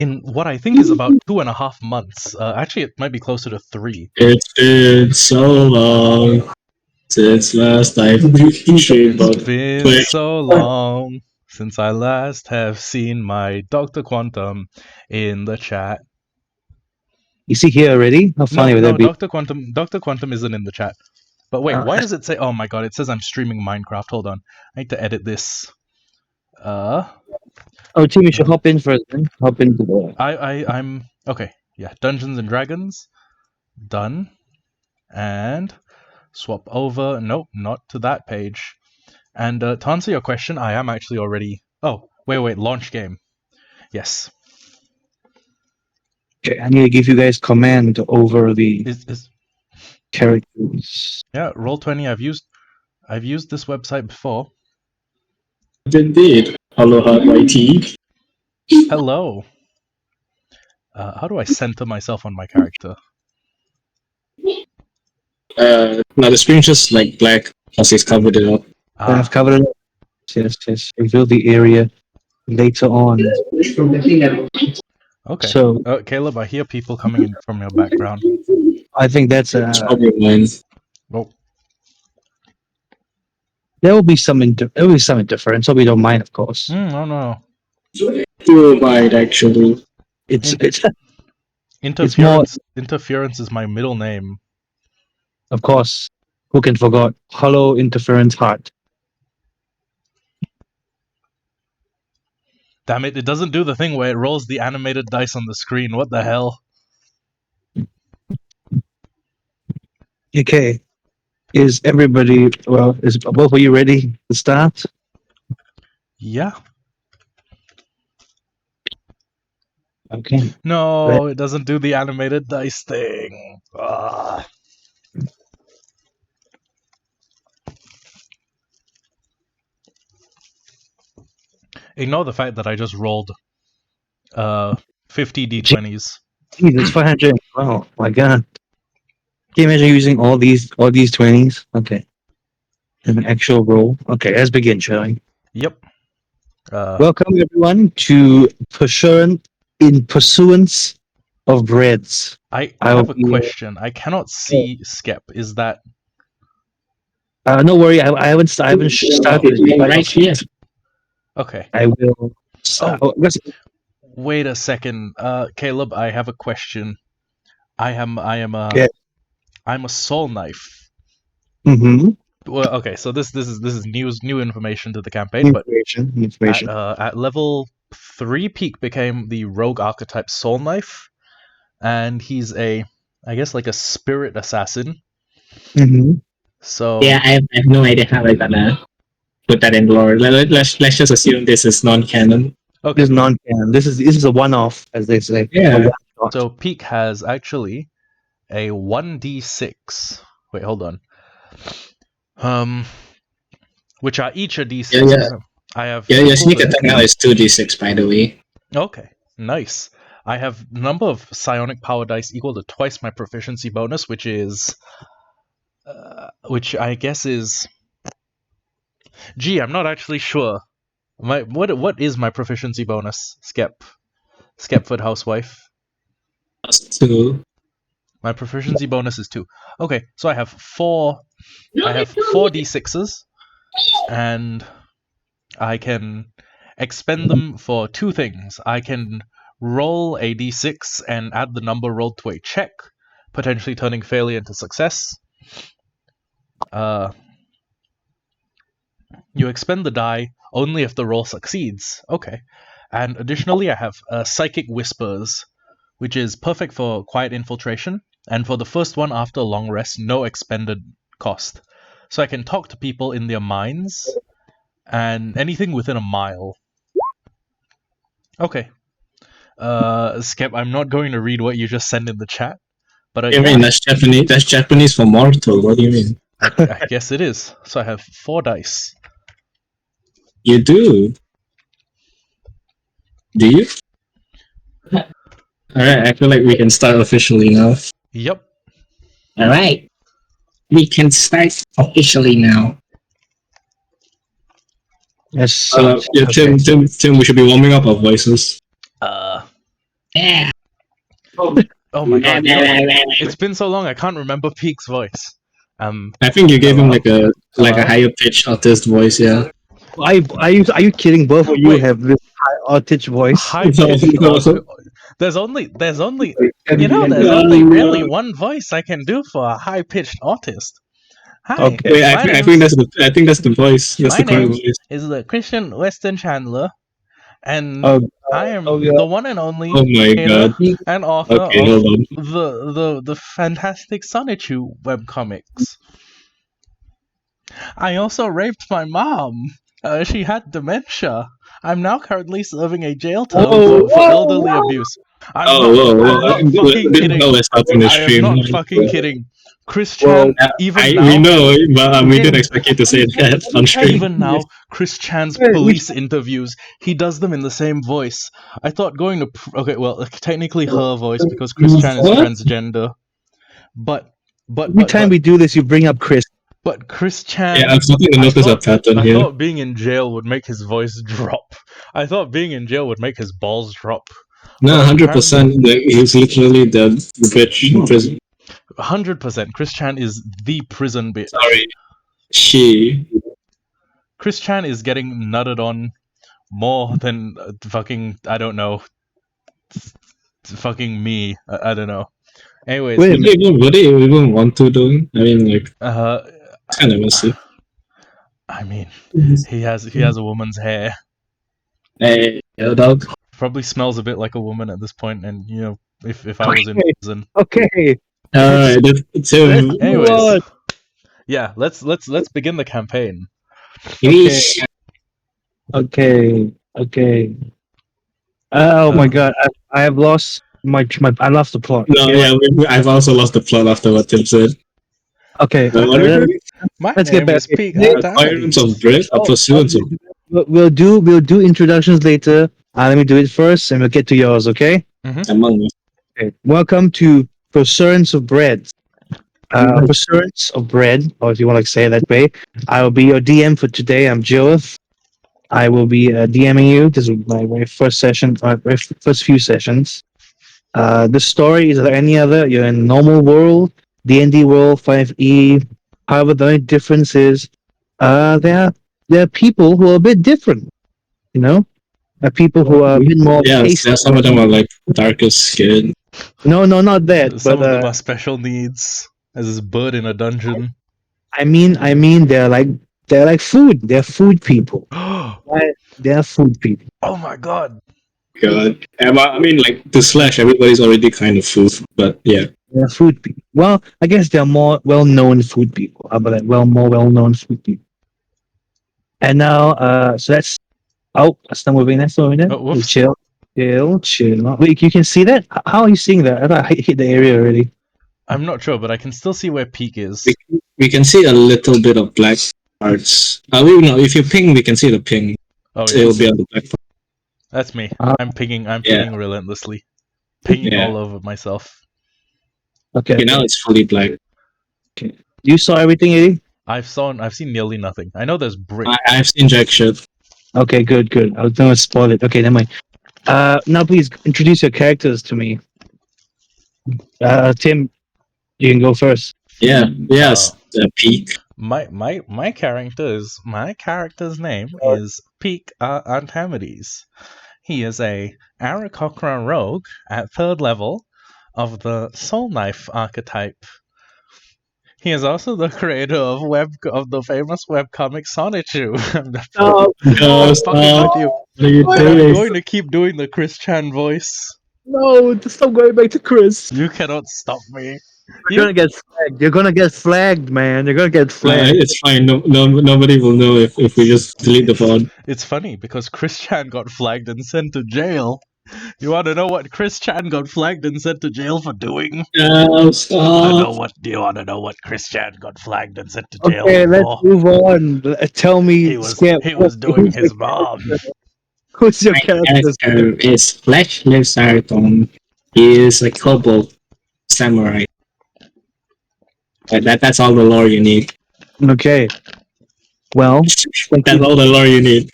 in what I think is about 2.5 months. Actually, it might be closer to 3. It's been so long since last I've streamed on It's been Twitch. so long since I last have seen my Dr. Quantum in the chat. Is he here already? How funny would No, that be? Dr. Quantum isn't in the chat. But wait, why does it say? Oh my god, it says I'm streaming Minecraft. Hold on, I need to edit this. Oh, Tim, you should hop in first. Then. Hop into the. I'm okay. Yeah, Dungeons and Dragons done, and swap over. Nope, not to that page. And to answer your question, I am actually already. Oh, wait, launch game. Yes. Okay, I need to give you guys command over the Is characters. yeah, Roll20. I've used this website before. Indeed. Hello, Heart YT. Hello. How do I center myself on my character? Now the screen's just like black because he's covered it up. I've covered it up. Yes. Reveal the area later on. Okay. So, Caleb, I hear people coming in from your background. I think that's It's probably mine. Oh, there will be some interference, so we don't mind, of course. no. Who might actually? It's Interference. Interference is my middle name. Of course. Who can forget? Hello, interference heart. Damn it! It doesn't do the thing where it rolls the animated dice on the screen. What the hell? Okay. Is everybody is both of you ready to start? Yeah. Okay. No, it doesn't do the animated dice thing. Ugh. Ignore the fact that I just rolled 50 d20s. Jesus, 500. Oh my god. Can you imagine using all these 20s? Okay. And an actual roll. Okay, let's begin, shall we? Yep. Welcome everyone to Pursuance of Breads. I have a question. I cannot see Scep. Is that? No worry, I haven't started Right here. Okay. I will. Wait a second, Caleb. I have a question. I'm a soul knife. Mm-hmm. Well, okay. So this is new information to the campaign. Information. At level 3, Peak became the rogue archetype soul knife, and he's I guess like a spirit assassin. Mm-hmm. So yeah, I have no idea how I'm gonna put that in lore. Let's just assume this is non-canon. Okay. This is non-canon. This is a one-off, as they say. Yeah. So Peak has actually a 1d6. Wait, hold on. Which are each a d6. Yeah. I have. Yeah, your sneak attack now is 2d6, by the way. Okay, nice. I have number of psionic power dice equal to twice my proficiency bonus, which I guess is. Gee, I'm not actually sure. What is my proficiency bonus? Skepford housewife. +2. My proficiency bonus is 2. Okay, so I have 4 d6s, and I can expend them for 2 things. I can roll a d6 and add the number rolled to a check, potentially turning failure into success. You expend the die only if the roll succeeds. Okay. And additionally, I have Psychic Whispers, which is perfect for quiet infiltration, and for the first one after a long rest, no expended cost. So I can talk to people in their minds, and anything within a mile. Okay. Skep, I'm not going to read what you just sent in the chat, but What do you mean? That's Japanese. That's Japanese for mortal. What do you mean? I guess it is. So I have 4 dice. You do? Do you? Alright, I feel like we can start officially now. Yep. Alright. We can start officially now. Yes. Tim, we should be warming up our voices. Yeah. Oh my god! It's been so long. I can't remember Peak's voice. I think you gave him like a Hello? higher pitched artist voice. Yeah. Are you kidding? Both of you Wait. have this high artist voice. High pitched. There's only there's only really one voice I can do for a high pitched artist. Hi. Okay. Wait, My I think that's the voice. That's My the correct name voice. is the Christian Weston Chandler, and Oh, I am oh, yeah. the one and only Oh my creator god. and author Okay, of hold on. the fantastic Sonichu webcomics. I also raped my mom. She had dementia. I'm now currently serving a jail term for elderly abuse. I'm not fucking kidding. No, let's start in the I am stream. not fucking kidding. Chris Well, Chan, even we now, know, but we didn't expect you to say that on stream. even now, Chris Chan's Hey, police interviews, he does them in the same voice. I thought going to okay, well, technically her voice because Chris Chan is What? transgender, but every time we do this, you bring up Chris. but Chris Chan. Yeah, I'm starting to notice a pattern I here. thought being in jail would make his voice drop. I thought being in jail would make his balls drop. No, 100%. Like, he's literally the bitch in prison. 100%. Chris Chan is the prison bitch. Sorry. She. Chris Chan is getting nutted on more than fucking, I don't know, fucking me. I don't know. Anyways, Wait, Would he even want to do? I mean, like, it's kind of messy. I mean, he has a woman's hair. Hey, yo, dog. Probably smells a bit like a woman at this point, and you know, if I was in prison. okay. Alright, that's him. Anyways, yeah, let's begin the campaign. Yeesh. Okay. Oh my god, I have lost my I lost the plot. No, yeah, I've also lost the plot after what Tim said. Okay. My Let's name get back. is Pete. Pirates of Dread or Pursuance of We'll do introductions later. Let me do it first, and we'll get to yours. Okay. Among Us. Okay. Welcome to Pursuance of Bread. Pursuance of Bread, or if you want to say it that way. I will be your DM for today. I'm Joath. I will be DMing you. This is my very first session, first few sessions. The story is there any other? You're in normal world, DND world, 5e. However, the only difference is there are people who are a bit different. You know, there are people who are a bit more. Yeah, pasty. some of them are like darker skin. No, not that. Some but of them are special needs, as this bird in a dungeon. I mean, they're like food. They're food people. They're food people. Oh my god! God. I mean, like, to Slash, everybody's already kind of food, but yeah. They're food people. Well, I guess they're more well-known food people. How about that? More well-known food people. And now, so that's. Oh, that's not moving. That's not moving. Oh, whoops. Chill. Wait, you can see that? How are you seeing that? I thought I hit the area already. I'm not sure, but I can still see where Peak is. We can see a little bit of black parts. If you ping, we can see the ping. Oh So it'll yeah, be on the black part. that's me. I'm pinging relentlessly, Yeah. all over myself. Okay. Okay, now it's fully black. You saw everything, Eddie? I've seen nearly nothing. I know there's brick. I've seen jack shit. Okay, good. I was gonna spoil it. Okay, never mind. Now please introduce your characters to me. Tim, you can go first. Yeah, yes, the peak. My character's name is Peak Antamides. He is a Aarakocra rogue at 3rd level of the Soul Knife archetype. He is also the creator of the famous webcomic Sonichu. No, No, I'm fucking with you. What are you I'm doing? going to keep doing the Chris Chan voice. no, stop going back to Chris. You cannot stop me. You're gonna get flagged. You're gonna get flagged, man. You're gonna get flagged. It's fine. Nobody will know if we just delete the pod. It's funny because Chris Chan got flagged and sent to jail. You want to know what Chris Chan got flagged and sent to jail for doing? Stop. Do you want to know what Chris Chan got flagged and sent to jail Okay, let's for? move on. Tell me, He was Scep, doing who's his your mom. Who's your My character? character is Fleshless Araton. He is a kobold samurai. That's all the lore you need. Okay. Well, That's all the lore you need.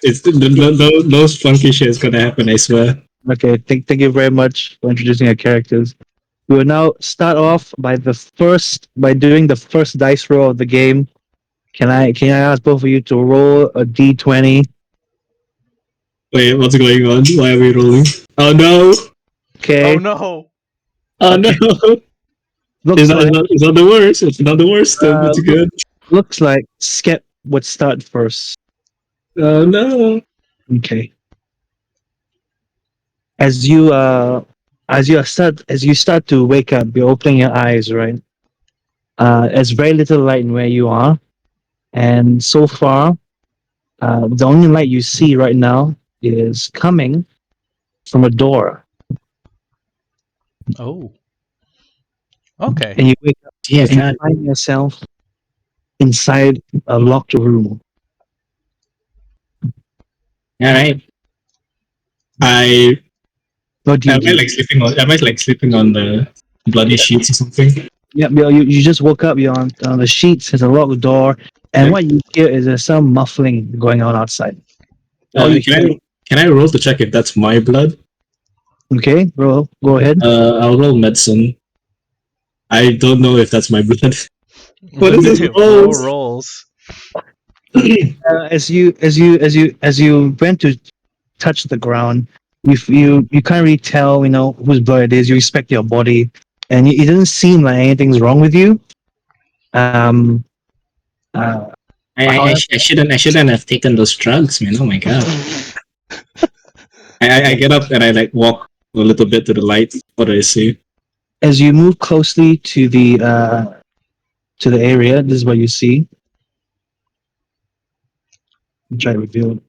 Those funky shit's gonna happen, I swear. Okay, thank you very much for introducing our characters. We will now start off by doing the first dice roll of the game. Can I ask both of you to roll a d20? Wait, what's going on? Why are we rolling? Oh no! Okay. Oh no! Oh no! Looks It's like not the worst. It's not the worst. It's good. looks like Scep would start first. Oh no! Okay. As you start to wake up, you're opening your eyes, right? There's very little light in where you are, and so far, the only light you see right now is coming from a door, Oh. Okay. and you wake up Yeah, and you find yourself inside a locked room. all right. I What do you am I do? like sleeping on? Am I like sleeping on the bloody sheets or something? Yep, you just woke up. You're on the sheets. There's a locked door, and Yeah. what you hear is there's some muffling going on outside. Can I roll to check if that's my blood? Okay, bro, go ahead. I'll roll medicine. I don't know if that's my blood. What is this Bro rolls? rolls. As you went to touch the ground, you can't really tell whose blood it is. You respect your body, and it doesn't seem like anything's wrong with you. Um, uh, I shouldn't have taken those drugs, man. Oh my god. I get up and I like walk a little bit to the light. What do I see? as you move closely to the area, this is what you see. I'm trying to reveal it.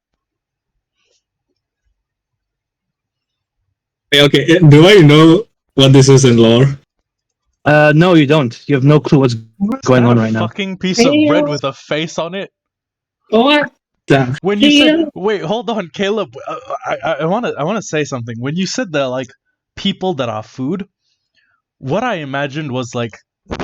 Okay, do I know what this is in lore? No, you don't. You have no clue what's going That on a right now. fucking piece of bread with a face on it. What the When you said, wait, hold on, Caleb. I wanna say something. When you said they're like people that are food, what I imagined was like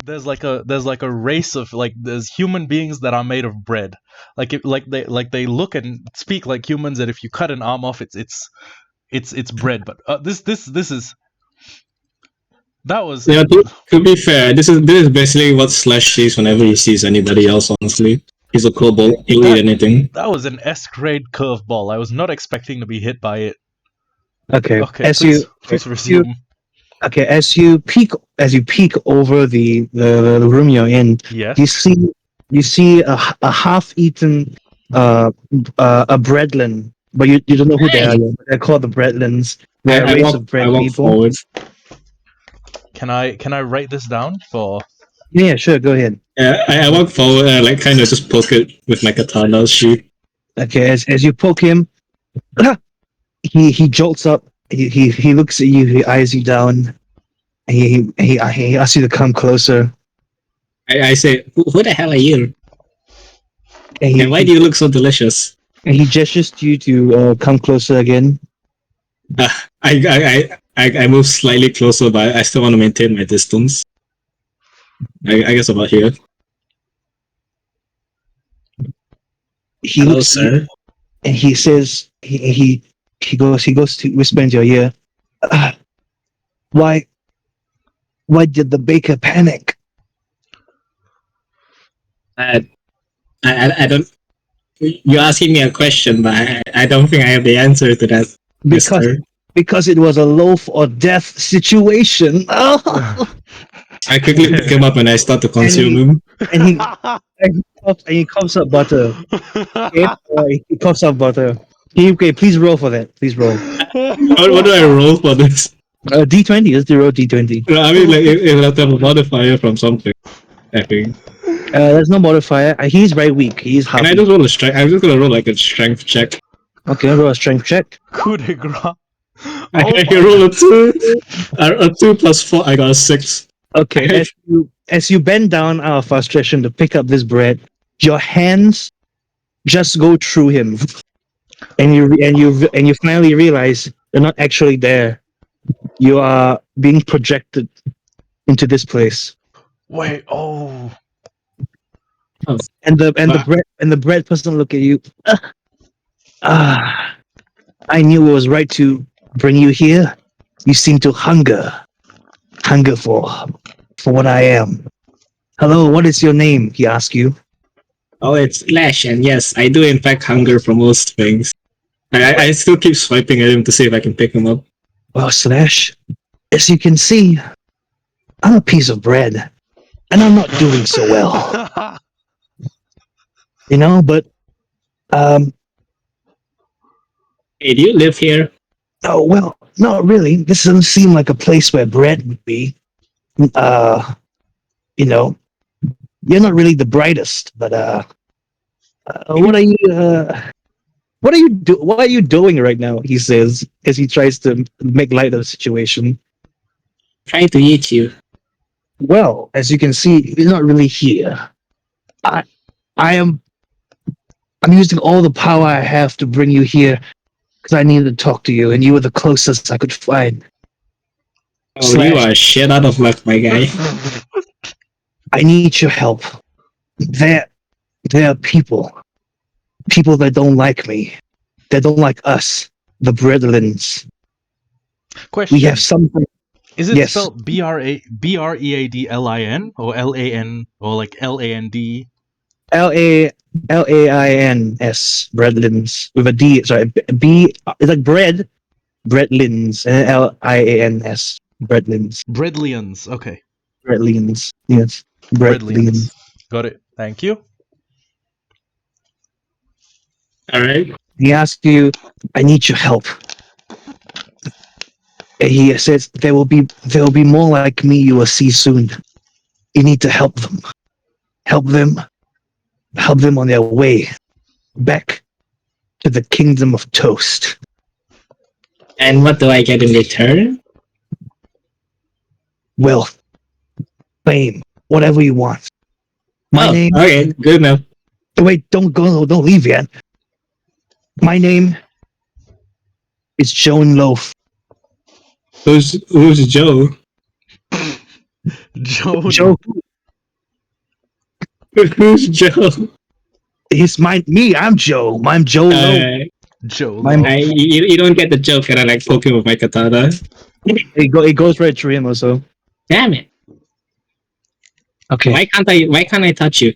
there's like a race of like there's human beings that are made of bread. They look and speak like humans, and if you cut an arm off, it's bread. But this is that was Yeah, to be fair, this is basically what Slash sees whenever he sees anybody else, honestly. He's a kobold, he'll eat anything. that was an S grade curveball. I was not expecting to be hit by it. Okay. Okay, please resume. Okay, as you peek over the room you're in, Yes. you see a half-eaten a breadlin, but you don't know who they are. They're called the breadlins. They're a race of bread I walk people. forward. Can I write this down for? Yeah, sure. Go ahead. Yeah, I walk forward and I like kind of just poke it with my katana sheath. Okay, as you poke him, he jolts up. He looks at you. He eyes you down. And he asks you to come closer. I say, who the hell are you? And why do you look so delicious? And he gestures to you to come closer again. I move slightly closer, but I still want to maintain my distance. I guess about here. He Hello, looks sir. and he says he goes to whisper into your ear. Why did the baker panic? I don't. You're asking me a question, but I don't think I have the answer to that. Because it was a loaf or death situation. I quickly pick him up and I start to consume him. And he coughs up butter. Okay? He coughs up butter. Okay, please roll for that. Please roll. What do I roll for this? D20. Let's do roll D20. I mean, like, if I have to have a modifier from something, I think. There's no modifier. He's very weak. He's half. Can I just roll a strength? I'm just gonna roll like a strength check. Okay, roll a strength check. Coup de grace. I can roll a 2. A 2 plus 4, I got a 6. Okay, as you bend down out of frustration to pick up this bread, your hands just go through him, and you finally realize you're not actually there. You are being projected into this place. Wait. Oh. And the bread person look at you. I knew it was right to bring you here. You seem to hunger for what I am. Hello, what is your name? He asks you. Oh, it's Slash, and yes, I do in fact hunger for most things. I still keep swiping at him to see if I can pick him up. Well, Slash, as you can see, I'm a piece of bread, and I'm not doing so well. You know, but Hey, do you live here? oh well, not really. This doesn't seem like a place where bread would be. You know, you're not really the brightest, but what are you? What are you doing right now? He says as he tries to make light of the situation. Trying to eat you. Well, as you can see, he's not really here. I, I am. I'm using all the power I have to bring you here because I needed to talk to you, and you were the closest I could find. Oh, you are shit out of luck, my guy. I need your help. There are people that don't like me. They don't like us, the Brethlins. Question. We have something. Is it Yes. spelled Breadlin or LAN or like LAND? Lains, Brethlins, with a D. Sorry, B. It's like bread, Brethlins, and Lians, Brethlins, Breadlians. Okay. Brethlins. Yes, Breadlians. Brethlins. Got it. Thank you. All right. He asks you, "I need your help." And he says, "There will be more like me. You will see soon. You need to help them. Help them. Help them on their way back to the kingdom of toast." And what do I get in return? Well, fame, whatever you want. My name. Okay, good enough. Wait, don't go. Don't leave yet. My name is Joan Loaf. Who's Joe? Joe. Joe, Who's Joe? he's me. I'm Joe. I'm Joe Loaf. Joe. You don't get the joke, and I like poke him with my katana. It goes right through him also. Damn it! Okay, Why can't I touch you?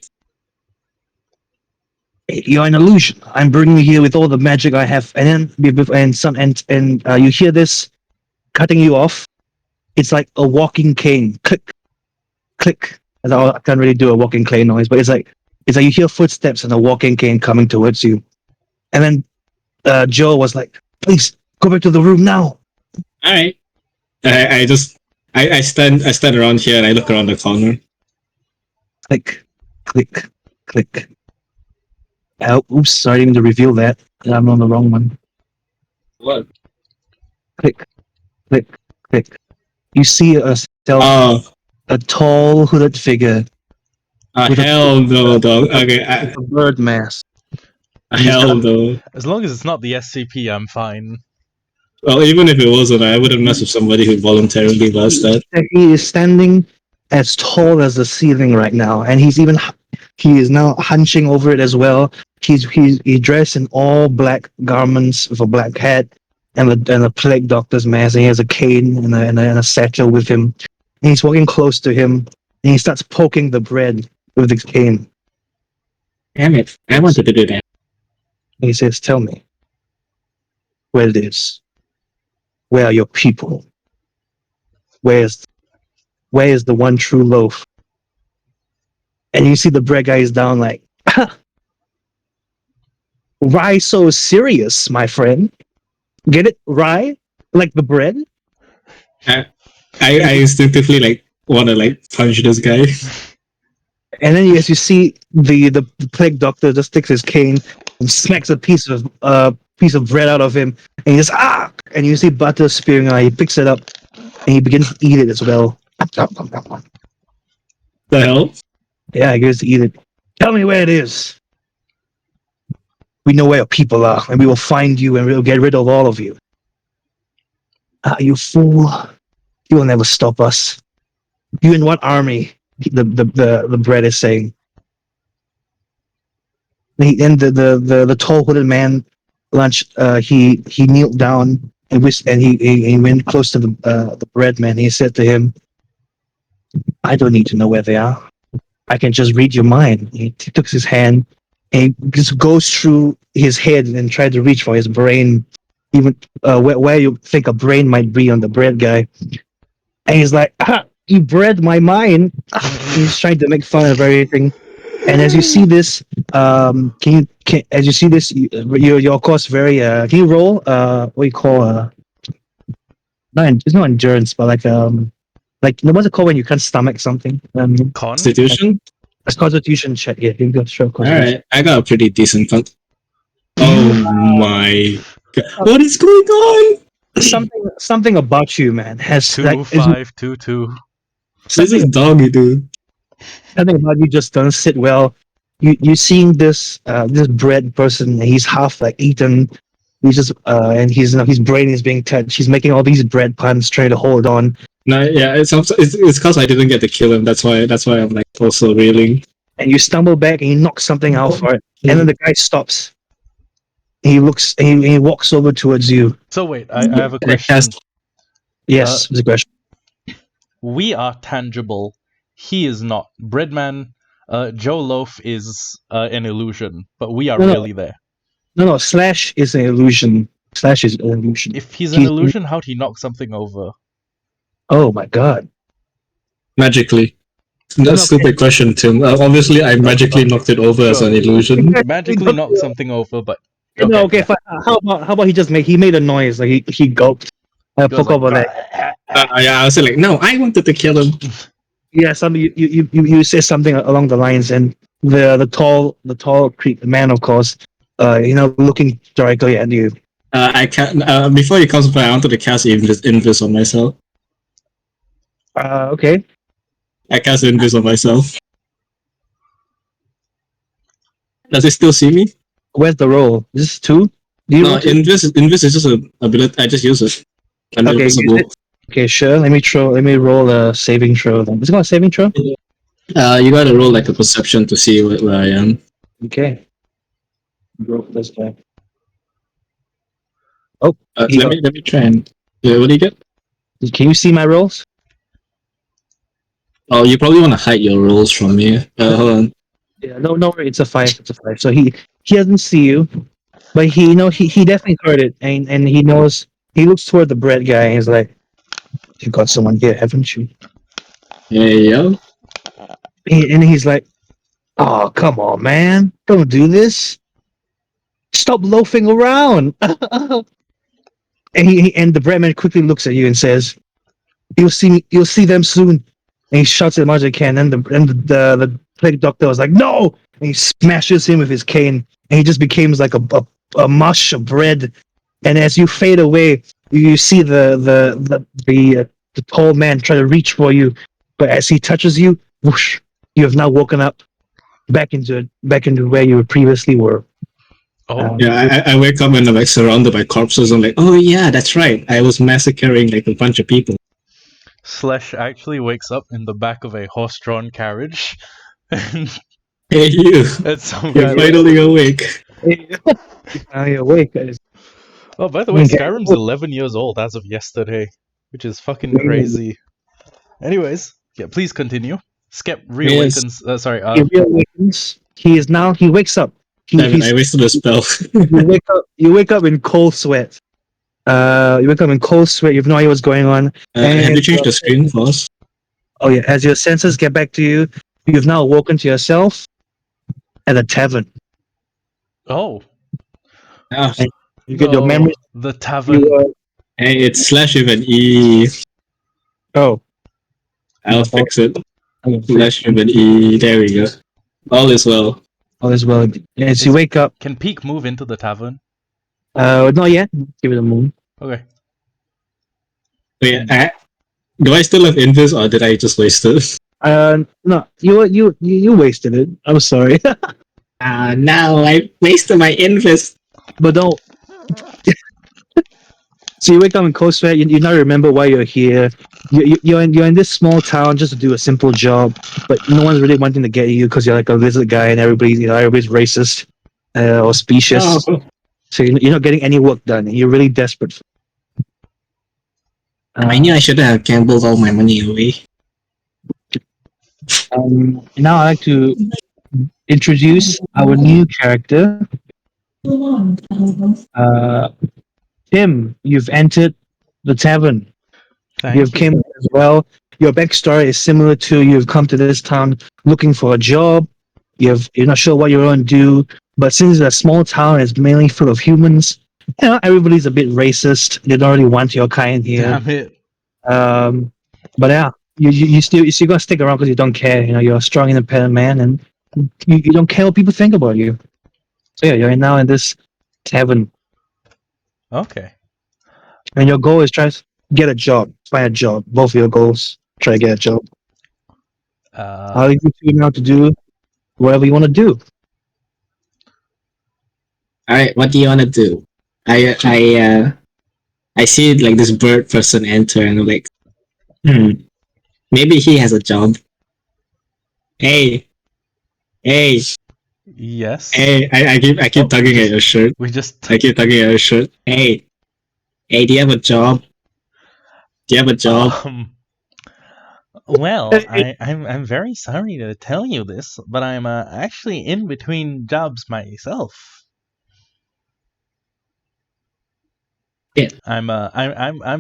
you're an illusion. I'm bringing you here with all the magic I have, and then you hear this cutting you off. It's like a walking cane. Click, click. I can't really do a walking cane noise, but it's like you hear footsteps and a walking cane coming towards you. And then Joe was like, "Please go back to the room now." All right. I stand around here and I look around the corner. Click, click, click. Oops, sorry, I didn't mean to reveal that. I'm on the wrong one. What? Click, click, click. You see a tall hooded figure with hell no, dog. Okay, a bird mask. hell no. As long as it's not the SCP, I'm fine. Well, even if it wasn't, I wouldn't mess with somebody who voluntarily does that. He is standing as tall as the ceiling right now, and he is now hunching over it as well. He's dressed in all black garments with a black hat and a plague doctor's mask. And he has a cane and a satchel with him. And he's walking close to him, and he starts poking the bread with his cane. Damn it! I wanted to do that. And he says, "Tell me, where it is? Where are your people? Where is the one true loaf?" And you see the bread guy is down like, "Why so serious, my friend? Get it? Rye? Like the bread?" I instinctively like want to like punch this guy. And then as you see the plague doctor just takes his cane and smacks a piece of bread out of him, and he just and you see butter spearing out. He picks it up and he begins to eat it as well. The hell? Yeah, he goes to eat it. "Tell me where it is. We know where your people are, and we will find you, and we'll get rid of all of you." "You fool! You will never stop us. You in what army?" The bread is saying. And the tall hooded man he kneeled down and he went close to the bread man. He said to him, "I don't need to know where they are. I can just read your mind." He took his hand and he just goes through his head and tried to reach for his brain, even where you think a brain might be on the bread guy. And he's like, "You bred my mind." He's trying to make fun of everything. And as you see this, as you see this, you're of course very. Can you roll? What do you call? It's not endurance, but like what's it called when you can't stomach something? Con? Constitution? A constitution check. Yeah, you go sure. Alright, I got a pretty decent con. Oh my god. What is going on? Something about you, man, has 2522. This is doggy, dude. something about you just doesn't sit well. You seeing this this bread person? He's half like eaten. He's just and his brain is being touched. He's making all these bread puns, trying to hold on. No, yeah, it's because I didn't get to kill him. That's why I'm like also reeling. And you stumble back and you knock something out for it. And then the guy stops. He looks and he walks over towards you. So wait, I have a question. Yes, it's a question. We are tangible. He is not. Breadman, Joe Loaf is an illusion, but we are really there. No, Slash is an illusion. Slash is an illusion. If he's an illusion, how'd he knock something over? Oh my god. Magically. That's a stupid question, Tim. Obviously, I magically knocked it over as an illusion. Magically knocked something over, but okay. No, okay, fine. How about he made a noise, like he gulped. Poke over that. Yeah, I was like, no, I wanted to kill him. Yeah, you say something along the lines, and the tall man, of course, looking directly at you. I can't. Before he comes by, I wanted to cast Invis on myself. Okay. I cast Invis on myself. Does it still see me? Where's the roll? Is this 2? No, Invis is just an ability. I just use it. Okay, sure. Let me roll a saving throw then. Is it called a saving throw? You gotta roll like a perception to see where I am. Okay. Roll this guy. Oh, let me try and. What do you get? Can you see my rolls? Oh, you probably want to hide your rolls from me. Hold on. Yeah, no, it's a 5. It's a 5. So he doesn't see you, but he definitely heard it, and he knows. He looks toward the bread guy and he's like, "You got someone here, haven't you?" Yeah. And he's like, "Oh, come on, man. Don't do this. Stop loafing around." and the breadman quickly looks at you and says, You'll see them soon." And he shouts as much as he can. And the plague doctor was like, "No!" And he smashes him with his cane. And he just becomes like a mush of bread. And as you fade away, you see the tall man try to reach for you. But as he touches you, whoosh, you have now woken up back into where you previously were. Oh. Yeah, I wake up and I'm like surrounded by corpses. I'm like, oh yeah, that's right. I was massacring like a bunch of people. Slash actually wakes up in the back of a horse-drawn carriage. Hey you! You're finally awake. You're awake. Oh, by the way, Skyrim's 11 years old as of yesterday, which is fucking crazy. Anyways, yeah, please continue. Scep reawakens. Yes. He reawakens. He wakes up. I wasted a spell. You wake up in cold sweat. You have no idea what's going on. Have you changed the screen for us? Oh yeah, as your senses get back to you, you've now woken to yourself at a tavern. Oh. And you get your memories. The tavern. Hey, it's Slash with an E. Oh. I'll fix it. Slash with an E. There we go. All is well. All is well. As you wake up. Can Peak move into the tavern? Not yet. Give it a moment. Okay. Wait, do I still have Invis or did I just waste it? No. You wasted it. I'm sorry. Now I wasted my Invis. But don't. So you wake up in cold sweat. You now remember why you're here. You're in this small town just to do a simple job, but no one's really wanting to get you because you're like a lizard guy and everybody's racist or specious. Oh. So you're not getting any work done. And you're really desperate. I knew I should have gambled all my money away. Now I'd like to introduce our new character. Uh, Tim, you've entered the tavern. Thank You've you. came as well. Your backstory is similar to you've come to this town looking for a job. You're not sure what you're going to do, but since it's a small town, it's mainly full of humans. You know, everybody's a bit racist. They don't really want your kind here. Damn it. But yeah, you still gotta stick around because you don't care. You know, you're a strong, independent man, and you don't care what people think about you. So yeah, you're now in this tavern, Okay. and your goal is try to get a job, find a job. Both of your goals, try to get a job. I'll leave you two now to do whatever you want to do. Alright, what do you wanna do? I see like this bird person enter and I'm like, maybe he has a job. Hey, hey, Yes. hey! I keep tugging at your shirt. We just. I keep tugging at your shirt. Hey, do you have a job? Do you have a job? Well, I'm very sorry to tell you this, but I'm actually in between jobs myself. Yeah. I'm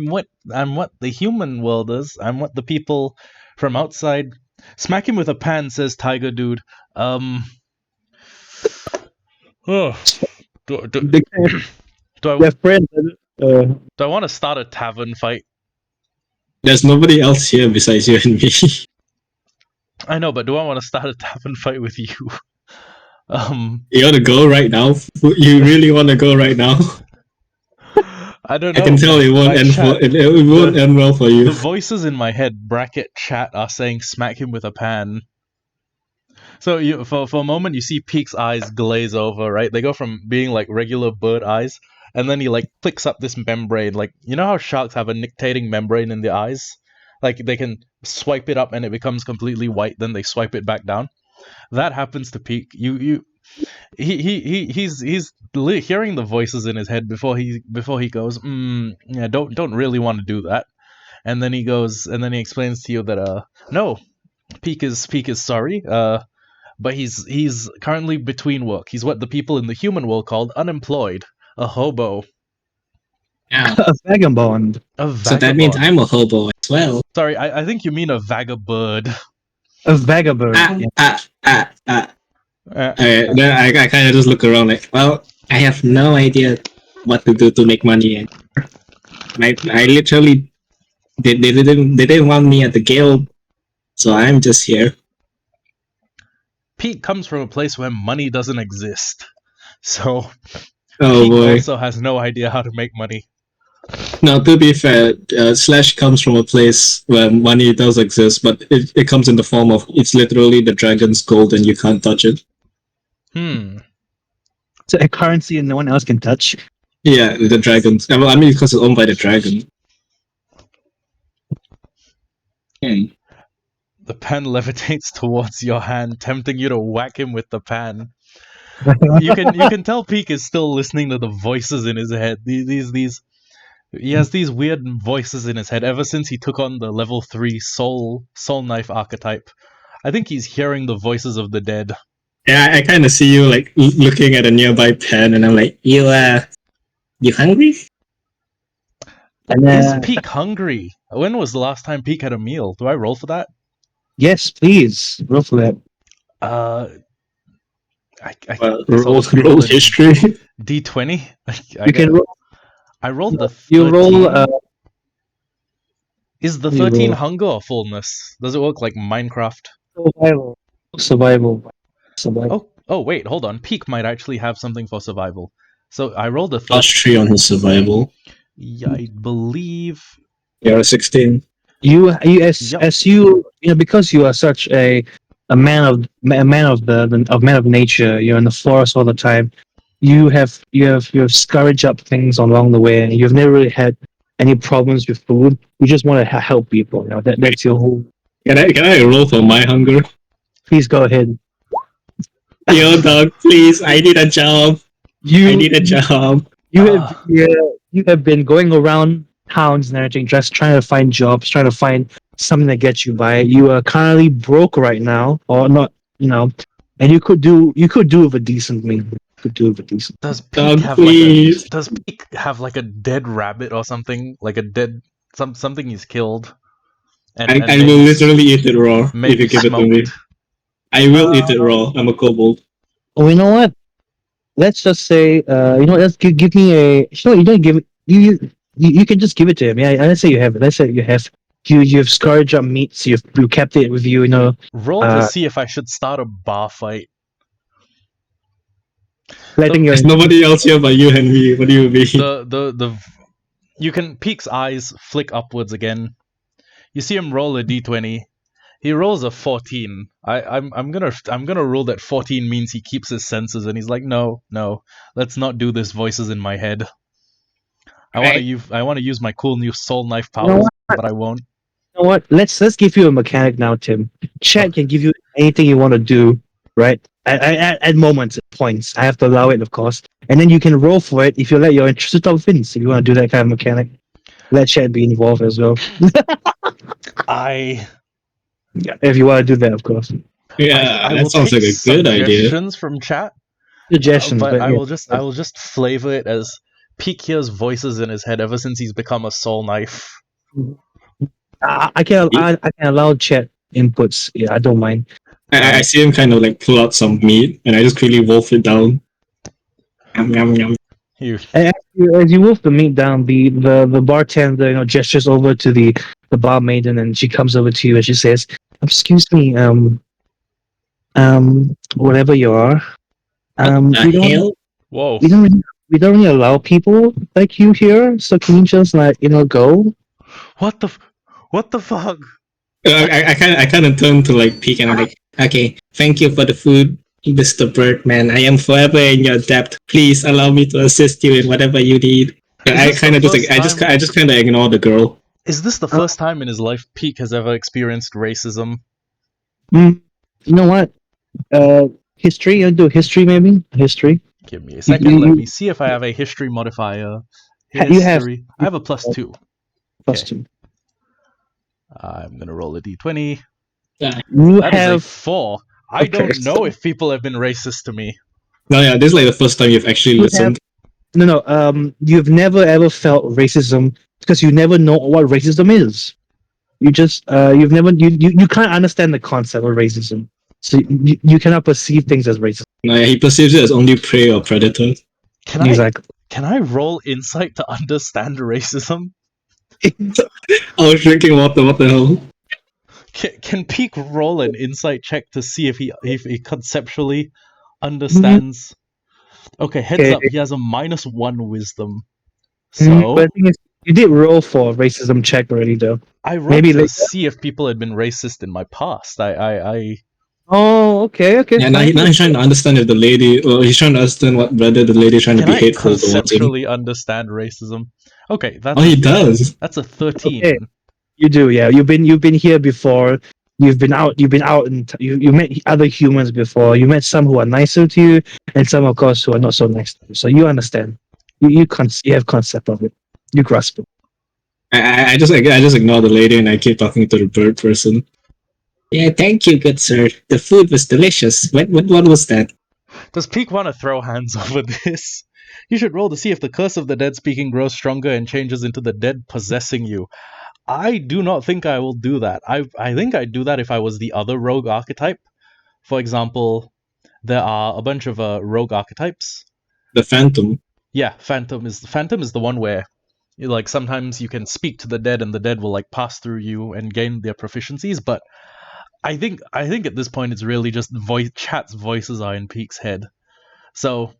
what the human world is. I'm what the people from outside. Smack him with a pan, says Tiger Dude. Oh, do I Your friend, do I want to start a tavern fight? There's nobody else here besides you and me. I know, but do I want to start a tavern fight with you? You want to go right now? You really want to go right now? I don't know. I can tell it won't end chat, it won't end well for you. The voices in my head bracket chat are saying smack him with a pan. So you for a moment you see Peak's eyes glaze over, right? They go from being like regular bird eyes, and then he like clicks up this membrane. Like, you know how sharks have a nictating membrane in their eyes? Like they can swipe it up and it becomes completely white, then they swipe it back down. That happens to Peak. He's hearing the voices in his head before he goes, yeah, don't really want to do that. And then he explains to you that no, Peak is sorry, but he's currently between work. He's what the people in the human world called unemployed, a hobo. Yeah. a vagabond. A vagabond. So that means I'm a hobo as well. Sorry, I think you mean a vagabird. A vagabond. Then I kind of just look around like, well, I have no idea what to do to make money. And I literally, they didn't want me at the guild, so I'm just here. Pete comes from a place where money doesn't exist, so Oh Pete boy. also has no idea how to make money. Now, to be fair, Slash comes from a place where money does exist, but it comes in the form of, it's literally the dragon's gold and you can't touch it. It's a currency and no one else can touch. Yeah, the dragons. Well, I mean, because it's owned by the dragon. The pan levitates towards your hand, tempting you to whack him with the pan. You can tell Peak is still listening to the voices in his head. He has these weird voices in his head ever since he took on the level 3 soul knife archetype. I think he's hearing the voices of the dead. Yeah, I kind of see you like looking at a nearby pen, and I'm like, you hungry? And Is Peak hungry? When was the last time Peak had a meal? Do I roll for that? yes, please roll for that. Roll history. D20. You can roll. I rolled the 13. You roll. Is the you 13 roll. hunger or fullness? Does it work like Minecraft? Survival. Oh, wait, hold on. Peak might actually have something for survival. So I rolled a 13. Plus 3 on his survival. Yeah, I believe. You're a 16. As you know, because you are such a man of nature. You're in the forest all the time. You have scoured up things along the way, and you've never really had any problems with food. You just want to help people. You know, that's your whole. Can I roll for my hunger? Please go ahead. Yo, dog, please! I need a job. I need a job. You have been going around towns and everything, just trying to find jobs, trying to find something that gets you by. You are currently broke right now, or not, and you could do with a decent meal. You could do with a decent. Does Peak Dog, have please. does Peak have like a dead rabbit or something? Like a dead something he's killed and I will literally eat it raw if maybe you give it to me. smoked. I will eat it raw. I'm a kobold. Oh, you know what? Let's just say, let's give me a. You don't give it. You can just give it to him. Yeah, let's say you have it. Let's say you have. You've scourged up meats. You kept it with you. Roll to see if I should start a bar fight. letting your There's nobody else here but you and me. What do you mean? The you can Peak's eyes flick upwards again. You see him roll a d20. He rolls a 14. I'm gonna rule that 14 means he keeps his senses, and he's like, no, let's not do this. Voices in my head. I want to use my cool new soul knife You know powers, what? but I won't. You know what? Let's give you a mechanic now, Tim. Chat Okay. can give you anything you want to do, right? At moments, at points. I have to allow it, of course, and then you can roll for it if you let your interested dolphins. If you want to do that kind of mechanic, let chat be involved as well. I Yeah, if you want to do that, of course. Yeah, I that will sounds take like a good idea. suggestions from chat, Suggestions, but but I yeah. will just flavor it as Peak hears voices in his head ever since he's become a soul knife. I can allow chat inputs. Yeah, I don't mind. I see him kind of like pull out some meat, and I just quickly wolf it down. Yum, yum, yum. You As you wolf the meat down, the bartender gestures over to the bar maiden, and she comes over to you and she says, "Excuse me, whatever you are, What we the don't hell? whoa. we don't really allow people like you here. So can you just go?" What the fuck? I kind of turn to like Peek and I'm like, okay, thank you for the food, Mr. Birdman. I am forever in your debt. Please allow me to assist you in whatever you need. I kind of just like I just kind of ignore the girl. Is this the first time in his life Peak has ever experienced racism? You know what? History. You do history maybe history. Give me a You, second. you, Let me you, see if I have a history modifier. you have History. I have a +2. plus Okay. 2. I'm gonna roll a d20. You That is a have 4. I okay. don't know if people have been racist to me. No, yeah, this is like the first time you've actually You listened. No. You've never ever felt racism because you never know what racism is. You just you've never you can't understand the concept of racism, so you cannot perceive things as racist. No, yeah, he perceives it as only prey or predator. Exactly. Can I roll insight to understand racism? Oh, drinking water. What the hell? Can Peak roll an insight check to see if he conceptually understands? Okay, heads Okay. up, he has a -1 wisdom. But So the thing is, you did roll for a racism check already, though. I rolled Maybe to later. see if people had been racist in my past. I Oh, okay. Yeah, now, Fine. now he's trying to understand if the lady, or he's trying to understand whether the lady trying to can be I hateful towards him. conceptually understand racism? Okay, Oh, he does. that's a 13. Okay. You do, yeah. You've been here before. You've been out, and you met other humans before. You met some who are nicer to you, and some, of course, who are not so nice to you. So you understand. You have concept of it. You grasp it. I just ignore the lady and I keep talking to the bird person. Yeah, thank you, good sir. The food was delicious. What was that? Does Peak want to throw hands over this? You should roll to see if the curse of the dead speaking grows stronger and changes into the dead possessing you. I do not think I will do that. I think I'd do that if I was the other rogue archetype. For example, there are a bunch of rogue archetypes. The phantom. Yeah, Phantom is the one where like sometimes you can speak to the dead and the dead will like pass through you and gain their proficiencies, but I think at this point it's really just chat's voices are in Peak's head. So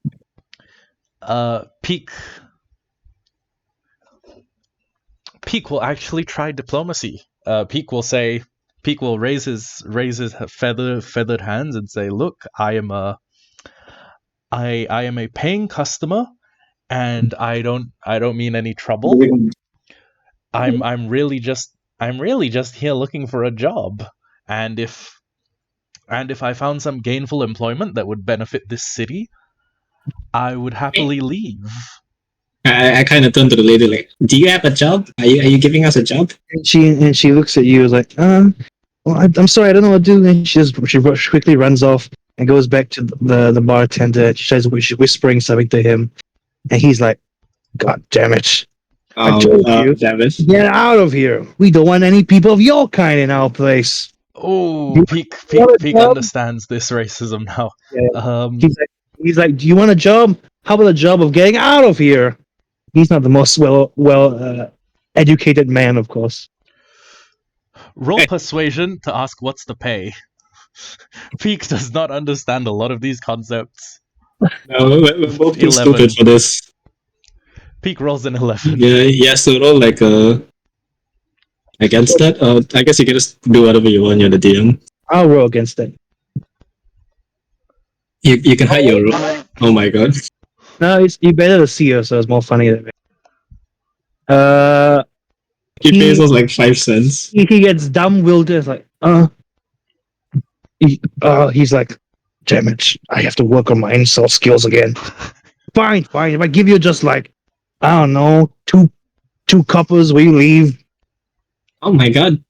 Peak will actually try diplomacy. Peak will raise his feathered hands and say, "Look, I am a paying customer, and I don't mean any trouble. I'm really just here looking for a job, and if I found some gainful employment that would benefit this city, I would happily leave." I kind of turned to the lady like, "Do you have a job? Are you giving us a job?" And she looks at you like, well, I'm sorry, I don't know what to do. And she quickly runs off and goes back to the bartender. She's whispering something to him, and he's like, "God damn it! I told you, Damn it! get out of here. We don't want any people of your kind in our place." Oh, Peak want a job? understands this racism now. Yeah. He's like, do you want a job? How about a job of getting out of here? He's not the most educated man, of course. Roll persuasion to ask what's the pay. Peak does not understand a lot of these concepts. No, we're both too 11. stupid for this. Peak rolls an 11. Yeah, he has to roll like against that. I guess you can just do whatever you want. You're the DM. I'll roll against it. You can hide your roll. Oh my god. No, you better to see her, so it's more funny than me. He pays us like 5 cents. He gets dumb-wielded. It's like, he's like, damn it, I have to work on my insult skills again. Fine. If I give you just like, I don't know, two coppers, will you leave? Oh my god.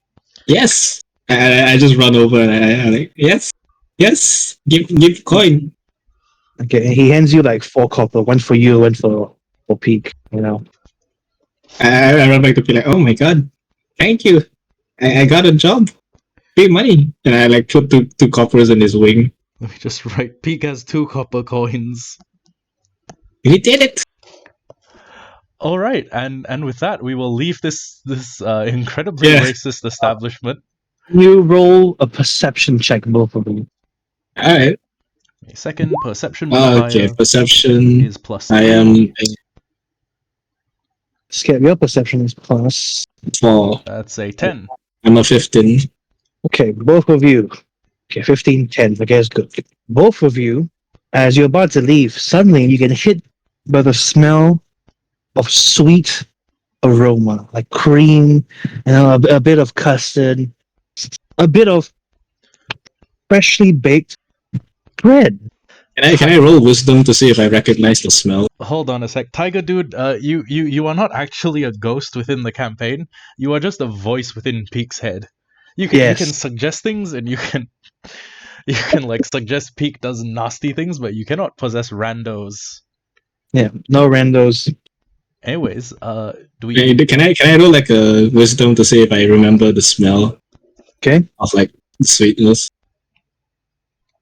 Yes. I just run over and I like, yes. Give coin. Okay, he hands you like 4 copper, one for you, one for Peak, you know. I run back to be like, oh my god, thank you. I got a job. Pay money. And I like put two coppers in his wing. Let me just write, Peak has 2 copper coins. We did it. All right, and with that, we will leave this incredibly racist establishment. You roll a perception check, both of you. Alright. A second perception modifier Okay, perception is plus I 3. am Scep, your perception is plus 4. That's a 10. I'm a 15. Okay, both of you. Okay, 15, 10. Okay, that's good. Both of you, as you're about to leave, suddenly you get hit by the smell of sweet aroma, like cream, and a bit of custard, a bit of freshly baked bread. Can I roll wisdom to see if I recognize the smell? Hold on a sec, Tiger Dude. You are not actually a ghost within the campaign. You are just a voice within Peak's head. You can suggest things, and you can like suggest Peak does nasty things, but you cannot possess randos. Yeah, no randos. Anyways, do we? Can I roll like a wisdom to see if I remember the smell? Okay. Of like sweetness.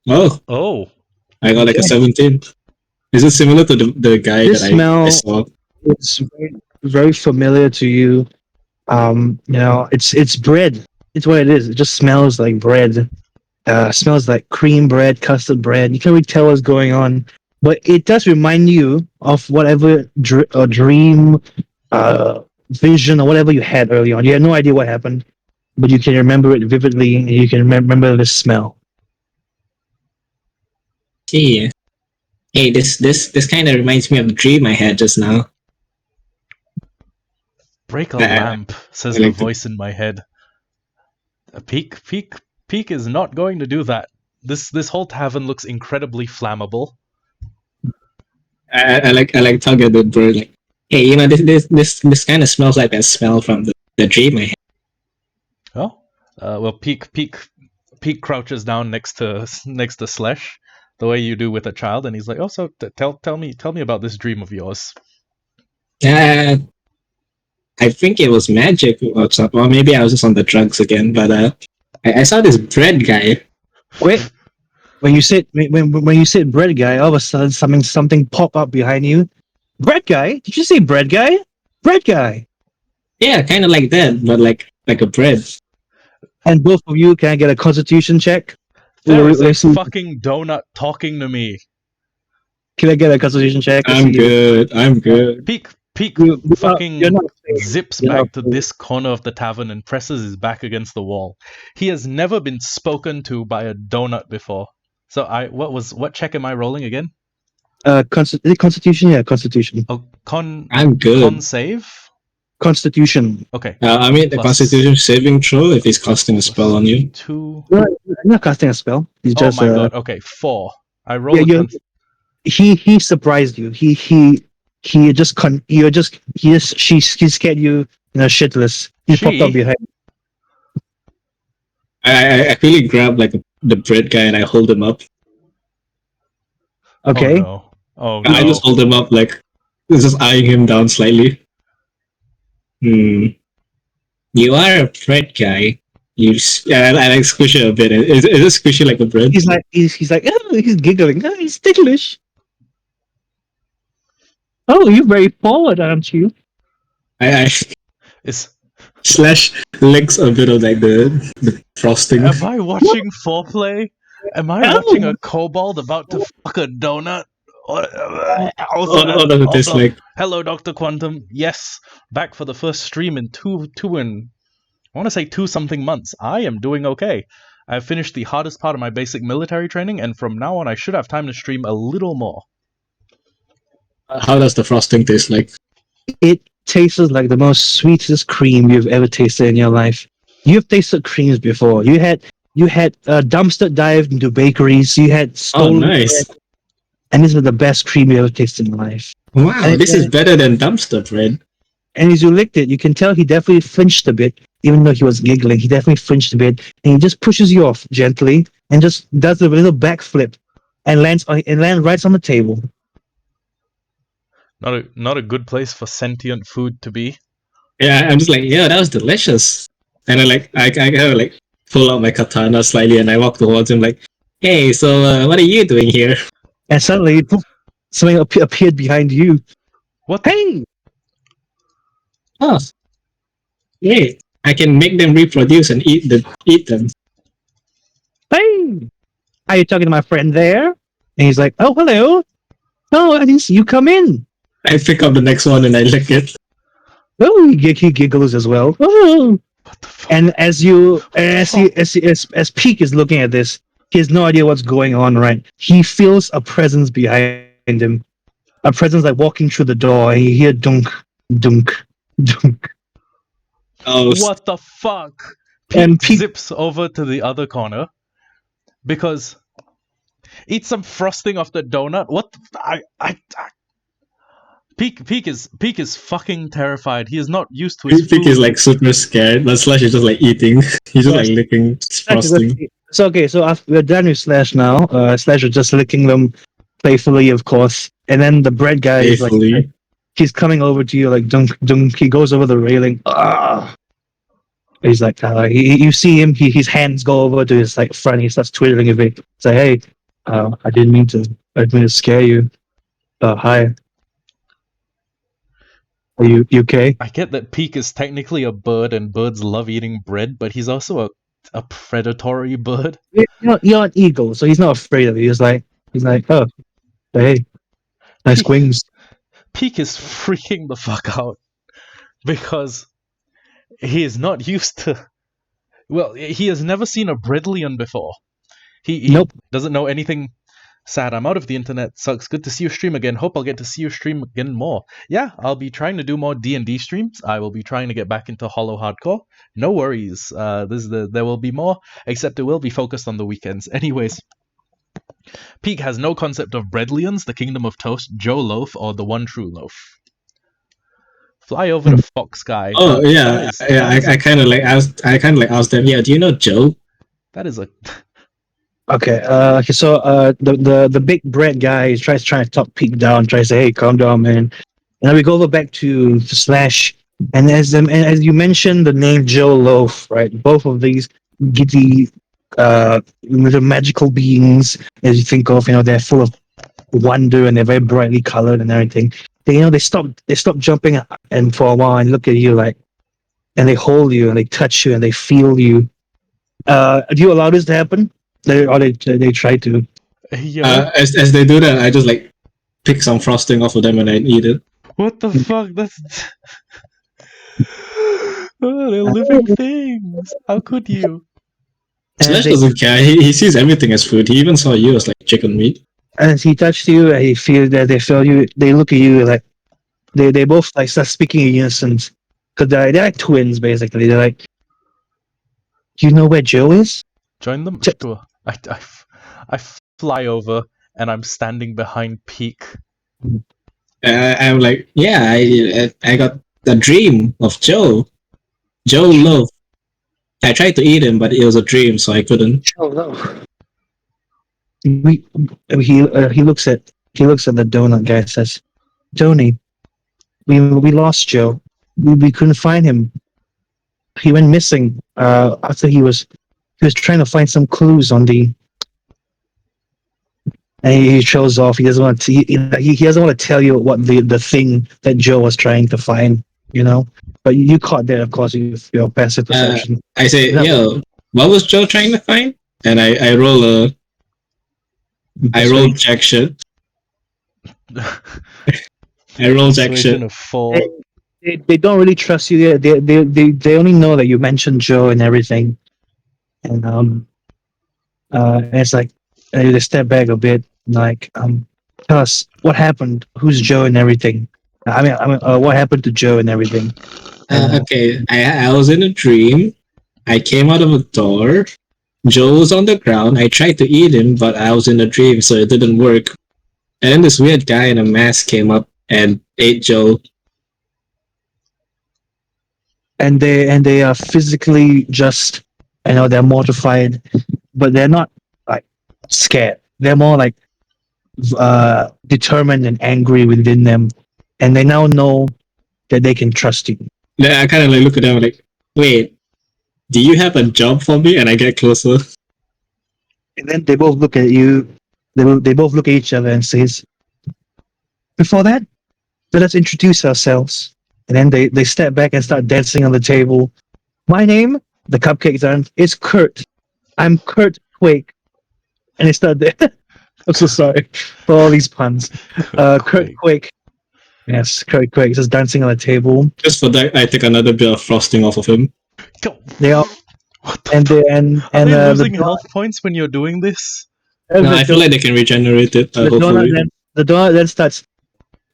Oh. I got like a 17. Is it similar to the guy this that smell I saw? It's very familiar to you. You know, it's bread. It's what it is. It just smells like bread. Smells like cream bread, custard bread. You can't really tell what's going on, but it does remind you of whatever dream, vision, or whatever you had early on. You had no idea what happened, but you can remember it vividly, and you can remember the smell. Gee. Hey, this kind of reminds me of the dream I had just now. Break a lamp, says the voice in my head. Peak is not going to do that. This whole tavern looks incredibly flammable. I like tug at the bird like, hey, you know, this kind of smells like that smell from the dream I had. Oh, well, Peak crouches down next to Slash, the way you do with a child, and he's like, "Oh, so tell me about this dream of yours." I think it was magic or something, or maybe I was just on the drugs again. But I saw this bread guy. Wait, when you said bread guy, all of a sudden something pop up behind you. Bread guy? Did you say bread guy? Bread guy. Yeah, kind of like that, but like a bread. And both of you, can I get a Constitution check? There is a fucking donut talking to me. Can I get a Constitution check? I'm good. Peak fucking zips back to this corner of the tavern and presses his back against the wall. He has never been spoken to by a donut before. So what check am I rolling again? Constitution, yeah, Constitution. Oh, I'm good. Con save? Constitution. Okay. I mean the Constitution saving throw if he's casting a spell on you. 2. No, I'm not casting a spell. He's just. Oh my god. Okay, 4. I rolled. He surprised you. He she scared you, shitless. He popped up She? behind. I quickly grab like the bread guy and I hold him up. Oh Okay. no. Oh I no. just hold him up like just eyeing him down slightly. You are a bread guy. I like squish it a bit. Is it squishy like a bread? He's like he's giggling. Oh, he's ticklish. Oh, you're very forward, aren't you? I Is slash licks a bit of like the frosting. am I watching foreplay? Am I watching Oh, a kobold about to fuck a donut? Also Oh, that. oh, no, Oh, this like hello, Dr. Quantum. Yes, back for the first stream in I want to say 2 something months. I am doing okay. I've finished the hardest part of my basic military training, and from now on, I should have time to stream a little more. how does the frosting taste like? it tastes like the most sweetest cream you've ever tasted in your life. You've tasted creams before. You had dumpster dived into bakeries. You had Oh, stolen nice! bread, and this was the best cream you ever tasted in life. Wow, And, this is better than dumpster bread. and as you licked it, you can tell he definitely flinched a bit, even though he was giggling. He definitely flinched a bit, and he just pushes you off gently and just does a little backflip and lands right on the table. Not a good place for sentient food to be. Yeah, I'm just like, yeah, that was delicious. And I kind of like pull out my katana slightly and I walk towards him like, hey, so what are you doing here? And suddenly, poof, something appeared behind you. What? The Hey, Oh, yay! I can make them reproduce and eat them. hey, are you talking to my friend there? And he's like, oh, hello. Oh, I didn't see you come in. I pick up the next one and I lick it. Oh, he giggles as well. Oh. what the fuck? And as Peak is looking at this, he has no idea what's going on. Right? He feels a presence behind him, a presence like walking through the door. And you hear dunk, dunk, dunk, Oh, What the fuck? and Pete Peak. zips over to the other corner because eat some frosting off the donut. What? Peak is fucking terrified. He is not used to his Pink food. is like super scared, but Slash is just like eating. He's just like licking frosting. So okay, so after we're done with Slash now. Slash is just licking them playfully, of course, and then the bread guy is like, Playfully. he's coming over to you like dunk, dunk. He goes over the railing. He's like, you see him. His hands go over to his like front. He starts twiddling a bit. Say, hey, I didn't mean to scare you. Hi. Are you okay? I get that Peak is technically a bird and birds love eating bread, but he's also a predatory bird. You're an eagle, so he's not afraid of you. He's like, oh, hey, nice Peak, wings. Peak is freaking the fuck out because he is not used to. Well, he has never seen a Breadlian before. He Nope. doesn't know anything. Sad, I'm out of the internet. Sucks. Good to see you stream again. Hope I'll get to see you stream again more. Yeah, I'll be trying to do more D&D streams. I will be trying to get back into Hollow Hardcore. No worries. There will be more, except it will be focused on the weekends. Anyways, Peak has no concept of Breadlians, the Kingdom of Toast, Joe Loaf, or the One True Loaf. Fly over to Fox Guy. Oh yeah, I kind of like asked them. Yeah, do you know Joe? That is a Okay. Okay. So the big bread guy trying to talk Peak down. Tries to say, hey, calm down, man. And then we go over back to Slash. And as you mentioned the name Joe Loaf, right? Both of these giddy, little magical beings, as you think of, they're full of wonder and they're very brightly colored and everything. They stop jumping and for a while and look at you like, and they hold you and they touch you and they feel you. Do you allow this to happen? They try to. As they do that, I just like pick some frosting off of them and I eat it. What the fuck? That's. Oh, they're living things. How could you? Slash doesn't care. He sees everything as food. He even saw you as like chicken meat. As he touched you, and he feel that they feel you. They look at you like they both like start speaking in unison because they're like twins basically. They're like, "Do you know where Joe is?" Join them? Sure. I fly over and I'm standing behind Peak. I'm like, yeah, I got a dream of Joe. Joe Love. I tried to eat him, but it was a dream, so I couldn't. Oh no. We he looks at the donut guy and says, Tony, we lost Joe. We couldn't find him. He went missing after he was trying to find some clues on the and he shows off. He doesn't want to he doesn't want to tell you what the thing that Joe was trying to find, you know. But you caught that, of course, with your passive perception. I say, yo, what was Joe trying to find? And I roll jack shit. I roll jack Persuasion shit. of 4. They don't really trust you. Yet. They only know that you mentioned Joe and everything, and it's like they step back a bit, like tell us what happened, who's Joe and everything. What happened to Joe and everything. Okay, I was in a dream. I came out of a door. Joe was on the ground. I tried to eat him, but I was in a dream, so it didn't work. And then this weird guy in a mask came up and ate Joe. And they are physically just, they're mortified, but they're not like scared. They're more like determined and angry within them, and they now know that they can trust you. Then I kind of like look at them like, wait, do you have a job for me? And I get closer. And then they both look at you. They both look at each other and says, "Before that, let us introduce ourselves." And then they step back and start dancing on the table. My name, the cupcakes are, is Kurt. I'm Kurt Quake. And they start there. I'm so sorry for all these puns. Kurt Quake. Yes, Kurt Quake is just dancing on the table. Just for that, I take another bit of frosting off of him. Go. They are, What the and fuck? they and Are and they losing health points when you're doing this? No, I feel like they can regenerate it. the Hopefully. donut then starts.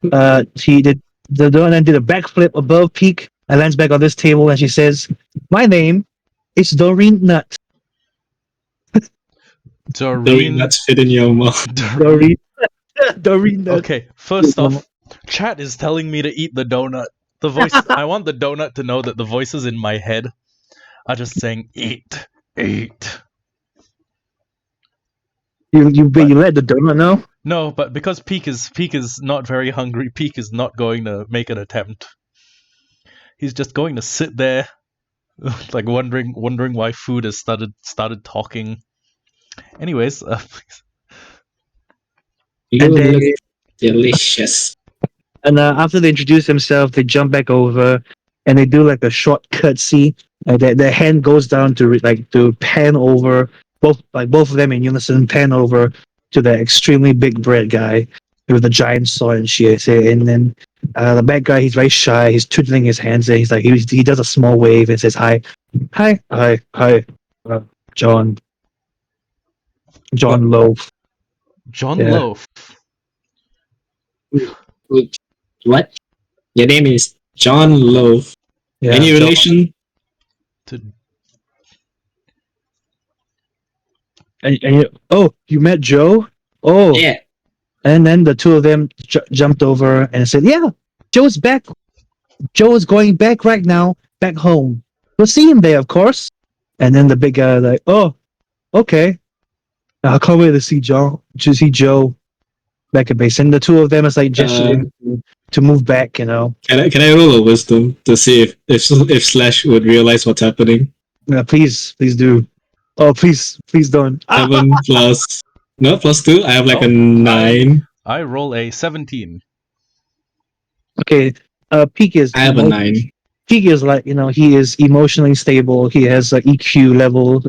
The donut then did a backflip above Peak and lands back on this table, and she says, "My name is Doreen Nut." Doreen. Nuts fit in your mouth. Doreen. Doreen Nut. Okay, first off, chat is telling me to eat the donut. The voice. I want the donut to know that the voices in my head are just saying eat, eat. You let the donut know. No, but because Peak is not very hungry, Peak is not going to make an attempt. He's just going to sit there, like wondering why food has started talking. Anyways, You And they- look delicious. And after they introduce themselves, they jump back over and they do like a short cutscene. Their hand goes down to pan over both of them in unison, pan over to the extremely big bread guy with the giant sword and shit. And then the bad guy, he's very shy. He's twiddling his hands and he's like he does a small wave and says hi, John Loaf. John Yeah. Loaf. What? Your name is John Love. Yeah, Any John. relation? To You met Joe? Oh, Yeah. And then the two of them jumped over and said, "Yeah, Joe's back. Joe is going back right now, back home. We'll see him there, of course." And then the big guy like, "Oh, okay. I can't wait to see Joe back at base." And the two of them is like gesturing to move back. Can I roll a wisdom to see if Slash would realize what's happening? Please do. Oh, please don't. 7 plus. No, plus 2. I have like a 9. I roll a 17. Okay. Peak is. I have a 9. Peak is like, he is emotionally stable. He has an EQ level,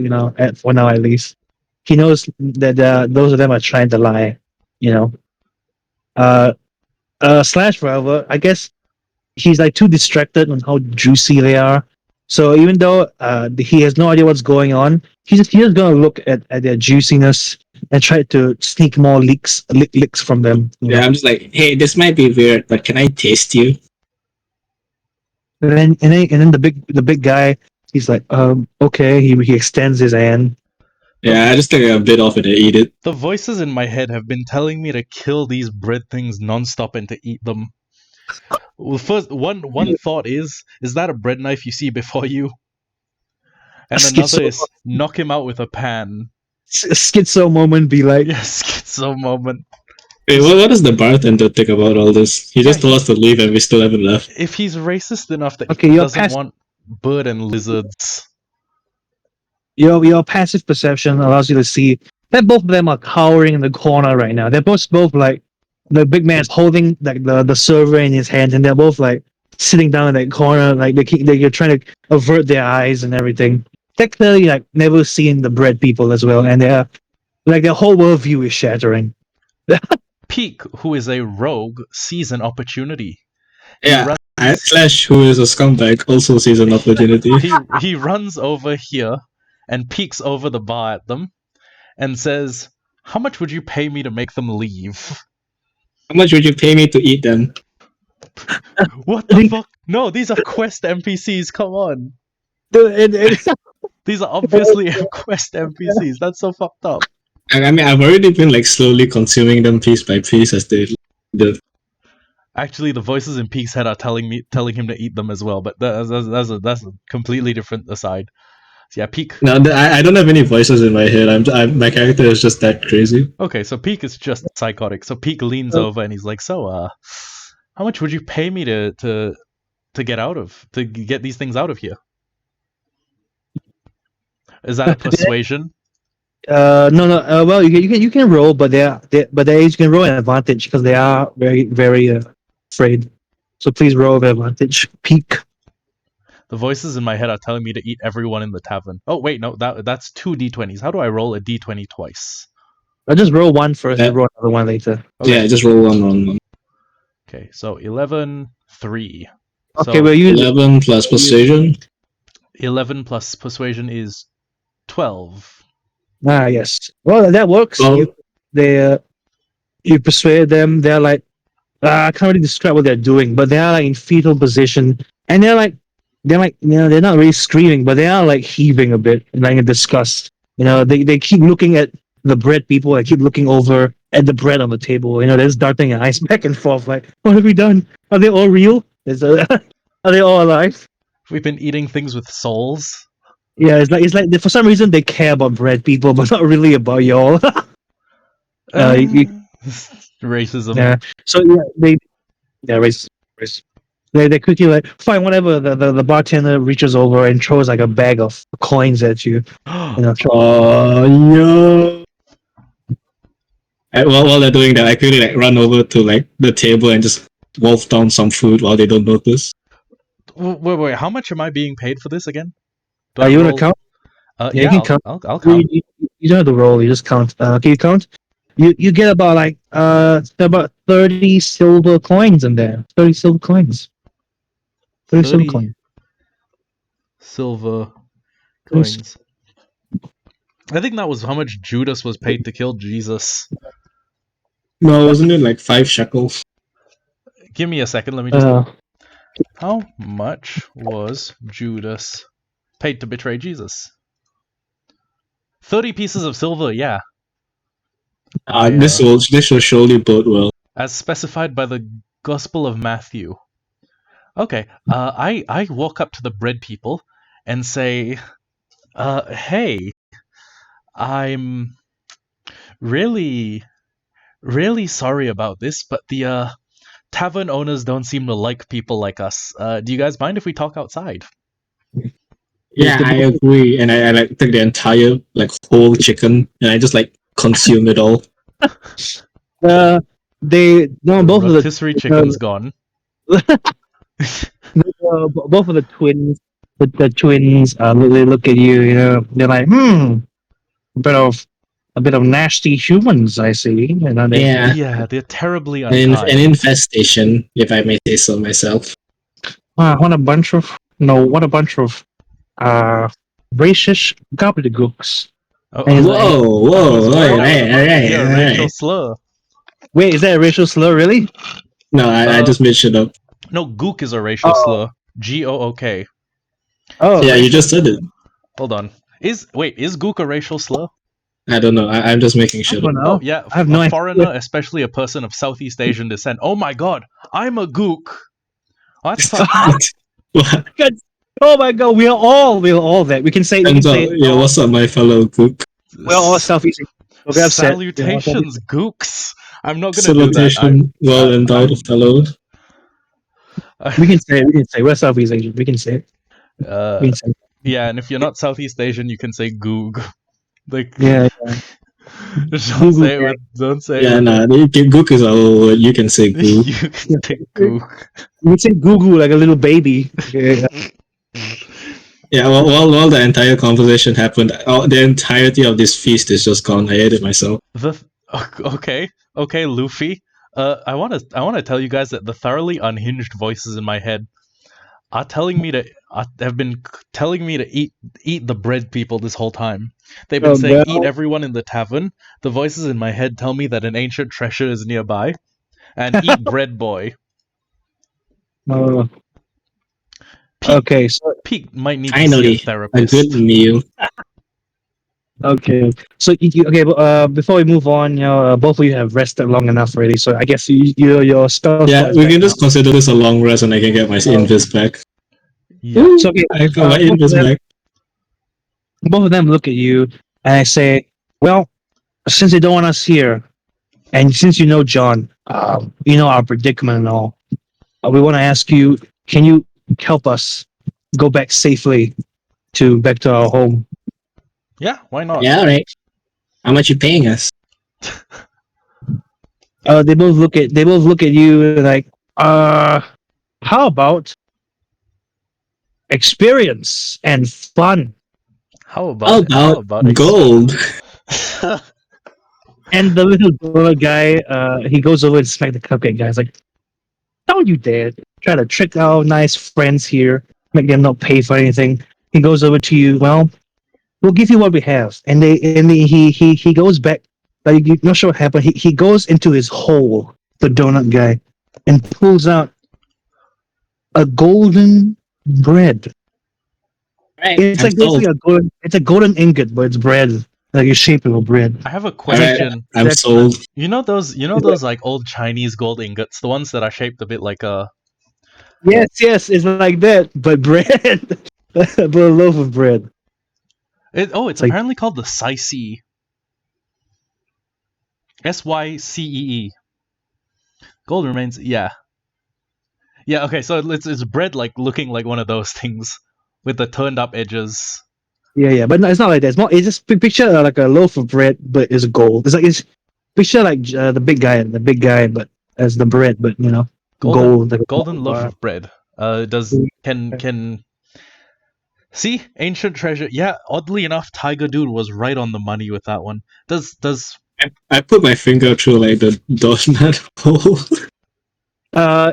for now at least. He knows that those of them are trying to lie, Slash, however, I guess he's like too distracted on how juicy they are. So even though he has no idea what's going on, he's just gonna look at their juiciness and try to sneak more licks from them. Yeah, I'm just like, hey, this might be weird, but can I taste you? And then the big guy, he's like, okay. He extends his hand, Yeah, I just take a bit off it and eat it. The voices in my head have been telling me to kill these bread things nonstop and to eat them. Well, first, one thought is that a bread knife you see before you? And Schizo, another is knock him out with a pan. schizo moment be like, Yes, schizo moment. Wait, what does the bartender think about all this? He just told us to leave and we still haven't left. If he's racist enough that Okay, he your doesn't want bird and lizards. your passive perception allows you to see that both of them are cowering in the corner right now. They're both like the big man's holding like the server in his hand, and they're both like sitting down in that corner, like they're trying to avert their eyes and everything. They're clearly like never seen the bread people as well, and they're like their whole worldview is shattering. Peak, who is a rogue, sees an opportunity. Yeah, Slash, who is a scumbag, also sees an opportunity. He runs over here and peeks over the bar at them and says, "How much would you pay me to make them leave?" How much would you pay me to eat them? What the fuck? No, these are quest NPCs, come on. These are obviously quest NPCs. That's so fucked up. I mean, I've already been like slowly consuming them piece by piece as they did. Actually, the voices in Peak's head are telling him to eat them as well, but that's a completely different aside. So yeah, Peak. No, I don't have any voices in my head. My character is just that crazy. Okay, so Peak is just psychotic. So Peak leans over and he's like, "So, how much would you pay me to get these things out of here?" Is that a persuasion? No. Well, you can roll, but you can roll an advantage because they are very afraid. So please roll the advantage. Peak. The voices in my head are telling me to eat everyone in the tavern. Oh wait, no, that's 2 d20s. How do I roll a d20 twice? I'll just roll one first and roll another one later. Okay. Yeah, just roll one. Okay, so 11, 3. Okay, so well, 11 plus persuasion. 11 plus persuasion is 12. Ah, yes. Well, that works. Well, You persuade them. They're like, I can't really describe what they're doing, but they are like in fetal position, and they're not really screaming, but they are like heaving a bit, like in disgust. They keep looking at the bread people. They keep looking over at the bread on the table. They're just darting their eyes back and forth, like, what have we done? Are they all real? Are they all alive? We've been eating things with souls. Yeah, it's like for some reason they care about bread people, but not really about y'all. Racism. Yeah. So race. They quickly like fine, whatever. The bartender reaches over and throws like a bag of coins at you. Oh no! While they're doing that, I quickly like run over to like the table and just wolf down some food while they don't notice. Wait, how much am I being paid for this again? Are you gonna count? Yeah, you can count. I'll count. You don't have to roll. You just count. Can you count? You get about about 30 silver coins in there. 30 silver coins. 30 silver coins. Silver coins. I think that was how much Judas was paid to kill Jesus. No, wasn't it like 5 shekels? Give me a second. Let me just. How much was Judas paid to betray Jesus? 30 pieces of silver. Yeah. This will surely bode well. As specified by the Gospel of Matthew. Okay, I walk up to the bread people and say, hey, I'm really, really sorry about this, but the tavern owners don't seem to like people like us. Do you guys mind if we talk outside? Yeah, I agree, and I like take the entire like whole chicken and I just like consume it all. Both of the rotisserie chicken's gone. Both of the twins, they look at you. They're like, a bit of nasty humans, I see. Yeah, they're terribly unkind. An infestation, if I may say so myself. What a bunch of racist gobbledygooks. Whoa! Yeah, racial slur. Wait, is that a racial slur, really? No, I just made shit up. No, gook is a racial slur. Gook. Oh, yeah, you just said it. Hold on. Is gook a racial slur? I don't know. I'm just making sure. don't know. Oh yeah, I have a no idea. foreigner, especially a person of Southeast Asian descent. Oh my god, I'm a gook. What the? What? Oh my god, we're all that. We can say Turns out, yeah, what's up, my fellow gook? we're all Southeast Asian. Don't get upset. Salutations, gooks. I'm not gonna Salutation, well endowed fellow. We can say we're Southeast Asian. We can say it. We can say it. Yeah, and if you're not Southeast Asian, you can say goog. Like, Yeah. don't say Yeah, it nah, gook is our word. You can say gook. you can say gook. We say goo goo like a little baby. Okay. Yeah, while the entire conversation happened, the entirety of this feast is just gone. I ate it myself. Okay, Luffy. I wanna tell you guys that the thoroughly unhinged voices in my head have been telling me to eat the bread people this whole time. They've been saying eat everyone in the tavern. The voices in my head tell me that an ancient treasure is nearby, and eat bread boy. Okay, so Pete might need to Finally, see a a therapist. good meal. okay, so before we move on, both of you have rested long enough already. So I guess your spell. Yeah, we can just consider this a long rest, and I can get my invis back. Yeah. So okay, I got my invis back. both of them look at you and I say, well, since they don't want us here, and since you know John, you know our predicament and all, we want to ask you, can you help us go back safely back to our home? Yeah, why not? Yeah, all right. How much you paying us? They both look at you like, how about experience and fun? How about gold? And the little boy guy, he goes over and smacks the cupcake guy. He's like, don't you dare try to trick our nice friends here, make them not pay for anything. He goes over to you. Well, we'll give you what we have. And he goes back. Like, you're not sure what happened. He goes into his hole, the donut guy, and pulls out a golden bread. Right, It's like basically a golden ingot, but it's bread, like a shape of a bread. I have a question. I'm sold. You know those like old Chinese gold ingots, the ones that are shaped a bit like a. Yes, it's like that, but bread, but a loaf of bread. It's apparently called the Sycee. Sycee. Gold remains, yeah. Yeah, okay, so it's bread like looking like one of those things with the turned up edges. Yeah, but no, it's not like that. It's just picture like a loaf of bread, but it's gold. It's picture like the big guy, but as the bread, but gold. Like golden loaf of bread. Can see ancient treasure? Yeah, oddly enough, Tiger Dude was right on the money with that one. Does I put my finger through like the donut hole.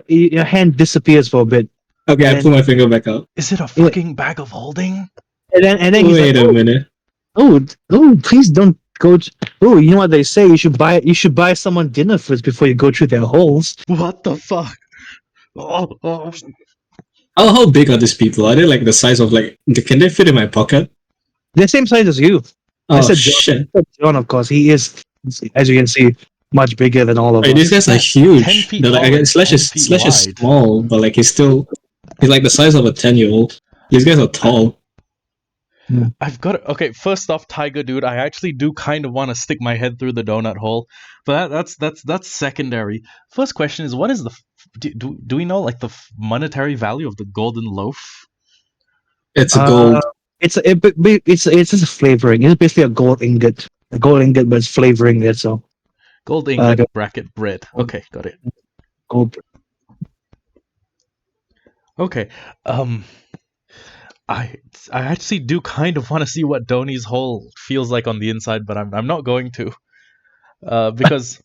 Your hand disappears for a bit. Okay, I put my finger back out. Is it a fucking bag of holding? And then he's wait a minute. Oh, please don't go. You know what they say? You should buy someone dinner first before you go through their holes. What the fuck? How big are these people? Are they like the size of can they fit in my pocket? They're the same size as you. Oh shit! John, of course, he is, as you can see, much bigger than all of us. These guys are huge. Slash is wide. small, but like he's like the size of a 10-year-old. These guys are tall. I've got it. Okay, first off, Tiger Dude, I actually do kind of want to stick my head through the donut hole, but that's secondary. First question is, what is do we know like the monetary value of the golden loaf? It's a gold. It's just a flavoring. It's basically a gold ingot, but it's flavoring it. So gold ingot bracket bread. Okay, got it. Gold. Okay, I actually do kind of want to see what Doni's hole feels like on the inside, but I'm not going to, because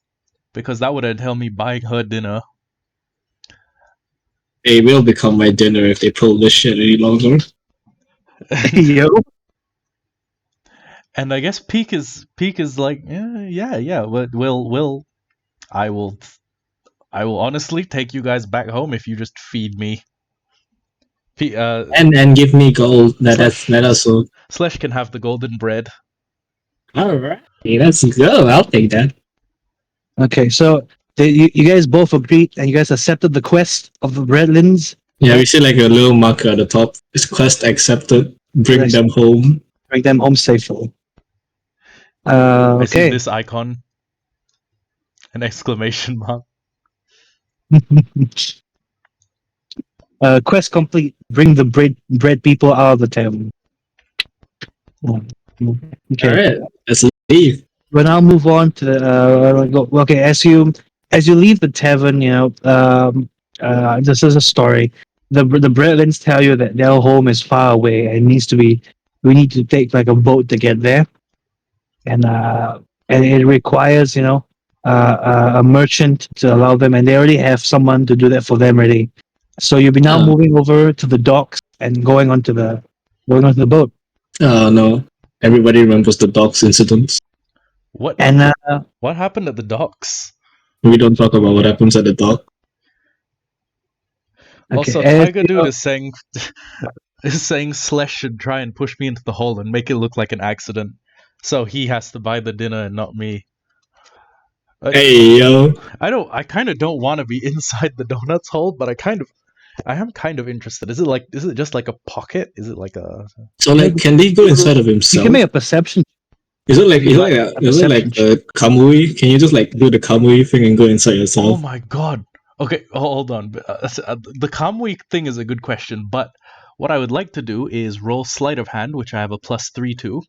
that would entail me buying her dinner. They will become my dinner if they pull this shit any longer. Yo. And I guess Peak is like yeah. I will honestly take you guys back home if you just feed me. And give me gold. That also. Slash can have the golden bread. All right. Hey, let's go. I'll take that. Okay, so you guys both agreed and you guys accepted the quest of the Redlands. Yeah, we see like a little marker at the top. It's quest accepted. Bring Yes. them home. Bring them home safely. I see Okay. this icon, an exclamation mark. Quest complete. Bring the bread people out of the town. Okay. Alright, let's leave. We'll now move on to okay. As you leave the tavern, this is a story. The Bretlands tell you that their home is far away and we need to take like a boat to get there, and it requires a merchant to allow them, and they already have someone to do that for them already. So you'll be now Oh. moving over to the docks and going onto the boat. Oh no. Everybody remembers the dogs incident. What And what happened at the docks? We don't talk about what happens at the dock. Also, as Tiger Dude is saying Slesh should try and push me into the hole and make it look like an accident, so he has to buy the dinner and not me. Hey yo. I kind of don't want to be inside the donuts hole, but I am kind of interested. Is it just like a pocket? Is it like a? So like, can they go inside of you himself? can make a perception. Is it like you like a kamui? Can you just like do the kamui thing and go inside yourself? Oh my god. Okay, hold on. The Kamui thing is a good question, but what I would like to do is roll sleight of hand, which I have a +3 to,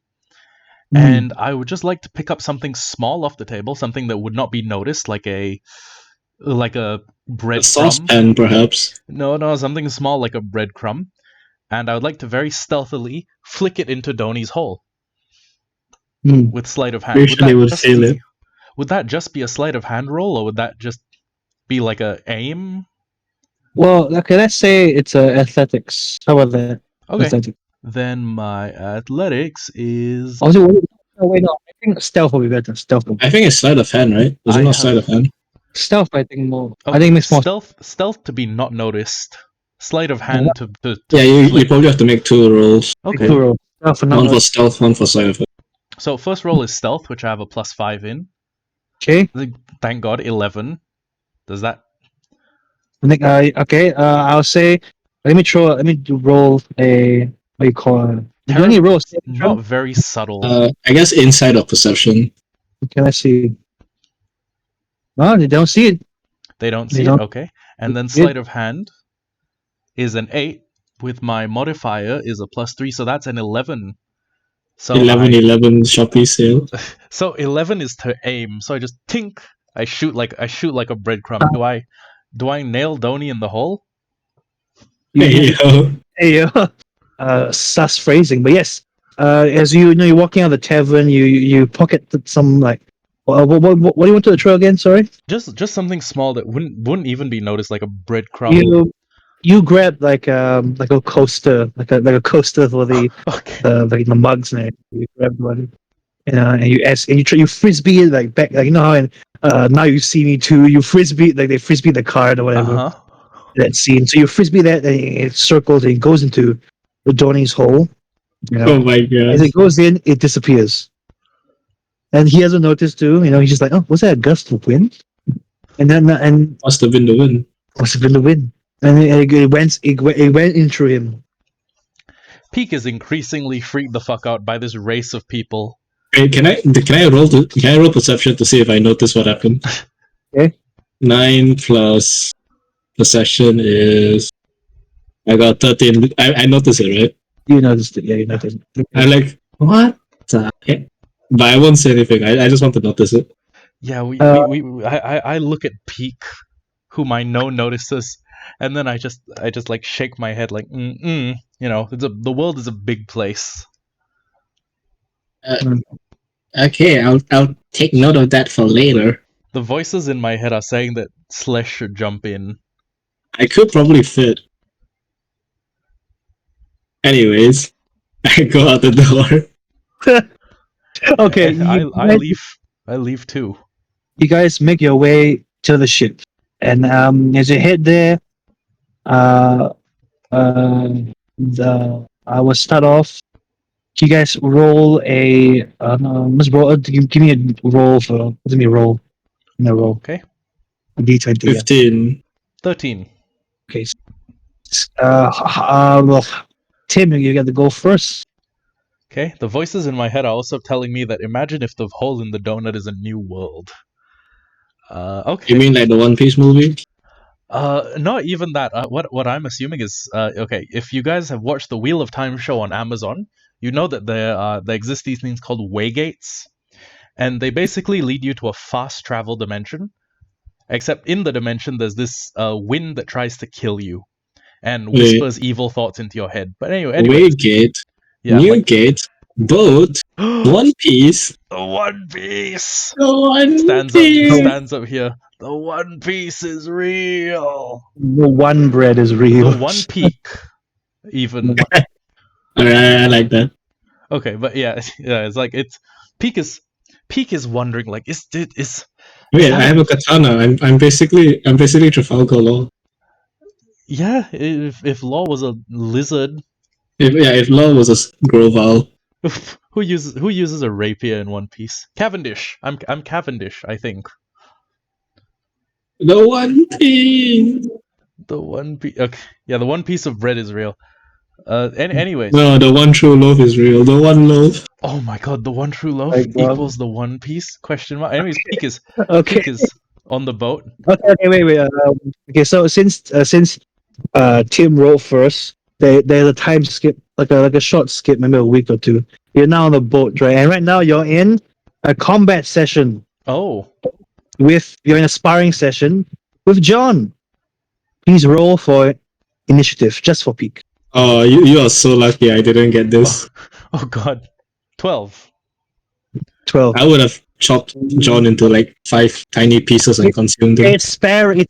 and I would just like to pick up something small off the table, something that would not be noticed, like a A breadcrumb. saucepan, perhaps. No, something small like a breadcrumb, and I would like to very stealthily flick it into Donnie's hole with sleight of hand. Usually would fail it. Would that just be a sleight of hand roll, or would that just be like a aim? Well, okay, let's say it's athletics. How about that? Okay. Athletics. Then my athletics is. Oh, wait, no. I think stealth will be better. Stealth. I think it's sleight of hand, right? Is it not sleight of hand? Stealth, I think more. Okay, I think makes more. Stealth to be not noticed. Sleight of hand to Yeah, you flick. probably have to make 2 rolls. Okay. Stealth and One for stealth, one for sleight of hand. So first roll is stealth, which I have a +5 in. Okay. Thank God, 11. Does that? Okay. I'll say. Let me roll a. What do you call it? Do any rolls? Not very subtle. I guess inside of perception. Okay, let's see. No, they don't see it. They don't see it. Okay. And then sleight of hand is an 8 with my modifier is a +3, so that's an 11. So 11 Shopee sale. So 11 is to aim. So I just tink. I shoot like a breadcrumb. Do I nail Donnie in the hole? Hey yo. Sus phrasing, but yes. As you're walking out of the tavern, you pocket some like. What do you want to the trail again? Sorry. Just something small that wouldn't even be noticed, like a breadcrumb. You grab like a coaster, like a coaster for the the mugs and everything. You grab one, and you frisbee it like back, like how in Now You See Me Too, you frisbee like they frisbee the card or whatever. That scene. So you frisbee that, and it circles and it goes into the Donnie's hole. Oh my god! As it goes in, it disappears. And he hasn't noticed too. He's just like, "Oh, was that a gust of wind?" And then must have been the wind. Must have been the wind. And it went into him. Peak is increasingly freaked the fuck out by this race of people. Hey, can I roll perception to see if I notice what happened? Okay. 9 plus perception is. I got 13. I noticed it, right? You noticed it, yeah. You noticed it. I'm like, what? Okay. But I won't say anything. I just want to notice it. Yeah, I look at Peak, whom I know notices, and then I just like shake my head like, the world is a big place. Okay, I'll take note of that for later. The voices in my head are saying that Slesh should jump in. I could probably fit. Anyways, I go out the door. Okay, I leave too. You guys make your way to the ship, and as you head there, I will start off Can you guys roll a? Let's roll. Give me a roll for. Give me a roll. Give me a roll. Okay. A D20. Yeah. 15. 13. Okay. Well, Tim, you got to go first. Okay. The voices in my head are also telling me that imagine if the hole in the donut is a new world. Okay. You mean like the One Piece movie? Not even that. What I'm assuming is, okay, if you guys have watched the Wheel of Time show on Amazon, you know that there exist these things called waygates, and they basically lead you to a fast travel dimension. Except in the dimension, there's this wind that tries to kill you and Wait. whispers evil thoughts into your head. But anyway, Waygate, yeah, Newgate, Boat, One Piece. the One Piece The One stands Piece. up here. The One Piece is real. The one bread is real. The One Peak, even. Alright, I like that. Okay, but yeah, it's like Peak is wondering like is Wait, that I have a katana. I'm basically Trafalgar Law. yeah, if Law was a lizard, If Law was a Groval. who uses a rapier in One Piece? Cavendish. I'm Cavendish, I think. The One Piece. The One Piece. Okay, yeah, the One Piece of bread is real. Anyways. No, the one true loaf is real. The one loaf. Oh my god, the one true loaf My God. equals the One Piece? Question mark. Anyways, Peak is Okay. on the boat. Okay. Wait. Okay. So since Tim rolled first, there's a time skip, like a short skip, maybe a week or two. You're now on the boat, right? And right now you're in a combat session Oh, you're in a sparring session with John. Please roll for initiative, just for Peak. Oh, you are so lucky I didn't get this. oh god. 12. 12. I would have chopped John into like 5 tiny pieces and consumed him. It's sparring.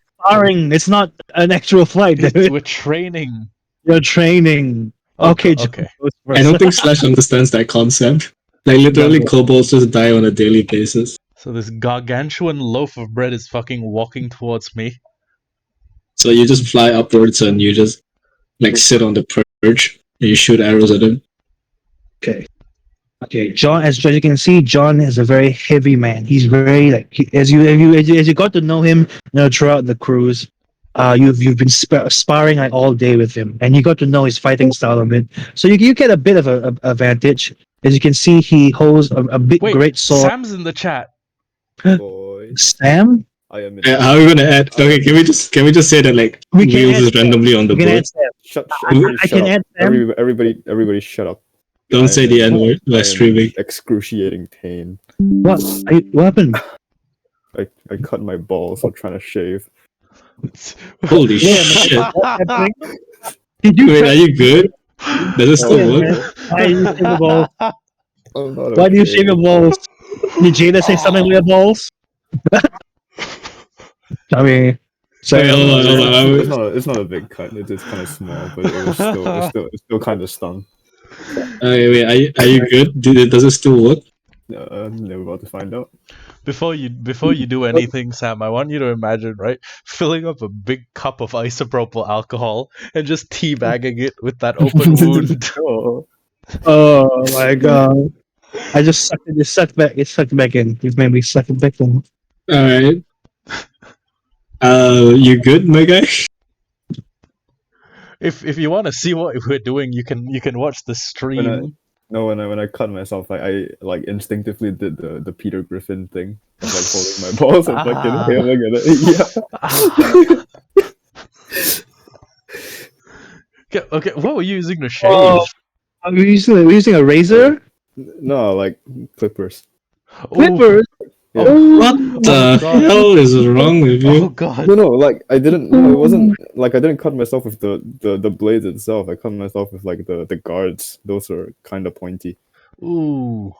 It's not an actual fight. Dude. We're training. You're training. Oh, Okay. God, okay. John goes first. I don't think Slash understands that concept. Like literally, kobolds just die on a daily basis. So this gargantuan loaf of bread is fucking walking towards me. So you just fly upwards and you just like sit on the perch and you shoot arrows at him. Okay, John. As you can see, John is a very heavy man. He's very as you got to know him, throughout the cruise, you've been sparring like all day with him, and you got to know his fighting style a bit. So you get a bit of a advantage. As you can see, he holds a big great sword. Sam's in the chat. Boys, Sam. I am. How are we gonna add? Okay, can we just say that like We can Wheels add is randomly on the You can boat? add Sam. Shut I can up. add Sam. Everybody, shut up. Don't say the N word. I We're am streaming. excruciating pain. What happened? I cut my balls while trying to shave. Holy Yeah, shit! What's happening? Did you? Wait, are you good? Does it still Yeah, work? man. Why do you shave your balls? I'm not Why do you okay. shave your balls? Did Jada say something with your balls? I mean, so Wait, hold on. It's not a big cut. It's kind of small, but it's still kind of stung. Okay, wait, are you good? Does it still work? Never about to find out. Before you do anything, Sam, I want you to imagine, right, filling up a big cup of isopropyl alcohol and just teabagging it with that open wound. oh my god! I just sucked it. It sucked back. It sucked back in. You've made me suck it back in. All right. You good, my guy? If you want to see what we're doing, you can watch the stream. When I cut myself, I like instinctively did the Peter Griffin thing of like holding my balls and fucking hailing at it. Yeah. Okay, what were you using to shave? Are we using a razor? No, like clippers. Clippers. Yeah. What the hell is wrong with you? Oh god. No, like I didn't. No, it wasn't like I didn't cut myself with the blades itself. I cut myself with like the guards. Those are kind of pointy. Ooh.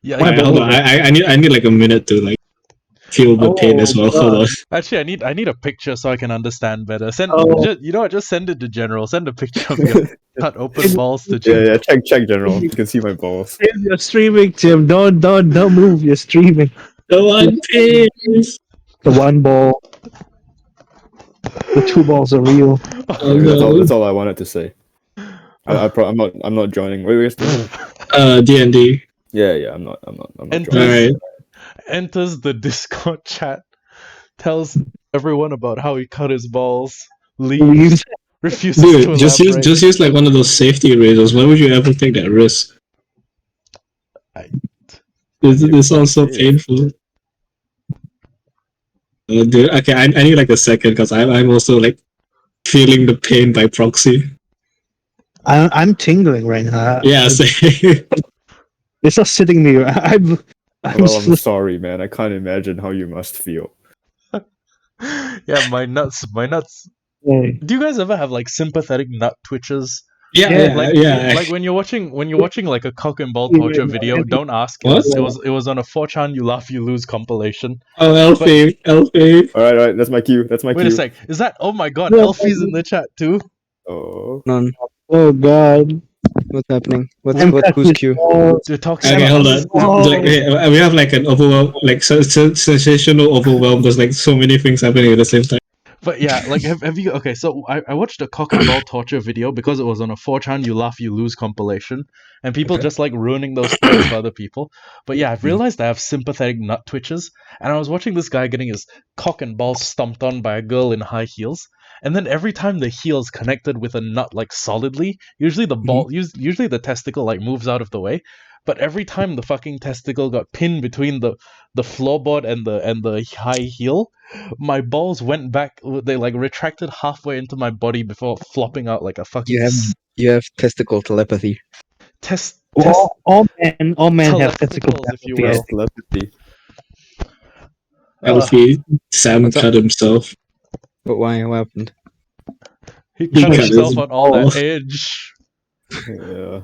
Yeah. Wait, hold on. I need like a minute to like feel the pain as well. Hold on. Actually, I need a picture so I can understand better. Just send it to General. Send a picture of your cut open balls to General. Yeah. Check, General. You can see my balls. Tim, you're streaming, Tim. Don't move. You're streaming. The One Piece. The one ball. The two balls are real. Oh, no. That's all I wanted to say. I'm not joining. Wait. D&D. Yeah. I'm not Enters, joining. Alright. enters the Discord chat, tells everyone about how he cut his balls, leaves, refuses to Dude, elaborate. just use like one of those safety razors. Why would you ever take that risk? This sounds so painful. Dude, okay, I need like a second because I'm also like feeling the pain by proxy. I'm tingling right now. Yeah, same. It's not sitting me. I'm I'm sorry, man. I can't imagine how you must feel. Yeah, my nuts. Hey. Do you guys ever have like sympathetic nut twitches? Yeah. Like when you're watching like a cock and ball torture video, don't ask. What? It was on a 4chan you laugh you lose compilation. Oh, Elfie. All right. That's my cue. Wait a sec. Is that? Oh my god, Yeah. Elfie's in the chat too. Oh. None. Oh god. What's happening? What's I'm who's queue? To talk Okay, hold on. Like, we have like an overwhelm, like sensational overwhelm. There's like so many things happening at the same time. But yeah, like have you? Okay, so I watched a cock and ball torture video because it was on a 4chan you laugh you lose compilation, and people just like ruining those stories for other people. But yeah, I've realized I have sympathetic nut twitches, and I was watching this guy getting his cock and balls stomped on by a girl in high heels, and then every time the heels connected with a nut like solidly, usually the ball, usually the testicle like moves out of the way. But every time the fucking testicle got pinned between the floorboard and the high heel, my balls went back. They like retracted halfway into my body before flopping out like a fucking You have testicle telepathy. All men have testicle testicles, if you telepathy. will. Telepathy. Elfie, Sam What's up? cut himself. But why? What happened? He He cut cut himself his on all balls. that edge. Yeah,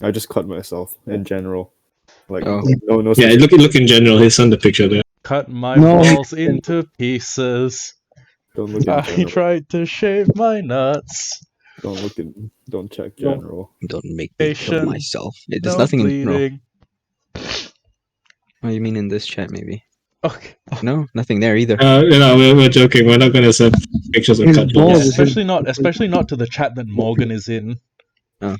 I just cut myself in general. Like Oh. no. Yeah, look in general. He's on the picture there. Cut my No. balls into pieces. Don't look in I general. tried to shave my nuts. Don't check general. Don't make me kill Patient, myself. There's no nothing in general. bleeding. Oh, you mean in this chat maybe? Okay. No, nothing there either. We're joking. We're not gonna send pictures of His cut balls Yeah, balls. especially not to the chat that Morgan is in. Oh.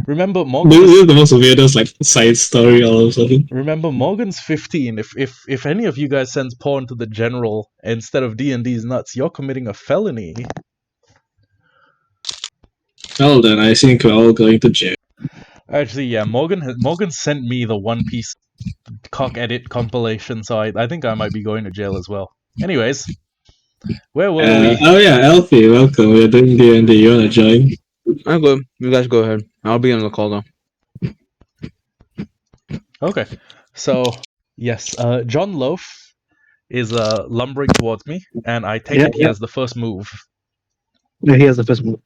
Remember Morgan. This is the most weirdest like side story all of a sudden. Remember Morgan's 15. If any of you guys sends porn to the general instead of D&D's nuts, you're committing a felony. Well then, I think we're all going to jail. Actually, yeah, Morgan sent me the One Piece cock edit compilation, so I think I might be going to jail as well. Anyways, where were we? Oh yeah, Elfie, welcome. We're doing D&D. You wanna join? I'll go. You guys go ahead. I'll be on the call though. Okay, so yes, John Loaf is lumbering towards me, and I take it he has the first move. Yeah, he has the first move.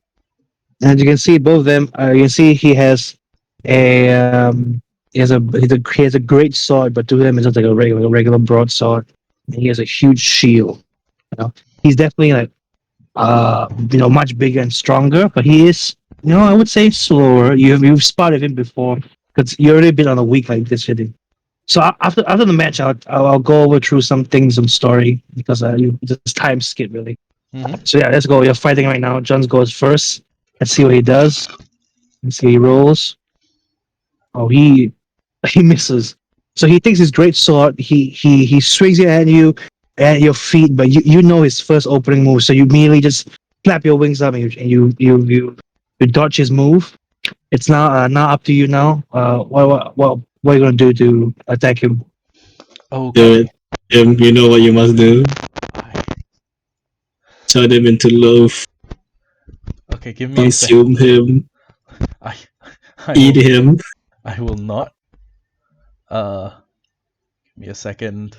And you can see both of them. You can see he has he has a great sword, but to him it's just like a regular broadsword. And he has a huge shield. You know, he's definitely like much bigger and stronger, but he is I would say slower. You've spotted him before because you've already been on a week like this hitting. So after the match, I'll go over through some things, some story because just time skip really. Mm-hmm. So yeah, let's go. You're fighting right now. John goes first. Let's see what he does. Let's see, he rolls. Oh, he misses. So he takes his great sword. He swings it at you, at your feet, but you know his first opening move. So you immediately just clap your wings up and you dodge his move. It's now up to you now. What are you gonna do to attack him? Okay. You know what you must do. Turn him into loaf. Okay, give me Consume him. I Eat him. I will not. Give me a second.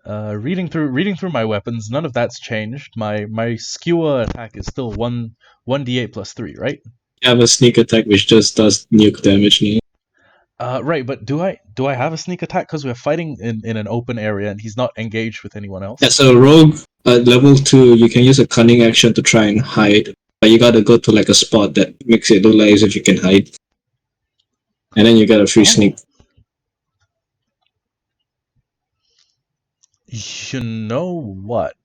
Reading through my weapons, none of that's changed. My skewer attack is still 1d8 plus 3, right? You have a sneak attack which just does nuke damage now. Right, but do I have a sneak attack because we're fighting in an open area and he's not engaged with anyone else? Yeah, so rogue at level 2, you can use a cunning action to try and hide, but you gotta go to like a spot that makes it look like as if you can hide, and then you get a free sneak. You know what?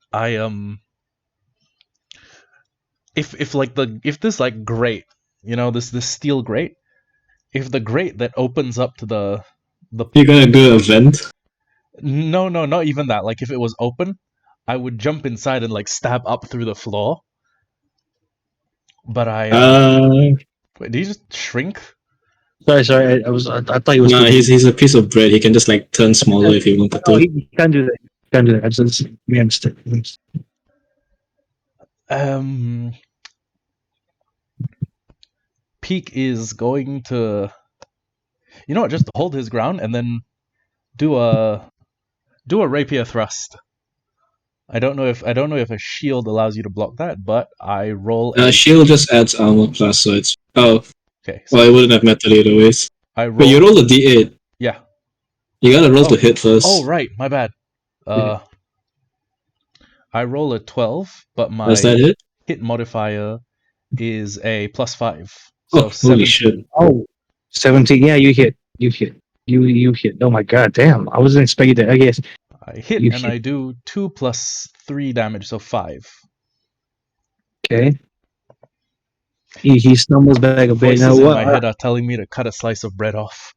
if like if this like grate, this steel grate, if the grate that opens up to the You gotta do a vent. no, not even that. Like if it was open, I would jump inside and like stab up through the floor. But wait, did he just shrink? Sorry. I thought he was. No, he's a piece of bread. He can just like turn smaller if he wanted No, to. he can't do that. He can't do that. I just we understand. Peak is going to, just hold his ground and then do a rapier thrust. I don't know if a shield allows you to block that, but I roll Shield just adds armor plus, so it's okay. So well, it wouldn't have mattered either ways. I roll. But you roll a d8. Yeah. You gotta roll to hit first. Oh right, my bad. I roll a 12, but my Does that hit? hit modifier is a +5. So Oh, 17. holy shit! Oh, 17. Yeah, you hit. You hit. You hit. Oh my god, damn! I wasn't expecting that. I guess I hit You and hit. I do 2 + 3 damage, so 5. okay. He stumbles back a bit. Now Voices in what? my head are telling me to cut a slice of bread off.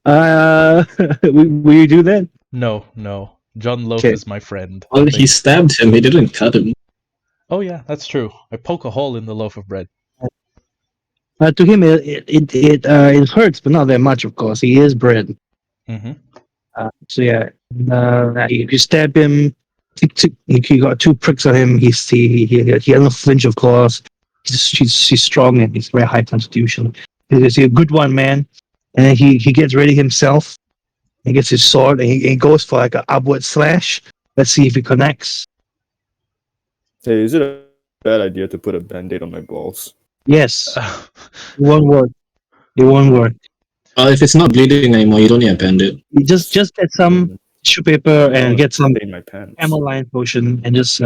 Will you do that? No. John Loaf Okay. is my friend. Well, he stabbed him. He didn't cut him. Oh yeah, that's true. I poke a hole in the loaf of bread. To him, it hurts, but not that much, of course. He is bread. Mm-hmm. So yeah, if you stab him, he got 2 pricks on him. He doesn't flinch, of course. He's strong and he's very high constitution. He's a good one, man. And then he gets ready himself. He gets his sword and he goes for like an upward slash. Let's see if he connects. Hey, is it a bad idea to put a band-aid on my balls? Yes, it won't work. It won't work. If it's not bleeding anymore, you don't need a bandit. You just get some tissue paper and get some in my pants. Ameline potion and just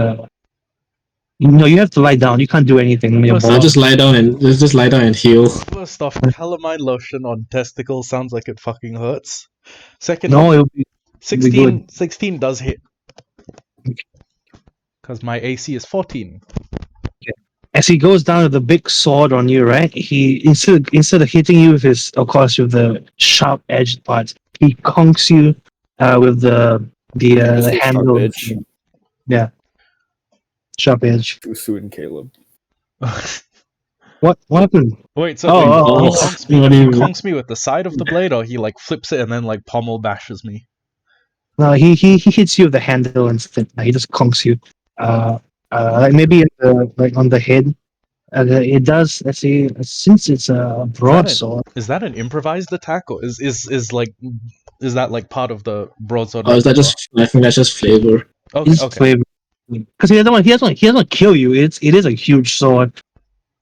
you have to lie down. You can't do anything when you're First I'll born. just lie down and heal. First off, calamine lotion on testicles sounds like it fucking hurts. Second No, off, it'll be 16 does hit. Because my AC is 14. as he goes down with the big sword on you, right? He instead of hitting you with his, of course, with the sharp edged parts, he conks you with the handle. Sharp edge. Yeah, sharp edge. Too soon, Caleb. What happened? Wait, so Oh, he conks what do me. you- He conks me with the side of the blade, or he like flips it and then like pommel bashes me. No, he hits you with the handle instead. He just conks you. Like maybe on the head. It does. Let's see. Since it's a broadsword, Is that an improvised attack, or is that like part of the broadsword? Or is that just? I think that's just flavor. Okay? it's flavor. Because he doesn't kill you. It is a huge sword,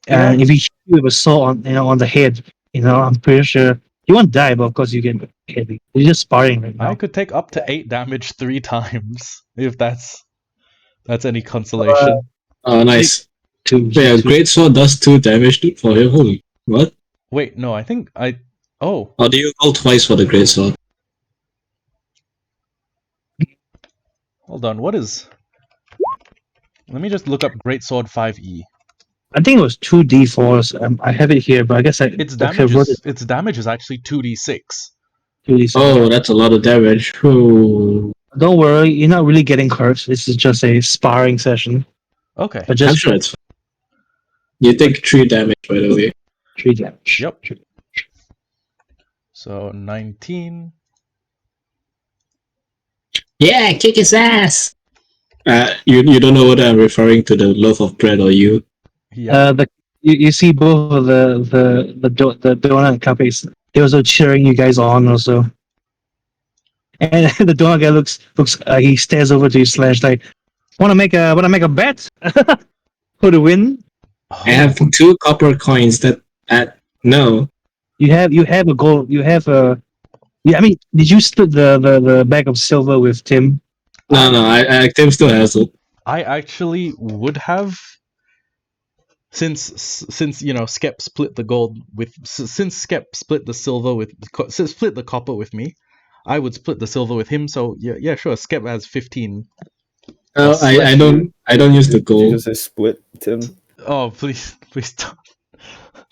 and if he hits you with a sword on the head, I'm pretty sure you won't die. But of course you get heavy. You're just sparring right now. I could take up to 8 damage 3 times if that's any consolation. Oh, nice. Two. Yeah, great sword does 2 damage for him. Holy, what? Wait, no, I think I. Oh, Or do you roll twice for the great sword? hold on. What is? Let me just look up Greatsword 5e. I think it was 2d4s. I have it here, but I guess Its damage is actually 2d6. 2d6. Oh, that's a lot of damage. Ooh. Don't worry, you're not really getting hurt. This is just a sparring session. Okay. But I'm just sure it's fine. You take 3 damage, by the way. 3 damage. Yep. So 19. Yeah, kick his ass! You don't know whether I'm referring to the loaf of bread or you. Yeah. You see both of the donut companies. They also cheering you guys on also. And the donut guy looks. He stares over to you slash like, wanna make a bet for the win. I have 2 copper coins that no. You have a gold. You have a. Yeah, I mean, did you split the bag of silver with Tim? No, Tim still has it. I actually would have, since Scep split the gold with, since Scep split the silver with, split the copper with me, I would split the silver with him. So yeah, sure. Scep has 15. Or I slash don't use the Did you gold. just say split, Tim? Oh, please don't.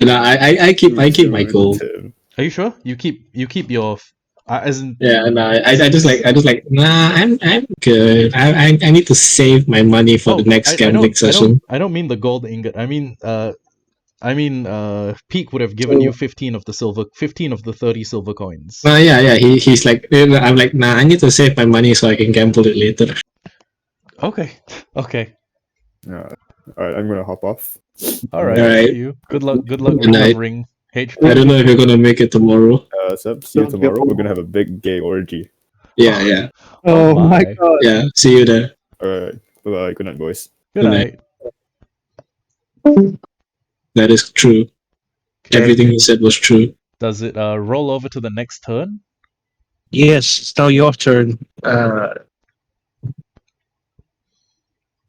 No, I keep my Dude, gold. Tim. Are you sure? You keep your as in Yeah, no, I just like nah. I'm good. I need to save my money for the next gambling session. I don't mean the gold ingot. I mean Peak would have given So, you 15 of the 30 silver coins. yeah. He's like, I'm like, nah. I need to save my money so I can gamble it later. Okay. Okay. Alright, I'm gonna hop off. All right. Alright. See you. Good luck Good night. recovering HP. I don't know if you're gonna make it tomorrow. Scep, see you tomorrow. We're gonna have a big gay orgy. Yeah. Oh my my. god. Yeah. See you there. Alright, bye. Good night, boys. Good Good night. night. That is true. Okay. Everything you said was true. Does it roll over to the next turn? Yes, it's now your turn.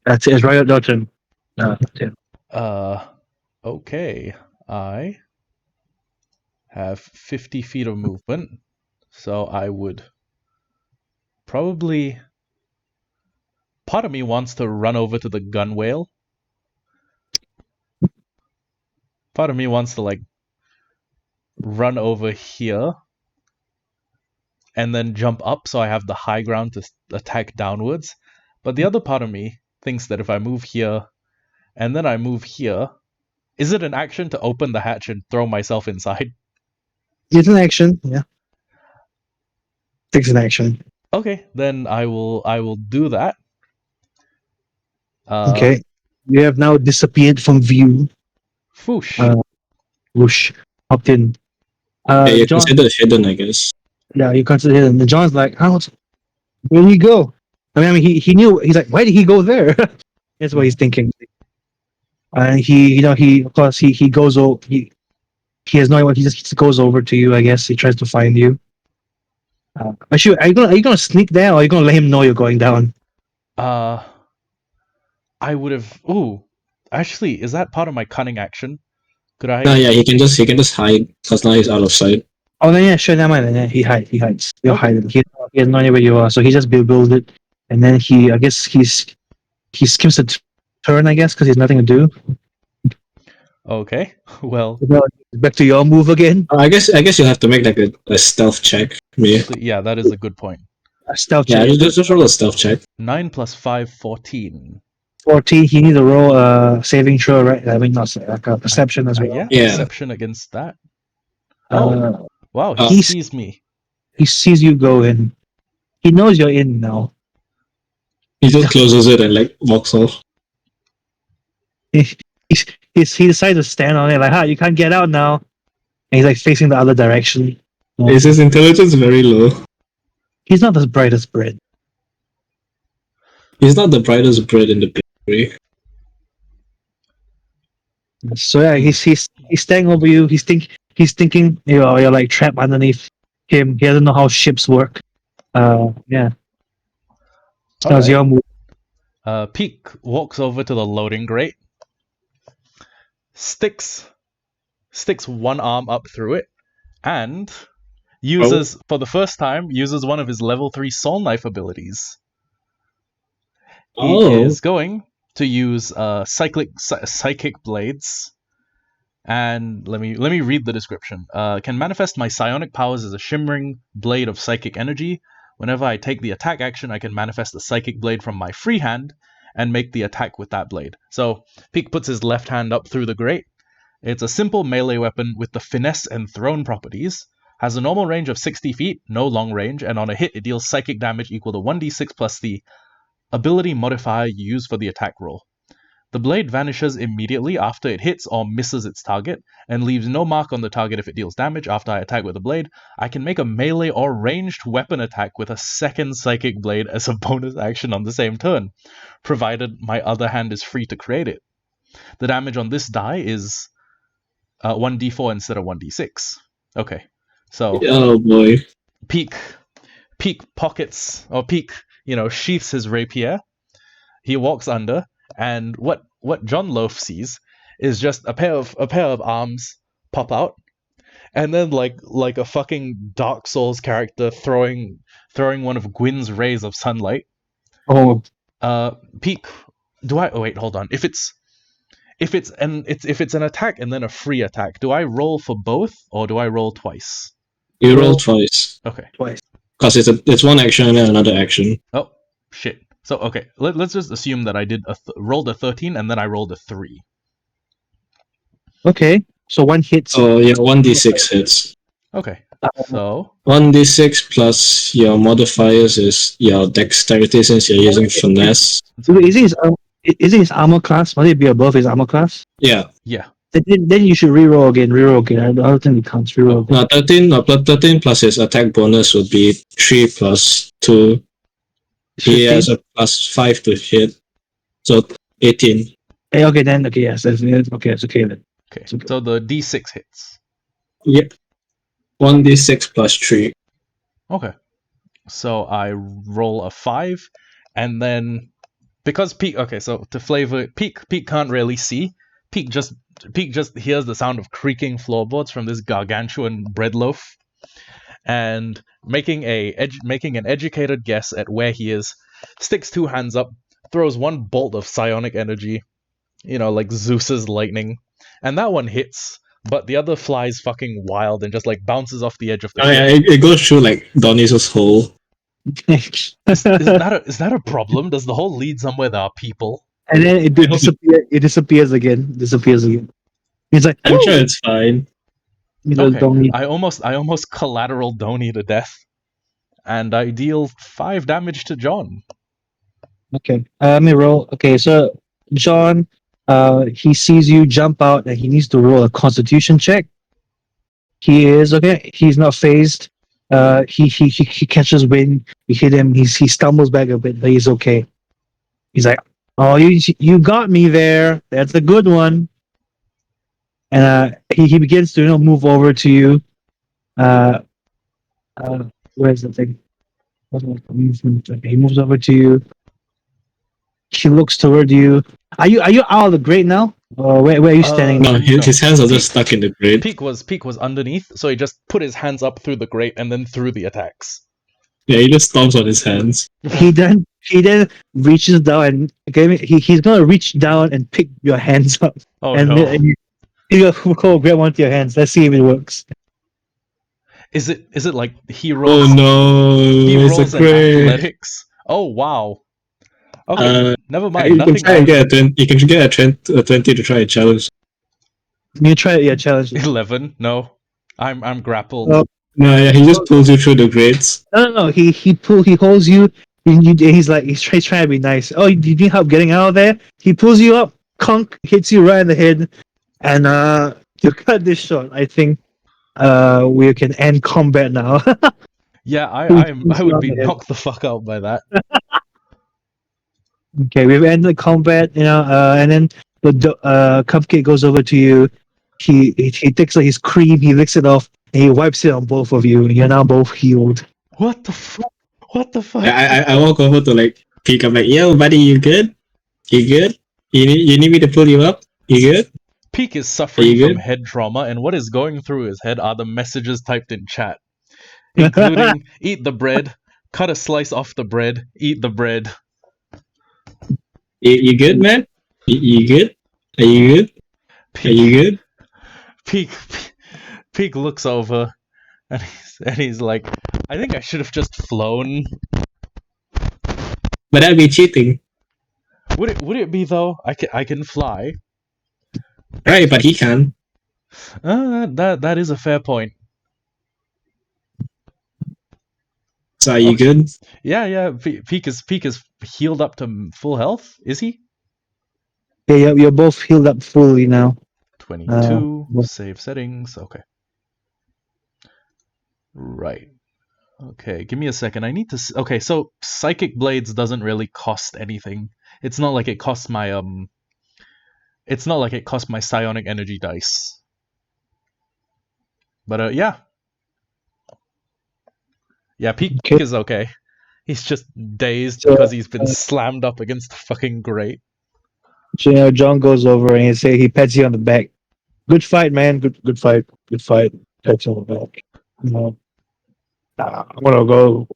That's it. It's right at your turn. Yeah. Okay. I have 50 feet of movement, so I would probably. Part of me wants to run over to the gun whale. Part of me wants to like run over here and then jump up so I have the high ground to attack downwards. But the other part of me thinks that if I move here and then I move here, is it an action to open the hatch and throw myself inside? It's an action. Yeah. Takes an action. Okay, then I will do that. Okay. You have now disappeared from view. Foosh. Whoosh. Hopped in. Yeah, you John. consider hidden, I guess. Yeah, you consider him. And John's like, how? Where did he go? I mean, he knew. He's like, why did he go there? That's what he's thinking. And he of course he goes over. He has no idea what he just goes over to you. I guess he tries to find you. Are you gonna sneak there, or are you gonna let him know you're going down? I would have. Ooh, actually, is that part of my cunning action? Could I? No, yeah, he can just hide because now he's out of sight. Oh, then yeah, sure, never mind. Then yeah, he hides. You'll Okay. hide him. He has no idea where you are, so he just build it, and then I guess he skips a turn, I guess, because he has nothing to do. Okay. Well, Back to your move again. I guess you'll have to make like a stealth check. Yeah, yeah, that is a good point. Stealth yeah, check. just roll a stealth check. 9 plus 5, 14. 14. He needs to roll a saving throw, right? I mean, not like a perception as well. Yeah, Yeah. perception against that. Oh, wow, he he sees me. He sees you go in. He knows you're in now. He just closes it and like walks off. He decides to stand on it, like, you can't get out now. And he's like facing the other direction. Is his intelligence very low? He's not as bright as bread. He's not the brightest bread in the bakery. So yeah, he's standing over you. He's thinking you're like trapped underneath him. He doesn't know how ships work. Yeah. That was your move. Peak walks over to the loading grate, sticks one arm up through it, and uses for the first time one of his level 3 soul knife abilities. He is going to use psychic blades, and let me read the description. Can manifest my psionic powers as a shimmering blade of psychic energy. Whenever I take the attack action, I can manifest a psychic blade from my free hand and make the attack with that blade. So Peak puts his left hand up through the grate. It's a simple melee weapon with the finesse and thrown properties. Has a normal range of 60 feet, no long range, and on a hit it deals psychic damage equal to 1d6 plus the ability modifier you use for the attack roll. The blade vanishes immediately after it hits or misses its target, and leaves no mark on the target if it deals damage. After I attack with the blade, I can make a melee or ranged weapon attack with a second psychic blade as a bonus action on the same turn, provided my other hand is free to create it. The damage on this die is 1d4 instead of 1d6. Okay, so oh boy, Peak pockets, or Peak, sheaths his rapier. He walks under, and what John Loaf sees is just a pair of arms pop out, and then like a fucking Dark Souls character throwing one of Gwyn's rays of sunlight. Oh, Peak. Do I? Oh wait, hold on. If it's an attack and then a free attack, do I roll for both or do I roll twice? You roll twice. Okay. Twice. Because it's one action and then another action. Oh shit. So okay, let's just assume that I did rolled a 13 and then I rolled a 3. Okay. So one hits. Oh yeah, 1d6 hits. Okay. So 1d6 plus your modifiers is your dexterity since you're using finesse. Is it his armor class? Must it be above his armor class? Yeah. yeah. Then you should reroll again. I don't think it counts. Reroll. No, 13 plus his attack bonus would be 3 plus 2. He has a plus 5 to hit. So 18. Okay, then. Okay, yes. Okay, it's okay then. Okay. So the D6 hits. Yep. 1d6 plus 3. Okay. So I roll a 5 and then because Peak okay, so to flavor it, Peak can't really see. Peak just hears the sound of creaking floorboards from this gargantuan bread loaf, and making an educated guess at where he is, sticks 2 hands up, throws one bolt of psionic energy, like Zeus's lightning, and that one hits, but the other flies fucking wild and just like bounces off the edge of the ship. Yeah, it goes through like Donnie's hole. Is that a problem? Does the hole lead somewhere there are people? And then it disappears again. He's like, I'm sure it's fine. Okay. I almost collateral Donnie to death, and I deal 5 damage to John. Okay. Let me roll. Okay, so John, he sees you jump out, and he needs to roll a Constitution check. He is okay. He's not phased. He catches wind. You hit him. He stumbles back a bit, but he's okay. He's like, "Oh, you got me there. That's a good one." And he begins to move over to you. Where's the thing? He moves over to you. He looks toward you. Are you out of the grate now? Or where are you standing? No, his hands are just stuck in the grate. Peak was underneath, so he just put his hands up through the grate and then through the attacks. Yeah, he just stomps on his hands. He then reaches down and he's gonna reach down and pick your hands up. Oh and no! And you go grab onto your hands. Let's see if it works. Is it like he rolls? Oh no! He it's rolls a in grate. athletics. Oh wow! Okay, never mind. You Nothing. can try and get a 20 to try a challenge. You try your challenge. 11. No, I'm grappled. Oh. No, yeah, he just pulls you through the grates. No. He holds you. He's trying to be nice. Oh, you need help getting out of there? He pulls you up, conk, hits you right in the head, and to cut this short, I think we can end combat now. Yeah, I would be knocked the fuck out by that. Okay, we've ended combat, and then the cupcake goes over to you. He takes his cream, he licks it off, and he wipes it on both of you. You're now both healed. What the fuck? What the fuck? I walk over to like Peek. I'm like, yo, buddy, you good? You good? You need me to pull you up? You good? Peak is suffering from head trauma, and what is going through his head are the messages typed in chat, including "eat the bread," "cut a slice off the bread," "eat the bread." You good, man? You good? Are you good? Are you good? Peak looks over, and he's like, "I think I should have just flown." But that'd be cheating. Would it be though? I can fly. Right, but he can. That is a fair point. So are you good? Yeah. Peak is healed up to full health. Is he? Yeah, you're both healed up fully now. 22 save settings. Okay. Right. Okay, give me a second. I need to. Okay, so Psychic Blades doesn't really cost anything. It's not like it costs my It's not like it costs my psionic energy dice. But yeah. Yeah, Peak is okay. He's just dazed because he's been slammed up against the fucking grate. John goes over and he pats you on the back. Good fight, man. Good fight. Good fight. Pats you on the back. I'm gonna go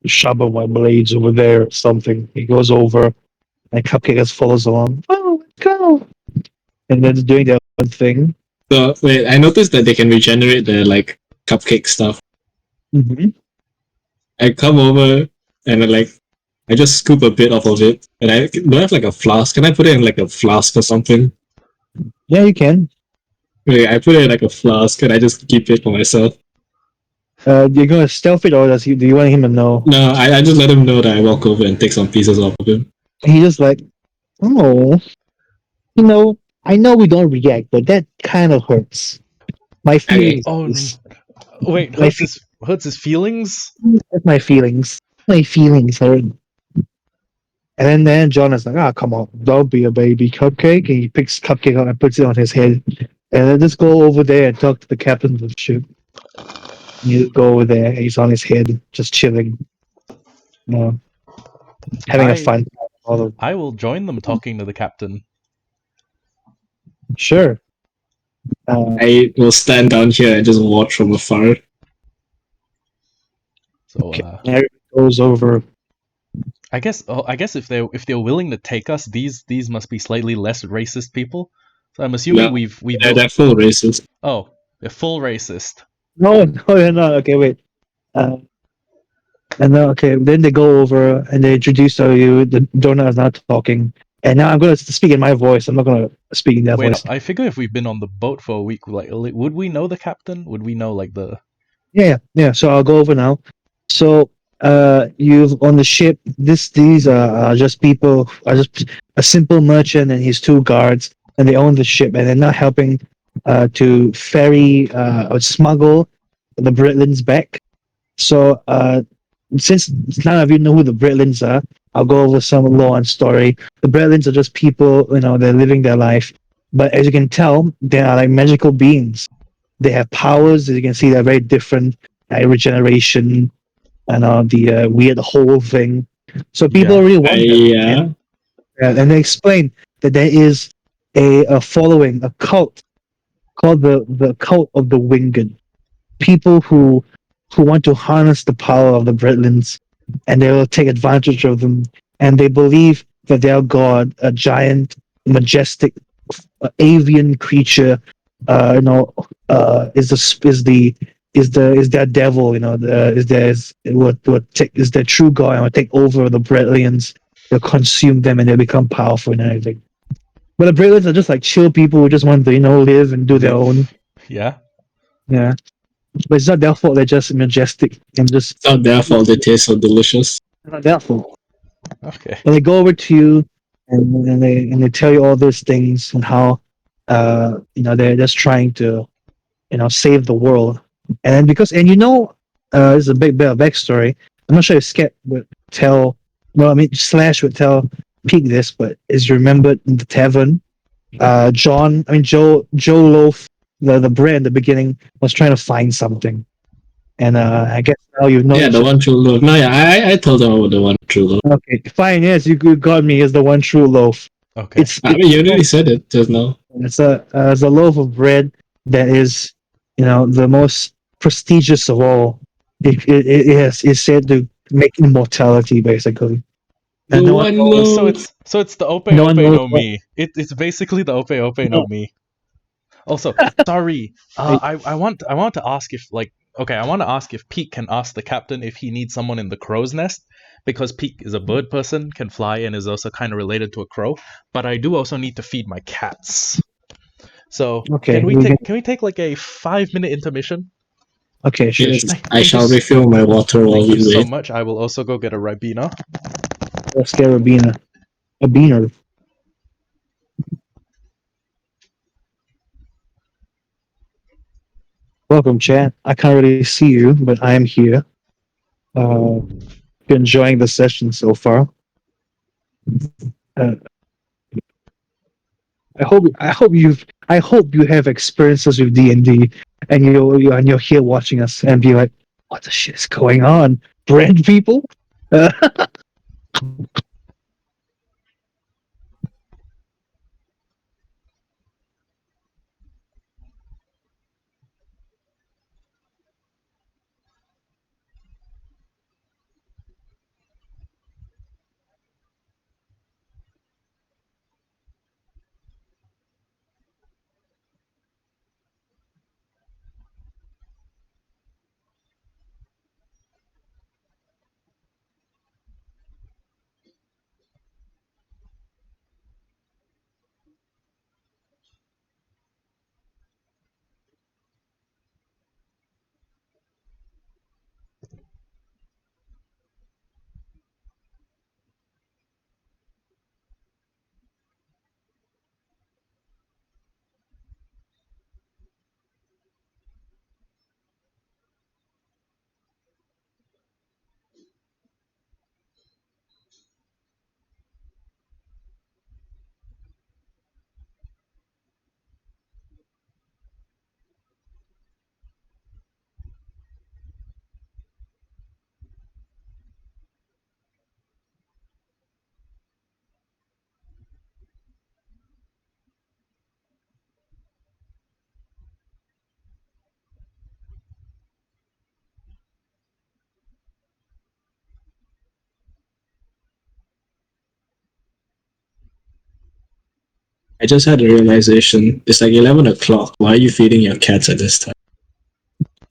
sharpen my blades over there or something. He goes over And Cupcake just follows along. Oh, let's go! And then doing their own thing. So wait, I noticed that they can regenerate the like cupcake stuff. Mm-hmm. I come over and I just scoop a bit off of it, and I do I have like a flask. Can I put it in like a flask or something? Yeah, you can. Wait, I put it in like a flask, and I just keep it for myself. You're gonna stealth it, or do you want him to know? No, I just let him know that I walk over and take some pieces off of him. And he's just like, oh, I know we don't react, but that kind of hurts. My feelings. Oh, wait, My hurts his feelings? my feelings. My feelings hurt. And then John is like, come on, don't be a baby, Cupcake. And he picks Cupcake up and puts it on his head. And then just go over there and talk to the captain of the ship. You go over there, and he's on his head, just chilling, having a fun time. I will join them talking to the captain. Sure. I will stand down here and just watch from afar. So Eric goes over. I guess if they're willing to take us, these must be slightly less racist people. So I'm assuming No, we've they're full racist. Oh, they're full racist. No, they're not. Okay, wait. And then, then they go over and they introduce you. The donor is now talking. And now I'm going to speak in my voice. I'm not going to speak in their Wait, voice. I figure if we've been on the boat for a week, like, would we know the captain? Would we know like the? Yeah. So I'll go over now. So, you've on the ship. These are just people. Are just a simple merchant and his two guards, and they own the ship, and they're not helping to ferry or smuggle the Britlands back. So, since none of you know who the Britlands are, I'll go over some lore and story. The Britlands are just people, they're living their life. But as you can tell, they are like magical beings. They have powers. As you can see, they're very different. Regeneration and the weird whole thing. So people Yeah. really want them. Yeah. And they explain that there is a following, a cult called the cult of the winged. People who want to harness the power of the Britlands, and they will take advantage of them. And they believe that their god, a giant, majestic, avian creature, is their devil. Is their true god and will take over the Britlands. They'll consume them and they'll become powerful and everything. But the Britlands are just like chill people who just want to live and do their own. Yeah. Yeah. But it's not their fault. They're just majestic and just It's not their fault they taste so delicious. not their fault. Okay. And they go over to you, and they tell you all those things and how they're just trying to save the world. And this is a big bit of backstory. I'm not sure if Scep would tell. Well, I mean Slash would tell Peak this, but as you remember in the tavern, Joe Loaf, the bread in the beginning, was trying to find something. And I guess now you know. Yeah, the one true love. No, yeah, I told them about the one true love. Okay, fine. Yes, you got me as the one true loaf. Okay. I mean, you already said it just now. It's a loaf of bread that is, the most prestigious of all. It's said to make immortality, basically. The And no one one knows. love. So it's the Ope No one Ope knows no what- Mi. It's basically the Ope Ope no Mi. Also, sorry. I want to ask if I want to ask if Pete can ask the captain if he needs someone in the crow's nest, because Pete is a bird person, can fly, and is also kind of related to a crow. But I do also need to feed my cats. So Okay, can we take like a 5-minute intermission? Okay, sure. Yes, sure. I shall refill my water while Thank you we so wait. much. I will also go get a Ribena. Let's get a beaner. Welcome, chat. I can't really see you, but I am here. Enjoying the session so far. Uh, I hope you have experiences with D&D, and you're here watching us and be like, what the shit is going on? Brand people? I just had a realization. It's like 11 o'clock. Why are you feeding your cats at this time?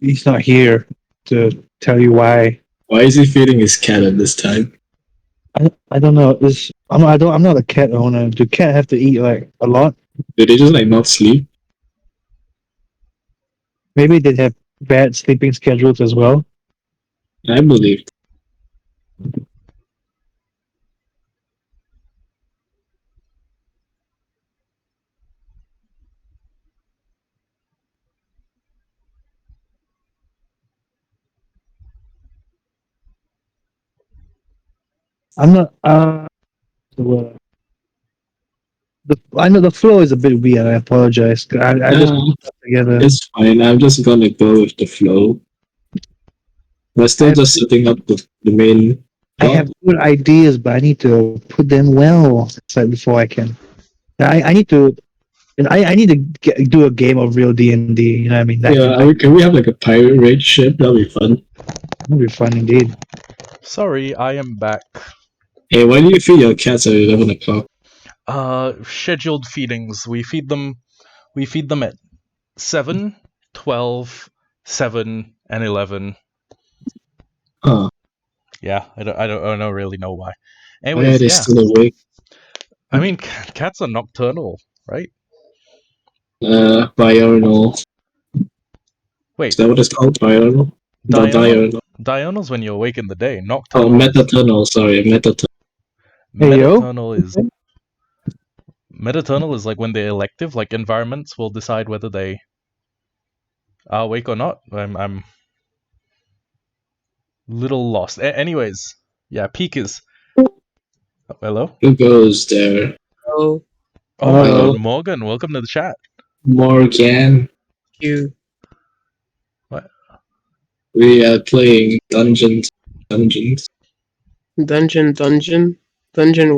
He's not here to tell you why. Why is he feeding his cat at this time? I don't know. I'm not a cat owner. Do cat have to eat like a lot? Do they just like not sleep? Maybe they have bad sleeping schedules as well. I believe. I'm not. I know the flow is a bit weird. I apologize. I just put that together. It's fine. I'm just gonna go with the flow. We're still I- just setting up the main I plot. have good ideas, but I need to put them well before I can. I need to. And I need to do a game of real D&D. You know what I mean? Can we have like a pirate raid ship? That'll be fun. That'd be fun indeed. Sorry, I am back. Hey, why do you feed your cats at 11 o'clock? Scheduled feedings. We feed them at 7, 12, 7, and 11. Huh. Yeah, I don't really know why. Why are Anyways, they yeah. still awake? I mean, cats are nocturnal, right? Diurnal. Is Wait, that what it's called? Diurnal? diurnal? Diurnal's when you're awake in the day. Oh, Nocturnal. metaternal. Sorry, metaternal. Hey, yo. Metaternal is like when they're elective, like environments will decide whether they are awake or not. I'm little lost. Anyways, yeah, peak is. Oh, hello. Who goes there? Oh, Oh my Hello. God, Morgan, welcome to the chat. Morgan. you. What? We are playing Dungeons. Dungeon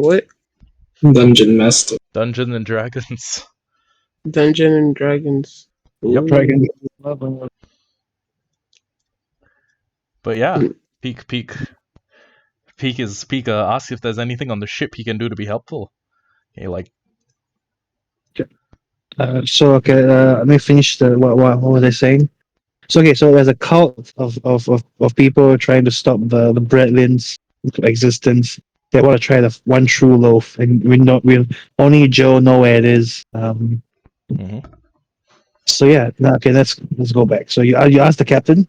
what? Dungeon Master. Dungeons and Dragons. Dungeon and Dragons. Yep. Ooh. Dragon. But yeah, Mm. Peak asks if there's anything on the ship he can do to be helpful. Okay, like Okay, let me finish the what was I saying? So there's a cult of people trying to stop the Breadlins' existence. They want to try the one true loaf, and we only Joe know where it is. mhm. So yeah, okay, let's go back. So you asked the captain.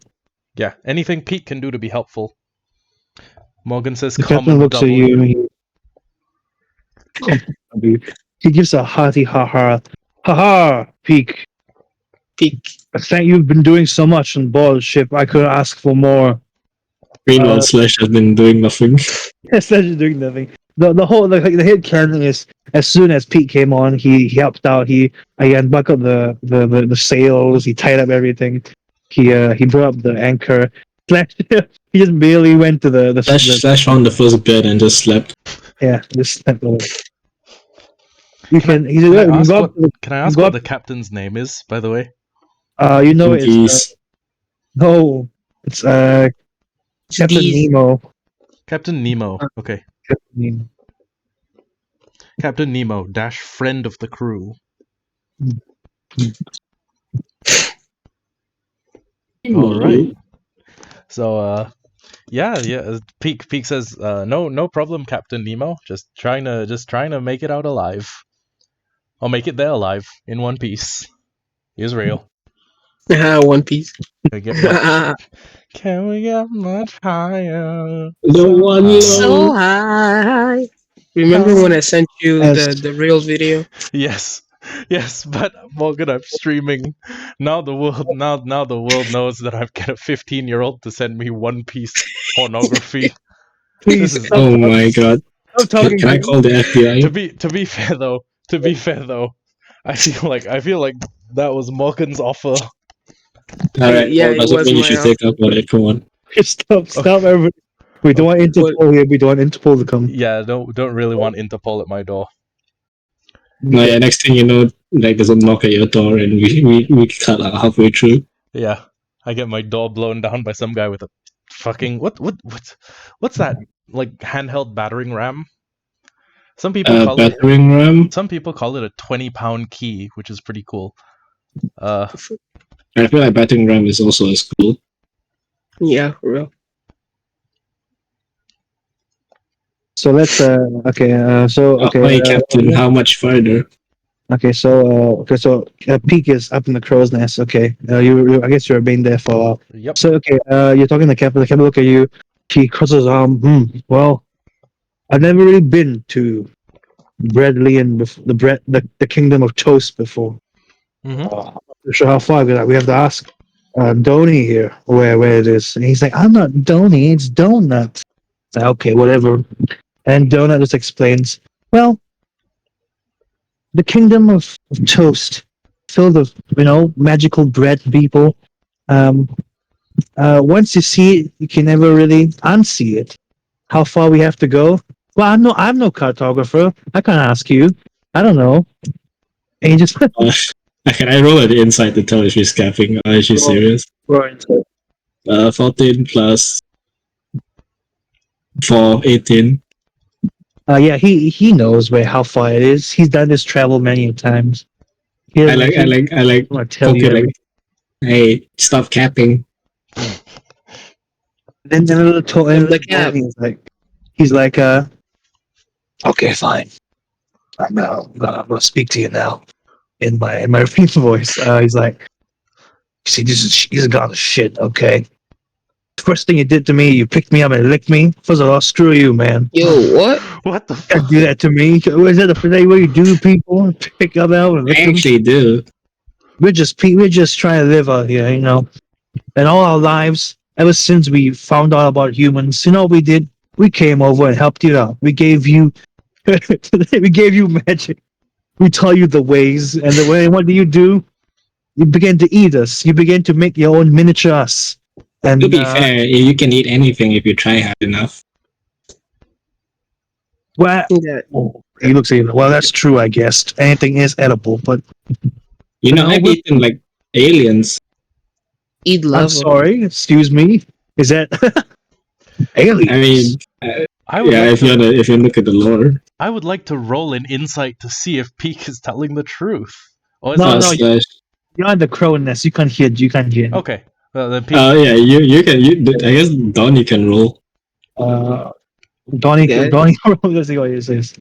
Yeah, anything Pete can do to be helpful. Morgan says The captain command looks at W. you. He gives a hearty ha ha, Peak. Peak. Thank you've been doing so much on board ship. I couldn't ask for more. Greenwald Slash has been doing nothing. Slash is doing nothing. The whole the head canon is as soon as Pete came on, he helped out. He unbuckled the sails. He tied up everything. He brought up the anchor. Slash he just barely went to the Slash found the first bed and just slept. yeah, just slept on it. You Can I ask what the captain's name is, by the way? You know it's Geese. no, it's Captain Geese. Nemo. Captain Nemo. Okay. Captain Nemo. Captain Nemo dash friend of the crew. All right. So yeah. Peak says no problem, Captain Nemo. Just trying to make it out alive. I'll make it there alive in one piece. Israel. One Piece. Can we get much higher? The one high. So high. Remember when I sent you the real video? Yes, but Morgan, I'm streaming. Now the world knows that I've got a 15-year-old to send me One Piece pornography. Please, This is Oh my god. I'm talking. Can I call the FBI? to be fair though, I feel like that was Morgan's offer. Alright, Yeah, well, it does was mean you my should take up on it? Come on. Stop, everybody. We don't want Interpol here. We don't want Interpol to come. Yeah, don't really want Interpol at my door. No, yeah, next thing you know, like there's a knock at your door and we cut out halfway through. Yeah, I get my door blown down by some guy with a fucking what's that, like handheld battering ram? Some people call it. Battering ram. Some people call it a 20-pound key, which is pretty cool. I feel like battering ram is also as cool. Yeah, for real. So let's okay. Hey, Captain, how much farther? Okay, so Peak is up in the crow's nest. Okay, I guess you've been there for a while. Yep. So okay, you're talking to Captain. The Captain look at you. He crosses his arm. Well, I've never really been to Bradley and the kingdom of toast before. Mm-hmm. I'm not sure how far. We have to ask Donny here where it is. And he's like, I'm not Donny. It's Donut. Like, okay, whatever. And Donut just explains. Well, the kingdom of toast, filled with magical bread people. Once you see it, you can never really unsee it. How far we have to go? Well, I'm no cartographer. I can't ask you. I don't know. And you just Can I roll an insight to tell if she's capping or is she serious? 14 plus 4, 18. Yeah, he knows how far it is. He's done this travel many times. I like I'm gonna tell poke you. it like, hey, stop capping. Then the little The cap. he's like, okay, fine. I'm gonna speak to you now in my voice. He's like, see, she's gone to shit. Okay. First thing you did to me, you picked me up and licked me. First of all, screw you, man. Yo, what? What the You can't fuck? do that to me. Is that the first thing what you do, people? Pick up out and lick I them? actually do. We're just trying to live out here, And all our lives, ever since we found out about humans, what we did? We came over and helped you out. We gave you magic. We taught you the ways, and the way. What do? You begin to eat us. You begin to make your own miniature us. And To be fair, you can eat anything if you try hard enough. well, Yeah. he looks at you. Well, that's true, I guess. Anything is edible, but You know, No, I've we- eaten like aliens. Eat I'm lava. sorry. Excuse me. Is that aliens? I mean, I would yeah, like if you look at the lore. I would like to roll an insight to see if Peak is telling the truth. Or is No, that... no, Slash, You're in the crow nest. You can't hear. Okay. Well, then Peak. yeah, you can. I guess Donnie can roll. Donnie, Yeah. let's see what he says.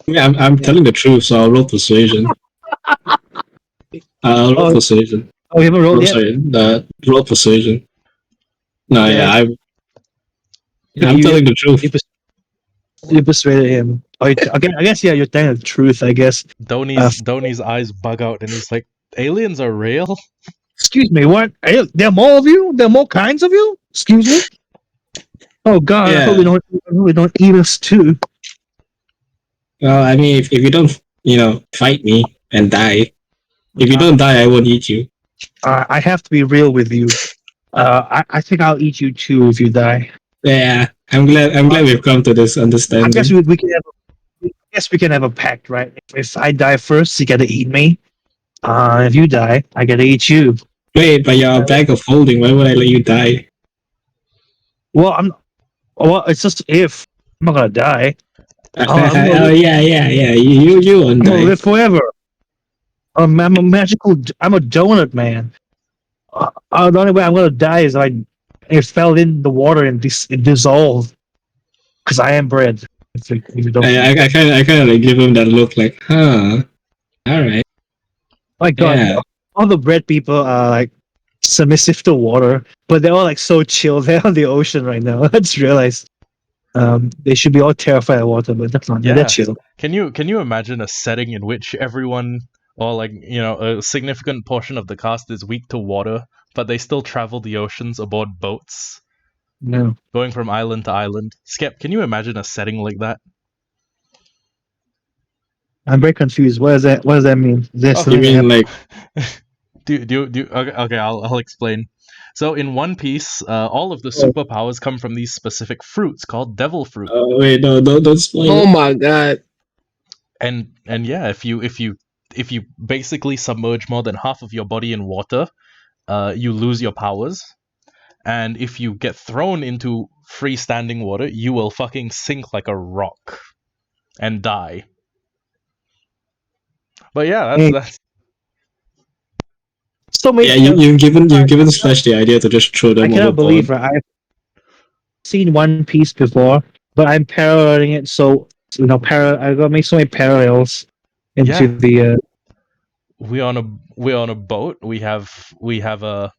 I mean, I'm telling the truth, so I'll roll persuasion. I'll roll Oh. persuasion. Oh, you haven't rolled yet? Sorry, roll persuasion. No, Yeah. I'm telling the truth. You persuaded him. I guess yeah, you're telling the truth. I guess. Donnie's eyes bug out and he's like, aliens are real? Excuse me. What? There are more of you? There are more kinds of you? Excuse me. Oh God! I hope we don't eat us too. Well, I mean, if you don't, fight me and die. If you don't die, I won't eat you. I have to be real with you. I think I'll eat you too if you die. Yeah, I'm glad we've come to this understanding. I guess we can have. I guess we can have a pact, right? If I die first, you gotta eat me. If you die, I gotta eat you. Wait, but you're a bag of holding. Why would I let you die? Well, it's just if I'm not gonna die. Oh yeah. You won't I'm gonna die. live forever. I'm a magical. I'm a donut man. The only way I'm gonna die is it fell in the water and it dissolved. Because I am bread. If you don't. I kind of like give him that look, like, huh? All right. My God, Yeah. all the bread people are like submissive to water, but they're all like so chill. They're on the ocean right now. I just realized. They should be all terrified of water, but that's not. Yeah. They're chill. Can you imagine a setting in which everyone, or a significant portion of the cast is weak to water, but they still travel the oceans aboard boats, No, going from island to island? Scep, can you imagine a setting like that? I'm very confused. What does that mean? Is there Oh, something You mean that like okay, I'll explain. So in One Piece, all of the superpowers come from these specific fruits called devil fruit. wait, no, don't spoil Oh it. my god. And yeah, if you basically submerge more than half of your body in water, you lose your powers. And if you get thrown into freestanding water, you will fucking sink like a rock. and die. But yeah, Hey. that's So many. Yeah, you've given Slash the idea to just throw I them cannot believe, overboard. right? I've seen One Piece before, but I'm paralleling it. So I gotta make so many parallels into Yeah. the. we're on a boat. We have a.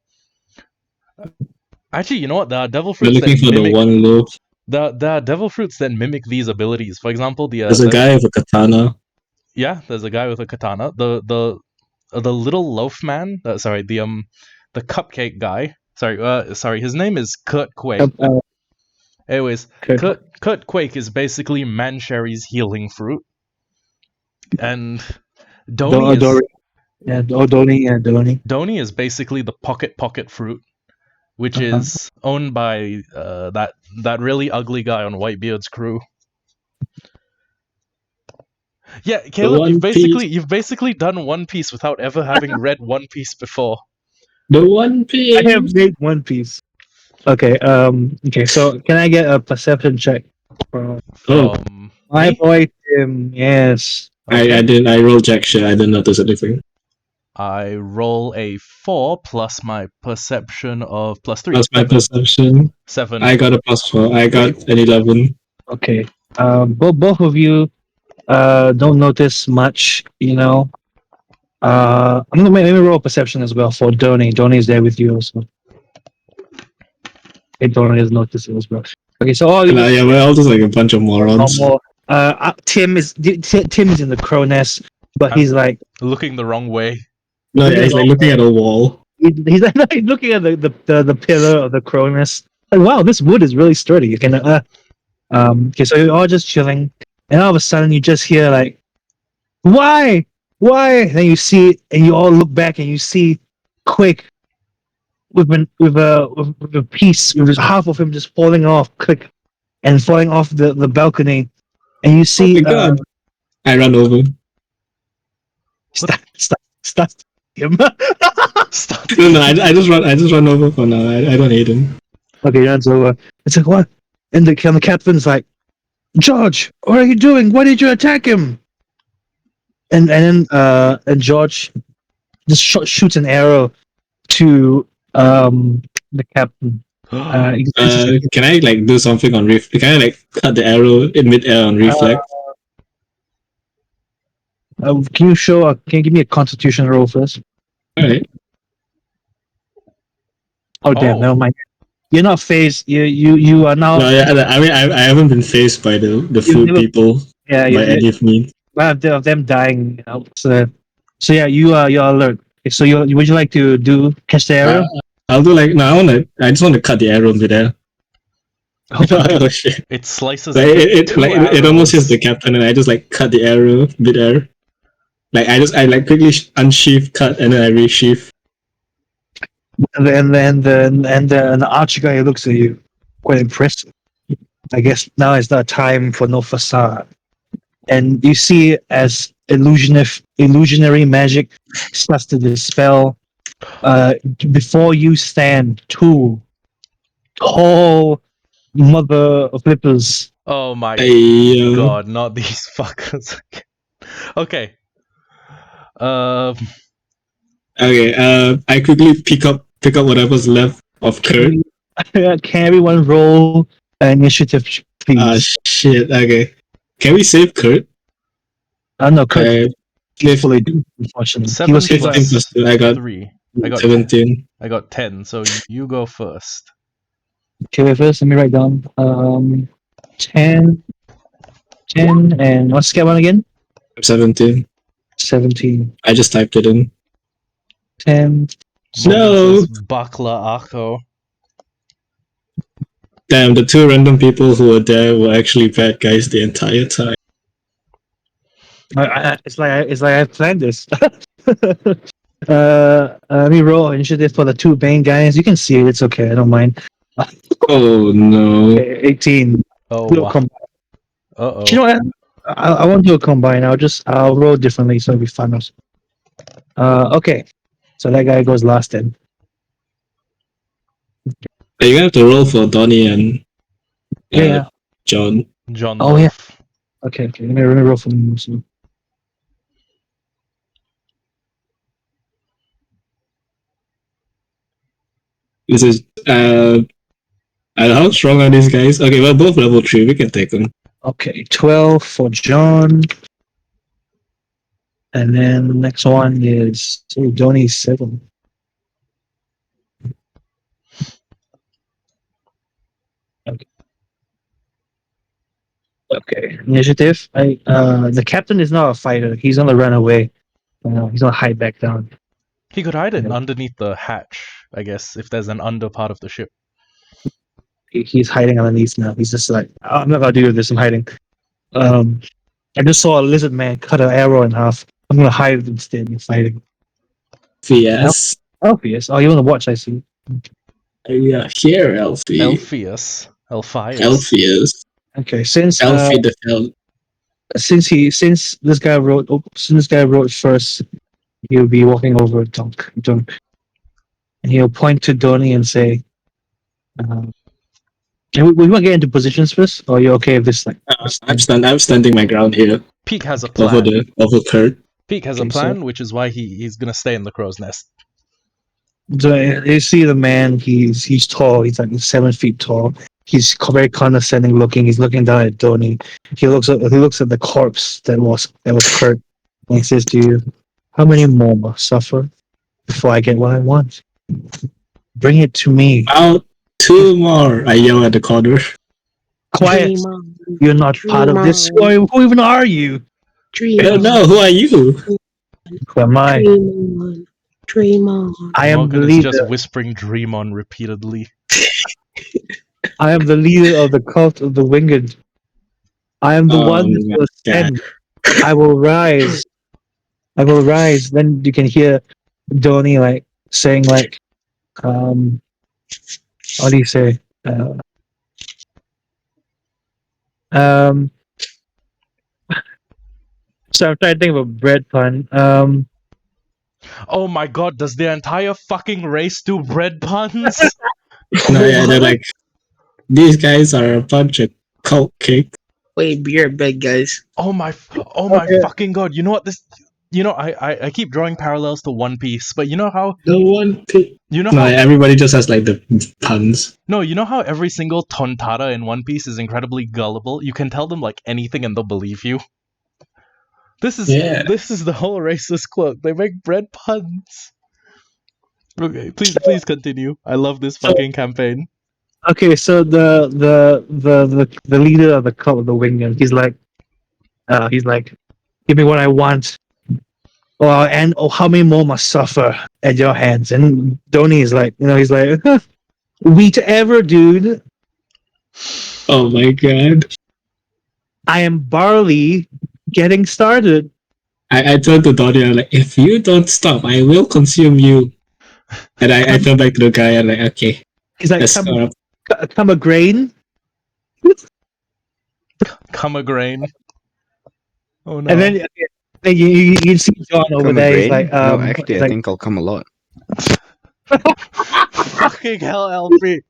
Actually, you know what? There are devil We're fruits that looking for the mimic. one loaf. There are devil fruits that mimic these abilities. For example, There's a guy with a katana. yeah, there's a guy with a katana. The little loaf man. Sorry, the cupcake guy. Sorry. His name is Kurt Quake. Anyways, Kurt Quake is basically Mansherry's healing fruit, and Donnie is basically the pocket fruit, which Uh-huh. is owned by that really ugly guy on Whitebeard's crew. Yeah, Caleb, One you've basically done One Piece without ever having read One Piece before. The One Piece. I have made One Piece. Okay. Okay. So can I get a perception check from From my me? boy Tim? Yes. Okay. I rolled jack shit. I didn't notice anything. I roll a 4 plus my perception of plus 3. Plus my perception. 7. I got a +4. I got an 11. Okay. Both of you don't notice much. I'm gonna maybe roll perception as well for Donnie. Donnie is there with you also. Okay, Donnie has noticed it as well. Okay, so all you Yeah, we're all just like a bunch of morons. normal. Tim is in the crow nest, but he's like Looking the wrong way. No, yeah, he's like looking at a wall. he's looking at the pillar of the crow nest. Like, wow, this wood is really sturdy. You can okay, so you're all just chilling, and all of a sudden you just hear like, why? And then you see, and you all look back, and you see Quick with a piece, with just half of him just falling off, Quick, and falling off the balcony, and you see. Oh my god! I run over. Stop him. Stop. No, I just run over for now. I don't hate him. Okay, runs over. It's like, what? And the captain's like, George, what are you doing? Why did you attack him? And then George just shoots an arrow to the captain. Can I like do something on reflex? Can I like cut the arrow in midair on reflex? Can you give me a constitution roll first? Alright. Oh damn, never mind. You're not phased. You are now. No, yeah, I mean, I haven't been faced by the food people. Yeah, by any of means. Of them dying. So yeah, you're alert. Okay, so would you like to catch the arrow? I'll do like no. I just want to cut the arrow midair. Oh shit! It slices. Like, it almost hits the captain, and I just like cut the arrow midair. Like I like quickly unsheath, cut, and then I resheath. And the archer guy looks at you, quite impressed. I guess now is the time for no facade. And you see as illusionary magic starts to dispel. Before you stand two tall mother flippers. Oh my god! Not these fuckers. Okay. Okay. I quickly pick up whatever's left of Kurt. Can everyone roll initiative, please? Ah shit. Okay. Can we save Kurt? No, Kurt. Fully do, unfortunately. 7 He was 15 plus 2. I got 3. I got 17. I got 10. So you go first. Okay, wait first. Let me write down. 10, and what's the one again? 17. 17. I just typed it in. 10. No. Bakla Akho. Damn, the two random people who were there were actually bad guys the entire time. It's like I planned this. Let me roll initiative for the two main guys. You can see it. It's okay. I don't mind. Oh no. Okay, 18. Oh We'll wow. combine. Uh-oh. You know what? I won't do a combine. I'll roll differently, so it'll be fun. Okay. So that guy goes last then. You're gonna have to roll for Donnie and Yeah. John. John. Oh yeah. Okay. Let me roll for Musu. This is and how strong are these guys? Okay, well, both level 3. We can take them. Okay, 12 for John. And then the next one is Donnie 7. Okay. Initiative. The captain is not a fighter. He's gonna run away. He's gonna hide back down. He could hide it Yeah. underneath the hatch, I guess, if there's an under part of the ship. He's hiding underneath now. He's just like, I'm not gonna do this. I'm hiding. I just saw a lizard man cut an arrow in half. I'm gonna hide instead of fighting. Yes. Alpheus. Oh, you wanna watch? I see. Yeah, here, Elfie. Elpheus. Elpheus. Okay, since Elfie the Fel. since this guy wrote first, he'll be walking over Dunk, and he'll point to Donnie and say, "We want to get into positions first, or are you okay with this?" Like, I'm standing my ground here. Peak has a Over plan. Kurt. Peak has a Okay, plan, which is why he's gonna stay in the crow's nest. so you see the man. He's tall. He's like 7 feet tall. He's very condescending looking. He's looking down at Donnie. He looks at the corpse that was Kurt, and he says to you, "How many more must suffer before I get what I want? Bring it to me." Out 2 more. I yell at the corner. Quiet. Dream on, You're not part of this. Who even are you? dream I don't on, know. Who are you? Who am I? dream on, dream on. I am the Morgan is just leader. whispering "Dream on" repeatedly. I am the leader of the cult of the winged. I am the one that will ascend. I will rise. I will rise. Then you can hear Donnie like saying like, what do you say? So I'm trying to think of a bread pun. Oh my god, does the entire fucking race do bread puns? No, yeah, they're like, these guys are a bunch of cult cake. Wait, be right back, guys. Oh my Okay. fucking god! You know what this? You know, I keep drawing parallels to One Piece, but you know how The one pick. you know No, how everybody just has like the puns. no, you know how every single Tontara in One Piece is incredibly gullible. You can tell them like anything and they'll believe you. This is Yeah. the whole racist quote. They make bread puns. Okay, please continue. I love this fucking campaign. Okay, so the leader of the cult of the winged, he's like, give me what I want. And how many more must suffer at your hands? And Donnie is like, he's like, whatever, dude. Oh my god. I am barley getting started. I turned to Donnie and I'm like, if you don't stop, I will consume you. And I turn back to the guy and like, okay. He's like, Let's start. come a grain. Come a grain. Oh no. And then you see John over Come a there. He's grain? like, No, actually, he's I like, think I'll come a lot. Fucking hell, Elfie.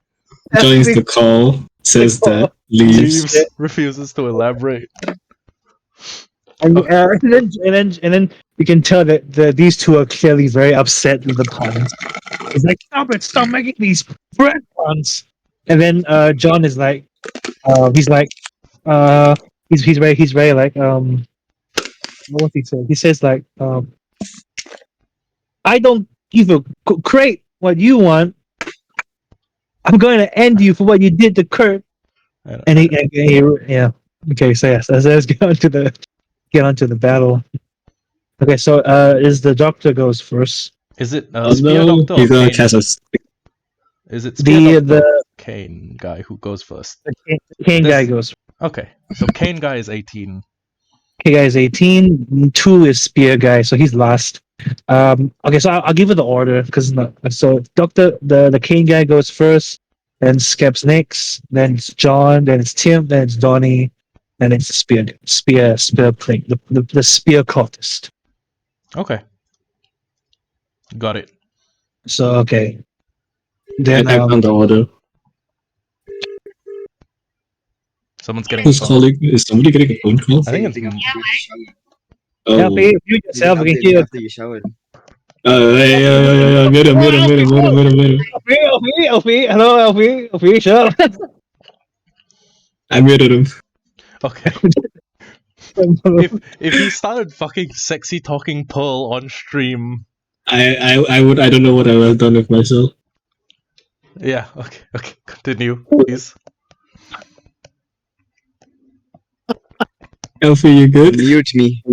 Joins the call, says that, leaves. Leaves, refuses to elaborate. and then you can tell that these two are clearly very upset with the puns. He's like, stop making these bread puns. And then John is like, he's very like, what he say? He says like, I don't give a crate what you want. I'm going to end you for what you did to Kurt. And he yeah. Okay, so yes, let's get onto the battle. Okay, so is the doctor goes first. Is it Oh Spear no, Doctor or he's gonna Kane? cast us. Is it Spear Doctor The or Kane guy who goes first? the Kane guy goes. Okay, so Kane guy is 18. Kane guy is 18. 2 is Spear guy, so he's last. Okay, so I'll give it the order because so the Kane guy goes first, then Scep's next, then it's John, then it's Tim, then it's Donnie, then it's Spear plate, the Spear cultist. Okay. Got it. So okay. Then I found the order. Someone's getting a Who's phone. calling? Is somebody getting a phone call? I think it's Oh. Yeah, babe, you yourself, we can hear. After you showered. Yeah. Mute him. Alfie, hello, Alfie, shut up. I muted him. Okay. If he started fucking sexy talking Pearl on stream, I don't know what I would have done with myself. yeah. Okay. Continue, please. Elfie, you good? Mute me.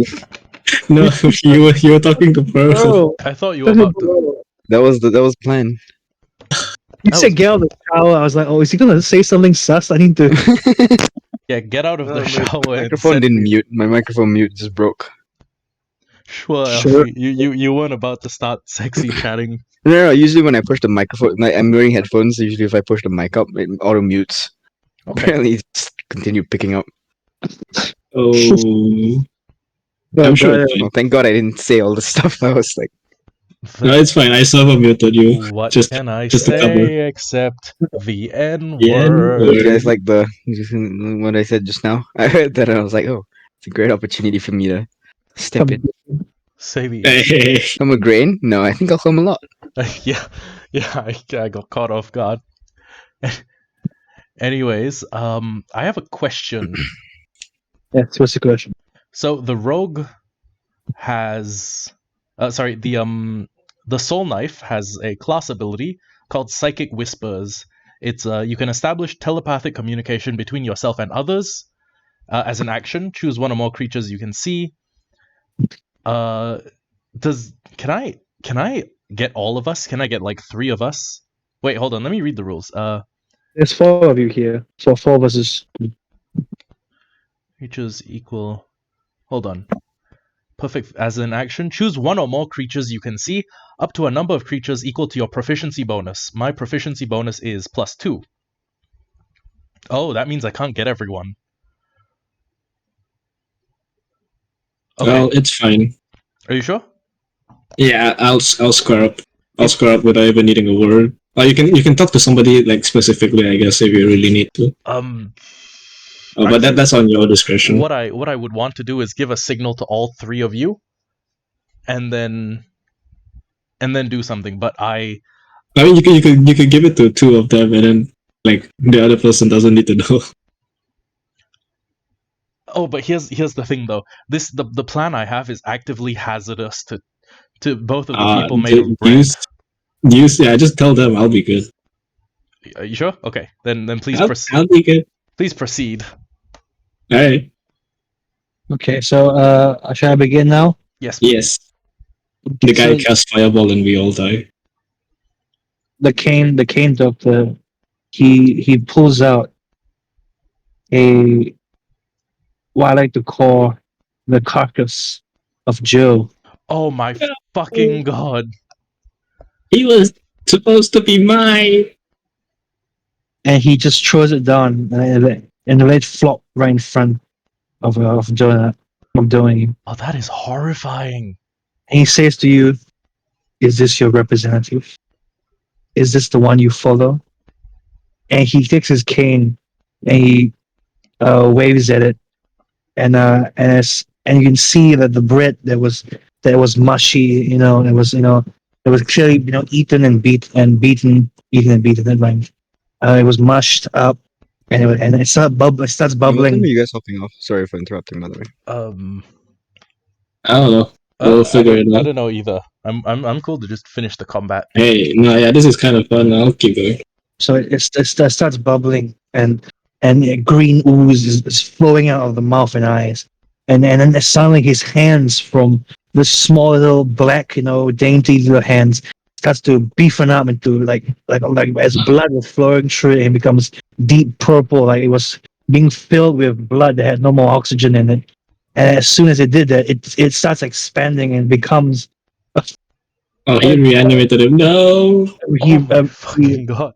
No, you were talking to Pearl. Oh, I thought you were about to. That was plan. you That said was- get out of the shower. I was like, oh, is he gonna say something sus? I need to. Yeah, get out of the My shower and microphone send didn't me. mute. My microphone mute just broke. Sure, Sure. Alfie, you weren't about to start sexy chatting. No. Usually when I push the microphone, I'm wearing headphones. So usually if I push the mic up, it auto mutes. Okay. Apparently, it's just continued picking up. Oh, I'm sure it's fine. Well, thank God I didn't say all the stuff. I was like, No, it's fine. I server muted you. What Just can I to cover. say except the N The N word? word. you guys like what I said just now? I heard that and I was like, oh, it's a great opportunity for me to step in. Say the Hey. Come a grain? No, I think I'll come a lot. yeah, I got caught off guard. Anyways, I have a question. Yes, what's the question? So the rogue has, the soul knife has a class ability called Psychic Whispers. It's you can establish telepathic communication between yourself and others. As an action, choose one or more creatures you can see. Can I get all of us? Can I get like 3 of us? Wait, hold on. Let me read the rules. There's 4 of you here, so 4 versus. Creatures equal. Hold on. Perfect. As an action, choose one or more creatures you can see, up to a number of creatures equal to your proficiency bonus. My proficiency bonus is +2. Oh, that means I can't get everyone. Okay. Well, it's fine. Are you sure? Yeah, I'll square up. I'll square up without even needing a word. Or you can talk to somebody like specifically, I guess, if you really need to. But Actually, that's on your discretion. What I would want to do is give a signal to all 3 of you, and then do something. But I mean, you could give it to 2 of them, and then like the other person doesn't need to know. Oh, but here's the thing though. The plan I have is actively hazardous to both of the people made of bread. Yeah, just tell them I'll be good. Are you sure? Okay, then please proceed. I'll be good. Please proceed. All right. Okay, so shall I begin now? Yes. Please. Yes. The guy casts fireball and we all die. The cane doctor, he pulls out what I like to call the carcass of Joe. Oh my fucking god! He was supposed to be mine. And he just throws it down, and the leg flop right in front of Jonah, of doing. Oh, that is horrifying. And he says to you, "Is this your representative? Is this the one you follow?" And he takes his cane and he waves at it, and you can see that the bread that was mushy, it was clearly eaten and beaten, and like it was mushed up, and it starts What bubbling. time are you guys hopping off? Sorry for interrupting, by the way. I don't know. We'll figure it I out. don't know either. I'm cool to just finish the combat. Hey, no, yeah, this is kind of fun. I'll keep going. So it starts bubbling, and green ooze is flowing out of the mouth and eyes, and then suddenly his hands, from the small little black, dainty little hands, starts to beefen up into like as blood was flowing through it, and becomes deep purple, like it was being filled with blood that had no more oxygen in it. And as soon as it did that, it starts expanding and becomes. Oh, he reanimated him. No. He, Oh my fucking god!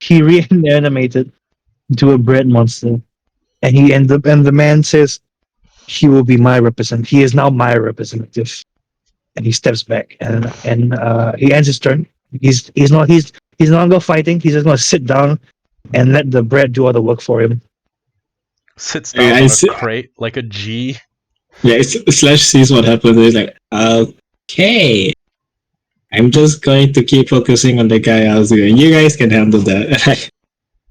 he reanimated into a bread monster, and the man says, "He will be my representative. He is now my representative." And he steps back, and he ends his turn. He's no longer fighting. He's just going to sit down and let the bread do all the work for him. Sits down I on a see- crate like a G. Yeah, Slash sees what happens. He's like, okay, I'm just going to keep focusing on the guy I was doing. You guys can handle that.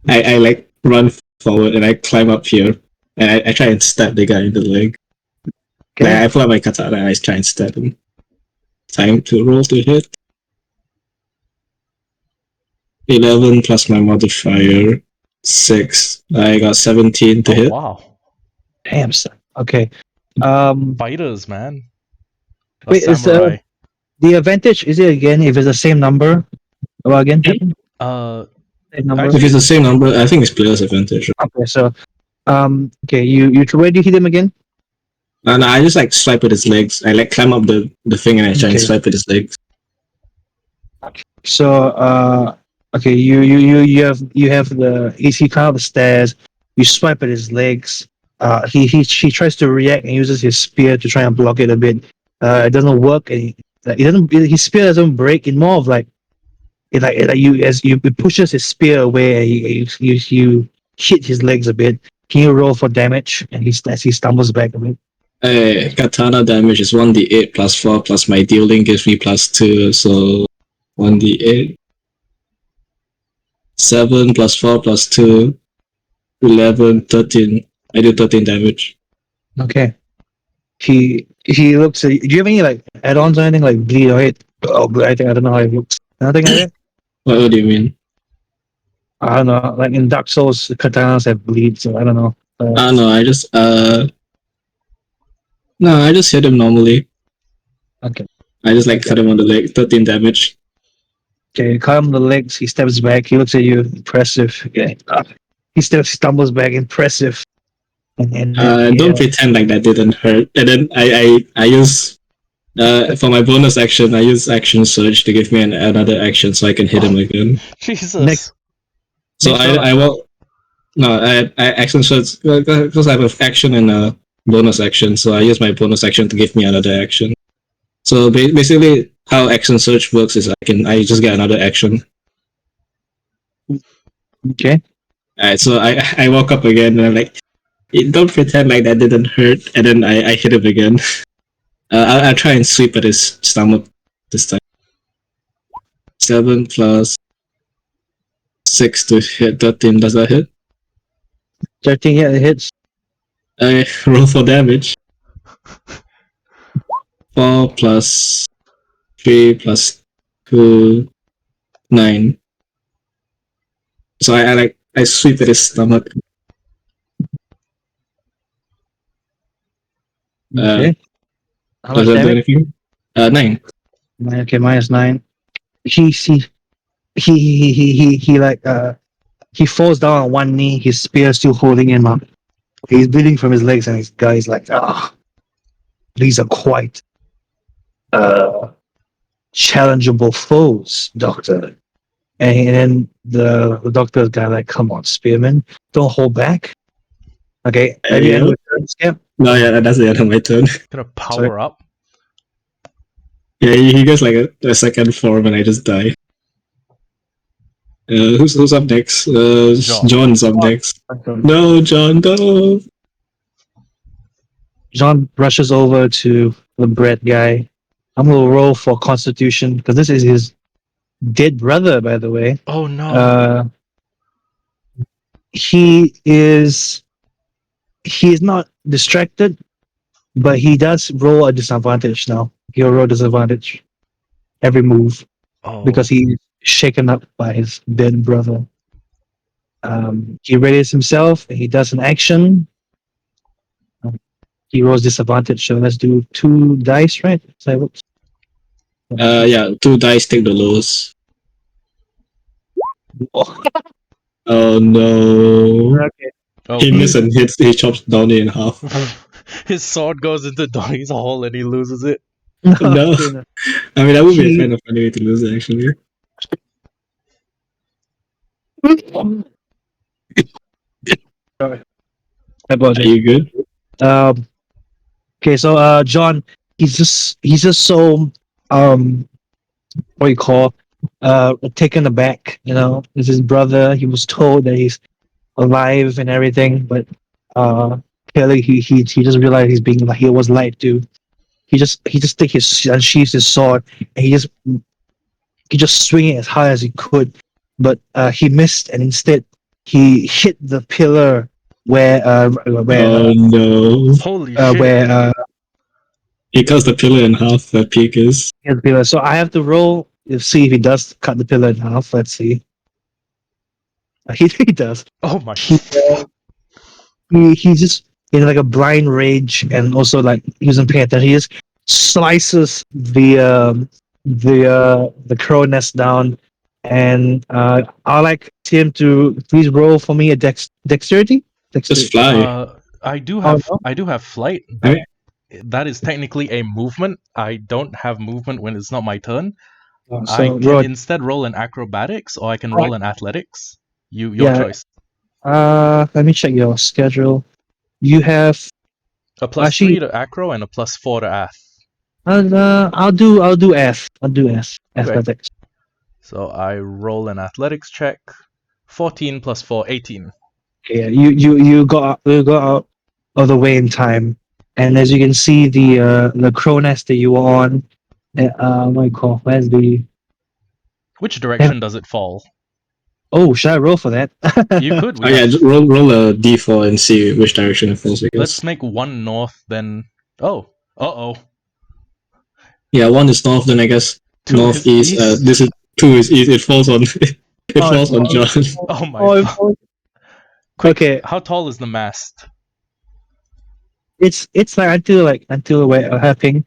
I like run forward and I climb up here and I try and stab the guy in the leg. Okay. Like, I pull out my katana and I try and stab him. Time to roll to hit. 11 plus my modifier 6. I got 17 to Oh hit. wow, Damn, son. Okay. fighters, man. A Wait, is samurai. the advantage, is it again if it's the same number? Well, again, same number. Actually- If it's the same number, I think it's player's advantage. Okay, so okay, you where do you hit him again? And I just like swipe at his legs. I like climb up the thing and I try and Okay. swipe at his legs. So okay, you have the he climb up the stairs. You swipe at his legs. He tries to react and uses his spear to try and block it a bit. It doesn't work, and his spear doesn't break. It more of like it pushes his spear away. And you hit his legs a bit. Can you roll for damage? And he stumbles back a bit. Katana damage is 1d8 plus 4 plus my dealing gives me plus 2, so 1d8. 7 plus 4 plus 2, 11, 13. I do 13 damage. Okay. He looks at you. Do you have any like add-ons or anything like bleed or hit? Oh, I don't know how it looks. Nothing like that? What do you mean? I don't know. Like in Dark Souls, katanas have bleed, so I don't know. No, I just hit him normally. Okay. I just like cut him on the leg, 13 damage. Okay, you cut him the legs. He steps back. He looks at you. Impressive. Okay. He still stumbles back. Impressive. And Don't pretend like that didn't hurt. And then I use for my bonus action, I use action surge to give me another action so I can hit him again. Jesus. Next- So Next I will. No, I action surge because I have an action and a bonus action. So I use my bonus action to give me another action. So basically, how action surge works is I just get another action. Okay. Alright, so I walk up again and I'm like, don't pretend like that didn't hurt, and then I hit him again. I'll try and sweep at his stomach this time. 7 plus 6 to hit 13. Does that hit? 13 hits. I roll for damage. 4 plus 3 plus 2, 9. So I sweep at his stomach. Okay. How much Does that do damage? anything? 9. Okay, -9. He falls down on one knee. His spear still holding him up. He's bleeding from his legs, and his guy's like, these are quite challengeable foes, Doctor. And then the doctor's guy like, come on, Spearman, don't hold back. Okay, at the end of the turn, Scep. No, yeah, that's the end of my turn. Gonna power up. Yeah, he gets like a second form and I just die. Who's up next? John. John's up next. No, John, no. John rushes over to the bread guy. I'm gonna roll for Constitution because this is his dead brother, by the way. Oh no. He's not distracted, but he does roll a disadvantage now. He'll roll disadvantage every move Oh. because he's shaken up by his dead brother. He readies himself and he does an action. He rolls disadvantage, so let's do 2 dice, right? So Yeah, 2 dice take the lowest. Oh no. Okay. Oh, He misses and hits, he chops Donnie in half. his sword goes into Donnie's hole and he loses it. No. Okay, no. I mean, that would be a kind of funny way to lose it, actually. Sorry. I Are apologize. you good? Okay, so John, he's just so what do you call taken aback. You know, it's his brother. He was told that he's alive and everything, but Clearly he just realized he was lied to. He just take his unsheathes his sword and he just swing it as hard as he could, but he missed and instead he hit the pillar where Oh no! Holy shit! where He cuts the pillar in half. That peak is. the pillar. So I have to roll to see if he does cut the pillar in half. Let's see. He does. Oh my. He just in like a blind rage and also like he wasn't paying attention. He just slices the crow nest down, and I like him to please roll for me a dexterity. Just fly. I do Oh, have no? flight, but that is technically a movement. I don't have movement when it's not my turn. I So can roll. instead roll in acrobatics, or I can roll in athletics. Your Yeah. choice. Let me check your schedule. You have A plus actually. 3 to acro and a plus 4 to ath. I'll do F. I'll do S. Okay. Athletics. So I roll an athletics check. 14 plus 4, 18. Yeah, you got out of the way in time, and as you can see, the crow nest that you were on. What do you call? Where's the? Which direction does it fall? Oh, should I roll for that? You could. Oh yeah, just roll a d4 and see which direction it falls. Let's make one north, then. Oh, oh. Yeah, one is north, then I guess 2 northeast. is east. This is 2 is east. It falls on. It falls on John. Oh my. Quick, Okay. how tall is the mast? It's until where ping.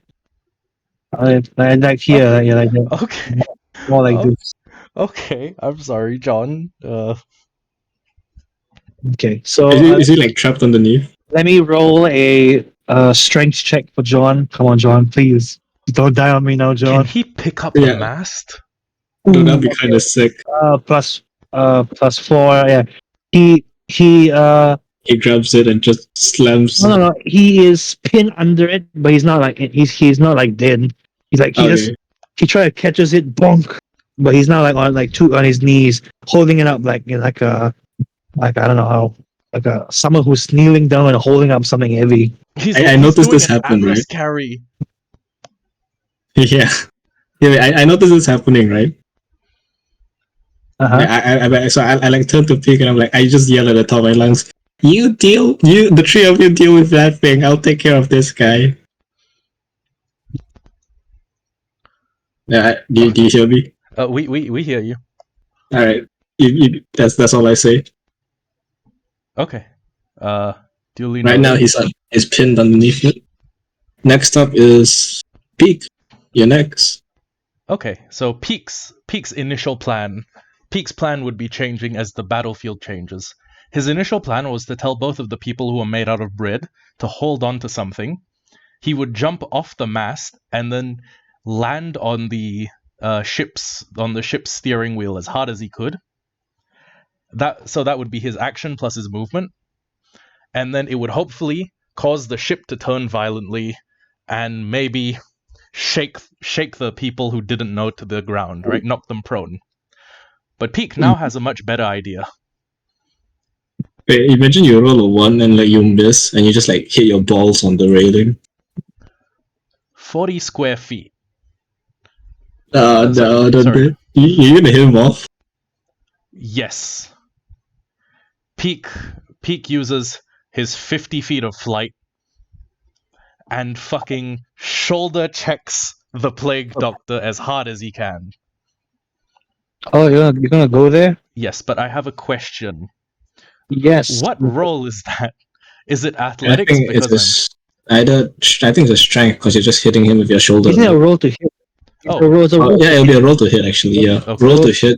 Like here, like that. Okay. More like this. Okay, I'm sorry, John. Okay, so Is he like trapped underneath? let me roll a strength check for John. Come on, John, please. Don't die on me now, Can John. he pick up Yeah. the mast? Dude, that'd be kind of sick. Plus 4. Yeah, he He grabs it and just slams. no. He is pinned under it, but he's not like he's not like dead. He's like he try to catches it, bonk, but he's not like on his knees, holding it up like a I don't know how like someone who's kneeling down and holding up something heavy. I noticed this happen, right? Carry. Yeah. I noticed this happening, right? Uh-huh. Yeah, I like turn to Pig and I'm like, I just yell at the top of my lungs, the three of you deal with that thing. I'll take care of this guy. Yeah, do you hear me? We hear you. All right, that's all I say. Okay. Duly Right noted. now he's pinned underneath it. Next up is Pig. You're next. Okay, so Peak's initial plan. Peak's plan would be changing as the battlefield changes. His initial plan was to tell both of the people who are made out of bread to hold on to something. He would jump off the mast and then land on the ship's steering wheel as hard as he could. That would be his action plus his movement, and then it would hopefully cause the ship to turn violently and maybe shake the people who didn't know to the ground, right? Knock them prone. But Peak now has a much better idea. Wait, imagine you roll a 1 and like you miss and you just like hit your balls on the railing. 40 square feet. You're gonna hit him off? Yes. Peak uses his 50 feet of flight and fucking shoulder checks the plague doctor as hard as he can. Oh, you're gonna go there? Yes, but I have a question. Yes. What role is that? Is it I athletics? think I think it's a strength because you're just hitting him with your shoulder. Isn't it a roll to hit? Oh. Yeah, it'll be a roll to hit actually. Yeah, Okay. roll to hit.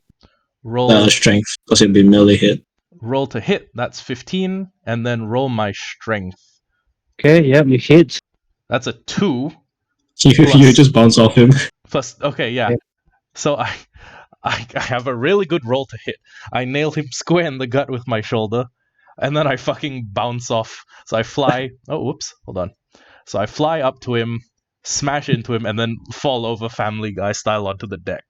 Roll Strength because it'll be melee hit. roll to hit. That's 15, and then roll my strength. Okay, yep, you hit. That's a 2. You just bounce off him. Plus, okay, yeah. Yeah. So I have a really good roll to hit. I nail him square in the gut with my shoulder, and then I fucking bounce off. So I fly. Oh, whoops! Hold on. So I fly up to him, smash into him, and then fall over Family Guy style onto the deck.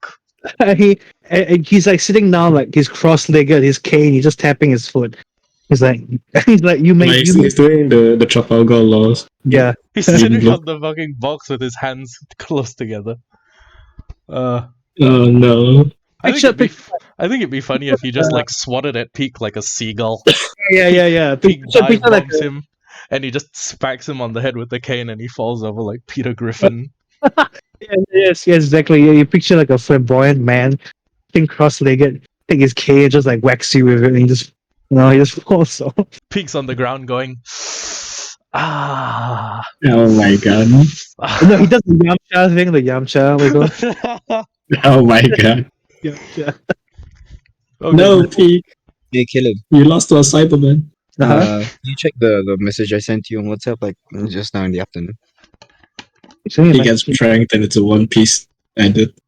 He's like sitting down, like he's cross-legged, his cane. He's just tapping his foot. He's like, you make He's doing the Trafalgar laws. yeah. He's sitting on the fucking box with his hands close together. Oh no. I think Picture- it'd be funny if he just like swatted at Peak like a seagull. Yeah. Peak dive Picture like bombs him, and he just smacks him on the head with the cane, and he falls over like Peter Griffin. yes, exactly. Yeah, you picture like a flamboyant man, thing cross-legged, take his cane and just like whacks you with it, and he just falls off. Peak's on the ground going, ah. Oh my god. No, he does the Yamcha thing, the Yamcha wiggle. Oh my god. Yamcha. Okay. No, Pete. Hey, Caleb. You lost to a Cyberman. Uh-huh. Can you check the message I sent you on WhatsApp like just now in the afternoon? He gets pranked and it's a One Piece edit.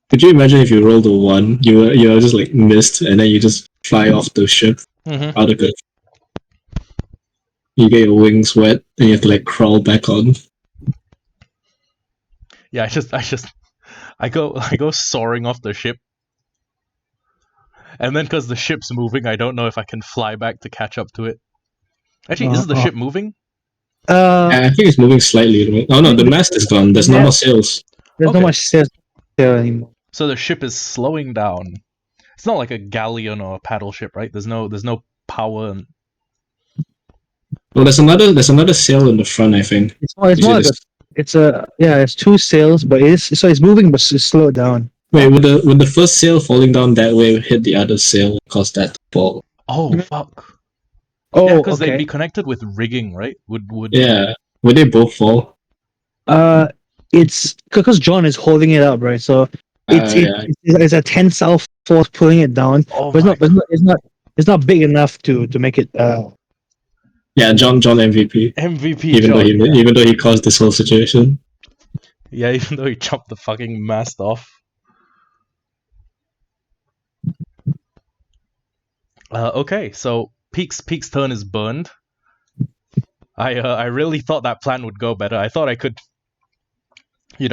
Could you imagine if you rolled a 1, you're just like missed, and then you just fly off the ship out of it. You get your wings wet, and you have to like crawl back on. Yeah, I go soaring off the ship, and then because the ship's moving, I don't know if I can fly back to catch up to it. Actually, is the ship moving? I think it's moving slightly. Right? Oh no, the mast is gone. There's no more sails. There's Okay. no much sails there anymore. So the ship is slowing down. It's not like a galleon or a paddle ship, right? There's no power. Well, there's another sail in the front, I think. It's more like it's 2 sails, but it's moving, but it's slowed down. Wait, would the first sail falling down that way hit the other sail and cause that to fall? Oh fuck! Oh, Yeah, because okay. they'd be connected with rigging, right? Would Yeah. Would they both fall? It's because John is holding it up, right? So it's a tensile force pulling it down. Oh But my it's not big enough to make it. Yeah, John MVP. MVP Even John. even though he caused this whole situation. Yeah, even though he chopped the fucking mast off. Okay, so Peak's turn is burned. I really thought that plan would go better. I thought I could,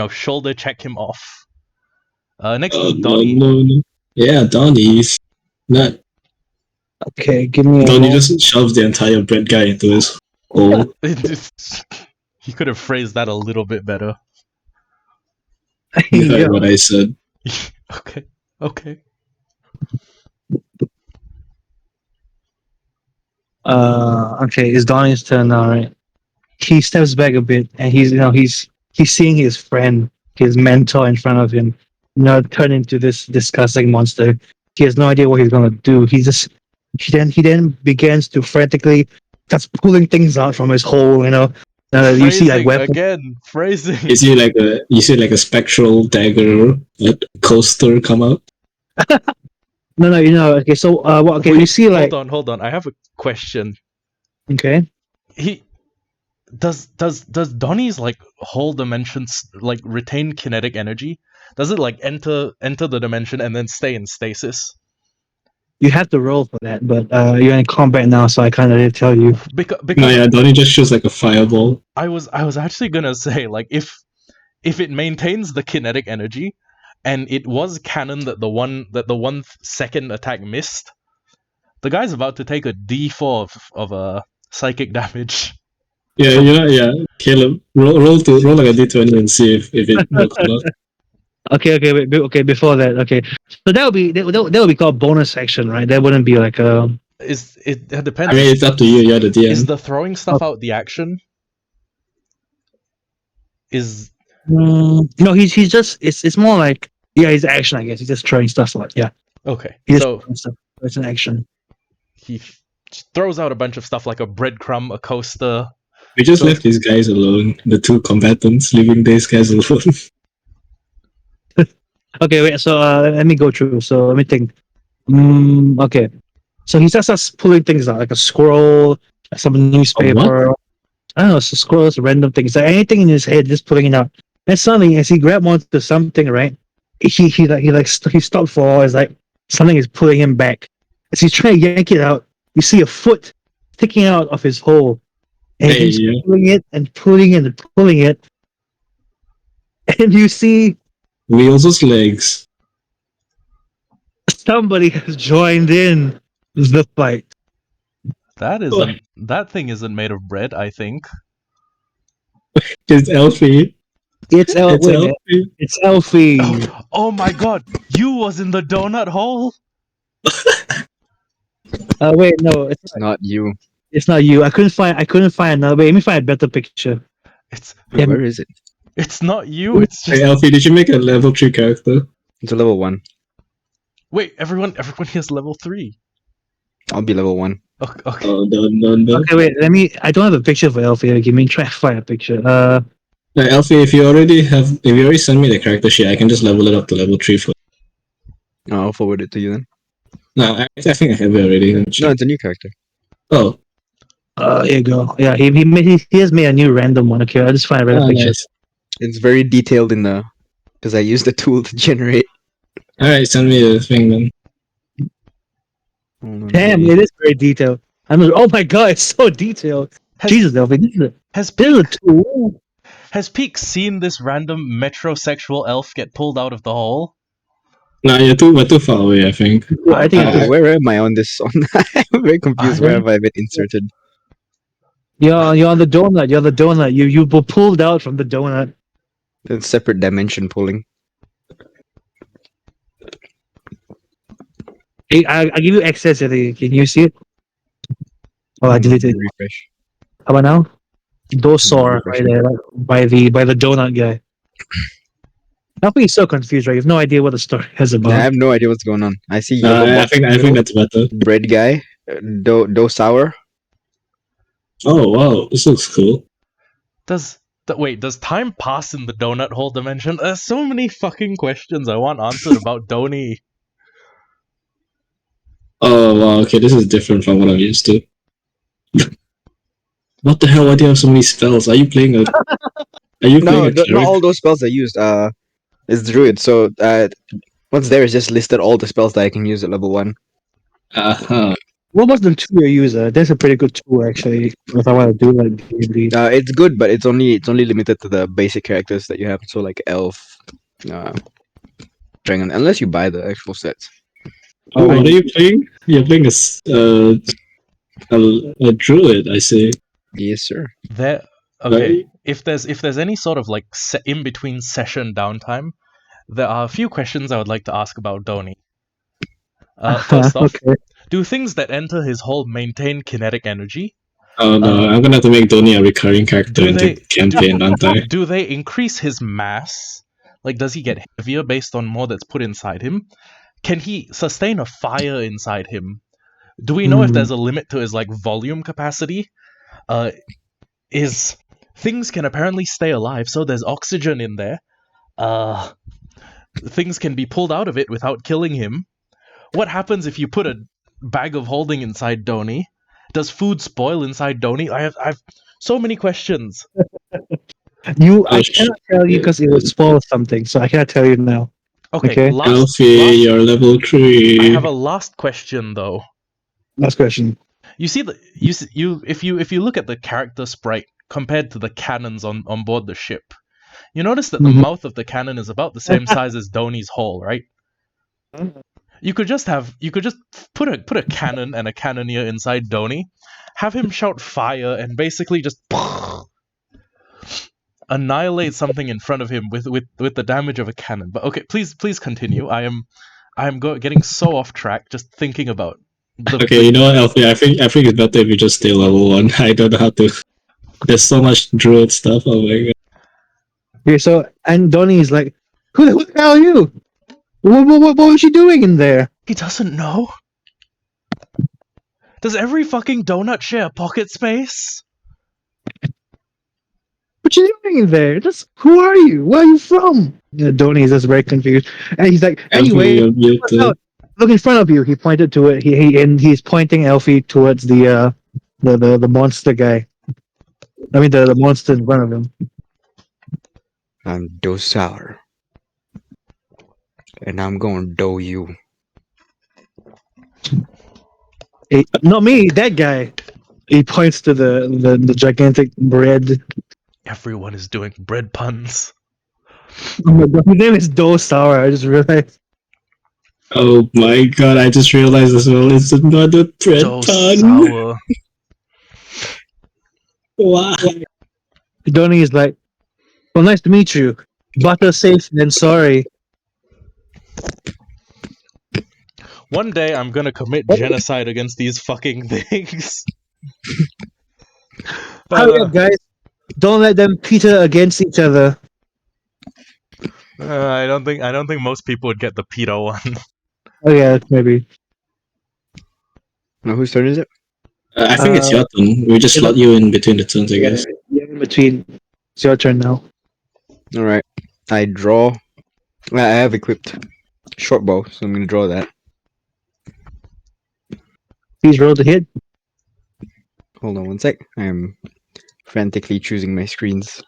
shoulder check him off. Next is Donnie. No. Yeah, Donnie's not. Okay, give me. Donnie just shoves the entire bread guy into his hole. He could have phrased that a little bit better. You heard what I said. Okay. Okay, it's Donnie's turn now, right? He steps back a bit, and he's seeing his friend, his mentor, in front of him, turn into this disgusting monster. He has no idea what he's gonna do. He then begins to frantically starts pulling things out from his hole. You see like weapons. Again, phrasing. You see like a spectral dagger coaster come out. No. Okay, so okay, Wait, you see like. Hold on. I have a question. Okay. Does Donnie's like whole dimensions like retain kinetic energy? Does it like enter the dimension and then stay in stasis? You have to roll for that, but you're in combat now, so I can't really tell you. Because No, yeah, Donnie just shoots like a fireball. I was actually gonna say like if it maintains the kinetic energy, and it was canon that the 1 second attack missed, the guy's about to take a D4 of psychic damage. Yeah. Caleb, roll like a D20 and see if it works or not. Okay, before that, okay. So that would be called bonus action, right? That wouldn't be like a. It depends. I mean, it's up to you. You're the DM. Is the throwing stuff out the action? No, he's just it's more like he's action, I guess. He's just throwing stuff like Okay. So it's an action. He throws out a bunch of stuff like a breadcrumb, a coaster. We just left these guys alone. The 2 combatants, leaving these guys alone. Okay, wait. So let me go through. So let me think. Okay. So he just starts pulling things out, like a scroll, some newspaper. I don't know, so scrolls, random things, like anything in his head, just pulling it out. And suddenly, as he grabs onto something, right, he stopped for a while. It's like something is pulling him back. As he's trying to yank it out, you see a foot sticking out of his hole, and he's pulling it and pulling it and pulling it, and you see Wheels' legs. Somebody has joined in the fight. That thing isn't made of bread, I think. It's Elfie. It's El. It's Wait a minute. Elfie. It's Elfie. Oh my god, you was in the donut hole? Wait, no, It's not you. it's not you. I couldn't find another. Wait, let me find a better picture. It's Yeah, Where is it? it's not you, it's Hey, just Elfie, did you make a level 3 character? It's a level 1. wait, everyone here's level 3. I'll be level 1. Okay. Oh, no. Okay, wait. I don't have a picture for Elfie. Give me try to find a picture. Hey, Elfie, if you already sent me the character sheet, I can just level it up to level 3 for. I'll forward it to you then. No, I think I have it already. No, it's a new character. Oh, here you go. Yeah, he has made a new random one. Okay, I'll just find a random picture. nice. It's very detailed in the because I used the tool to generate. Alright, send me the thing then. Hold on, Damn, buddy. it is very detailed. Oh my god, it's so detailed. Jesus, Elfie, Has this is a Peak, tool. has Peak seen this random metrosexual elf get pulled out of the hole? No, we're too far away, I think. I think Uh, Where am I on this? I'm very confused. Where have I been inserted? you're on the donut. You're the donut. You were pulled out from the donut. It's separate dimension pulling. I give you access. Can you see it? Oh, I deleted it. Refresh. How about now? Dosor Refresh right there, by the donut guy. He's so confused, right? You have no idea what the story is I about. have no idea what's going on. I see yellow I box think that's better. bread guy, dough sour. Oh wow, this looks cool. Does time pass in the donut hole dimension? There's so many fucking questions I want answered about Doni. Oh wow, okay, this is different from what I'm used to. What the hell? Why do you have so many spells? Are you playing a No, cleric? not all those spells I used. It's druid. So what's there is just listed all the spells that I can use at level 1. Uh-huh. What was the tool you use? That's a pretty good tool, actually. If I want to do like D&D. It's good, but it's only limited to the basic characters that you have. So like elf, dragon, unless you buy the actual sets. Oh, what are you playing? You're playing a druid, I see. Yes, sir. Okay. If there's any sort of like in between session downtime, there are a few questions I would like to ask about Doni. First off, Okay. do things that enter his hole maintain kinetic energy? Oh no, I'm gonna have to make Doni a recurring character do in they- the campaign, aren't I? Do they increase his mass? Like, does he get heavier based on more that's put inside him? Can he sustain a fire inside him? Do we know if there's a limit to his like volume capacity? Things can apparently stay alive, so there's oxygen in there. Things can be pulled out of it without killing him. What happens if you put a bag of holding inside Doni? Does food spoil inside Doni? I have so many questions. I cannot tell you because it will spoil something, so I cannot tell you now. Okay, Okay. Elfie, you're level 3. I have a last question though. Last question. You see if you look at the character sprite compared to the cannons on board the ship, you notice that the mouth of the cannon is about the same size as Doni's hole, right? You could just put a cannon and a cannoneer inside Doni, have him shout fire, and basically just annihilate something in front of him with the damage of a cannon. But okay, please continue. I am getting so off track just thinking about. Okay, you know what, Elfie? I think it's better if you just stay level 1. I don't know how to. There's so much druid stuff. Oh my god. Okay, so and Donnie is like, who the hell are you? What was she doing in there? He doesn't know. Does every fucking donut share pocket space? What you doing in there? Who are you? Where are you from? Yeah, Donnie is just very confused, and he's like, anyway, look in front of you. He pointed to it. He's pointing Elfie towards the monster guy. I mean the monster in front of him. I'm dough sour, and I'm going to dough you. Hey, not me, that guy. He points to the gigantic bread. Everyone is doing bread puns. Oh my god, his name is Dough Sour. I just realized. Oh my god, I just realized as well, it's another thread So pun. sour. Wow. Donnie is like, well, nice to meet you. Butter safe and sorry. One day I'm gonna commit genocide against these fucking things. Hurry up, guys. Don't let them peter against each other. I don't think most people would get the PETA one. Oh yeah, maybe. Now whose turn is it? I think it's your turn. We just slot you in between the turns, I guess. Yeah, in between. It's your turn now. All right. I draw. I have equipped short bow, so I'm gonna draw that. Please roll the hit. Hold on one sec. I am frantically choosing my screens.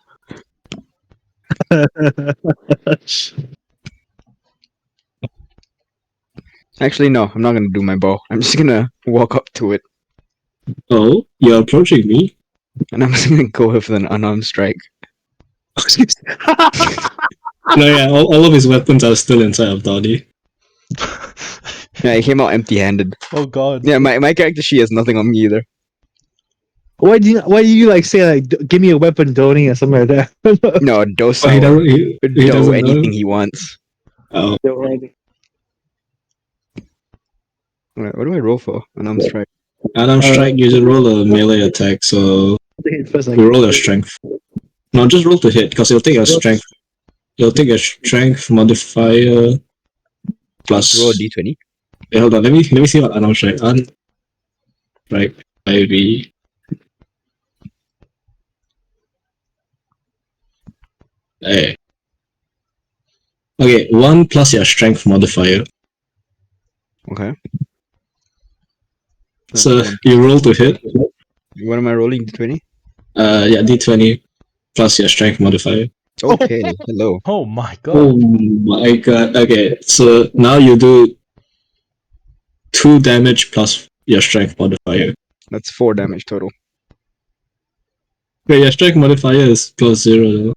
Actually, no. I'm not gonna do my bow. I'm just gonna walk up to it, Oh, you're approaching me? and I'm just gonna go with an unarmed strike. No, yeah, all of his weapons are still inside of Donnie. Yeah, I came out empty-handed. Oh god. Yeah, my character she has nothing on me either. Why do you like say like give me a weapon, Donnie, or something like that? No, Oh, docile. he Do doesn't anything know. he wants. Oh, Alright, what do I roll for? Unarmed strike. Unarmed strike, you just roll a melee attack, so First, like, you roll your strength. No, just roll to hit, because it'll take your strength. You'll take your strength modifier plus. Roll a d20. Wait, hold on, let me see what unarmed strike. Strike 5e. Hey. Okay, 1 plus your strength modifier. Okay. So you roll to hit. What am I rolling? D20? Yeah, d20 plus your strength modifier. Okay, hello. Oh my god. Oh my god. Okay, so now you do 2 damage plus your strength modifier. That's 4 damage total. Okay, your strength modifier is plus 0 though.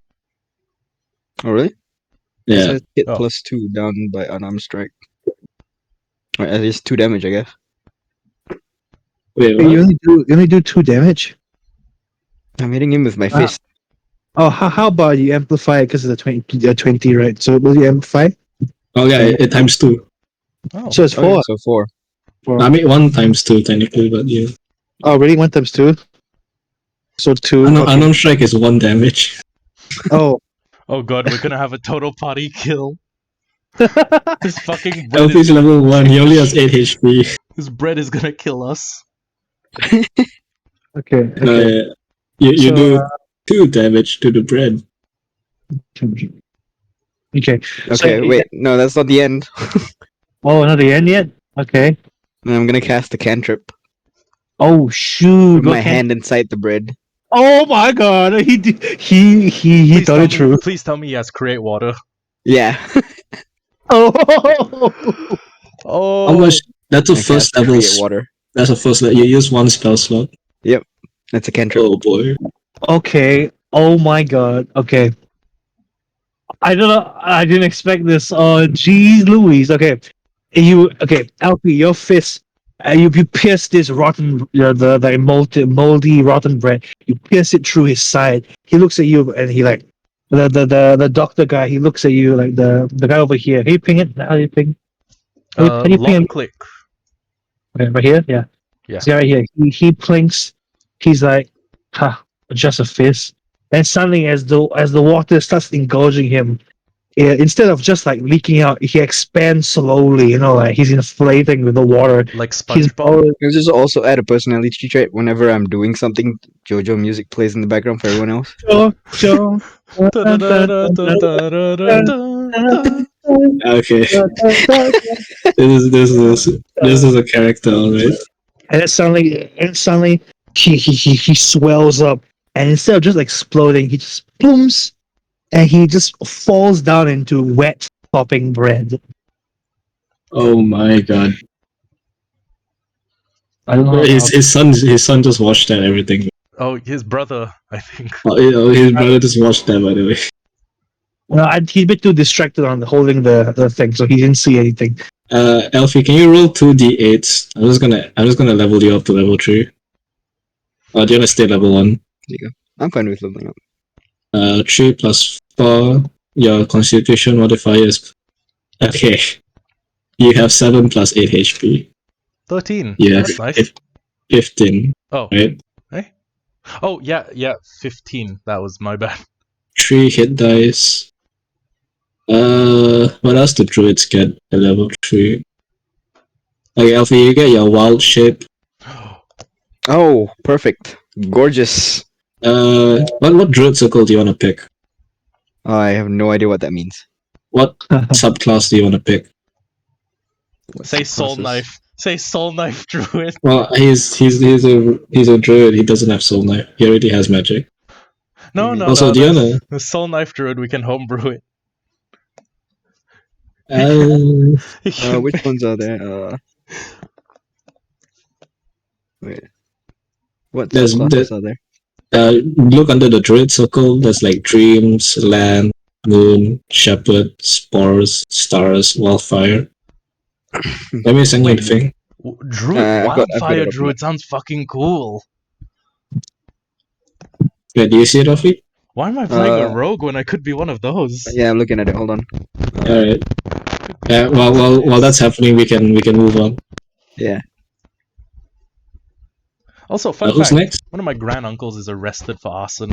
Oh, really? Yeah. So hit Oh. plus 2 down by unarmed strike. Alright, at least 2 damage, I guess. Wait, Hey, you what? only do 2 damage. I'm hitting him with my Ah. fist. Oh, how about you amplify it because of the 20, right? So will you amplify? Oh yeah, it times 2. Oh. So it's Okay, 4. so 4. I mean 1 times 2 technically, but yeah. Oh, really? 1 times 2. So 2. Okay. Unarmed strike is 1 damage. Oh. Oh god, we're gonna have a total party kill. This fucking bread LP's is, level 1, he only has 8 HP. this bread is gonna kill us. Okay. No, Okay. yeah. You So, do 2 damage to the bread. Okay. Okay, wait. No, that's not the end. Oh, not the end yet? Okay. And I'm gonna cast a cantrip. Oh shoot! Put What my hand inside the bread. Oh my god! He Please thought tell it me, true. please tell me he has create water. Yeah. Oh. Oh. How much? That's a I first cast level. create water. That's a first level. You use 1 spell slot. That's a cantrip. Oh boy. Okay. Oh my god. Okay. I don't know. I didn't expect this. Oh, jeez, Louise. Okay. Alfie, your fist. You pierce this rotten, the moldy rotten bread. You pierce it through his side. He looks at you and he like the doctor guy. He looks at you like the guy over here. Can you ping it? How do you ping? Can you ping Long it? click. Okay, right here. Yeah. Yeah. This guy right here. He plinks. He's like, ha, just a fist. And suddenly, as the water starts engulfing him, instead of just like leaking out, he expands slowly. You know, like he's inflating with the water. Like He's SpongeBob. Can I just also add a personality trait? Whenever I'm doing something, JoJo music plays in the background for everyone else. Joe. Okay. This is a character, alright. And then suddenly he swells up, and instead of just exploding, he just booms, and he just falls down into wet popping bread. Oh my god. I don't know. His son just watched that everything. Oh, his brother, I think. Oh, his brother just watched that, by the way. He's a bit too distracted on holding the thing, so he didn't see anything. Elfie, can you roll 2d8s? I'm just gonna level you up to level 3. Or do you wanna stay level 1? I'm fine with leveling up. 3 plus 4. Your constitution modifier is... Okay. You have 7 plus 8 HP. 13. Yeah. That's nice. 15. Oh. Right? Hey? Oh, yeah, 15. That was my bad. 3 hit dice. What else do druids get at level 3? Okay, Alfie, you get your wild shape. Oh, perfect. Gorgeous. What druid circle do you want to pick? I have no idea what that means. What subclass do you want to pick? Say soul Subclasses? knife. Say soul knife druid. Well, he's a druid. He doesn't have soul knife. He already has magic. No. Also, do you there's- wanna? The soul knife druid, we can homebrew it. Which ones are there? Wait. What There's- subclasses are there? Look under the druid circle. There's like dreams, land, moon, shepherd, spores, stars, wildfire. Let me send you the thing. Druid, I've got it wildfire up druid sounds fucking cool. Yeah, do you see it, Alfie? Why am I playing a rogue when I could be one of those? Yeah, I'm looking at it. Hold on. All right. Yeah. While that's happening, we can move on. Yeah. Also, fun Who's fact, next? one of my granduncles is arrested for arson.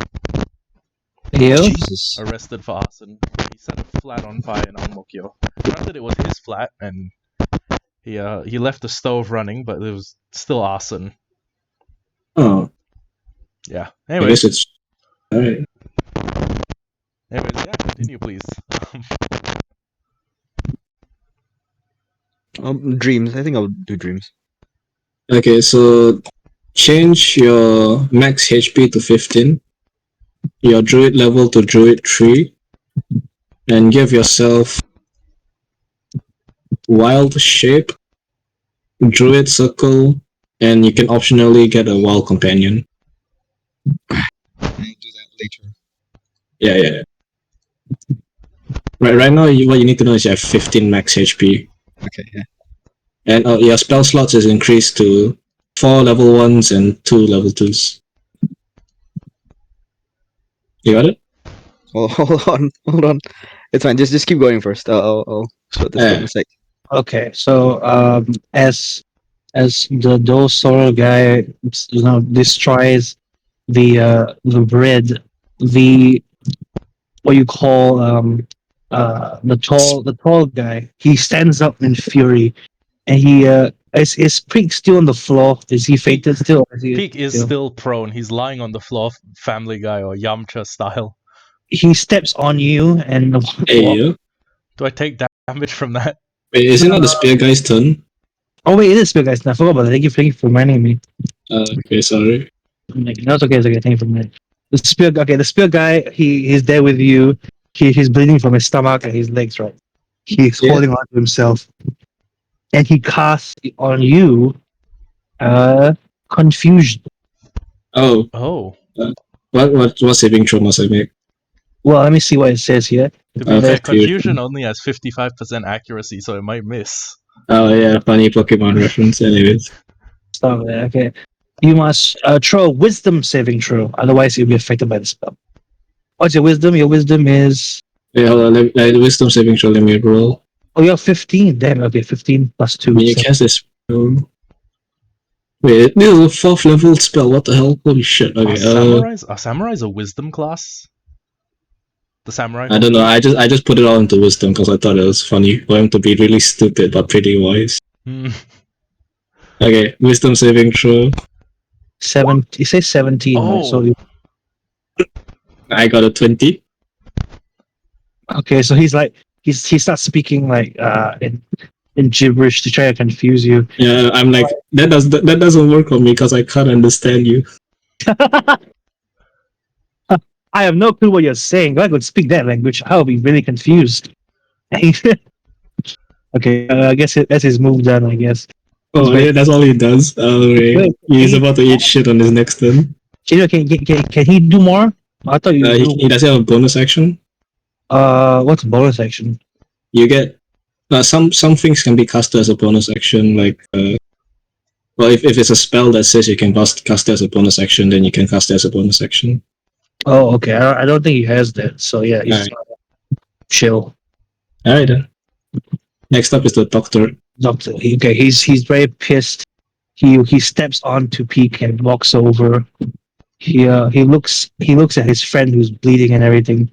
Yo. Jesus. Arrested for arson. He set a flat on fire in Angmokyo. Granted, it was his flat, and he left the stove running, but it was still arson. Oh, Yeah. I Anyways, guess it's all right. yeah, continue, please. Dreams. I think I'll do dreams. Okay, so change your max HP to 15, your druid level to druid 3, and give yourself wild shape, druid circle, and you can optionally get a wild companion. I'll do that later. Yeah. Right now, what you need to know is you have 15 max HP. Okay, yeah. And your spell slots is increased to 4 level 1s and 2 level 2s. You got it? Oh, hold on. It's fine. Just keep going first. I'll sort this out in a sec. Okay, so as the Dole Sorrow guy, destroys the bread, the what you call the tall guy, he stands up in fury, and he is Pink still on the floor? Is he fainted still? Or is he Peak is still prone. He's lying on the floor, Family Guy or Yamcha style. He steps on you and Hey, you. Do I take damage from that? Wait, is it not the spear guy's turn? Oh wait, it is Spear Guys. I forgot about that. Thank you for reminding me. Okay, sorry. No, it's okay. It's okay. Thank you for reminding. The spear guy. He's there with you. He's bleeding from his stomach and his legs. Right. He's Yeah. holding on to himself, and he casts on you, confusion. Oh, Oh. what saving throw must I make? Well, let me see what it says here. To be fair, Confusion. confusion only has 55% accuracy, so it might miss. Oh yeah, funny Pokemon reference. Anyways, Stop there. Okay. You must throw a wisdom saving throw, otherwise you'll be affected by the spell. What's your wisdom? Your wisdom is wait, hold on. Wisdom saving throw. Let me roll. oh, you're 15. Damn. Okay, 15 plus 2. When you cast this spell. Wait, this is a 4th level spell. What the hell? Holy shit. Okay. Are samurais a wisdom class? The samurai? I don't know. I just put it all into wisdom because I thought it was funny for him to be really stupid but pretty wise. Hmm. Okay, wisdom saving throw. 7. It says 17. Right? Oh. So I got a 20. okay, so he's like he starts speaking like in gibberish to try to confuse you. Yeah, I'm like that doesn't work on me because I can't understand you. I have no clue what you're saying. If I could speak that language, I would be really confused. Okay, I guess that's his move done. I guess. Oh, yeah, that's all he does. Right. Wait, He's about to eat shit on his next turn. Can he do more? I thought you. He doesn't have a bonus action. What's bonus action? You get some things can be casted as a bonus action, like well, if it's a spell that says you can cast it as a bonus action, then you can cast it as a bonus action. Oh, okay. I don't think he has that. So yeah, he's Alright. chill. Alright then. Next up is the doctor. Doctor. Okay, he's very pissed. He steps onto Peak and walks over. He looks at his friend who's bleeding and everything,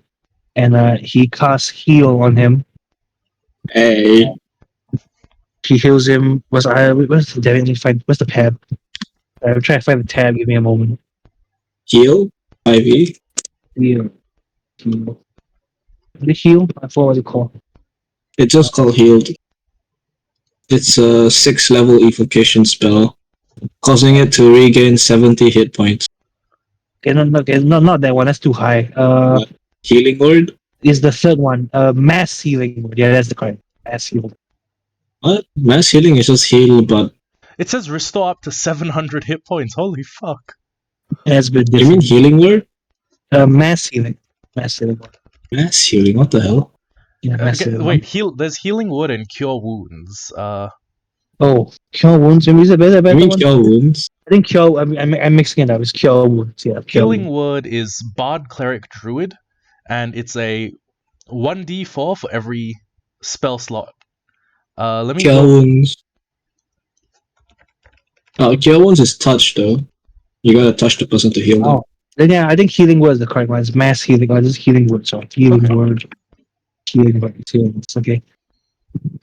and he casts heal on him. Hey, He heals him. Where's the tab? I'm trying to find the tab. Give me a moment. heal 5e. Heal. The heal. I forgot what it's called. It's just called healed. It's a 6th level evocation spell, causing it to regain 70 hit points. Okay, not that one. That's too high. Healing word? Is the third one. Mass healing. Yeah, that's the correct. Mass healing. What? Mass healing is just heal, but It says restore up to 700 hit points. Holy fuck. That's a bit you mean different. healing word? Mass healing. Mass healing. Mass healing? What the hell? Yeah, mass Okay, healing. wait, there's healing word and cure wounds. Oh, cure wounds. Is it better? You mean One? cure wounds? I think cure. I'm mixing it up. It's cure wounds. Yeah, cure Healing wounds. word is bard, cleric, druid, and it's a 1d4 for every spell slot. Let me Cure go. wounds. Oh, cure wounds is touch though. You gotta touch the person to heal them. Oh, then yeah, I think healing word is the correct one. It's mass healing. Oh, this is healing word. So healing Okay. word. Healing word. Healing. It's okay.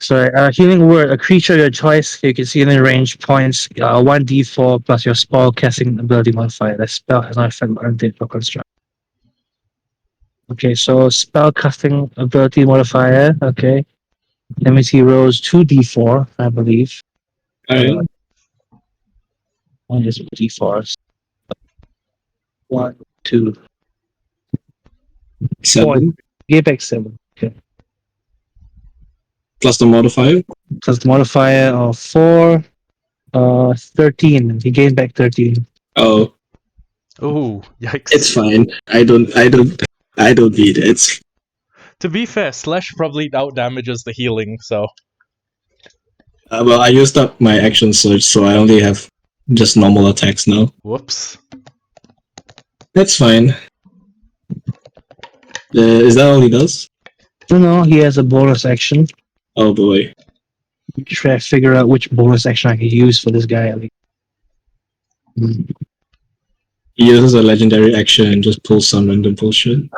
So, healing word, a creature of your choice, you can see in the range points 1d4 plus your spell casting ability modifier. That spell has not effect on undead or construct. Okay, so spell casting ability modifier. Okay, let me see. Rolls 2d4, I believe. Alright. One is d4s. 1, 2, 7 Give back 7. Okay, plus the modifier. plus the modifier of 4, 13. He gained back 13. Oh, Oh, yikes. it's fine. I don't need it. It's To be fair, Slash probably out damages the healing, so. well, I used up my action surge, so I only have just normal attacks now. Whoops. That's fine. Is that all he does? No, he has a bonus action. Oh boy. Try to figure out which bonus action I can use for this guy. He uses a legendary action and just pulls some random bullshit.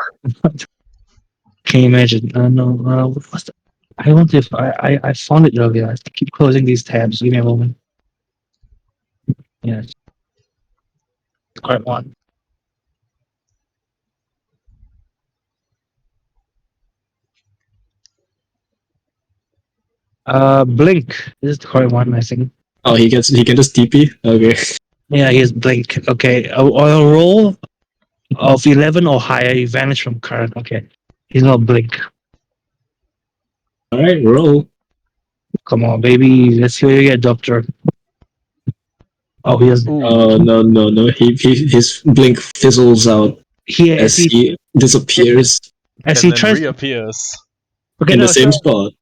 Can you imagine? No, what's the, I wonder if I found it earlier. I keep closing these tabs. Give me a moment. Yeah, quite one. Blink. This is the correct one, I think. Oh, he can just TP? Okay. Yeah, here's Blink. Okay, on a roll of 11 or higher, you vanish from current. Okay, he's not Blink. Alright, roll. Come on, baby. Let's see what you get, Doctor. Oh, he has. Ooh. Oh no. His blink fizzles out as he disappears As And he then tries. reappears. Okay, in no, the same so spot.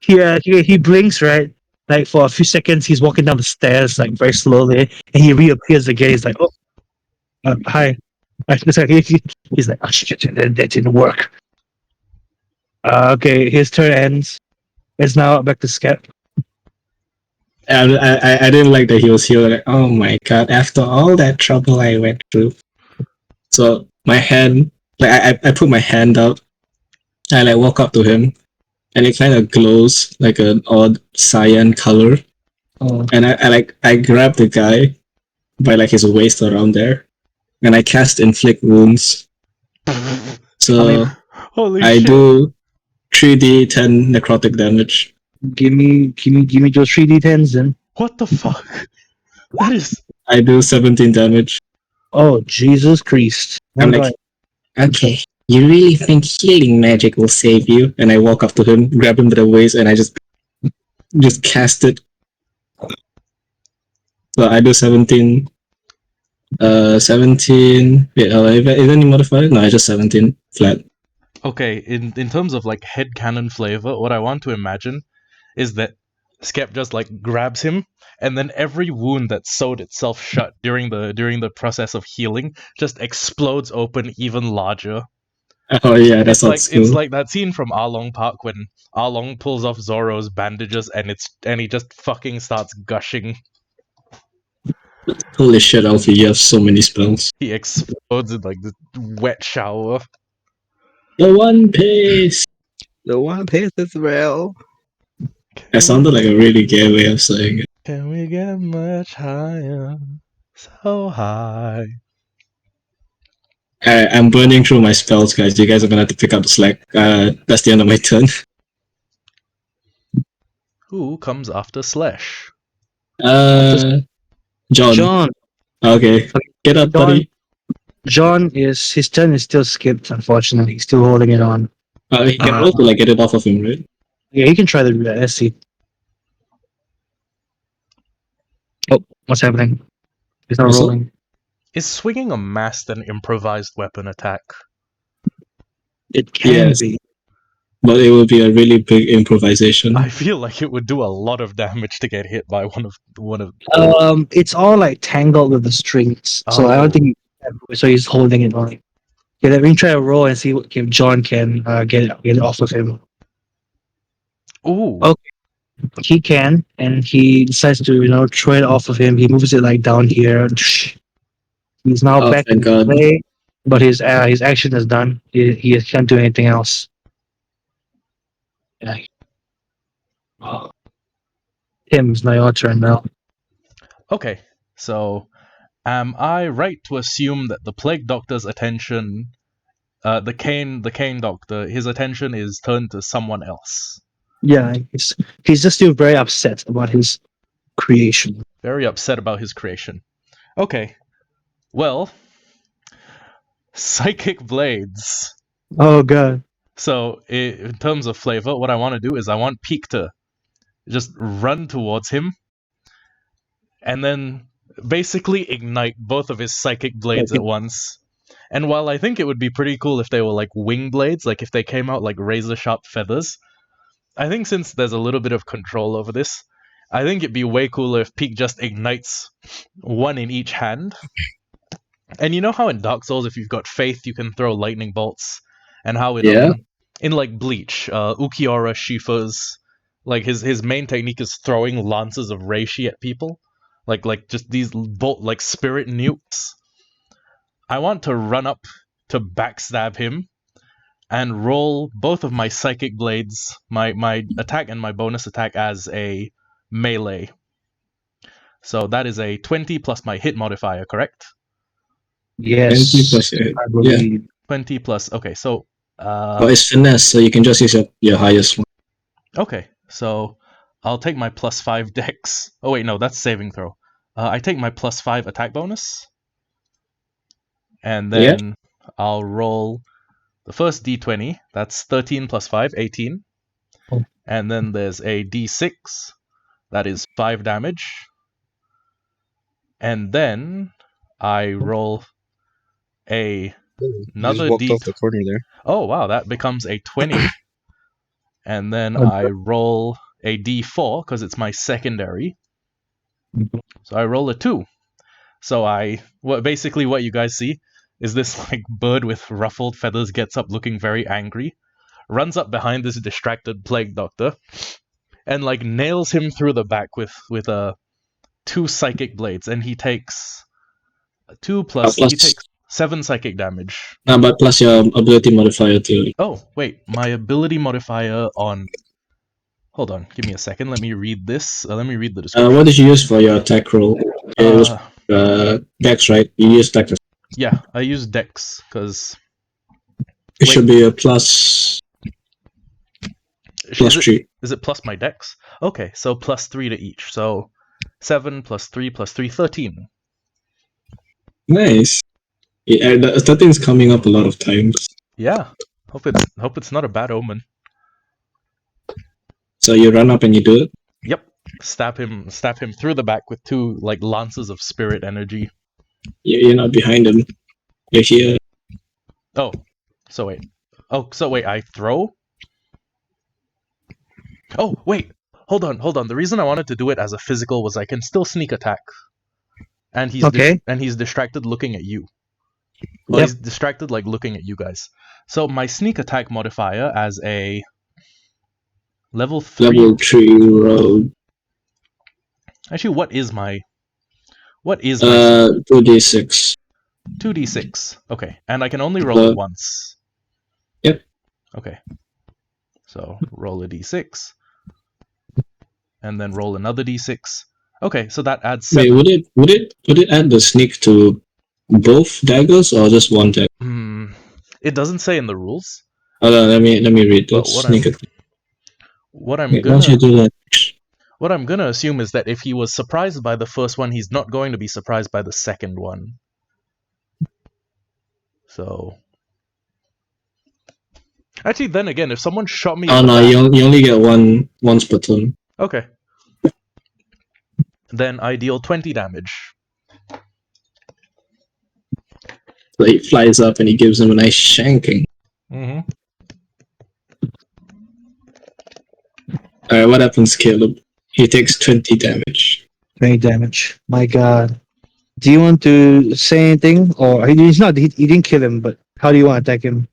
he blinks, right? Like for a few seconds, he's walking down the stairs like very slowly, and he reappears again. He's like, "Oh, hi." It's like, he's like, "Oh shit, that didn't work." Okay, his turn ends. It's now back to Scep. I didn't like that he was here. Like, oh my god! After all that trouble I went through, so my hand, like I put my hand out, I like walk up to him, and it kind of glows like an odd cyan color, Oh, and I grab the guy by like his waist around there, and I cast inflict wounds. So Holy I shit. do 3d10 necrotic damage. give me those 3d10s then. What the fuck? That is. I do 17 damage. Oh Jesus Christ! I'm like, okay, you really think healing magic will save you? And I walk up to him, grab him by the waist, and I just cast it. So I do 17. 17. Wait, is there any modifier? No, I just 17 flat. Okay, in terms of like headcanon flavor, what I want to imagine is that Scep just like grabs him, and then every wound that sewed itself shut during the process of healing just explodes open even larger. Oh yeah, that sounds It's cool. like that scene from Arlong Park when Arlong pulls off Zoro's bandages and he just fucking starts gushing. Holy shit, Alfie, you have so many spells. He explodes in like this wet shower. The One Piece! The One Piece is real. That sounded like a really gay way of saying it. Can we get much higher? So high. I'm burning through my spells, guys. You guys are gonna have to pick up the slack. That's the end of my turn. Who comes after Slash? John. John. Okay. Get up, John. buddy. John is his turn is still skipped. Unfortunately, he's still holding it on. He can roll to like get it off of him, right? Yeah, he can try to do that. Let's see. Oh, what's happening? He's not What's up? rolling. Is swinging a masked and improvised weapon attack? It can Yes. be. But it will be a really big improvisation. I feel like it would do a lot of damage to get hit by one of. It's all like tangled with the strings, so I Oh. don't think. So he's holding it on. Yeah, let me try a roll and see if John can get it off of him. Ooh. Okay. He can, and he decides to throw it off of him. He moves it like down here. He's now Oh, back thank in God. play, but his action is done. He can't do anything else. Yeah. Oh. Tim, it's now your turn now. Okay, so am I right to assume that the Plague Doctor's attention, the cane Doctor, his attention is turned to someone else? Yeah, he's just still very upset about his creation. Very upset about his creation. Okay, well, Psychic Blades. Oh god. So, in terms of flavor, what I want to do is I want Peak to just run towards him and then basically ignite both of his psychic blades at once. And while I think it would be pretty cool if they were like wing blades, like if they came out like razor sharp feathers, I think since there's a little bit of control over this, I think it'd be way cooler if Peak just ignites one in each hand. And you know how in Dark Souls, if you've got faith, you can throw lightning bolts, and how in like Bleach, Ukiura Shifa's like his main technique is throwing lances of reishi at people, like just these bolt like spirit nukes. I want to run up to backstab him and roll both of my psychic blades, my attack and my bonus attack as a melee. So that is a 20 plus my hit modifier, correct? Yes. 20 plus your hit. I believe. 20 plus. Okay, so But it's finesse, so you can just use your highest one. okay, so I'll take my plus 5 dex. Oh wait, no, that's saving throw. I take my plus 5 attack bonus, and then I'll roll the first d20. That's 13 plus 5, 18. Oh. And then there's a d6. That is 5 damage. And then I roll another walked d. off the corner there. Oh wow, that becomes a 20. And then I roll a d4 because it's my secondary. So I roll a 2. So basically what you guys see is this like bird with ruffled feathers gets up looking very angry, runs up behind this distracted Plague Doctor, and like nails him through the back with 2 psychic blades, and he takes 2 plus he takes 7 psychic damage. But plus your ability modifier too. Oh, wait, my ability modifier on... Hold on, give me a second, let me read this. Let me read the description. What did you use for your attack roll? It was Dex, right? You used Dex. Yeah, I use Dex, because... It should be a plus 3. Is it plus my Dex? Okay, so plus 3 to each, so 7 plus 3 plus 3, 13. Nice. Yeah, the 13's coming up a lot of times. Yeah, hope it's not a bad omen. So you run up and you do it? Yep. Stab him through the back with 2 like lances of spirit energy. You're not behind him. You're here. Oh, so wait. Oh, so wait, I throw? Oh, wait. Hold on. The reason I wanted to do it as a physical was I can still sneak attack. And he's Okay. and he's distracted looking at you. Well, Yep. he's distracted like looking at you guys. So my sneak attack modifier as a level 3. Level 3 rogue. Actually, what is my 2d6. 2d6? Okay, and I can only roll it once. Yep. Okay. So roll a d6, and then roll another d6. Okay, so that adds 7. Wait, would it add the sneak to both daggers or just one dagger? It doesn't say in the rules. Hold on, let me read But this. Sneak attack. what I'm Once you do that, What I'm gonna assume is that if he was surprised by the first one, he's not going to be surprised by the second one. So, actually, then again, if someone shot me, oh no, you only get once per turn. Okay. Then I deal 20 damage. So he flies up and he gives him a nice shanking. Mm-hmm. Alright, what happens, Caleb? He takes 20 damage. 20 damage. My god. Do you want to say anything? Or he's not, he didn't kill him, but how do you want to attack him?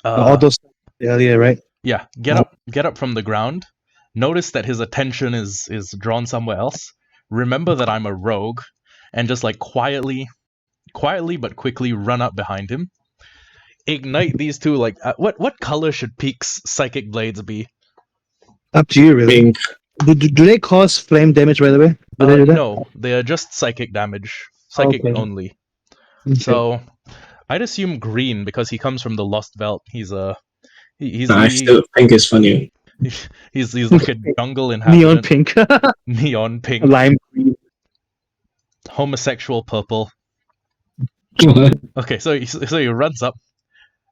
All those earlier, right? Yeah, get up from the ground. Notice that his attention is drawn somewhere else. Remember that I'm a rogue, and just like quietly but quickly run up behind him. Ignite these two. Like, what color should Peak's psychic blades be? Up to you, really. Pink. Do they cause flame damage, by the way? Do they do that? No, they are just psychic damage. Psychic Okay. only. Okay. So, I'd assume green because he comes from the Lost Belt. He's a I still think it's funny. he's like a jungle inhabitant. Neon pink. Neon pink. Lime green. Homosexual purple. Okay, so he runs up,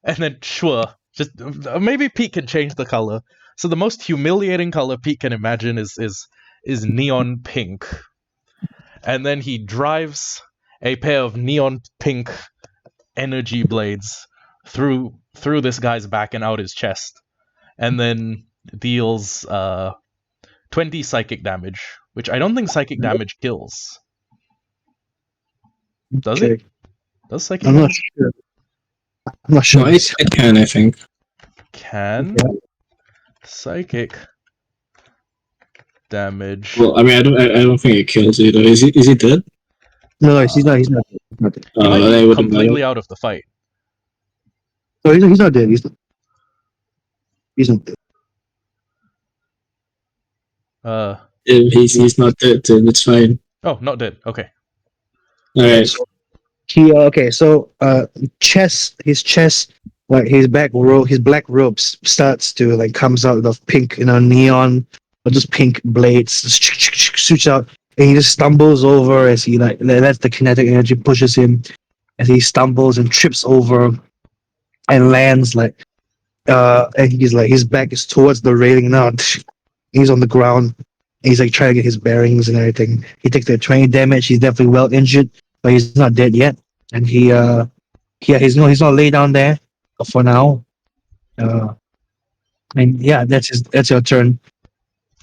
and then sure, just maybe Pete can change the color. So the most humiliating color Pete can imagine is neon pink, and then he drives a pair of neon pink energy blades through this guy's back and out his chest, and then deals 20 psychic damage, which I don't think psychic damage kills. Does it? Does psychic I'm not damage? sure. I'm not sure. No, it can, I think. Can psychic damage? Well, I mean, I don't think it kills either. Is he dead? No, he's not. He's not dead. He's not dead. He might that be wouldn't completely matter. out of the fight. No, he's not dead. He's not dead. If he's not dead, then it's fine. Oh, not dead. Okay. Alright. So his chest, like his black robes starts to like comes out of pink, neon, or just pink blades shoots out, and he just stumbles over as he like lets the kinetic energy pushes him, as he stumbles and trips over, and lands like, and he's like his back is towards the railing now. He's on the ground. He's like trying to get his bearings and everything. He takes the 20 damage. He's definitely well injured, but he's not dead yet. And he's not laid down there for now. And yeah, that's your turn.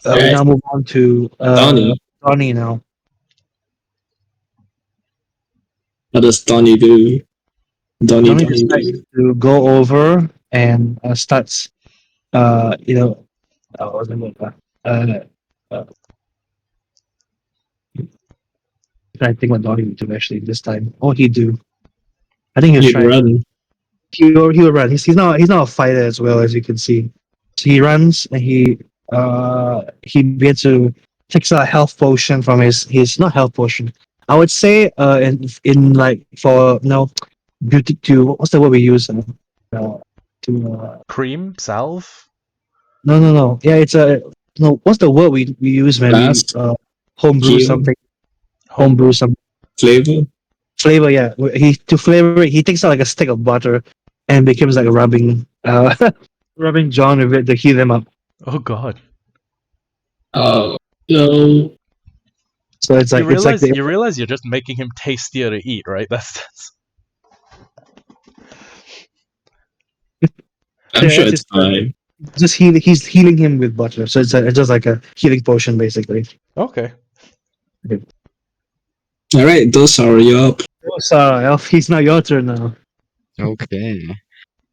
We now move on to Donnie now. What does Donnie do? Donnie decides to go over and starts, I think what Donnie would do actually this time. What he'd do? I think he'd run. He will run. He's not a fighter as well, as you can see. So he runs and he begins to takes a health potion from his not health potion. I would say in like for beauty to what's the word we use Cream salve. No. Yeah, it's what's the word we use when we homebrew something. Homebrew some flavor, yeah. To flavor it, he takes out like a stick of butter and becomes like a rubbing John with it to heat them up. Oh god. Oh no. So it's like you realize you're just making him tastier to eat, right? That's I'm sure it's fine. Just he's healing him with butter, so it's just like a healing potion basically. Okay. All right, those are you up. Oh, sorry, Elf. He's not your turn now. Okay.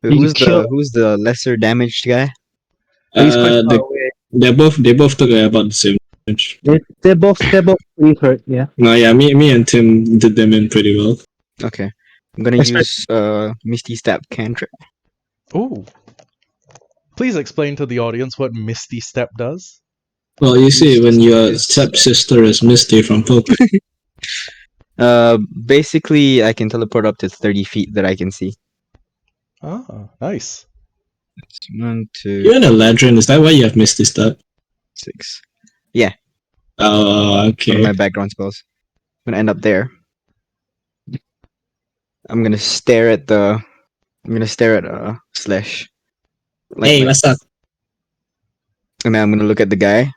You Who's kill- who's the lesser damaged guy? He's quite far away. They both took about the same damage. They're both pretty hurt. Yeah. No, yeah, me and Tim did them in pretty well. Okay. I'm gonna use Misty Step cantrip. Ooh. Please explain to the audience what Misty Step does. Well, you see, when your stepsister is Misty from Pokemon. Basically I can teleport up to 30 feet that I can see. Ah, nice. 1, 2, You're in a legend, is that why you have Misty Step? 6. Oh, One of okay. my background spells. I'm gonna end up there. I'm gonna stare at Slash. Hey, what's up? And then I'm gonna look at the guy.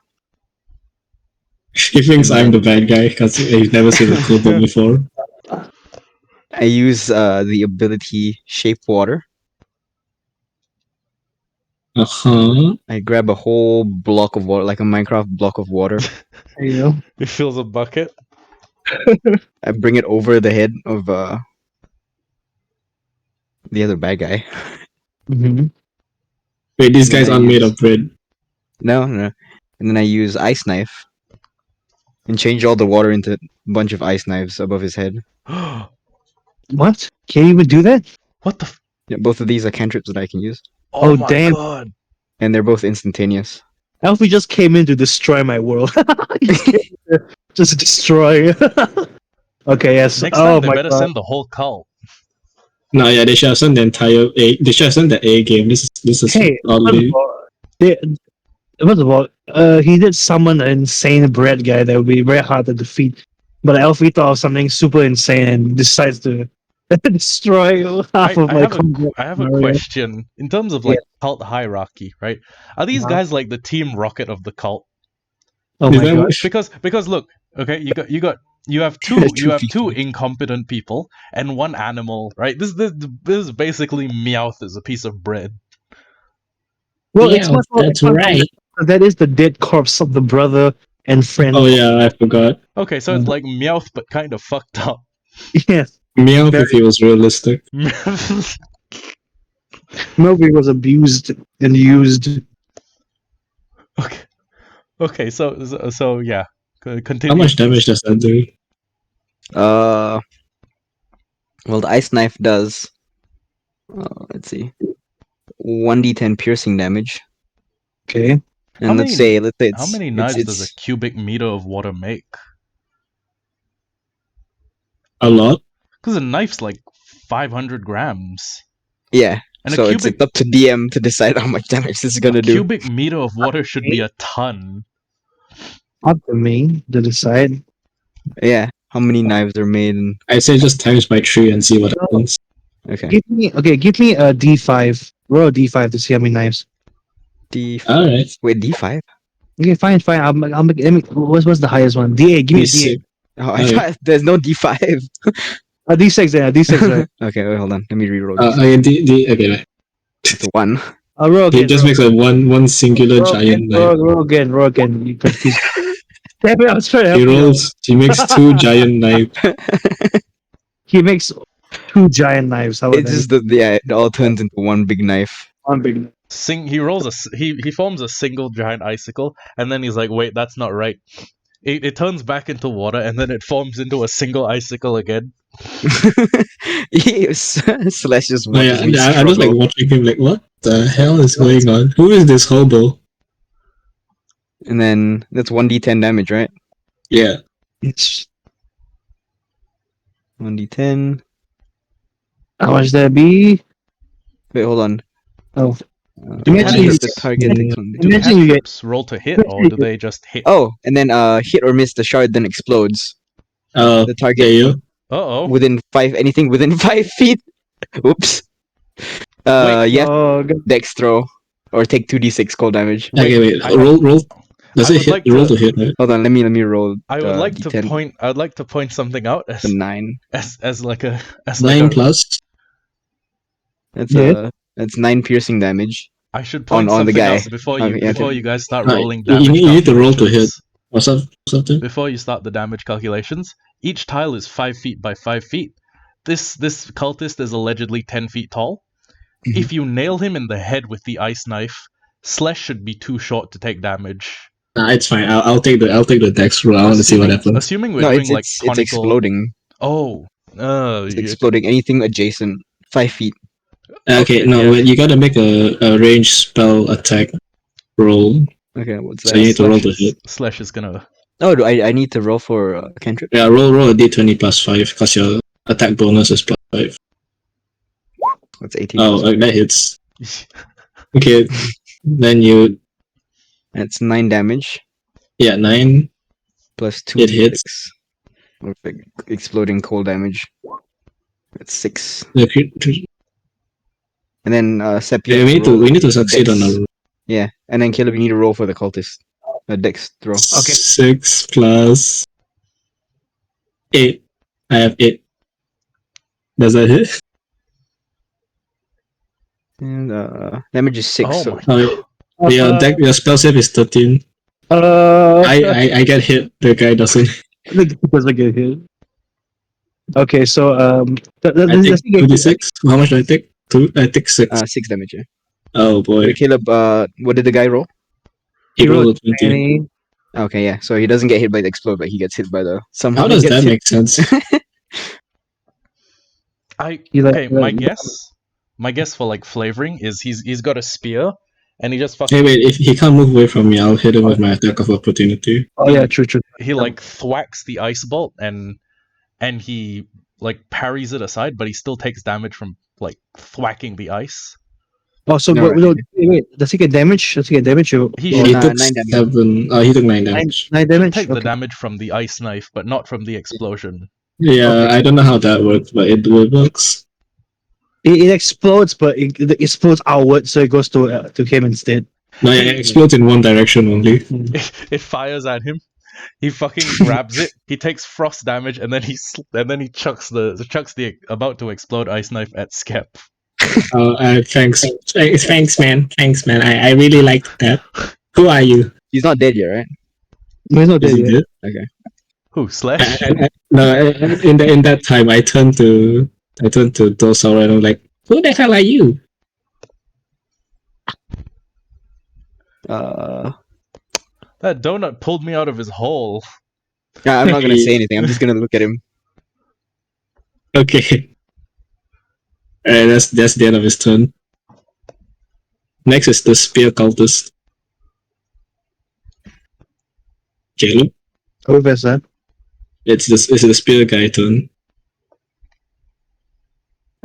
He thinks I'm the bad guy because he's never seen a Kobo before. I use the ability Shape Water. Uh-huh. I grab a whole block of water, like a Minecraft block of water. There you go. It fills a bucket. I bring it over the head of the other bad guy. Mm-hmm. Wait, these Then guys I aren't made use- of bread. No. And then I use Ice Knife and change all the water into a bunch of ice knives above his head. What? Can you even do that? What the? Yeah, both of these are cantrips that I can use, Oh, My damn. God. and they're both instantaneous. Alfie just came in to destroy my world. He just came in to just destroy. Okay. Yes. Next time Oh they my better god. send the whole cult. No, yeah, they should have sent the entire A. They should have sent the A game. This is Hey, first oddly. of all, he did summon an insane bread guy that would be very hard to defeat. But Alfie thought of something super insane and decides to destroy half of I my have combat. I have a area. question. In terms of like cult hierarchy, right? Are these Uh-huh. guys like the Team Rocket of the cult? Oh Is my that god. what- Because look, okay, you have two incompetent people and one animal, right? This is basically Meowth is a piece of bread. Well, Yeah, it's my fault. that's It's my fault. right. That is the dead corpse of the brother and friend. Oh yeah, I forgot. Okay, so it's like Meowth but kind of fucked up. Yes. Meow Very- if he was realistic. Nobody was abused and used. Okay. Okay, so yeah. Continue. How much damage does that do? Well, the Ice Knife does. Let's see, 1d10 piercing damage. Okay. And let's say it's How many knives does a cubic meter of water make? A lot? Because a knife's like 500 grams. yeah. And So a it's cubic up to DM to decide how much damage this is gonna do. cubic meter of water should be a ton. Up to me to decide. Yeah. How many knives are made? And... I say just times by 3 and see what happens. Okay. Give me a D5. Roll a D5 to see how many knives. D5. Alright. Wait, D5? Okay, fine. I'll make. What's the highest one? D8. Give me a D8. Oh, I Okay. thought there's no D5. A D6 then. A D6 right. Okay, wait, hold on. Let me reroll this. Okay, okay. It's a 1. I'll roll He again. just makes a one singular giant knife. Roll again. You confused. Damn it, I was trying to help He you. rolls. He makes 2 giant knives. He makes 2 giant knives. How about It's that? just it all turns into one big knife. One big. He rolls he forms a single giant icicle, and then he's like, wait, that's not right. It turns back into water, and then it forms into a single icicle again. Slash just Oh, yeah, watches me yeah, I'm just like struggle. watching him like, what the hell is going on? Who is this hobo? And then that's 1d10 damage, right? Yeah. It's 1d10. how much that be? Wait, hold on. Oh, Imagine Hit you- the target. Do Imagine you get- cantrips roll to hit, or do they just hit? Oh, and then hit or miss the shard then explodes. Oh, The there target you. Uh-oh. within anything within 5 feet. Oops. Yeah, Oh, God. dex throw or take 2d6 cold damage. Okay, wait. I have- Roll. Does I it would hit? like Roll to- to hit, right? Hold on, let me roll. I would like to D10. I would like to point something out The 9. as like Nine a plus. That's Yeah. That's 9 piercing damage. I should point On the something guy. out before Okay, yeah, before okay. you guys start Right, rolling you damage. need to roll to hit. calculations. What's up? Something? Before you start the damage calculations, each tile is 5 feet by 5 feet. This cultist is allegedly 10 feet tall. Mhm. If you nail him in the head with the ice knife, Slash should be too short to take damage. Nah, it's fine. I'll take the dex roll. I want to see what happens. Assuming we're No, doing like it's conical. exploding. Oh, It's exploding. Anything adjacent, 5 feet. Okay, Okay, no, yeah. wait, you gotta make a ranged spell attack roll. Okay, what's So that? you need to roll to hit. Slash is gonna. Oh, do I need to roll for cantrip? Yeah, roll a d20 plus 5 because your attack bonus is plus 5. That's 18. Oh, plus that hits. Okay, then you That's 9 damage 9. plus 2 It hits. with exploding cold damage. That's 6. Okay, And then Scep, you we have to roll need to succeed dex. on a roll. Yeah, and then Caleb, you need to roll for the cultist. A dex throw. Okay. 6 plus 8. I have 8. Does that hit? And damage is 6. Oh so my. Oh, your spell save is 13. I get hit. The guy doesn't. It doesn't get hit. Okay, so I take 2d6. How much do I take? 2. I take 6. 6 damage, yeah. Oh boy. Wait, Caleb, what did the guy roll? He rolled a 20. Okay, yeah. So he doesn't get hit by the explode, but he gets hit by the somehow. How he does gets that hit. make sense? My guess for like flavoring is he's got a spear and he just Hey, wait, if he can't move away from me, I'll hit him with my attack of opportunity. Oh yeah, true. he like thwacks the ice bolt and he like parries it aside, but he still takes damage from like thwacking the ice. Oh, so No, wait, does he get damage? Does he get damage? He He should took 9 damage. 7. Oh, he took 9 damage. 9 damage? take the Okay. damage from the ice knife, but not from the explosion. Yeah, Okay. I don't know how that works, but it works. It explodes, but it explodes outward, so it goes to him instead. No, yeah, it explodes in one direction only. It fires at him. He fucking grabs it. He takes frost damage, and then he chucks the about to explode ice knife at Scep. Oh, thanks. Thanks, man. Thanks, man. I really liked that. Who are you? He's not dead yet, right? No, he's not Is dead he yet. dead? Who, Slash? No, in that time, I turned to Dosal and I'm like, who the hell are you? That donut pulled me out of his hole. Yeah, I'm not gonna say anything. I'm just gonna look at him. Okay. Alright, that's the end of his turn. Next is the spear cultist. Caleb? Who is that? It's the spear guy turn.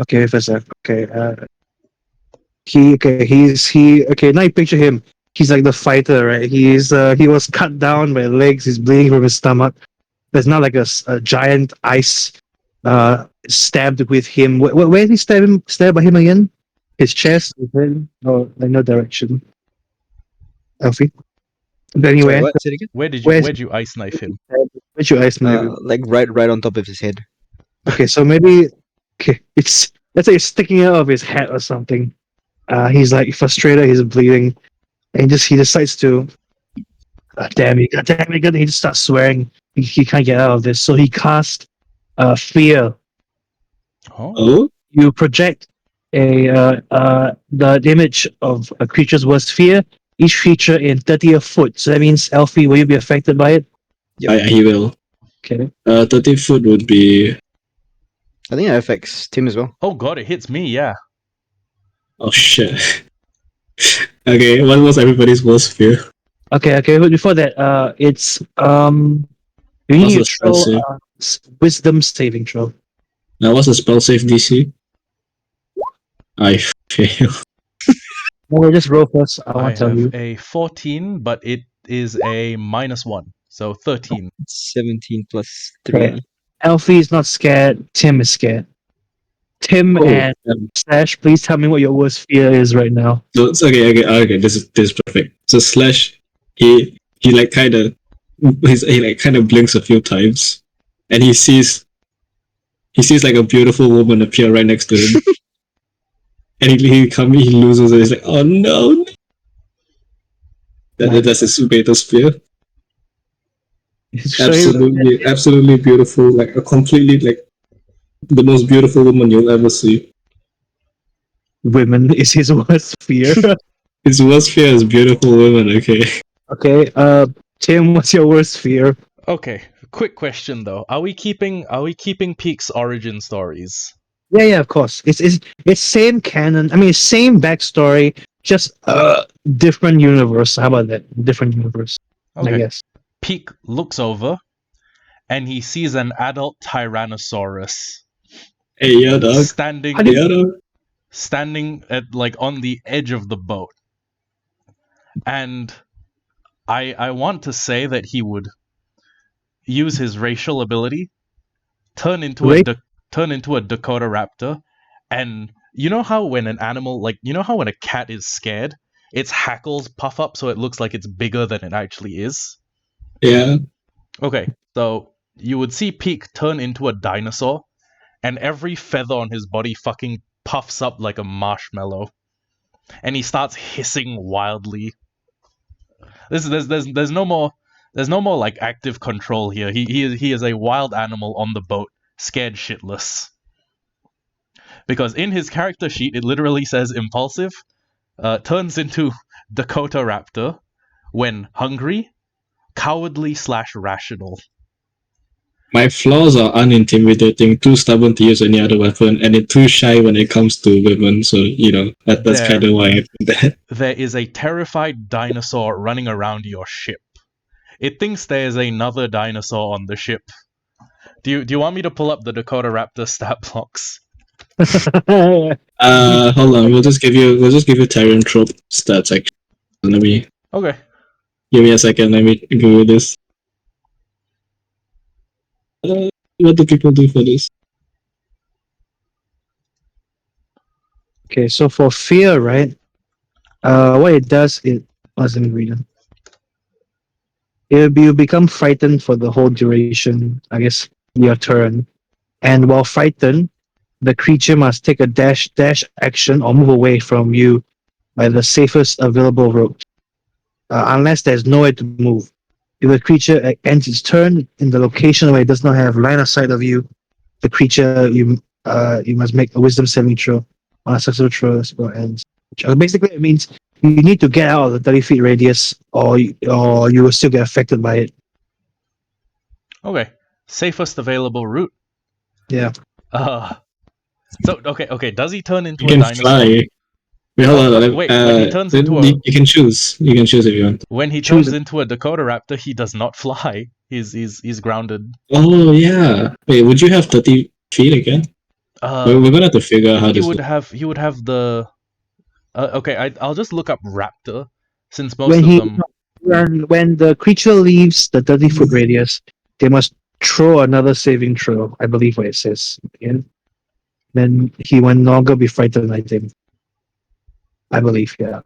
Okay, who's that? Okay, now you picture him. He's like the fighter, right? He was cut down by legs. He's bleeding from his stomach. There's not like a giant ice stabbed with him. Where did he stabbed by him again? His chest, his head, or like no direction. Alfie. But anyway, Sorry, what? Say it again? Where'd you ice knife him? where'd you ice knife him? Like right on top of his head. Okay, so maybe it's let's say it's sticking out of his head or something. He's like frustrated. He's bleeding, and he decides to. God damn it! He just starts swearing. He can't get out of this, so he casts fear. Oh? You project the image of a creature's worst fear. Each creature in 30 foot. So that means Elfie, will you be affected by it? He will. Okay. 30 foot would be. I think that affects Tim as well. Oh god, it hits me, yeah. Oh shit. Okay, what was everybody's worst fear? Okay. But before that, it's you What's need the to spell save? throw wisdom saving throw. Now, what's the spell save DC? I fail. We'll just roll first. I I want to tell have you. a 14, but it is a -1, so 13. 17 plus 3. Okay. Elfie is not scared. Tim is scared. Tim and Slash, please tell me what your worst fear is right now. So it's okay. This is perfect. So Slash, he kind of blinks a few times, and he sees like a beautiful woman appear right next to him. And he loses, and he's like, oh no. That's his greatest fear. So Absolutely beautiful, like a completely like the most beautiful woman you'll ever see. women is his worst fear. His worst fear is beautiful women. Okay. Okay, Tim, what's your worst fear? Okay, quick question though. Are we keeping Peak's origin stories? Yeah, of course. It's same canon. I mean, same backstory, just different universe. How about that? Different universe. I Okay. guess. Peak looks over and he sees an adult Tyrannosaurus Hey, yeah, dog. standing Yeah, dog. standing at like on the edge of the boat. And I want to say that he would use his racial ability, turn into Right? a Dakota Raptor, and you know how when an animal when a cat is scared, its hackles puff up so it looks like it's bigger than it actually is. Yeah. Okay, so you would see Peak turn into a dinosaur, and every feather on his body fucking puffs up like a marshmallow, and he starts hissing wildly. There's no more like active control here. He is a wild animal on the boat, scared shitless. Because in his character sheet it literally says impulsive, turns into Dakota Raptor when hungry, cowardly / rational. My flaws are unintimidating, too stubborn to use any other weapon, and too shy when it comes to women. So that's kind of why I think that. There is a terrified dinosaur running around your ship. It thinks there is another dinosaur on the ship. Do you want me to pull up the Dakota Raptor stat blocks? Hold on. We'll just give you Tyrant trope stats. Actually, let me Okay. give me a second. Let me Google this. What do people do for this? Okay, so for fear, right? What it does is, let me read it. You become frightened for the whole duration, I guess, your turn. And while frightened, the creature must take a dash action or move away from you by the safest available route, unless there's nowhere to move. If the creature ends its turn in the location where it does not have line of sight of you, the creature you must make a wisdom saving throw. On a successful throw, the spell ends. Basically, it means you need to get out of the 30 feet radius, or you will still get affected by it. Okay. Safest available route. Yeah. So okay. Does he turn into You a can dinosaur? fly. Wait, hold on. Wait, when he turns into a you can choose. You can choose if you want. when he Choose turns it. into a Dakota Raptor, he does not fly. He's grounded. Oh yeah. Wait, would you have 30 feet again? We're gonna have to figure out how He this. would have the. Okay, I'll just look up Raptor, since most When of he them. when the creature leaves the 30-foot radius, they must throw another saving throw. I believe what it says. Yeah. Then he will no longer be frightened. I think. I believe. Yeah.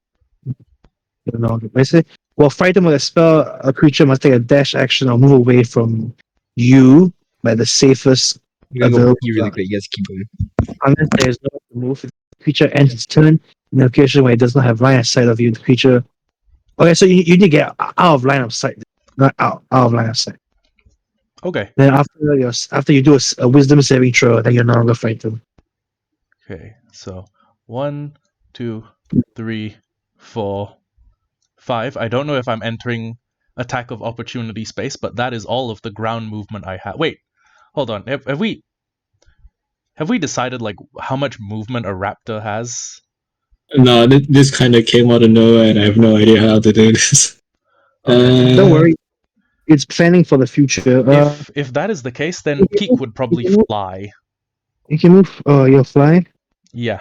No, basically, well, frightened with a spell, a creature must take a dash action or move away from you by the safest You gotta go available pee really route. quick. You guys keep going. Unless there is no way to move, if the creature ends its turn in a location where it does not have line of sight of you, the creature. Okay, so you need to get out of line of sight, not out of line of sight. Okay. Then after you do a wisdom saving throw, then you're no longer frightened. Okay. So 1, 2, 3, 4, 5. I don't know if I'm entering attack of opportunity space, but that is all of the ground movement I have. Wait, hold on. Have we decided like how much movement a raptor has? No, this kind of came out of nowhere, and I have no idea how to do this. Okay. Don't worry, it's planning for the future. If that is the case, then Peak would probably fly. You can move. You'll fly. Yeah.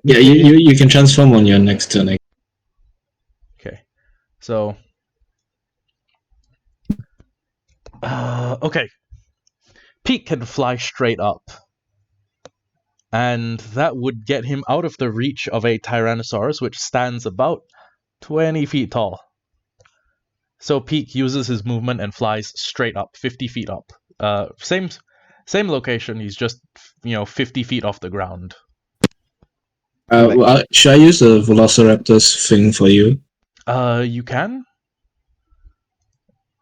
Yeah, you can transform on your next turn. Okay. So. Okay. Peak can fly straight up, and that would get him out of the reach of a Tyrannosaurus, which stands about 20 feet tall. So Peak uses his movement and flies straight up, 50 feet up. Same location. He's just 50 feet off the ground. Should I use the Velociraptor's thing for you? You can.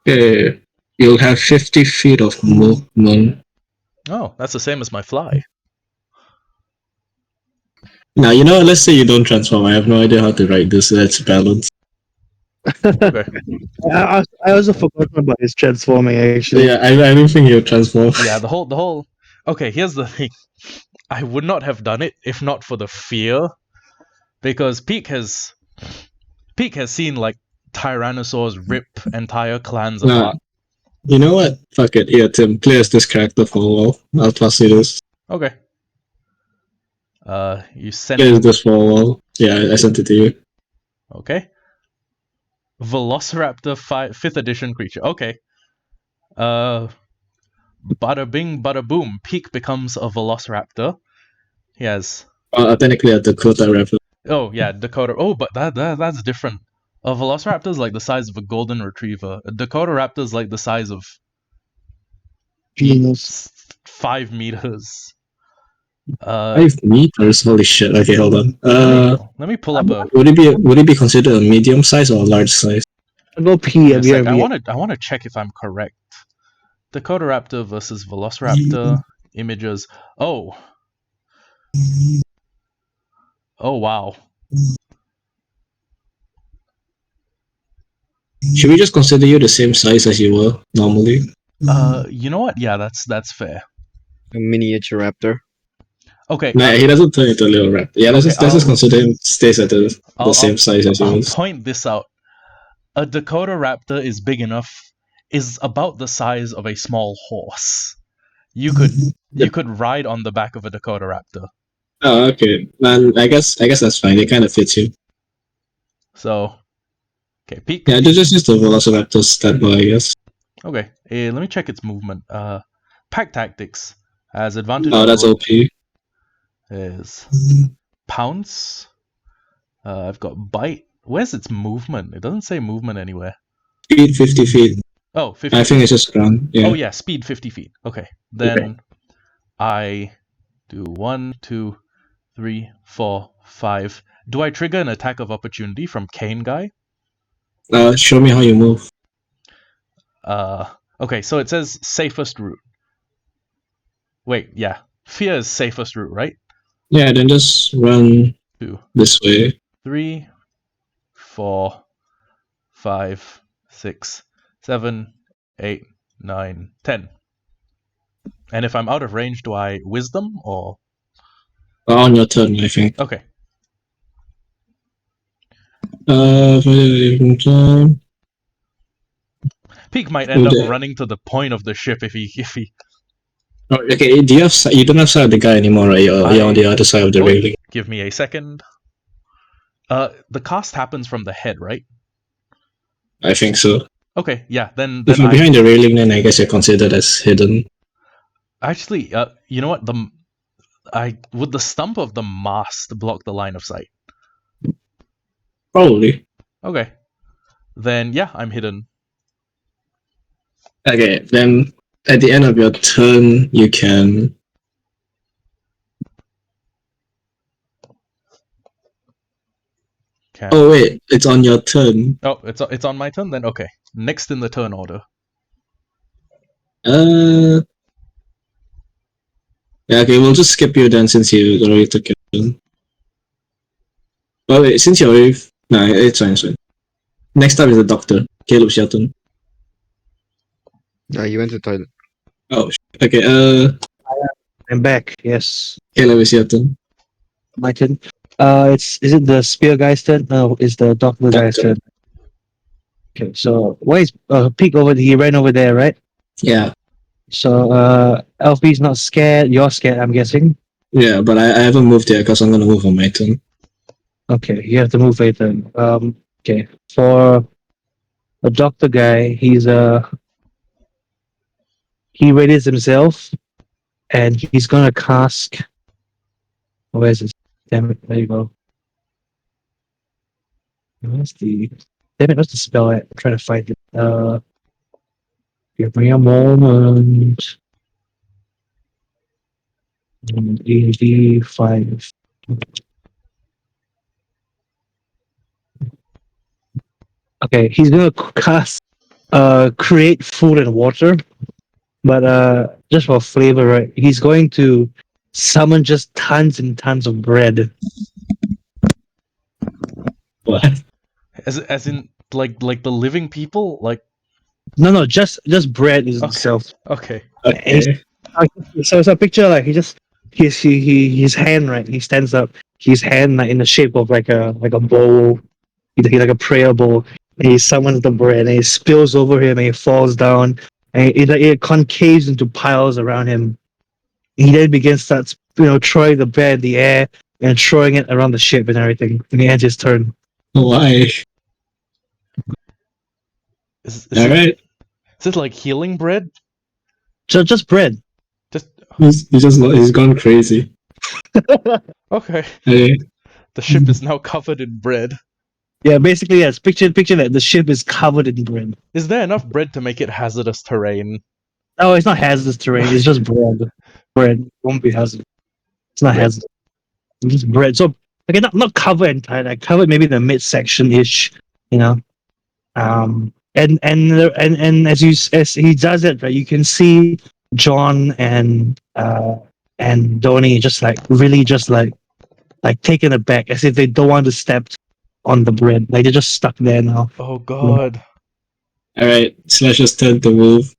Okay. You'll have 50 feet of movement. Oh, that's the same as my fly. Now, let's say you don't transform. I have no idea how to write this. Let's balance. Okay. I also forgot about his transforming actually. Yeah, I don't think you'll transform. Yeah, the whole. Okay, here's the thing. I would not have done it if not for the fear, because Peak has seen like Tyrannosaurs rip entire clans Nah, apart. you know what? Fuck it. Yeah, Tim, play as this character for a while. I'll pass you this. Okay. You send Play as me. this for a while. Yeah, I sent it to you. Okay. Velociraptor 5th edition creature. Okay. Bada bing, bada boom. Peak becomes a Velociraptor. He has. Technically a Dakota Raptor. Oh yeah, Dakota. Oh, but that's different. A Velociraptor is like the size of a golden retriever. A Dakota Raptor is like the size of Genius. 5 meters. 5 meters? Holy shit. Okay, hold on. Let me pull up a. Would it be considered a medium size or a large size? I'll go pee In a a sec. I BRB. want to check if I'm correct. Dakota Raptor versus Velociraptor images. Oh. Oh wow. Should we just consider you the same size as you were normally? You know what? Yeah, that's fair. A miniature raptor. Okay. Nah, he doesn't turn into a little raptor. Yeah, let's just consider him stays at the same size as he I'll was. point this out. A Dakota Raptor is big enough, is about the size of a small horse. You could ride on the back of a Dakota Raptor. Oh, okay. Man, I guess that's fine. It kind of fits you. So, okay, Peak. Yeah, just use the Velociraptor stat bar, I guess. Okay, let me check its movement. Pack Tactics has advantage. Oh, that's OP. Is Pounce. I've got Bite. Where's its movement? It doesn't say movement anywhere. Speed 50 feet. Oh, 50 I think it's just ground. Yeah. Oh yeah, speed 50 feet. Okay. Then I do 1, 2, 3, 4, 5. Do I trigger an attack of opportunity from Kane Guy? Show me how you move. Okay, so it says safest route. Wait, yeah. Fear is safest route, right? Yeah, then just run 2, this way. 3, 4, 5, 6, 7, 8, 9, 10. And if I'm out of range, do I wisdom or? On your turn, I think. Okay. Peak might end up running to the point of the ship if he. Oh, okay, you don't have sight of the guy anymore, right? You're on the other side of the railing. Give me a second. The cast happens from the head, right? I think so. Okay, yeah. Then if you're behind the railing, then I guess you're considered as hidden. Actually, you know what? Would the stump of the mast block the line of sight? Probably. Okay. Then yeah, I'm hidden. Okay, then at the end of your turn, you can. Oh wait, it's on your turn. Oh, it's on my turn then. Okay, next in the turn order. Yeah, okay, we'll just skip you then since you already took your turn. Well, wait, since you already. Nah, it's fine. Next up is the doctor. Caleb's your turn. You went to the toilet. Oh, okay, I'm back, yes. Caleb is your turn. My turn. Is it the spear guy's turn? No, it's the doctor guy's turn. Okay, so where is Peak over? He ran over there, right? Yeah. So LP's not scared. You're scared, I'm guessing. Yeah, but I haven't moved yet because I'm gonna move on my turn. Okay, you have to move later. Okay, for the doctor guy, he readies himself, and he's gonna cast. Where's it? Damn it! There you go. What's the spell at? I'm trying to find it. Give me a moment. D5. Okay, he's gonna cast create food and water, but just for flavor, right? He's going to summon just tons and tons of bread. What? As in like the living people? Like No, just bread is itself. okay. Okay. So it's a picture like his hand, right? He stands up. His hand like in the shape of like a bowl, like a prayer bowl. And he summons the bread, and it spills over him, and he falls down, and it concaves into piles around him. He then starts throwing the bread in the air and throwing it around the ship and everything. And he ends his turn. Why? Is All right. it like healing bread? So just bread. Just He's gone crazy. okay. Okay. The ship is now covered in bread. Yeah, basically, yes. Picture that the ship is covered in bread. Is there enough bread to make it hazardous terrain? Oh, it's not hazardous terrain. It's just bread. Bread won't be hazardous. It's not hazardous. It's just bread. So okay, not covered entirely. Like covered maybe the midsection ish. You know. And as he does it, right, you can see John and Donnie just like really just like taken aback, as if they don't want to step on the bread. Like they're just stuck there now. Oh god. All right. Slash's turn to move.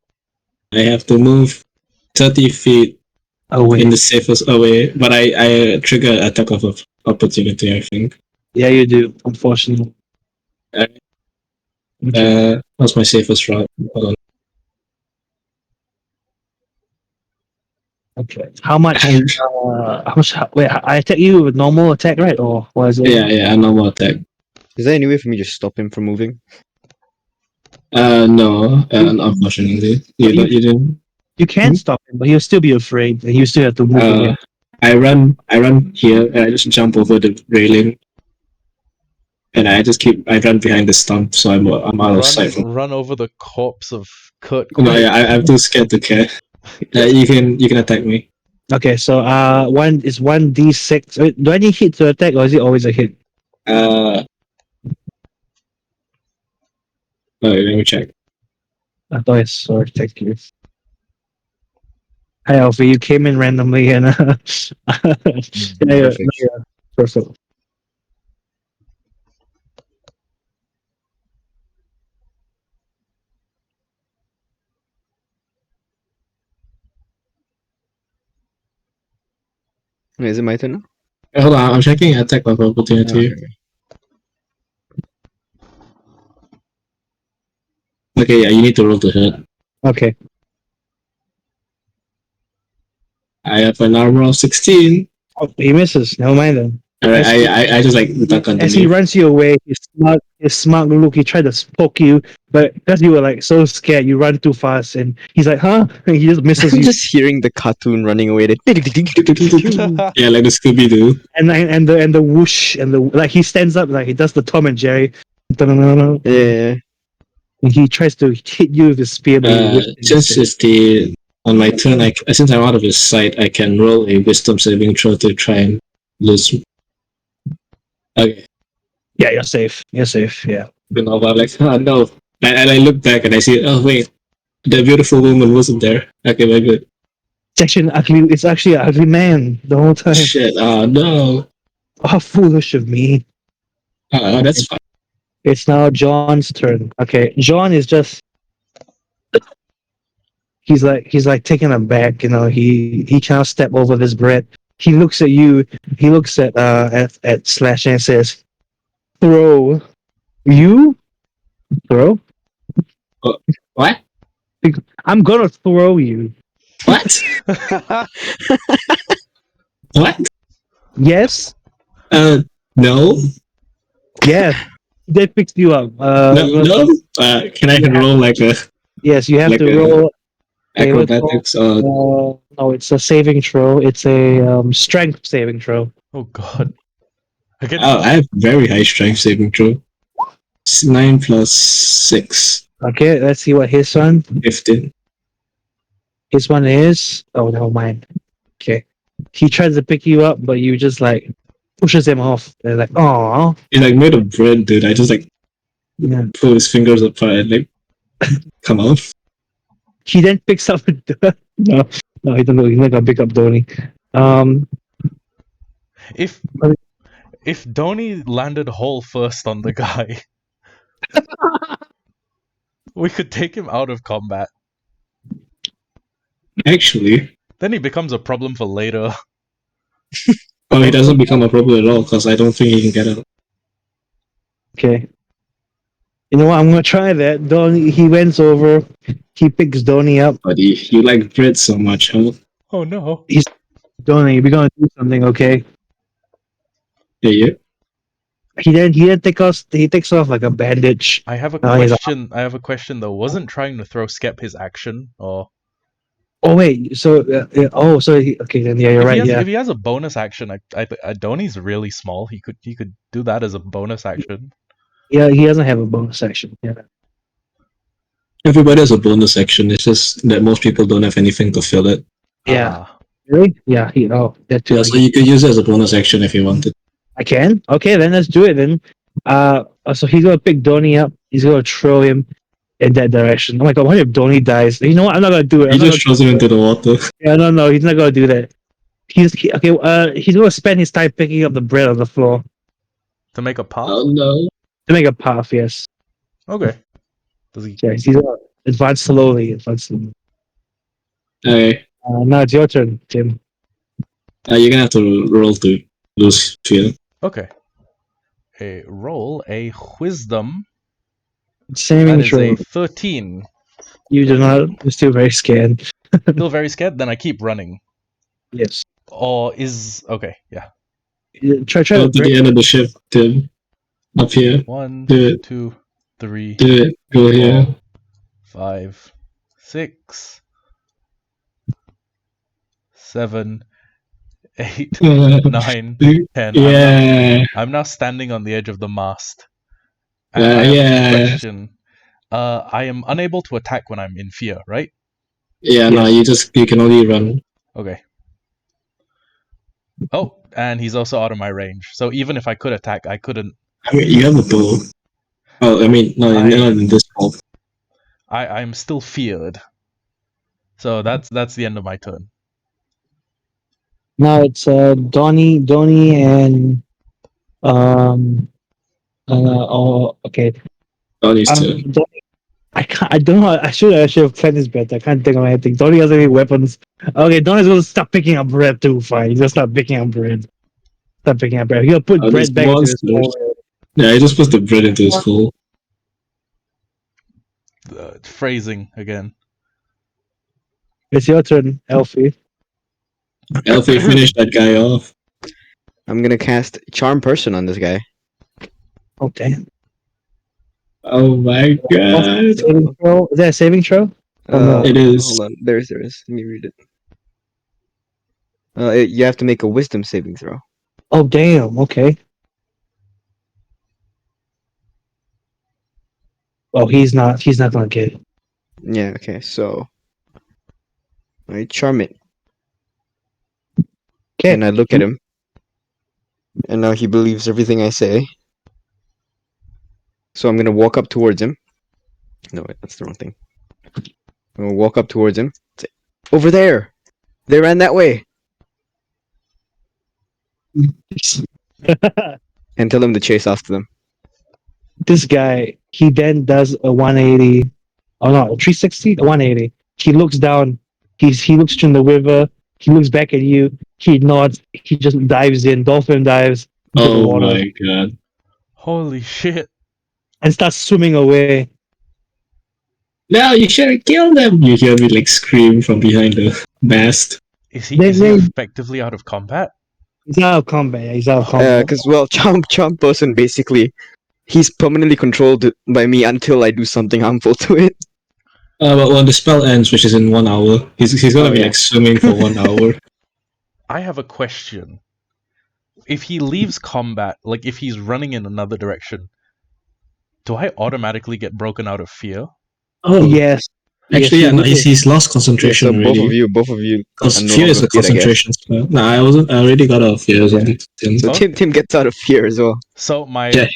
I have to move 30 feet Away. in the safest away, but I trigger attack of opportunity. I think. Yeah, you do. Unfortunately. What's my safest route? Hold on. Okay. How much? How much? Wait, I attack you with normal attack, right? Or what is it? Yeah, normal attack. Is there any way for me to stop him from moving? No, unfortunately. You didn't. You can stop him, but he'll still be afraid, and you still have to move again. I run here, and I just jump over the railing, and I run behind the stump, so I'm out of sight. Run over the corpse of Kurt. No, yeah, I'm too scared to care. You can attack me. Okay, so 1d6. Do I need hit to attack, or is it always a hit? Let me check. I thought it's sorry, thank you. Hi Alfie, you came in randomly and perfect. Wait, is it my turn now? Hold on, I'm checking attack of opportunity. Okay. Okay, yeah, you need to roll to hit. Okay. I have an armor of 16. Oh, he misses. Never mind then. Alright, I just like duck underneath. As he runs you away, his smug look, he tried to poke you, but because you were like so scared, you run too fast, and he's like, huh? And he just misses I'm you. just hearing the cartoon running away. Yeah, like the Scooby Doo. And the whoosh and the like he stands up like he does the Tom and Jerry. Yeah. And he tries to hit you with his spear. Since on my turn, since I'm out of his sight, I can roll a wisdom saving throw to try and lose. Okay. Yeah, you're safe. You're safe. Yeah. I'm like, oh no. And I look back and I see, oh wait, the beautiful woman wasn't there. Okay, very good. It's actually an ugly man the whole time. Shit, oh no. How foolish of me. That's fine. It's now John's turn. Okay, John is just he's like taken aback, he cannot step over this bread. He looks at you, he looks at Slash and says, Throw. You? Throw? What? I'm gonna throw you. What? What? Yes? No. Yeah. They picked you up. No. Can I roll like a? Yes, you have like to roll acrobatics. no, it's a saving throw. It's a strength saving throw. Oh god. I have very high strength saving throw. 9 plus 6. Okay, let's see what his one. 15. His one is. Oh, never mind. Okay, he tries to pick you up, but you just like pushes him off. They're like, "Oh." It's like made of bread, dude. I just like Yeah. pull his fingers apart and like come out. He then picks up. No, no, he doesn't. He's not gonna pick up Donnie. If Donnie landed hole first on the guy, we could take him out of combat. Actually, Then he becomes a problem for later. well, he doesn't become a problem at all because I don't think he can get out. Okay. You know what? I'm gonna try that. Donnie. He went over. He picks Donnie up. But you like bread so much, huh? Oh no. Donnie, we're gonna do something, okay? Yeah. He then takes off like a bandage. I have a Oh, he's- question though. Wasn't trying to throw Scep his action, or Oh wait, so okay then yeah, you're right. Yeah, if he has a bonus action, Donnie's really small. He could do that as a bonus action. yeah, he doesn't have a bonus action. Yeah, Everybody has a bonus action. It's just that most people don't have anything to fill it. yeah. Ah, Really? Yeah. That too. Yeah, so you could use it as a bonus action if you wanted. I can. Okay, then let's do it then. So he's gonna pick Donnie up. He's gonna throw him in that direction. Oh my god, what if Donnie dies? You know what? I'm not gonna do it. He just throws him into the water. Yeah, no, he's not gonna do that. He's gonna spend his time picking up the bread on the floor to make a path. Oh no. to make a path. Yes. Okay. Does he? Yes, he's gonna advance slowly. Okay. Now it's your turn, Tim. You're gonna have to roll to lose fear. Okay. Roll a wisdom. Saving That is throw. a 13. You do not. You're still very scared. Still very scared. Then I keep running. Yes. Or is okay? Yeah. Try Go to to the end of the ship, Tim. Up here. 1, Do it. 2, 3, Do it. Go here. 4, 5, 6, 7, 8, 9, 10. Yeah. I'm now standing on the edge of the mast. And I have a Yeah. question. I am unable to attack when I'm in fear, right? Yeah, no, you can only run. Okay. Oh, and he's also out of my range. So even if I could attack, I couldn't. I mean, you have a bow. Oh, I mean, no, not in this hole. I'm still feared. So that's the end of my turn. Now it's Donnie, and oh, okay. Donnie's turn. Donnie, I don't know. I should have planned this better. I can't think of anything. Donnie has any weapons. Okay, Donnie's gonna start picking up bread too. Fine, he's gonna start picking up bread. Start picking up bread. He'll put Oh, bread these back into his monsters. bowl. Yeah, he just puts the bread into his hole. Phrasing again. It's your turn, Elfie. Elfie, finish that guy off. I'm gonna cast Charm Person on this guy. Oh damn! Oh my god. Saving throw? Is that a saving throw? Oh, no. It is. Hold on. There is. Let me read it. You have to make a Wisdom saving throw. Oh damn! Okay. Oh, he's not gonna get it. Yeah. Okay. So I charm it, Okay. and I look at him, and now he believes everything I say. So I'm gonna walk up towards him. No, wait, that's the wrong thing. I'm gonna walk up towards him. Say, over there. They ran that way, and tell him to chase after them. This guy, he then does a 180. Oh no, a 360, a 180. He looks down. He looks through the river. He looks back at you. He nods. He just dives in. Dolphin dives into the Oh water my god. Holy shit. and starts swimming away. No, you should have killed them! You hear me like scream from behind the mast. Is he effectively out of combat? He's out of combat. He's out of combat. Because Charm Person basically, he's permanently controlled by me until I do something harmful to it. But when the spell ends, which is in 1 hour, he's gonna be yeah. like swimming for 1 hour. I have a question. If he leaves combat, like if he's running in another direction, do I automatically get broken out of fear? Oh, Yes. actually, Yes, yeah, no, you he's lost Yeah, concentration so already. both of you. Because are no fear is longer a feared, I guess. concentration spell. Nah, I already got out of fear or something. So Oh. Tim gets out of fear as well. So my Yeah.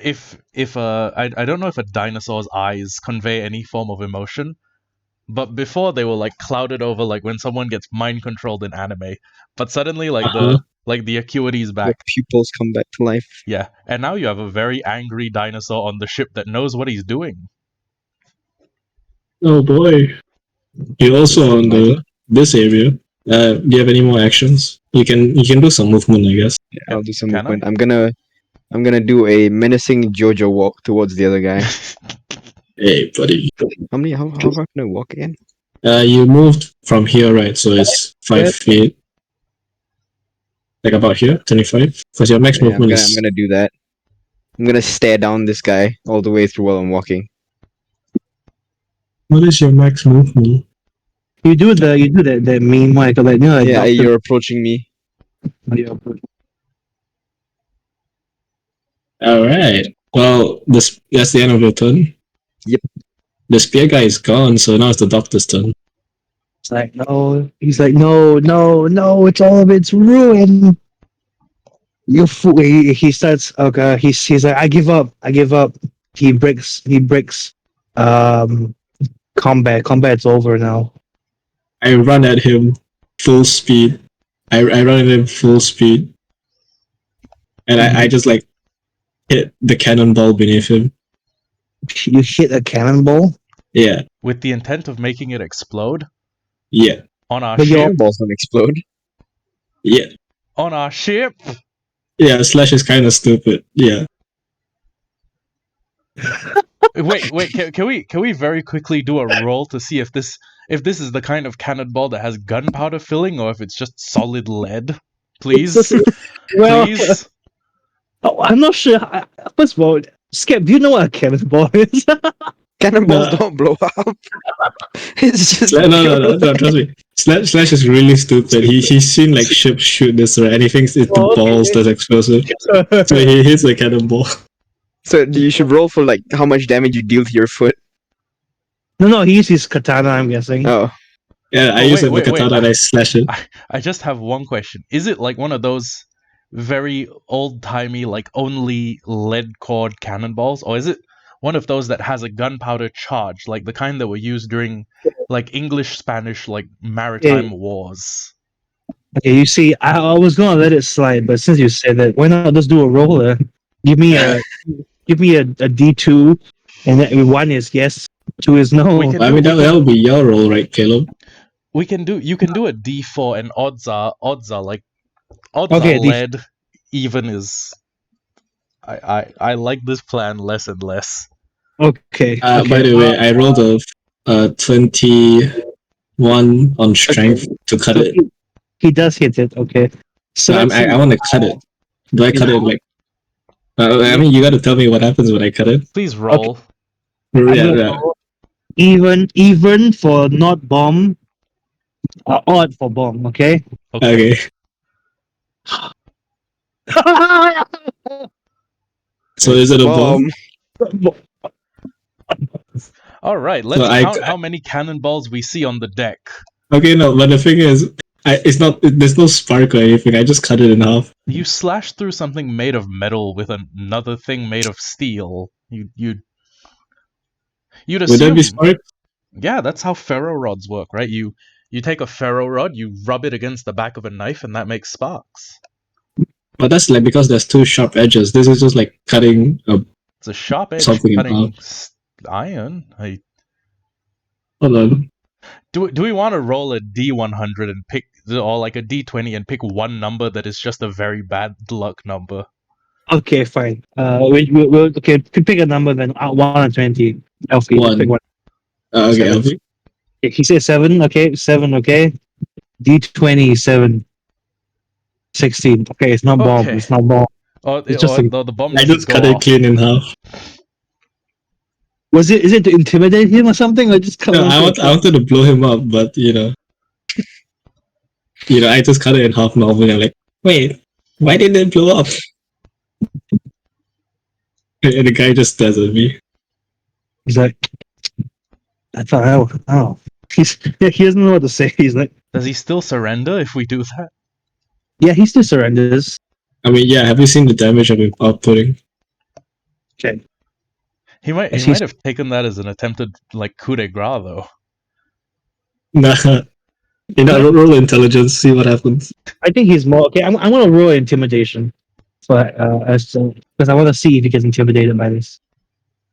I don't know if a dinosaur's eyes convey any form of emotion, but before they were like clouded over like when someone gets mind controlled in anime. But suddenly the acuity is The back. pupils come back to life. Yeah, and now you have a very angry dinosaur on the ship that knows what he's doing. Oh boy. You're also on this area. Do you have any more actions? You can do some movement, I guess. Yeah, I'll do some Can movement. I'm gonna do a menacing JoJo walk towards the other guy. Hey, buddy. How far can I walk again? You moved from here, right? So it's 5 feet. Like about here, 25. Because your max Yeah, movement I'm is. gonna do that. I'm gonna stare down this guy all the way through while I'm walking. What is your max movement? You do the meme like you know like Yeah, doctor- you're approaching me. Alright. Well, that's the end of your turn. Yep. The spear guy is gone, so now it's the doctor's turn. It's like no, he's like no, it's all of it's ruined. You fool! He starts. Okay, he's like I give up. He breaks. Combat's over now. I run at him full speed. I run at him full speed. And I just like hit the cannonball beneath him. You hit a cannonball. Yeah. With the intent of making it explode Yeah. on our But you're- ship. Balls don't explode. Yeah. On our ship. Yeah, Slash is kind of stupid. Yeah. Wait, can we very quickly do a roll to see if this is the kind of cannonball that has gunpowder filling or if it's just solid lead? Please, Well, please. oh, I'm not sure. First of all, Scep, do you know what a cannonball is? Cannonballs No. don't blow up. It's just No, trust me. Slash is really stupid. He's seen like ships shoot this, right? And he thinks it's the Oh, okay. balls that's explosive. So he hits the cannonball. So you should roll for like how much damage you deal to your foot. No, he uses his katana. I'm guessing. Oh, Yeah, I Oh, use wait, the katana and I slash it. I just have one question. Is it like one of those very old-timey, like only lead cord cannonballs, or is it one of those that has a gunpowder charge, like the kind that were used during like English-Spanish like maritime wars? Okay, you see, I was gonna let it slide, but since you said that, why not just do a roller? Give me a D2, and then 1 is yes, 2 is no. We can I mean, that'll be your roll, right, Caleb? you can do a D4, and odds are Okay, lead. Even is. I like this plan less and less. Okay. By the way, I rolled a 21 on strength to cut it. He does hit it. Okay. So So I want to cut it. Do I cut it like? I mean, you got to tell me what happens when I cut it. Please roll. Yeah. even for not bomb, odd for bomb. Okay. Okay. So is it a bomb? All right, let's So count how many cannonballs we see on the deck. Okay, no, but the thing is, it's not. There's no spark or anything. I just cut it in half. You slash through something made of metal with another thing made of steel. You'd Would assume. there be spark? Yeah, that's how ferro rods work, right? You take a ferro rod, you rub it against the back of a knife, and that makes sparks. But that's like because there's two sharp edges. This is just like cutting a. It's a sharp edge Something in cutting iron. Hold on. Do we want to roll a D100 and pick, or like a D20 and pick one number that is just a very bad luck number? Okay, fine. We'll okay. Pick a number then. 1 and 20. Alfie, One. pick one. Okay, Seven. Alfie. He said 7. Okay, 7. Okay. D20 7. 16. Okay, it's not bomb. Okay. It's not bomb. It's just the bomb I doesn't just go cut it off. clean in half. Is it to intimidate him or something? Or just cut No, him I wanted to blow him up, but I just cut it in half normally. I'm like, wait, why didn't it blow up? And the guy just stares at me. He's like, I thought, oh. He doesn't know what to say. He's like, Does he still surrender if we do that? yeah, he still surrenders. I mean, yeah, have you seen the damage I've been outputting? Okay. He might Yes, he's- have taken that as an attempted like coup de grace though. Nah. You know, roll intelligence, see what happens. I think he's more okay. I'm gonna roll intimidation, but because I want to see if he gets intimidated by this.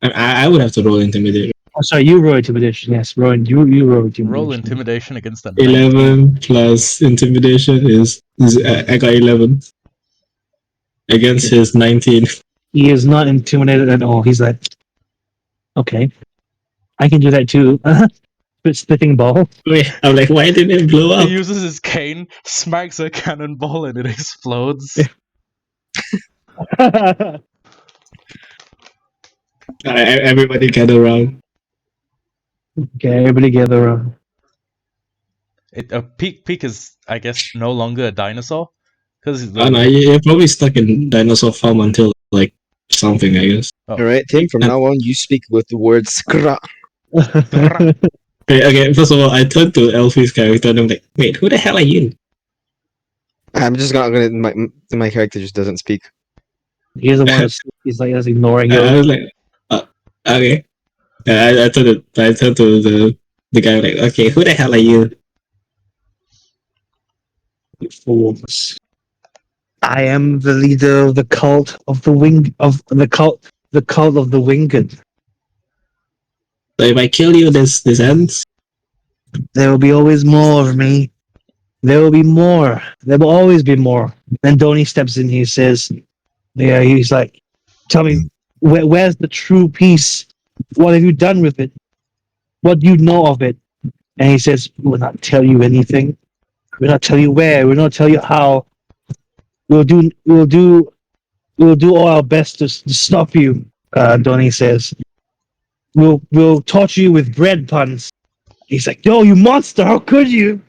I would have to roll intimidate. Oh, sorry, you roll intimidation. Yes, Rowan, you roll intimidation. Roll intimidation against a 19. 11 plus intimidation is I got 11 against his 19. He is not intimidated at all. He's like, okay, I can do that too. Spitting ball. Wait, I'm like, why didn't it blow He up? uses his cane, smacks a cannonball, and it explodes. Everybody gather around. Okay, everybody gather around. Peak is, I guess, no longer a dinosaur because Oh no, you're probably stuck in dinosaur farm until like something, I guess. Alright, Tim, from now on, you speak with the word skra. Okay, first of all, I turned to Elfie's character and I'm like, wait, who the hell are you? I'm just not gonna. My character just doesn't speak. He doesn't want to. He's like just ignoring I you. was like, okay. I turned to the guy like, okay, who the hell are you? Fools. I am the leader of the cult of the wing of the cult of the winged. So if I kill you, this ends. There will be always more of me. There will be more. There will always be more. Then Donnie steps in. He says, "Yeah." He's like, "Tell me, where's the true peace? What have you done with it? What do you know of it?" And he says, "We'll not tell you anything. We'll not tell you where. We'll not tell you how. We'll do all our best to stop you." Donnie says, "We'll torture you with bread puns." He's like, "Yo, you monster! How could you?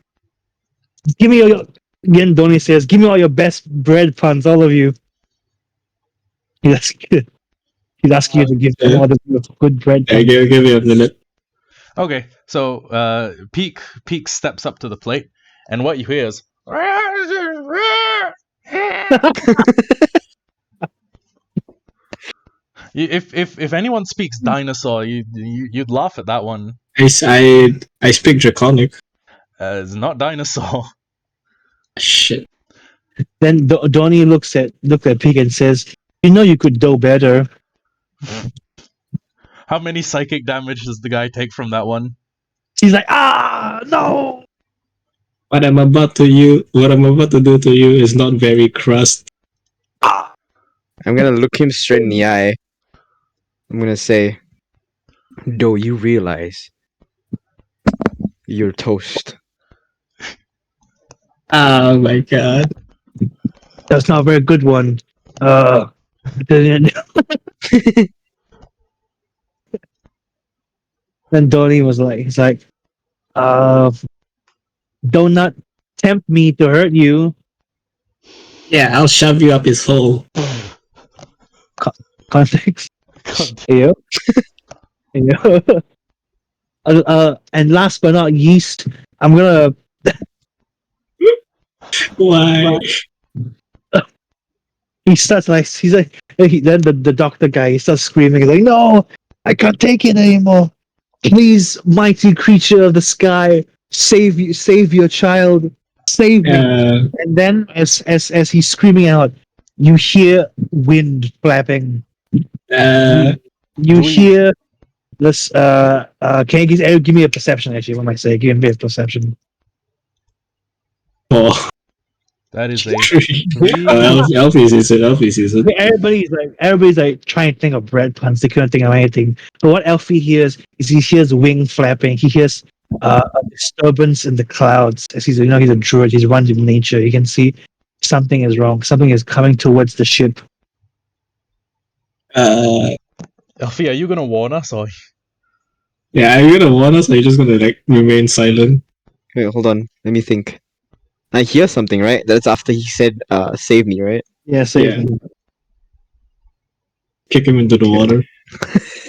Give me all your..." Again, Donnie says, "Give me all your best bread puns, all of you." He's asking you to give him all the good bread Yeah, puns. give me a minute. Okay, so Peak steps up to the plate, and what you hear is. If anyone speaks dinosaur, you'd laugh at that one. I speak Draconic. It's not dinosaur. Shit. Then Donnie looks at Pig and says, "You know you could do better." How many psychic damage does the guy take from that one? He's like, "Ah, no!" What I'm about to do to you is not very crust. I'm gonna look him straight in the eye. I'm gonna say, "Do you realize you're toast?" Oh my god. That's not a very good one. Then Donnie was like, he's like, "Do not tempt me to hurt you." Yeah, I'll shove you up his hole. Context. God. Yeah. Yeah. And last but not least, I'm gonna. Why? He starts like then the doctor guy, he starts screaming. He's like, "No, I can't take it anymore. Please, mighty creature of the sky, save your child, save me." And then as he's screaming out, you hear wind flapping. You hear this. Can you give me a perception? Actually, what am I saying? Give me a perception. Oh. That is a Alfie sees it. Everybody's like trying to think of bread puns. They couldn't think of anything. But what Elfie hears is he hears wing flapping. He hears a disturbance in the clouds. As he's he's a druid. He's runs in nature. He can see something is wrong. Something is coming towards the ship. Elfie, are you gonna warn us or? Yeah, are you gonna warn us or are you just gonna like remain silent? Wait, hold on. Let me think. I hear something, right? That's after he said, "Save me," right? Yeah, save me. Kick him into the water.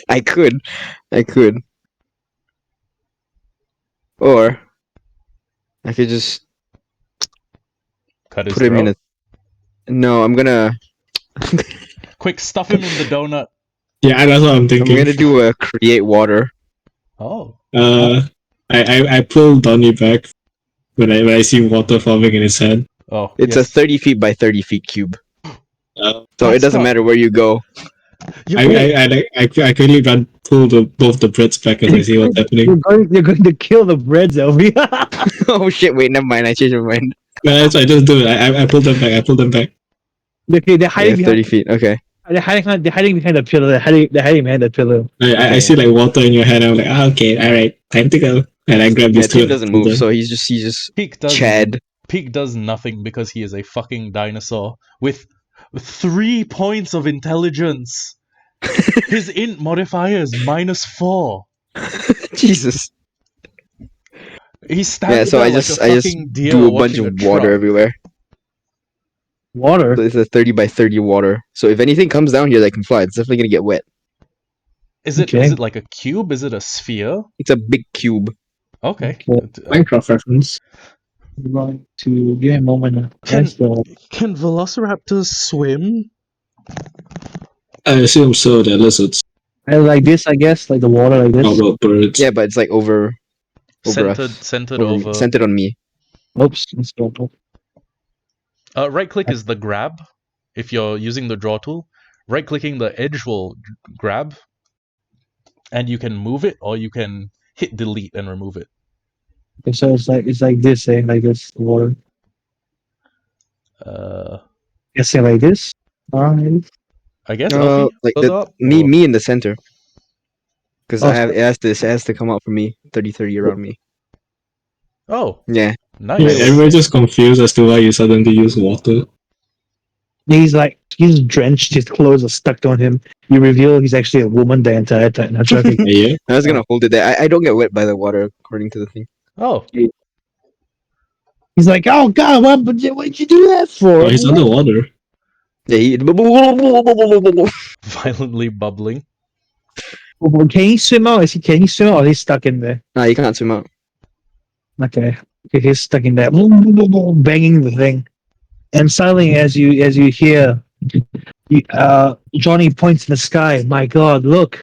I could. Or I could just Cut his put him in throat? a. No, I'm gonna. Quick, stuff him in the donut. Yeah, that's what I'm I'm thinking. gonna do a create water. Oh. I pull Donnie back when I see water forming in his head. Oh. It's yes. a 30 feet by 30 feet cube. Uh, So it That's doesn't not- matter where you go. I quickly pull both the breads back as I see what's happening. You're going to kill the breads, Elvi. Oh shit! Wait, never mind. I changed my mind. No, that's why I just do it. I pull them back. I pull them back. Okay, they're Yeah, hiding 30 behind. feet. Okay. They're hiding behind the pillar. They're hiding behind the pillar. I see like water in your hand. I'm like, okay, all right, time to go. And I grab Yeah, these two. Tim doesn't move, so he's just Peak does Chad. Peak does nothing because he is a fucking dinosaur with 3 points of intelligence. His int modifier is -4. Jesus. He's standing Yeah, so there I like just a I just fucking deer do a bunch watching of a water truck. everywhere. Water. So it's a 30 by 30 water. So if anything comes down here that can fly, it's definitely gonna get wet. Is it Okay. like a cube? Is it a sphere? It's a big cube. Okay. Minecraft reference. I'm going to give me a moment. Can Where's the- can velociraptors swim? I assume so. They're lizards. like this, I guess, like the water, like How this. about birds? Yeah, but it's like over Centered over. centered on me. Oops. Let's go. Right click is the grab. If you're using the draw tool, right clicking the edge will grab, and you can move it, or you can hit delete and remove it. Okay, so it's like this, like this water. It's like this. Alright. I guess Elfie Like goes up. me or- me in the center. Because Oh, I have it has to come out for me. 30 around me. Oh, Yeah. nice. Yeah, everybody's just confused as to why you suddenly use water. He's drenched. His clothes are stuck on him. You reveal he's actually a woman the entire time. Not joking. Yeah. I was gonna hold it there. I don't get wet by the water according to the thing. Oh, He's like, oh god, what'd you do that for? Oh, he's underwater. Yeah, he violently bubbling. Can he swim out? Can he swim out or he's stuck in there? Nah, you can't swim out. Okay. He's stuck in there. Banging the thing. And suddenly as you hear Johnny points in the sky, my god, look.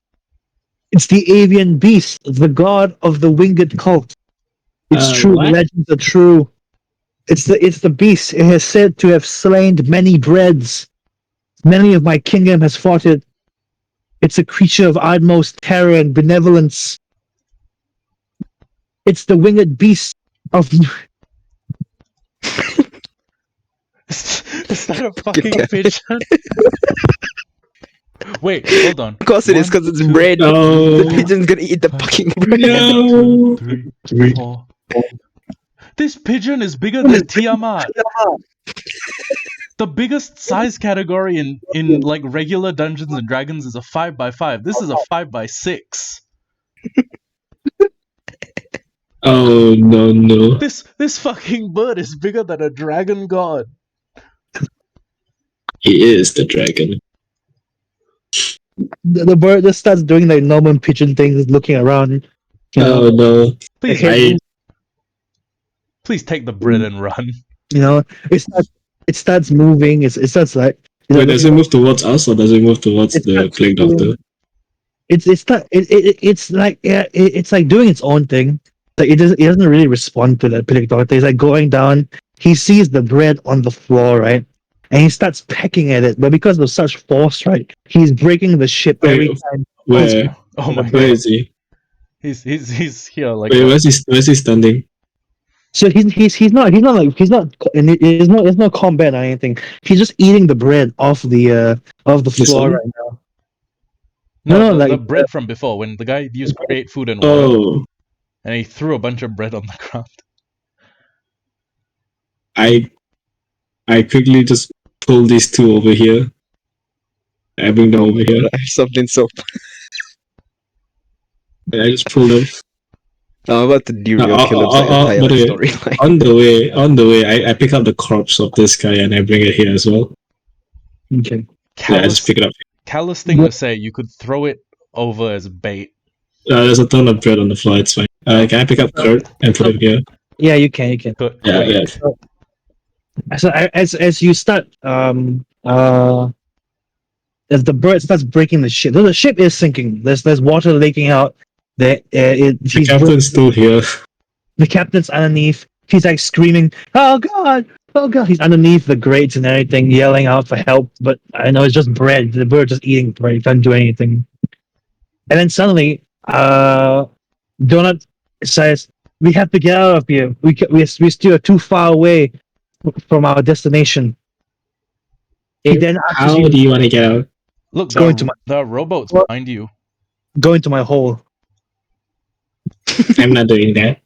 It's the avian beast, the god of the winged cult. It's true, What? the legends are true. It's the beast. It has said to have slain many dreads. Many of my kingdom has fought it. It's a creature of utmost terror and benevolence. It's the winged beast of. Is that a fucking pigeon? Wait, hold on. Of course it is, because it's 1, 2, bread. No. The pigeon's gonna eat the fucking bread. No. 2, 3, 4. This pigeon is bigger than Tiamat. The biggest size category in like regular Dungeons and Dragons is a 5x5. This is a 5x6. Oh no. This fucking bird is bigger than a dragon god. He is the dragon. The bird just starts doing like normal pigeon things, looking around. You know, Oh no. Please, Okay. please take the bread and run. you know, it starts moving. It starts like. Wait, does it move towards us or does it move towards It's the not- plague doctor? It's like it's like doing its own thing. Like it doesn't really respond to the plague doctor. It's like going down. He sees the bread on the floor, right? And he starts pecking at it, but because of such force, right, he's breaking the ship every Wait, time. Where? Oh my Where god. is he? He's here like Wait, a- where's he standing? So he's not and there's no combat or anything. He's just eating the bread off the This floor one? right now. No, No, the like- bread from before when the guy used create food and water Oh, and he threw a bunch of bread on the ground. I quickly just pull these two over here. I bring them over here. I have something so. I just pull them. I'm about to derail Caleb's like, by entire the way, storyline. On the way, I pick up the corpse of this guy and I bring it here as well. Okay. Yeah, I just pick it up. Callous thing to say, you could throw it over as bait. There's a ton of bread on the floor. It's fine. Can I pick up Kurt and put it here? Yeah, you can. But Yeah, wait, yeah. So as you start as the bird starts breaking the ship. The ship is sinking. There's water leaking out. The captain's still here. The captain's underneath. He's like screaming, "Oh God! Oh God!" He's underneath the grates and everything, yelling out for help. But I know it's just bread. The bird just eating bread. He can't do anything. And then suddenly, Donut says, "We have to get out of here. We still too far away from our destination." He then asks How you, do you want to get out? Look, Go into my- there are rowboats What? behind you. "Go into my hole." I'm not doing that.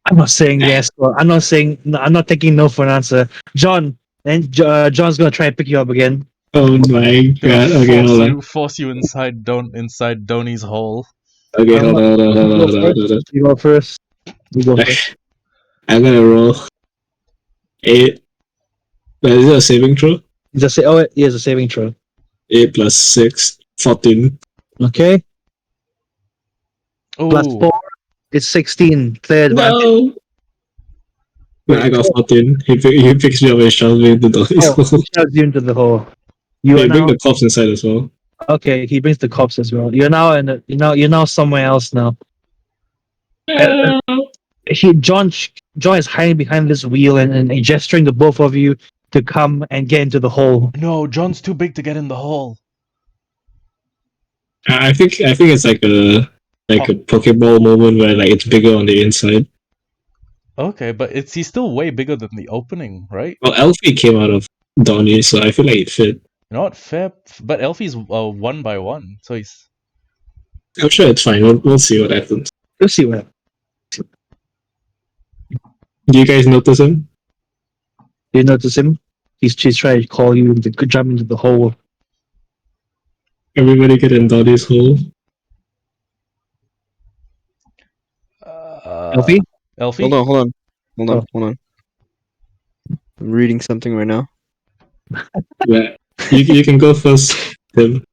I'm not saying yes. Or I'm not saying. I'm not taking no for an answer. John, and John's gonna try and pick you up again. Oh my god. Okay, hold on. Force you inside Donnie's hole. Okay, hold on. You go first. You go first. I'm gonna roll 8. Is it a saving throw? Just say, oh, he has a saving throw. 8 plus 6, 14. Okay. Oh, Plus 4, it's 16. Clear advantage. No! No, I got 14. He picks me up and shoves me into the Oh, he shoves you into the hole. You Hey, are bring now the corpse inside as well. okay. He brings the cops as well. You're now you're now somewhere else now. John is hiding behind this wheel and gesturing to both of you to come and get into the hole. no, John's too big to get in the hole. I think it's like a Pokeball moment where like it's bigger on the inside. Okay, but he's still way bigger than the opening, right? Well, Elfie came out of Donnie, so I feel like it fit. You know what? Fair, but Elfie's 1x1, so he's. I'm sure it's fine. We'll see what happens. We'll see what happens. Do you guys notice him? You notice him? He's trying to call you to jump into the hole. Everybody get in Donnie's hole. Elfie? Elfie? Hold on. Oh. I'm reading something right now. Yeah. You can go first, Tim.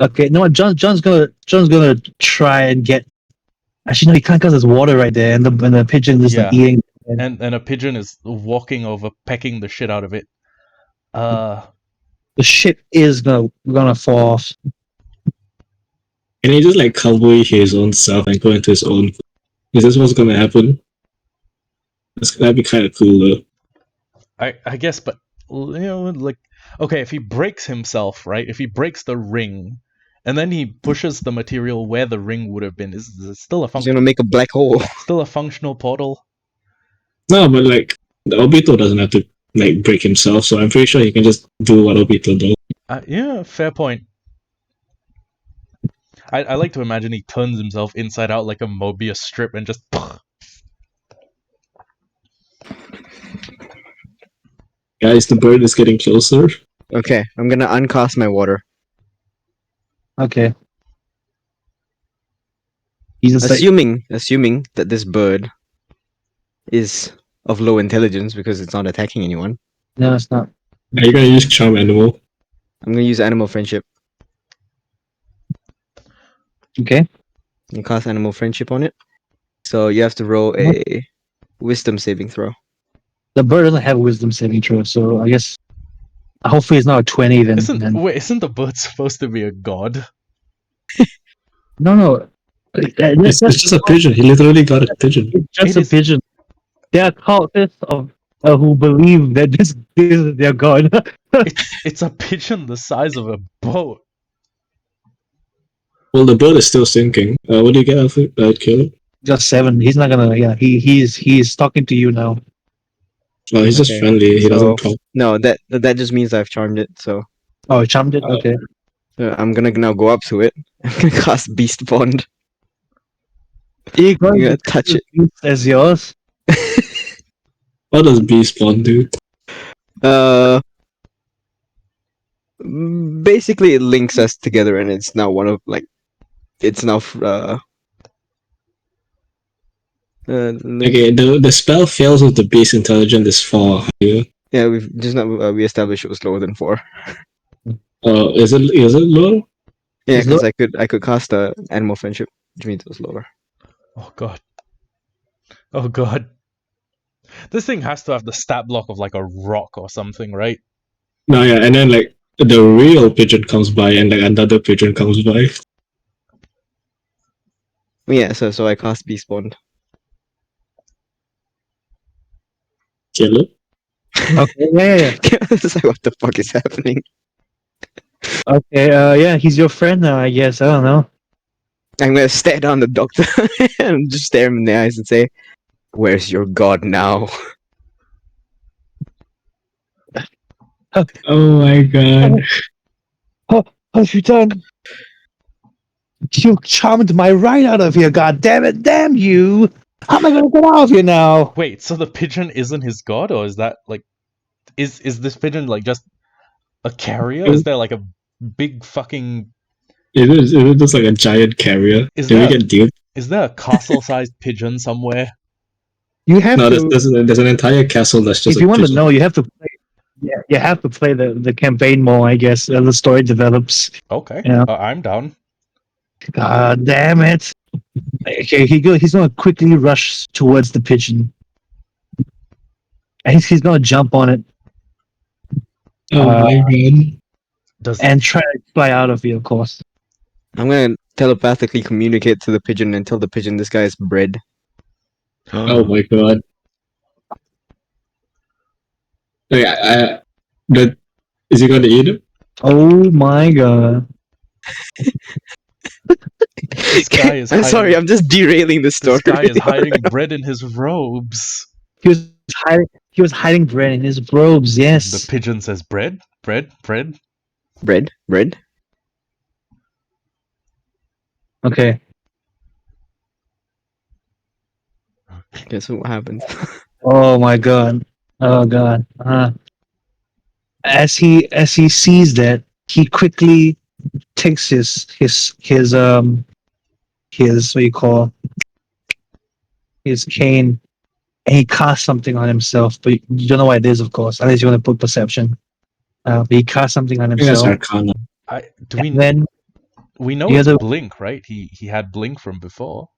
Okay, no, John's gonna try and get. Actually, no, he can't because there's water right there, and the pigeon is like Yeah. eating. And a pigeon is walking over, pecking the shit out of it. The ship is gonna fall off. Can he just like cowboy his own self and go into his own? Is this what's gonna happen? That'd be kind of cool though. I guess, but like, okay, if he breaks himself, right? If he breaks the ring, and then he pushes the material where the ring would have been, is it still He's gonna make a black hole. still a functional portal? No, but like the Obito doesn't have to like break himself, so I'm pretty sure he can just do what Obito does. Yeah, fair point. I like to imagine he turns himself inside out like a Mobius strip and just. Guys, the bird is getting closer. Okay, I'm gonna uncast my water. Okay. He's just like, Assuming that this bird is of low intelligence because it's not attacking anyone. no, it's not. Are you gonna use charm animal? I'm gonna use animal friendship. Okay. And cast animal friendship on it. So you have to roll a wisdom saving throw. The bird doesn't have wisdom saving throw, so I guess hopefully it's not a 20 then. Isn't the bird supposed to be a god? No. It's just a pigeon. He literally got a pigeon. It's just It a is- pigeon. There are cultists of who believe that this is their god. It's a pigeon the size of a boat. Well, the bird is still sinking. What do you get out of it, Caleb? Just 7. He's not gonna. Yeah, he's talking to you now. Oh, he's just Okay, friendly. He so- doesn't talk. No, that just means I've charmed it. So Oh, charmed it. Okay. I'm gonna now go up to it. I'm gonna cast Beast Bond. You're I'm going gonna to touch it. as yours. What does bee spawn do? Basically it links us together, and it's now one of it's now Okay, the spell fails if the beast intelligence is 4 higher. Yeah, we've just not we established it was lower than 4. Is it low? Yeah, Is because I could cast animal friendship, which means it was lower. Oh god. Oh god. This thing has to have the stat block of like a rock or something, right? No, yeah, and then like the real pigeon comes by, and like another pigeon comes by. Yeah, so I cast Beast Bond. Kill it. Okay, yeah. It's like, what the fuck is happening? Okay, yeah, he's your friend now, I guess. I don't know. I'm gonna stare down the doctor and just stare him in the eyes and say, "Where's your god now?" Oh my god. What have you done? You charmed my right out of here, god damn it, damn you! How am I gonna get out of here now? Wait, so the pigeon isn't his god, or is that like, is this pigeon like just a carrier? Is there like a big fucking? Is it just like a giant carrier? Is Did we there get duped? is there a castle-sized pigeon somewhere? You have No, to. there's an entire castle that's just If a you want to pigeon. know, you have to play. Yeah, you have to play the campaign more, I guess, as the story develops. Okay, Yeah. I'm down. God damn it! Okay, he's gonna quickly rush towards the pigeon, and he's gonna jump on it Oh my god. Does and try to fly out of here, of course. I'm gonna telepathically communicate to the pigeon and tell the pigeon this guy is bread. Oh my god. Wait, is he gonna eat him? Oh my god! This guy is I'm sorry, hiding- I'm just derailing the story. this guy is hiding bread in his robes? He was hiding. He was hiding bread in his robes. The Yes. pigeon says bread, bread, bread. bread. Okay. Okay, so what happens? Oh my god. Oh god. As he sees that, he quickly takes his what you call his cane, and he casts something on himself. But you don't know what it is, of course, unless you want to put perception. But he casts something on I think that's himself. Arcana. And then We know the it's other- blink, right? He had blink from before.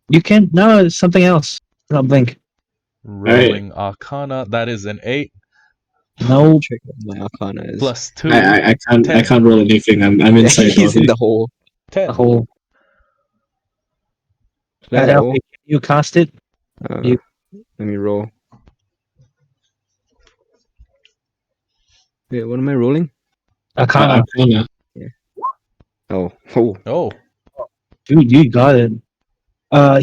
you can no, it's something else. Not blink. Rolling Arcana, that is an 8 No. Check what my Arcana is. plus 2. I can't 10. roll anything. I'm inside. He's in Bobby. the hole. 10. A whole. Let Alfie, can you cast it? you- Let me roll. Wait, what am I rolling? Arcana. Arcana. Oh. Oh, Dude, you got it.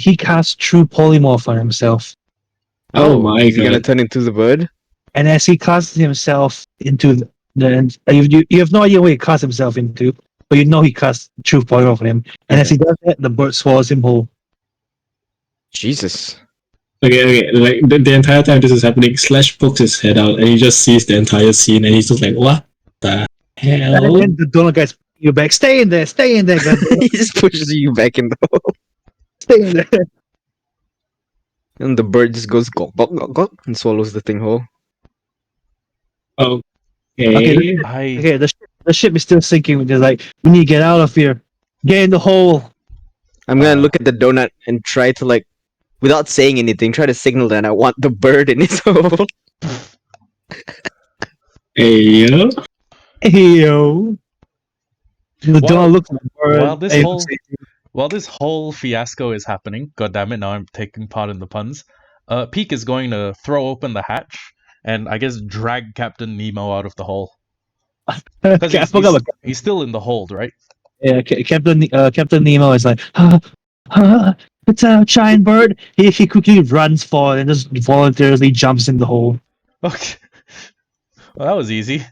He casts True Polymorph on himself. Oh my Is he gonna god. turn into the bird? And as he casts himself into you have no idea what he casts himself into, but you know he casts True Polymorph on him. And as he does that, the bird swallows him whole. Jesus. Okay. Like the entire time this is happening, Slash pokes his head out and he just sees the entire scene and he's just like, what the And hell? then the donut guy's you back. Stay in there, guys. He just pushes you back in the hole. Stay in there. And the bird just goes gawk, gawk, gawk, gawk, and swallows the thing whole. Okay. Okay, the ship is still sinking. They're like, we need to get out of here. Get in the hole. I'm gonna look at the donut and try to, like, without saying anything, try to signal that I want the bird in its hole. Hey yo. Hey yo. The While- donut looks like a bird. while this Hey, whole- looks like- while this whole fiasco is happening, god damn it, now I'm taking part in the puns. Peak is going to throw open the hatch and I guess drag Captain Nemo out of the hole. Because Okay, I forgot about he's still in the hold, right? Yeah, Captain Nemo is like, it's a giant bird. He quickly runs forward and just voluntarily jumps in the hole. Okay. Well, that was easy.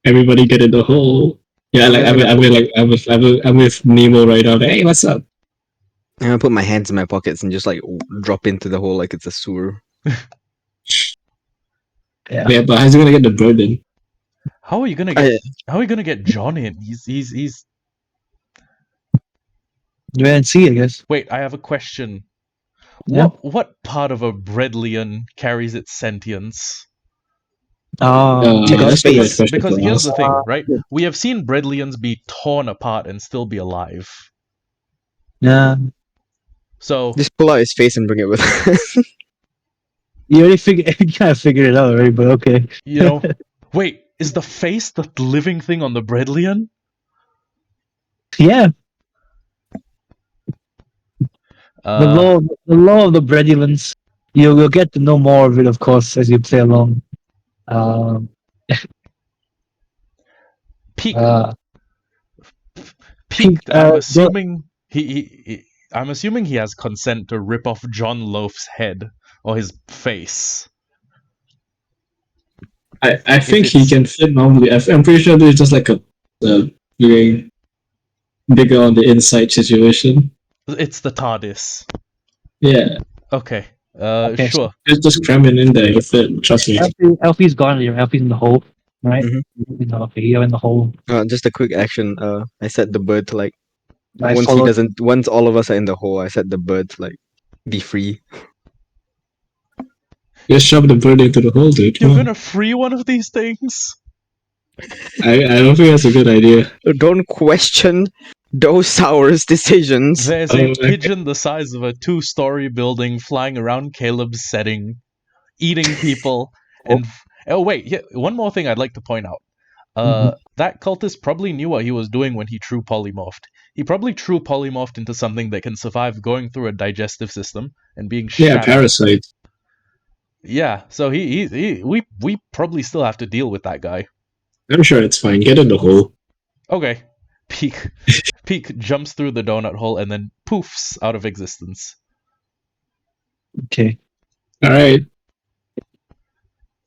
Everybody get in the hole. Yeah, like I'm with Nemo right now. Hey, what's up? I'm gonna put my hands in my pockets and just, like, drop into the hole like it's a sewer. Yeah, but how's he gonna get the bird in? How are you gonna get? How are you gonna get John in? He's. You didn't see, I guess. Wait, I have a question. Yeah. What part of a Breadlian carries its sentience? That's a good space, question Because to here's ask. the thing, right? We have seen Breadlians be torn apart and still be alive. Yeah. So Just pull out his face and bring it with us. You already figured. You kind of figured it out already, but okay. You know, wait, is the face the living thing on the Breadlian? Yeah, Uh, the law of the Bredulance. You'll get to know more of it, of course, as you play along. Um, Peak. uh, Peak. uh, I'm assuming he has consent to rip off John Loaf's head or his face. I think If he it's- can fit normally. I'm pretty sure there's just like a very bigger on the inside situation. It's the TARDIS. Yeah, Okay. Okay, so- Sure. just cram it in there. It'll fit. Trust me. Alfie's gone here. Alfie's in the hole, right? Mhm. Okay, you're in the hole. Just a quick action. I set the bird to like I once followed. once all of us are in the hole, I set the bird to like be free. Just shove the bird into the hole, dude. You're Come on. gonna free one of these things? I don't think that's a good idea. Don't question Dosaur's decisions. There's a Oh, pigeon the size of a 2-story building flying around Caleb's setting, eating people, and oh wait, yeah, one more thing I'd like to point out. That cultist probably knew what he was doing when he true polymorphed. He probably true polymorphed into something that can survive going through a digestive system and being Yeah, shattered. parasite. Yeah, so we probably still have to deal with that guy. I'm sure it's fine. Get in the hole. Okay. Peak jumps through the donut hole and then poofs out of existence. Okay. All right.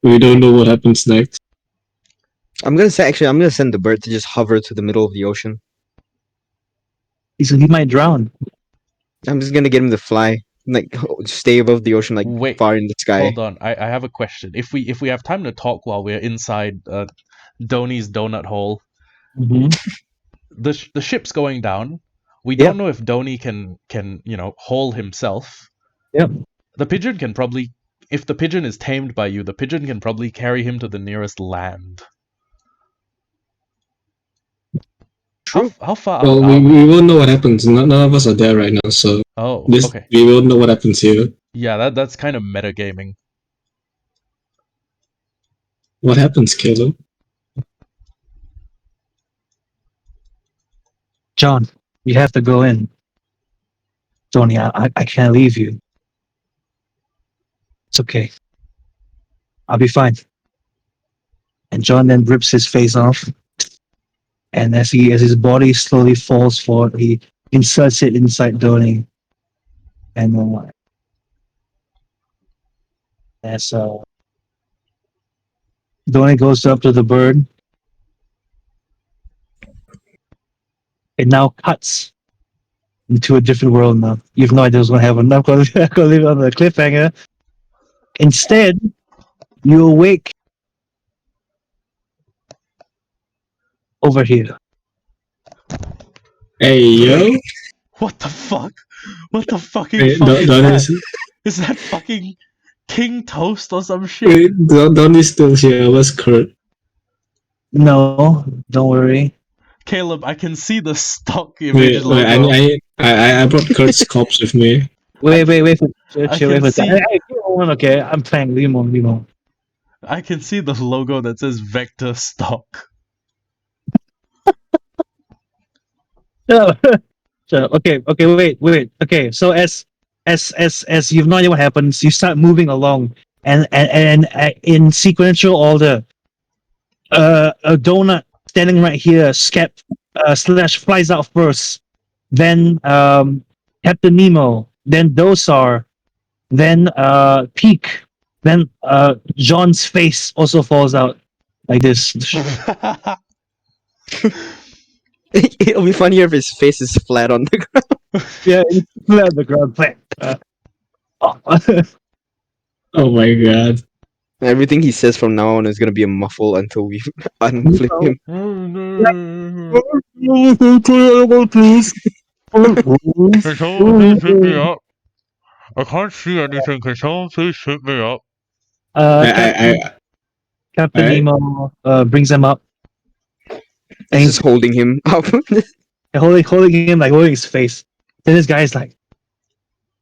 We don't know what happens next. I'm gonna send the bird to just hover to the middle of the ocean. He might drown. I'm just gonna get him to fly, like stay above the ocean, like Wait, far in the sky. hold on. I have a question. If we have time to talk while we're inside Donnie's donut hole, Mm-hmm. the ship's going down. We Yep. don't know if Donnie can hole himself. Yep. The pigeon can probably, if the pigeon is tamed by you, the pigeon can probably carry him to the nearest land. How far? Well, we won't know what happens. None of us are there right now, so Oh, okay. we won't know what happens here. Yeah, that's kind of metagaming. What happens, Caleb? John, you have to go in. Tony, I can't leave you. It's okay. I'll be fine. And John then rips his face off. And as his body slowly falls forward, he inserts it inside Donnie. And as Donnie goes up to the bird, it now cuts into a different world now. You have no idea what's going to happen. I'm going to leave it on the cliffhanger. Instead, you awake over here. Hey, yo. What the fuck? What the fucking Wait, fuck is that? Donnie's, Is that fucking King Toast or some shit? wait, Donnie's still here. Where's Kurt? No, don't worry. Caleb, I can see the stock image Wait, logo. I brought Kurt's corpse with me. Wait for I chill, can wait for see- Hey, okay, I'm playing Limo. I can see the logo that says Vector Stock. So, okay, wait. Okay, so as you've no idea what happens, you start moving along, and in sequential order, a donut standing right here, Scep slash flies out first, then Captain Nemo, then Dosar, then Peak, then John's face also falls out like this. It'll be funnier if his face is flat on the ground. Yeah, it's flat on the ground. Flat. Oh my god. Everything he says from now on is gonna be a muffle until we unflip him. Can someone please pick me up? I can't see anything. Can someone please pick me up? Captain Alright. Nemo brings him up. And He's just holding him up. holding him, like holding his face. Then this guy's like,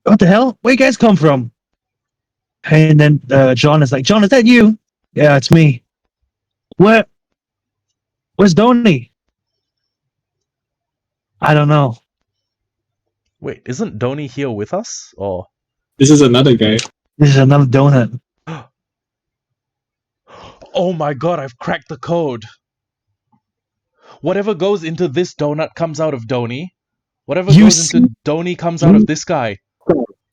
"What the hell? Where you guys come from?" And then John is like, John, is that you? Yeah, it's me. Where's Donnie? I don't know. Wait, isn't Donnie here with us? Or This is another guy. This is another donut. oh my god, I've cracked the code. Whatever goes into this donut comes out of Donnie. Whatever You goes into Donnie comes out of this guy.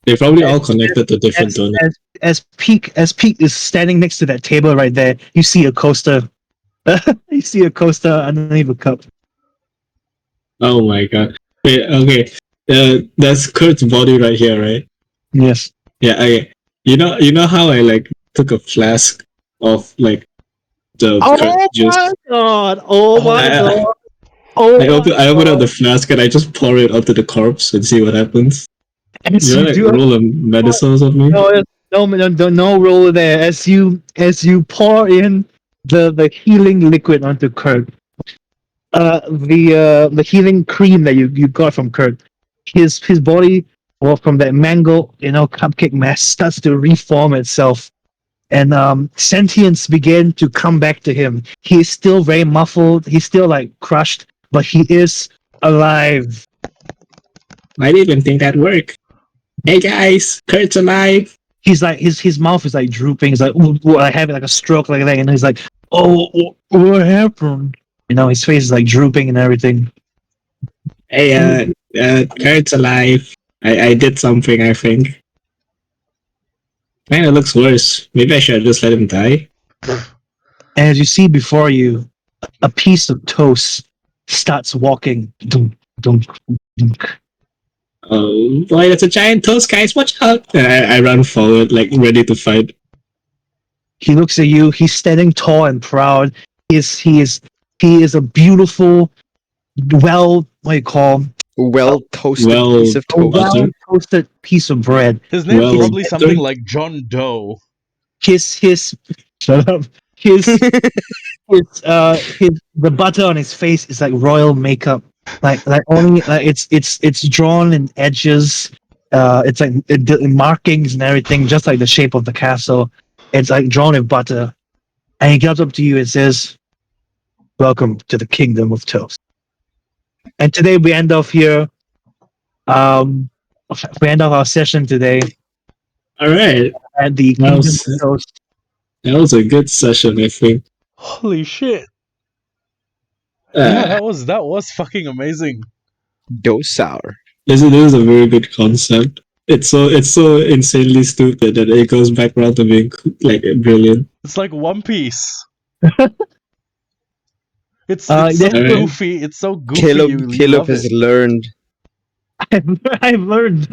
They're probably all connected to different donuts. As Peak is standing next to that table right there, you see a coaster. You see a coaster underneath a cup. Oh my god. Wait, okay. That's Kurt's body right here, right? Yes. Yeah, you know how I like took a flask of like the Kurt juice. God! Oh my god! Oh I open up the flask and I just pour it onto the corpse and see what happens. You want to roll a medicine or something? No roll there. As you pour in the healing liquid onto Kurt, the healing cream that you got from Kurt, his body, well, from that mango cupcake mess starts to reform itself, and sentience began to come back to him. He is still very muffled. He's still like crushed, but he is alive. I didn't even think that worked. Hey guys, Kurt's alive. He's like his mouth is like drooping. He's like, I having like a stroke like that, and he's like, oh, what happened? His face is like drooping and everything. Hey, Kurt's alive. I did something, I think. Kinda looks worse. Maybe I should just let him die. And as you see before you, a piece of toast starts walking. Dunk, dunk, dunk. Oh boy, that's a giant toast, guys! Watch out! I run forward, like ready to fight. He looks at you. He's standing tall and proud. He is a beautiful, well toasted Well piece of toast. toasted piece of bread. His name's Well, probably something like John Doe. His shut up. The butter on his face is like royal makeup. Like only like it's drawn in edges. It's like markings and everything, just like the shape of the castle. It's like drawn with butter. And he comes up to you and says, "Welcome to the kingdom of toast." And today we end off here. We end off our session today alright. at the kingdom of toast. That was a good session, I think. Holy shit. Yeah, that was fucking amazing. Dough sour. This is a very good concept. It's so insanely stupid that it goes back around to being like brilliant. It's like One Piece. It's Yeah. so goofy. It's so goofy. Caleb love has it. learned. I've learned.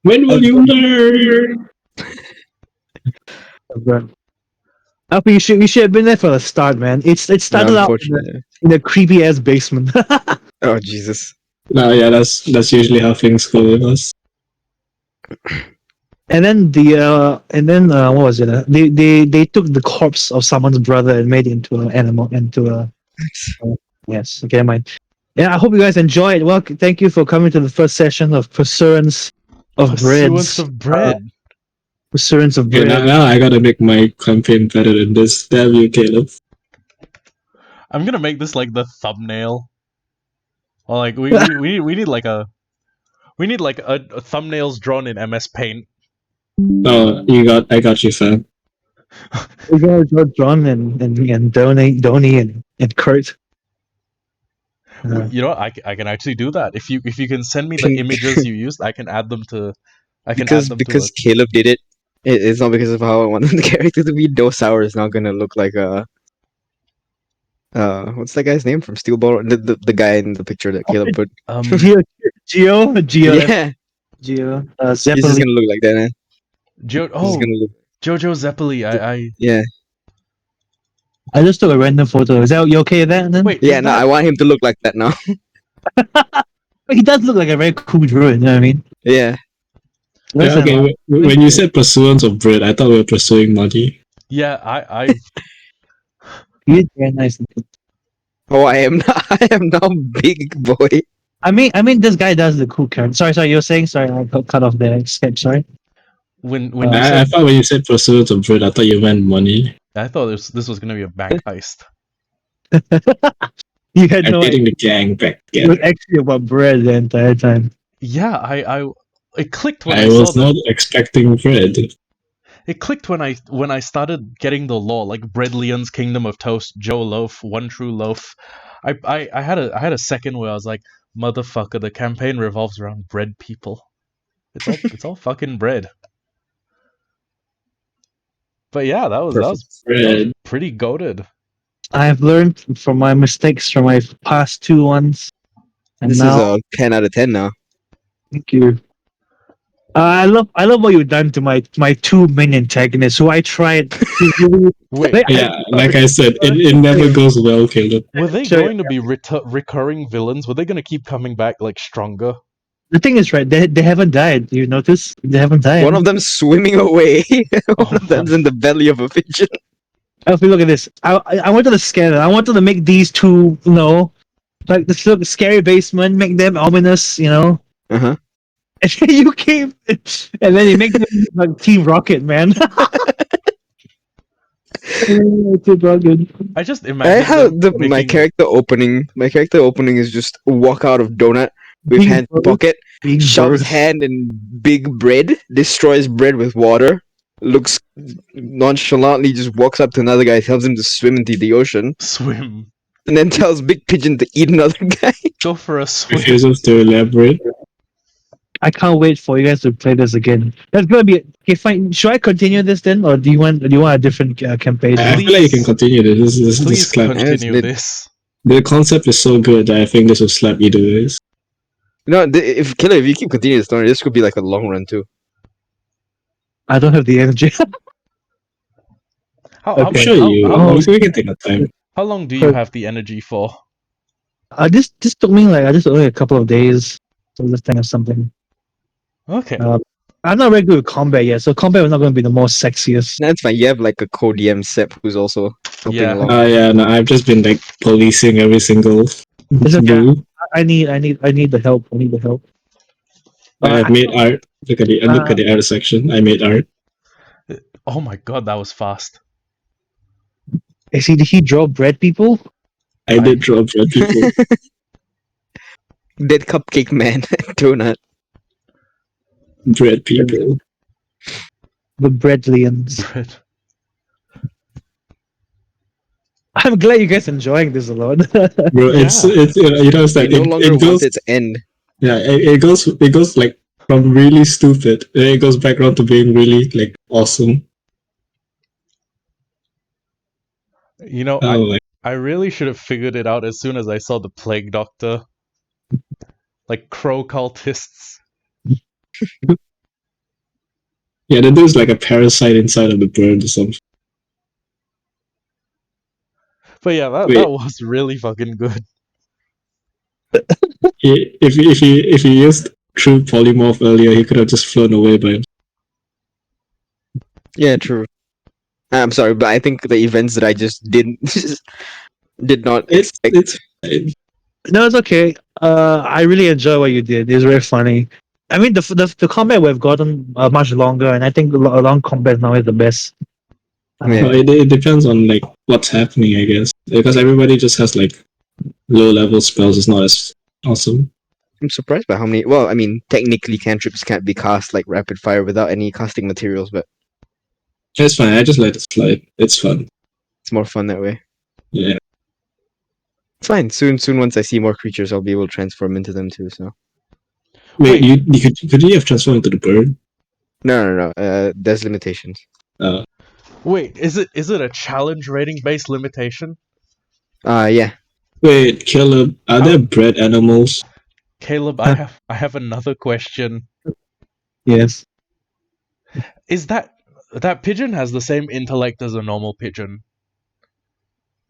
When will you learn? We should have been there for the start, man. It started out in a creepy ass basement. Oh Jesus! No, yeah, that's usually how things go with us. And then what was it? They took the corpse of someone's brother and made it into an animal, yes. Okay, mind. Yeah, I hope you guys enjoy it. Well, thank you for coming to the first session of Pursuance of Bread. Pursuance of Bread. Pursuance of Okay, Bread. now I gotta make my campaign better than this. Damn you, Caleb. I'm gonna make this like the thumbnail. Or like we need like a thumbnails drawn in MS Paint. Oh, I got you, fam. We got John and Donnie and Kurt. You know, I can actually do that. If you can send me the images you used, I can add them to. Because Caleb did it. It's not because of how I want the character to be. Dough sour is not gonna look like what's that guy's name from Steel Ball? The guy in the picture that Caleb put. Geo. Yeah. Geo. He's just Zeppelin. gonna look like that, man. Jojo Zeppeli. Yeah. I just took a random photo. Is that you okay with that? Then? Wait. Yeah, no, I want him to look like that now. He does look like a very cool druid. You know what I mean? Yeah. Yeah, okay, when you said Pursuance of Bread, I thought we were pursuing money. Yeah, I He's very nice. Oh, I am now big boy. I mean, this guy does the cool character. Sorry, you were saying. Sorry, I got cut off there. Sketch. Sorry. when you I said, thought when you said Pursuance of Bread, I thought you meant money. I thought this was gonna be a bank heist. You had I'm no getting idea. the gang back It was together. actually about bread the entire time. Yeah, it clicked when I I saw was not expecting bread. It clicked when I started getting the lore, like Breadlian's Kingdom of Toast, Joe Loaf, One True Loaf. I had a second where I was like, motherfucker, the campaign revolves around bread people. It's all fucking bread. But yeah, that was Perfect bread. pretty goated. I have learned from my mistakes from my past two ones, and This now is a 10 out of 10 now. thank you. I love what you've done to my two main antagonists, who I tried to really. Wait, Like, Yeah, like I said, it never goes well, Caleb. were they Sure. going to be recurring villains? Were they going to keep coming back like stronger? The thing is, right? They haven't died. You notice they haven't died. One of them's swimming away. One Oh of them's my. in the belly of a pigeon. If you look at this, I wanted to scare them. I wanted to make these two, like this look scary basement, make them ominous, Uh-huh. And then you came, and then you make them like Team Rocket, man. Team Rocket. I just I imagine how them my making character opening is just walk out of donut with Being hand in bird- pocket, being shoves bird. hand in big bread, destroys bread with water, looks nonchalantly, just walks up to another guy, tells him to swim into the ocean, swim. and then tells Big Pigeon to eat another guy. Go for a swim. Refuses to elaborate. I can't wait for you guys to play this again. That's gonna be okay. Fine. Should I continue this then, or do you want a different campaign? I feel like you can continue this. This Please clap. continue lit. this. The concept is so good that I think this will slap either ways. No, if you keep continuing the story, this could be like a long run too. I don't have the energy. How, Okay. I'm sure you. how long, we can take our time. how long do you have the energy for? This took me only a couple of days. So this thing is something. Okay. I'm not very good with combat yet, so combat is not going to be the most sexiest. That's fine. You have like a co-DM Scep who's also helping Yeah. along. Yeah, no, I've just been like policing every single It's okay. move. I need the help. I need the help. I have made art. Look at the art section. I made art. Oh my god, that was fast. Did he draw bread people? I did draw bread people. Dead cupcake man, donut. Bread people. The breadlians. Bread. I'm glad you guys enjoying this a lot. Bro, it's Yeah. it's it's like We no longer it goes want its end. yeah it goes like from really stupid, then it goes back around to being really like awesome. You know, Oh, like I really should have figured it out as soon as I saw the plague doctor. Like crow cultists. yeah, then there's like a parasite inside of the bird or something. But yeah, that Wait. was really fucking good. If he used true polymorph earlier, he could have just flown away by him. Yeah, true. I'm sorry, but I think the events that I just did not expect. No, it's okay. I really enjoy what you did. It's very funny. I mean, the combat we've gotten much longer, and I think long combat now is the best. Yeah. Well, it depends on like what's happening, I guess, because everybody just has like low level spells. It's not as awesome. I'm surprised by how many. Well, I mean, technically, cantrips can't be cast like rapid fire without any casting materials, but It's fine. I just let it slide. It's fun. it's more fun that way. Yeah. It's fine. Soon, once I see more creatures, I'll be able to transform into them too. So Wait, you could you have transformed into the bird? no. There's limitations. Wait, is it a challenge rating based limitation? Yeah. Wait, Caleb, are there bread animals? Caleb, I have another question. Yes. Is that pigeon has the same intellect as a normal pigeon?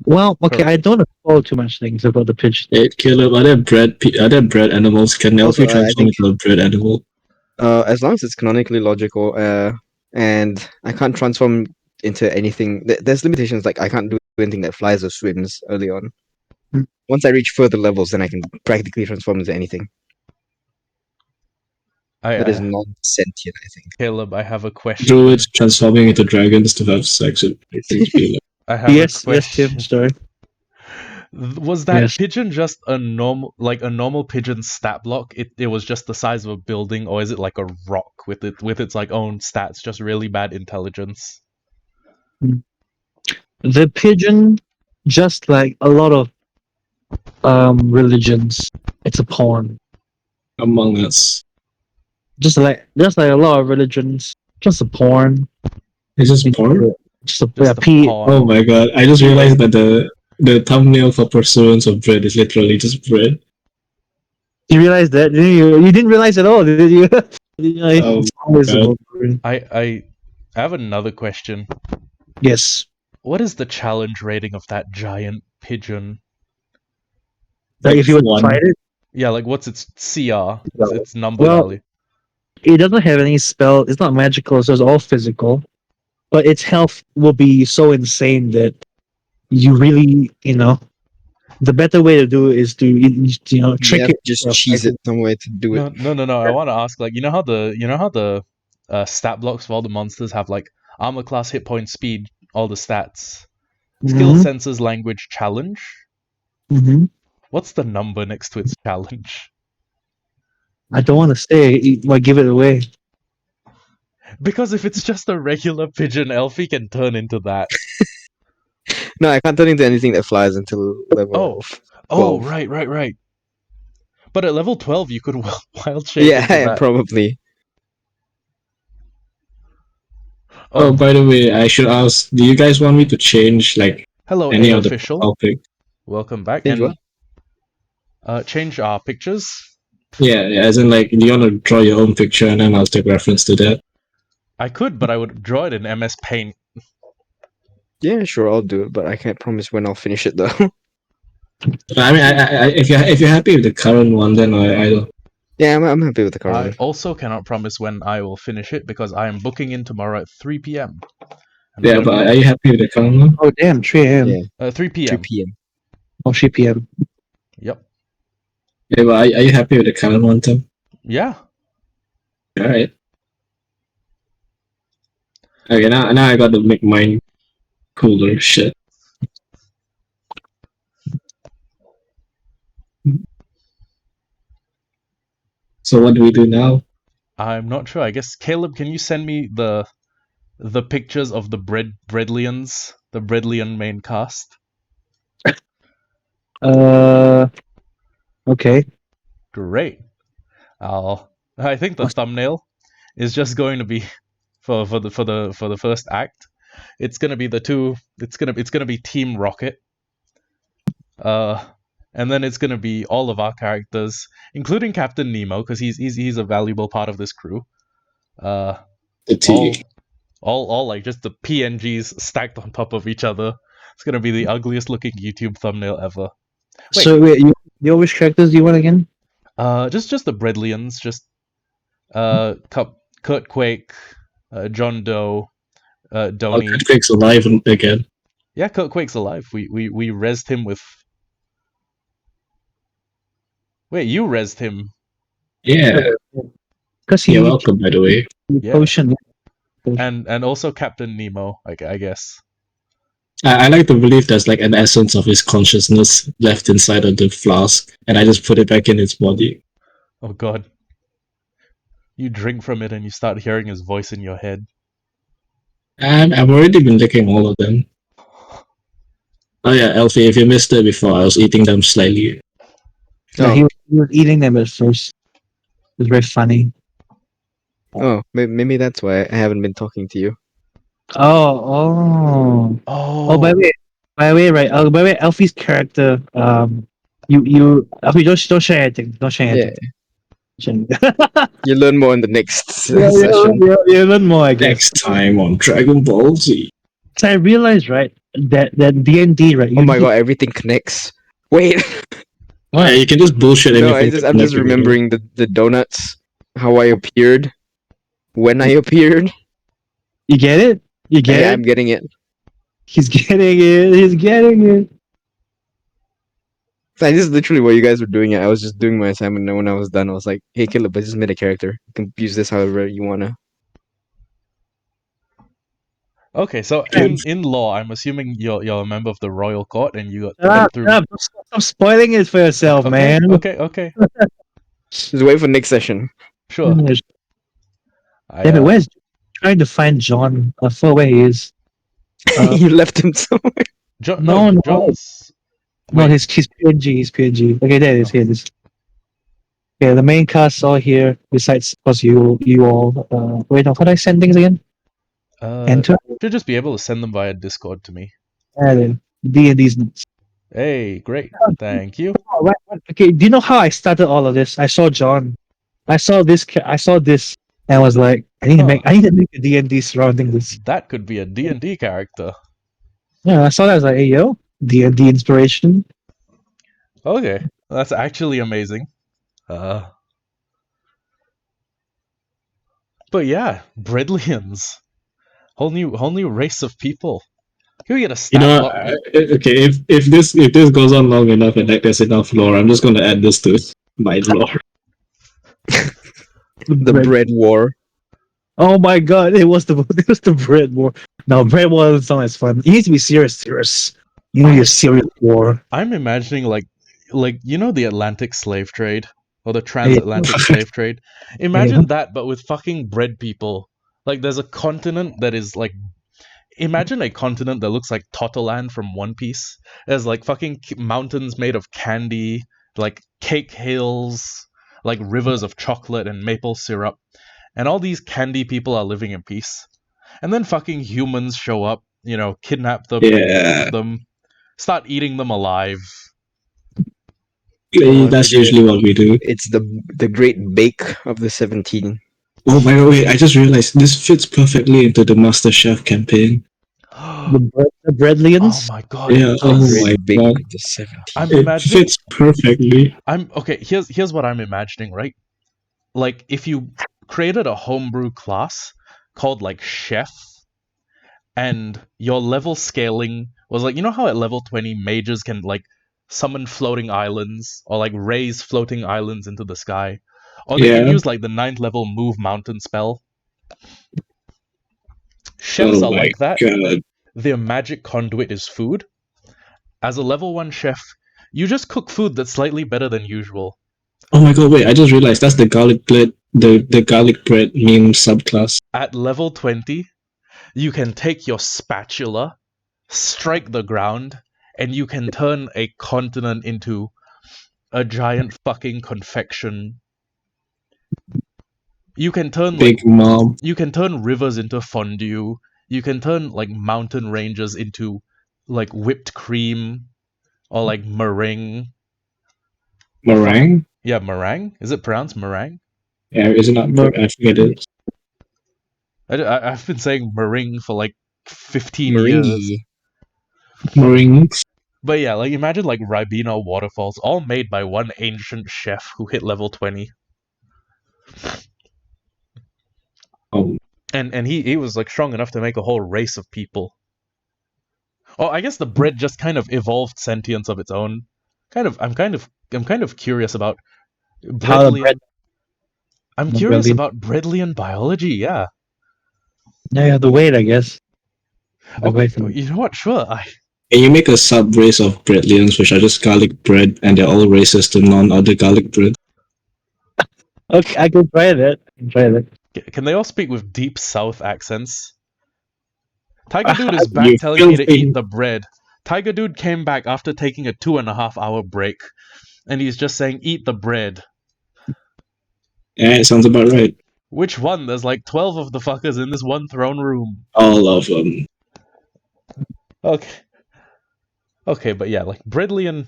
Well, okay. Correct. I don't spoil too much things about the pitch. Hey, Caleb, are there bread animals? Can Also, Elfie I transform think- into a bread animal? As long as it's canonically logical, and I can't transform into anything. There's limitations, like I can't do anything that flies or swims early on. Hmm. Once I reach further levels, then I can practically transform into anything. That is non-sentient, I think. Caleb, I have a question. Druids transforming into dragons to have sex. It seems to be like, I have a Yes, question. Tim. Sorry. Was that Yes. pigeon just a normal pigeon stat block? It was just the size of a building, or is it like a rock with its like own stats, just really bad intelligence? The pigeon, just like a lot of religions, it's a pawn. Among Us. Just like a lot of religions, just a pawn. Is this porn? Just a Just a P. pawn. Oh my god! I just realized that the thumbnail for Pursuance of Bread is literally just bread. You realize that? Didn't you? You didn't realize at all, did you? Oh, It's always God. about bread. I have another question. Yes. What is the challenge rating of that giant pigeon? Like if you would one. fight it, Yeah, like what's its CR? Its number Well- value? it doesn't have any spell. It's not magical, so it's all physical. But its health will be so insane that you really, the better way to do it is to, trick Yeah, it. just cheese it somewhere to do it. No. I want to ask, like, you know how the stat blocks for all the monsters have like armor class, hit point, speed, all the stats. Skill, Mhm, senses, language, challenge. mhm. What's the number next to its challenge? I don't want to say, but give it away. Because if it's just a regular pigeon, Elfie can turn into that. No, I can't turn into anything that flies until level. Oh, 12. right. But at level 12, you could wild shape Yeah, into that. probably. Oh, by the way, I should ask: do you guys want me to change like Hello, any A of the official. topic? Welcome back. Change And what? change our pictures. Yeah, as in like, do you want to draw your own picture and then I'll take reference to that? I could, but I would draw it in MS Paint. Yeah, sure, I'll do it, but I can't promise when I'll finish it though. I mean, if you're happy with the current one, then I don't. Yeah, I'm happy with the current I one. also cannot promise when I will finish it because I am booking in tomorrow at 3 p.m. I'm Yeah, gonna but be- are you happy with the current one? Oh, damn, 3 a.m. Yeah, 3 3 p.m. p.m. or 3 p.m. Yep. Yeah, but are you happy with the current one, Tim? Yeah. All right. Okay, now I got to make mine cooler. Shit. So what do we do now? I'm not sure. I guess Caleb, can you send me the pictures of the Breadlians, the Breadlian main cast? Okay. Great. I think the thumbnail is just going to be for the first act. It's gonna be it's gonna be Team Rocket. And then it's gonna be all of our characters, including Captain Nemo, because he's a valuable part of this crew. The all, T. all like just the PNGs stacked on top of each other. It's gonna be the ugliest looking YouTube thumbnail ever. Wait. So wait, which characters do you want again? Just the Breadlians, just Kurt Quake, John Doe, Donnie. Earthquake's alive again. Yeah, Kurt Quake's alive. We rezzed him with. Wait, you rezzed him. Yeah. Because You're welcome, by the way. Yeah. Potion. And also Captain Nemo, I guess. I like to believe there's like an essence of his consciousness left inside of the flask, and I just put it back in his body. Oh god. You drink from it and you start hearing his voice in your head. And I've already been licking all of them. Oh yeah, Elfie, if you missed it before, I was eating them slightly. Yeah, he was eating them at first. It was very funny. Oh, maybe that's why I haven't been talking to you. Oh. Oh. By the way, right? By the way, Alfie's character. Alfie, don't share anything. Don't share Yeah, anything. you learn more in the next Yeah, session. yeah, learn more, I guess. Next time on Dragon Ball Z. So I realized, right, that DND, right? Oh my god, everything connects. Wait, Yeah, you can just bullshit no, anything. I'm just remembering the donuts, how I appeared, when I appeared. You get it? You get Yeah, it? I'm getting it. He's getting it. He's getting it. This is literally what you guys were doing. I was just doing my assignment, and when I was done, I was like, "Hey, Caleb, I just made a character. You can use this however you wanna." Okay, so in law, I'm assuming you're a member of the royal court, and you got put through. Stop spoiling it for yourself, Okay, man. okay, Just wait for next session. sure. Damn I it, where's trying to find John? I forgot where he is. You left him somewhere. No, John's. no, Wait, he's PNG. He's PNG. Okay, there it is. Here it is. Okay, the main cast all here. Besides, of course, you all. Wait, no, how do I send things again? Enter. should just be able to send them via Discord to me. And then D&D's notes. Hey, great, thank you. Oh, right. Okay, do you know how I started all of this? I saw John. I saw this. And I was like, I need to make a D&D surrounding this. That could be a D&D character. Yeah, I saw that. I was like, hey, yo, D&D inspiration. Okay, that's actually amazing. But yeah, Bredlians, whole new race of people. Can we get a stat block? Okay, if this goes on long enough and like there's enough lore, I'm just gonna add this to my lore. The bread war. Oh my god, it was the bread war. No, bread war doesn't sound as fun. You need to be serious. You need a serious war. I'm imagining like you know the Atlantic slave trade or the transatlantic slave trade. Imagine that, but with fucking bread people. Like there's a continent that is like. Imagine a continent that looks like Totoland from One Piece. There's like fucking mountains made of candy, like cake hills, like rivers of chocolate and maple syrup. And all these candy people are living in peace. And then fucking humans show up, kidnap them, rape them, start eating them alive. That's usually what we do. It's the great bake of the 17. Oh, by the way, I just realized this fits perfectly into the Master Chef campaign. The Breadlians? Oh my god. Yeah, oh my Great bake god. of the 17. I'm It imagining. fits perfectly. Okay. Here's what I'm imagining, right? Like if you created a homebrew class called like Chef, and your level scaling was like, you know how at level 20 mages can like summon floating islands or like raise floating islands into the sky, or they can use like the 9th level move mountain spell. Chefs are like that. God. Their magic conduit is food. As a level 1 chef, you just cook food that's slightly better than usual. Oh my god, wait, I just realized that's the garlic bread, the garlic bread meme subclass. At level 20, you can take your spatula, strike the ground, and you can turn a continent into a giant fucking confection. You can turn Big Mom. You can turn rivers into fondue. You can turn like mountain ranges into like whipped cream or like meringue. Meringue? Yeah, meringue. Is it pronounced meringue? Yeah, is it not? I forget it. I've been saying meringue for like 15 years. Meringue. But yeah, like imagine like Ribena waterfalls, all made by one ancient chef who hit level 20. Oh. And he was like strong enough to make a whole race of people. Oh, I guess the bread just kind of evolved sentience of its own. I'm kind of curious about Breadlian. I'm curious about Breadlian biology, yeah. Yeah, the weight, I guess. Okay, you know what? Sure. And you make a sub race of Breadlians, which are just garlic bread, and they're all racist to non-other garlic bread. Okay, I can try that. Can they all speak with deep South accents? Tiger Dude is back telling me to eat the bread. Tiger Dude came back after taking a 2.5-hour break, and he's just saying, eat the bread. Yeah, it sounds about right. Which one? There's like 12 of the fuckers in this one throne room. All of them. Okay, but yeah, like Breadlian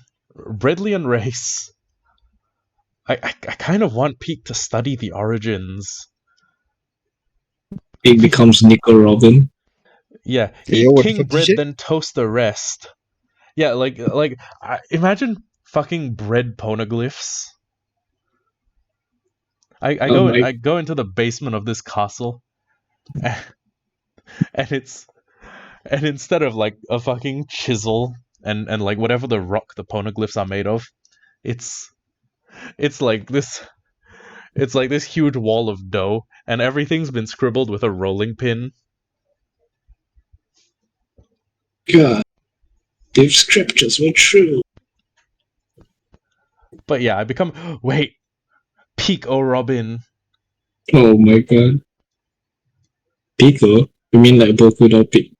race. I kind of want Pete to study the origins. It becomes Nico Robin. Yeah, eat king bread, then toast the rest. Yeah, like imagine fucking bread poneglyphs. I go into the basement of this castle, and instead of like a fucking chisel and like whatever the rock the poneglyphs are made of, it's like this. It's like this huge wall of dough, and everything's been scribbled with a rolling pin. God, the scriptures were true. But yeah, I become wait, Pico Robin. Oh my god. Pico? You mean like Boku no Pico?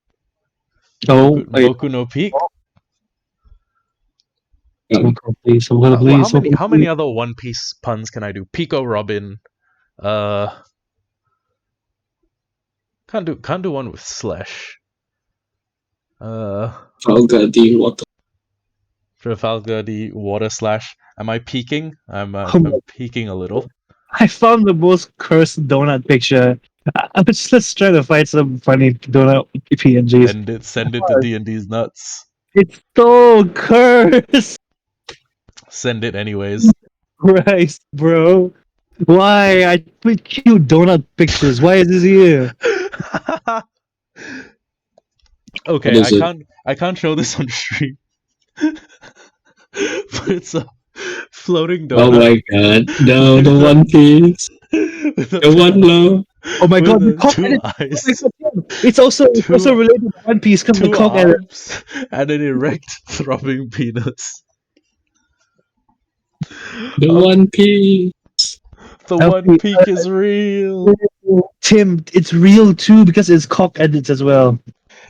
Oh, wait. Boku no Peak. Please, I'm gonna please. How many other One Piece puns can I do? Pico Robin. Can't do one with Slash. Trafalgar D. Water. Trafalgar D. Water Slash. Am I peeking? I'm peeking a little. I found the most cursed donut picture. I'm just trying to find some funny donut PNGs. Send it to D&D's nuts. It's so cursed. Send it anyways. Christ, bro. Why? I put cute donut pictures. Why is this here? Okay, What is I can't show this on stream. But it's a floating donut. Oh my god. No, the One Piece. The One Blow. Oh my god, with the cock two edit. eyes, It's also related to One Piece. Come the two cock edit. arms, and an erect, throbbing penis. The One Piece. The Okay, One Peak is real. Tim, it's real too because it's cock edits as well.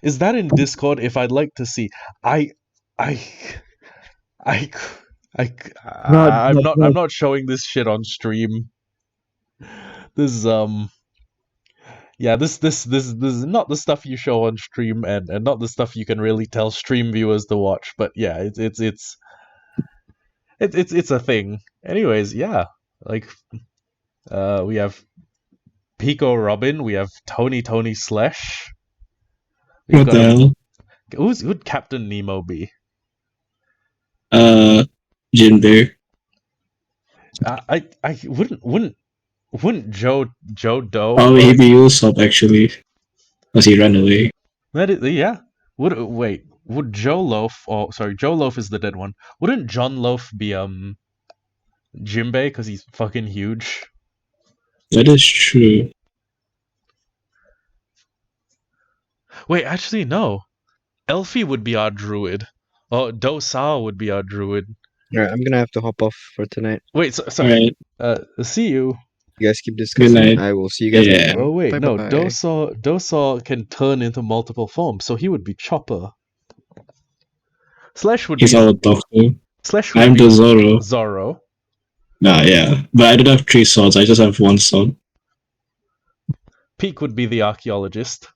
Is that in Discord? If I'd like to see, I'm not showing this shit on stream. This yeah, this is not the stuff you show on stream, and not the stuff you can really tell stream viewers to watch. But yeah, it's a thing. Anyways, yeah, like we have Pico Robin, we have Tony Slash. What the hell? Who'd Captain Nemo be? Jinbei. I wouldn't Joe Doe? Probably he'd be Usopp actually. Because he ran away. Yeah. Would Joe Loaf, or sorry, Joe Loaf is the dead one. Wouldn't John Loaf be Jinbei because he's fucking huge? That is true. Wait, actually no. Elfie would be our druid. Or Dosao would be our druid. Alright, I'm gonna have to hop off for tonight. Wait, sorry. Alright. See you. You guys keep discussing. night. I will see you guys Yeah. next time. Oh wait, no. Bye-bye. Dosao can turn into multiple forms, so he would be Chopper. Slash would He's be our doctor. Slash would I'm be the Zoro. Zoro. Nah, yeah. But I don't have 3 swords, I just have 1 sword. Peak would be the archaeologist.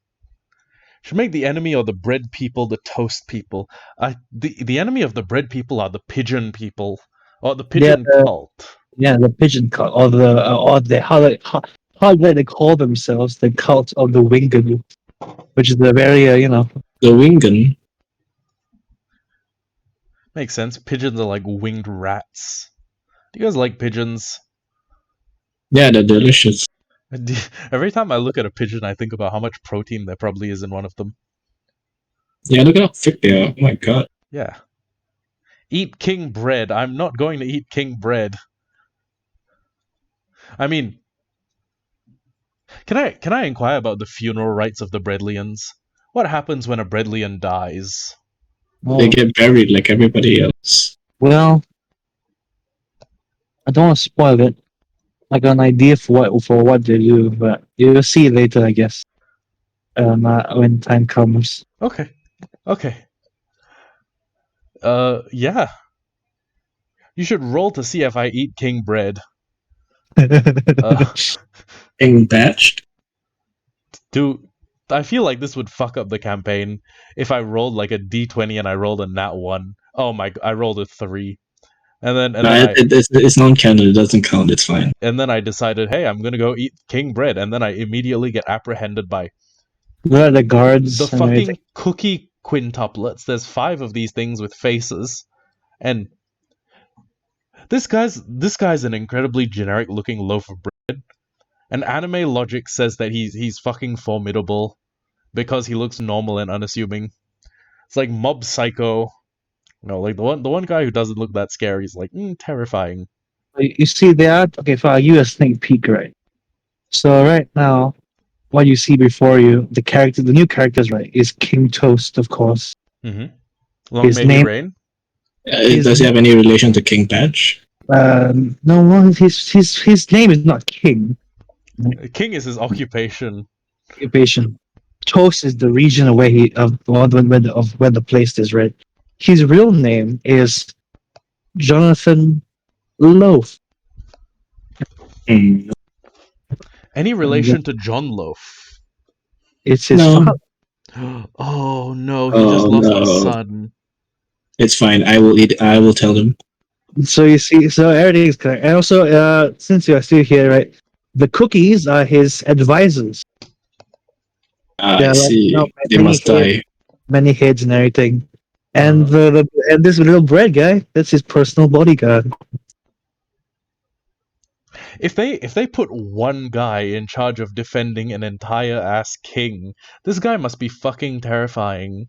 Should make the enemy or the bread people the toast people. The enemy of the bread people are the pigeon people, or the pigeon cult. Yeah, the pigeon cult, or the how do they call themselves? The cult of the Wingan, which is the very The Wingan. Makes sense. Pigeons are like winged rats. Do you guys like pigeons? Yeah, they're delicious. Every time I look at a pigeon, I think about how much protein there probably is in one of them. Yeah, look at how thick they are. Oh my god. Yeah. Eat king bread. I'm not going to eat king bread. I mean, can I inquire about the funeral rites of the Breadlians? What happens when a Breadlian dies? They get buried like everybody else. Well, I don't want to spoil it. I got an idea for what they do, but you'll see later, I guess. When time comes. Okay. Yeah. You should roll to see if I eat king bread. Being batched? Dude, I feel like this would fuck up the campaign if I rolled like a d20 and I rolled a nat 1. Oh my, I rolled a 3. It's non-canon, it doesn't count, it's fine. And then I decided, hey, I'm gonna go eat king bread, and then I immediately get apprehended by where are the guards? the fucking cookie quintuplets. There's 5 of these things with faces, and this guy's an incredibly generic looking loaf of bread. And anime logic says that he's fucking formidable because he looks normal and unassuming. It's like Mob Psycho No, like the one guy who doesn't look that scary is like terrifying. You see, they are okay. For you, a sneak peek, right? So right now, what you see before you, the new characters, right, is King Toast, of course. Mm-hmm. Long His may he name, reign. Does he have any relation to King Patch? no, well, his name is not King. King is his occupation. Occupation. Toast is the region where where the place is, right? His real name is Jonathan Loaf. Hmm. Any relation to John Loaf? It's his No. father. Oh no, he just Oh lost a no. son. It's fine. I will tell him. So you see, so everything is correct. And also, since you are still here, right, the cookies are his advisors. I There are like, see. They must die. many heads and everything. And Uh, and this little bread guy, that's his personal bodyguard. if they put one guy in charge of defending an entire ass king, this guy must be fucking terrifying.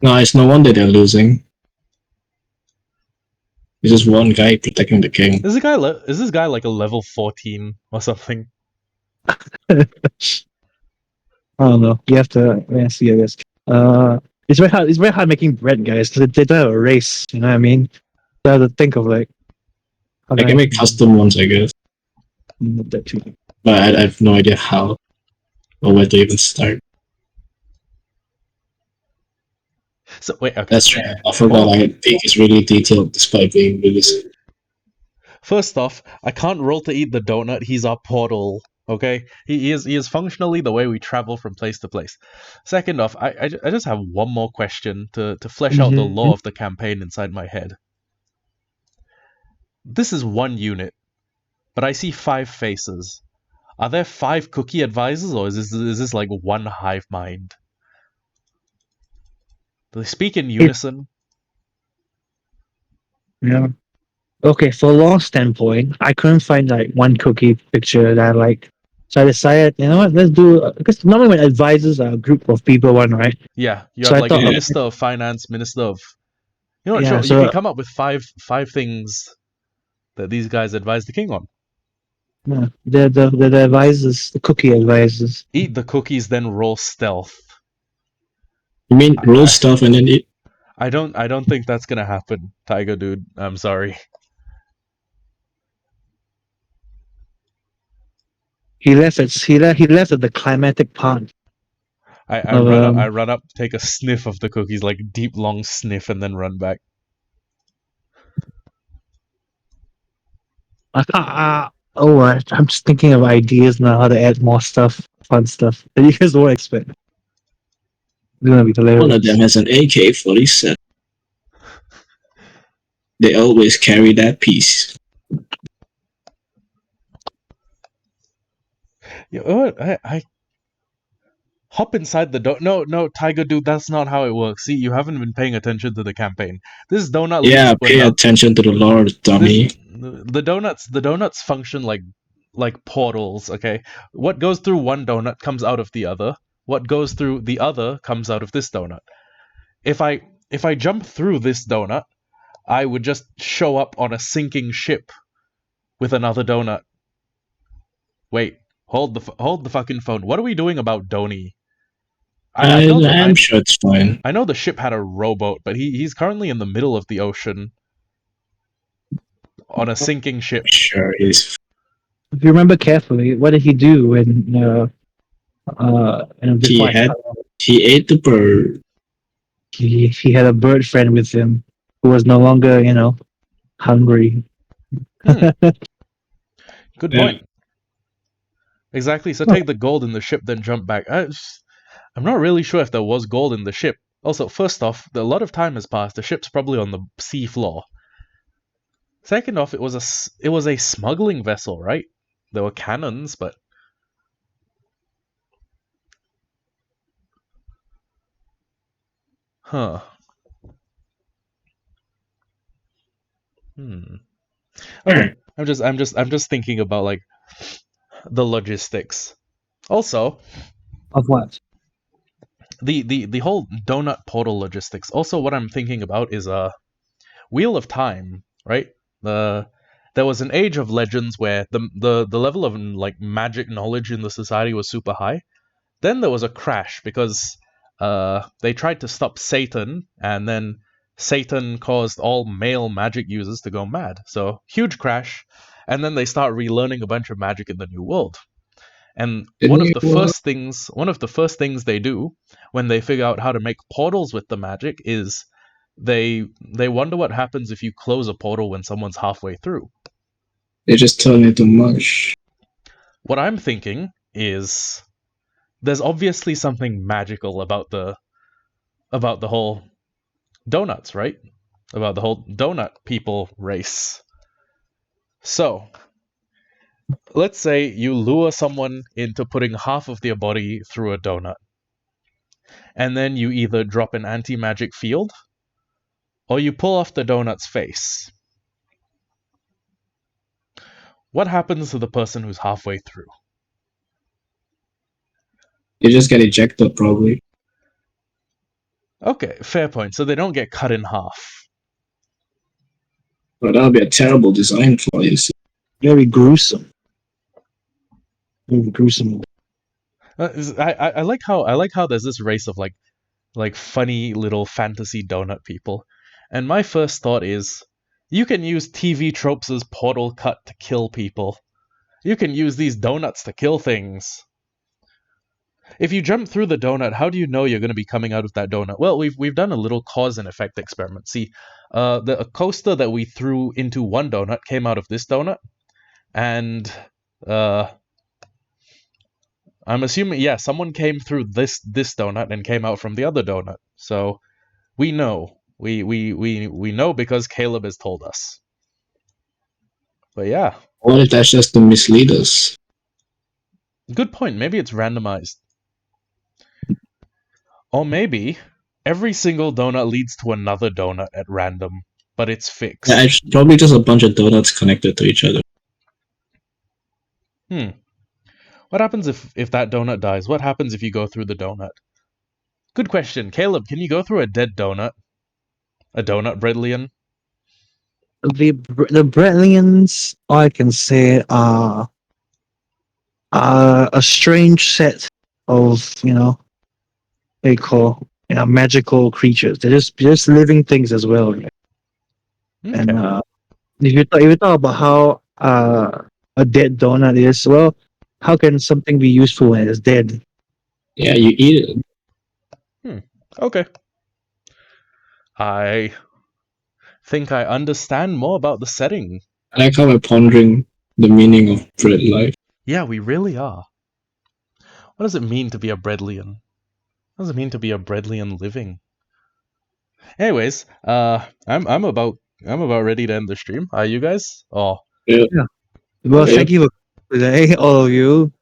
No, it's no wonder they're losing. It's just one guy protecting the king. Is this guy like a level 14 or something? I don't know. You have to see, I guess. It's very hard. It's very hard making bread, guys. They don't have a race. You know what I mean? So I have to think of like how I can make custom ones, I guess, that too. but I have no idea how or where to even start. So wait, okay. That's true. I forgot. Pig is really detailed despite being really. First off, I can't roll to eat the donut. He's our portal. Okay, he is functionally the way we travel from place to place. Second off, I just have one more question to flesh out the lore of the campaign inside my head. This is one unit, but I see 5 faces. Are there 5 cookie advisors, or is this like one hive mind? Do they speak in unison? Yeah. Okay, for law standpoint, I couldn't find like one cookie picture that I like. So I decided, you know what, let's do because normally when advisors are a group of people, one right. Yeah, you So have I like thought, Minister of Finance, Minister of. You know what? yeah. Sure, you can So come up with five things that these guys advise the king on. yeah, the advisors, the cookie advisors. Eat the cookies, then roll stealth. You mean roll I, stuff and then eat? I don't think that's gonna happen, Tiger dude. I'm sorry. He left at the climatic part I of run up, take a sniff of the cookies, like deep long sniff, and then run back. I'm just thinking of ideas now how to add more stuff, fun stuff that you guys won't expect. It's gonna be hilarious. One of them has an AK-47. They always carry that piece. You know what? I hop inside the donut. No, Tiger dude, that's not how it works. See, you haven't been paying attention to the campaign. This donut leaves Yeah, with pay attention to the lore, dummy. the donuts function like portals. Okay, what goes through one donut comes out of the other. What goes through the other comes out of this donut. If I jump through this donut, I would just show up on a sinking ship with another donut. Wait, hold the fucking phone. What are we doing about Doni? I'm sure it's fine. I know the ship had a rowboat, but he's currently in the middle of the ocean on a sinking ship. Sure is. If you remember carefully, what did he do when He ate the bird. he had a bird friend with him who was no longer, hungry. Good point. Exactly. So take the gold in the ship, then jump back. I'm not really sure if there was gold in the ship. Also, first off, a lot of time has passed. The ship's probably on the sea floor. Second off, it was a smuggling vessel, right? There were cannons, but huh. Okay. I'm just thinking about like the logistics. Also, Of what? the whole donut portal logistics. Also, what I'm thinking about is Wheel of Time, right? There was an age of legends where the level of like magic knowledge in the society was super high. Then there was a crash because they tried to stop Satan, and then Satan caused all male magic users to go mad. So huge crash, and then they start relearning a bunch of magic in the New World. And one of the first things they do when they figure out how to make portals with the magic is they wonder what happens if you close a portal when someone's halfway through. They just turn into mush. What I'm thinking is there's obviously something magical about the whole donuts, right? About the whole donut people race. So, let's say you lure someone into putting half of their body through a donut. And then you either drop an anti-magic field or you pull off the donut's face. What happens to the person who's halfway through? They just get ejected, probably. Okay, fair point. So they don't get cut in half. But that would be a terrible design for you. Very gruesome. Very gruesome. I like how there's this race of like funny little fantasy donut people. And my first thought is you can use TV tropes as portal cut to kill people. You can use these donuts to kill things. If you jump through the donut, how do you know you're going to be coming out of that donut? Well, we've done a little cause and effect experiment. See, a coaster that we threw into one donut came out of this donut, and I'm assuming, yeah, someone came through this donut and came out from the other donut. So we know. We know because Caleb has told us. But yeah. What if that's just to mislead us? Good point. Maybe it's randomized. Or maybe every single donut leads to another donut at random, but it's fixed. Yeah, it's probably just a bunch of donuts connected to each other. What happens if that donut dies? What happens if you go through the donut? Good question. Caleb, can you go through a dead donut? A donut Bredlian? The Bretlians, all I can say, are a strange set of, they call magical creatures. They're just living things as well. Right? Okay. And if you talk about how a dead donut is, well, how can something be useful when it's dead? Yeah, you eat it. Okay. I think I understand more about the setting. I like how we're pondering the meaning of bread life. Yeah, we really are. What does it mean to be a Bredlian? What does it mean to be a Bredlian living? Anyways, I'm about ready to end the stream. Are you guys? Oh. Yeah. Well, thank you for today, all of you.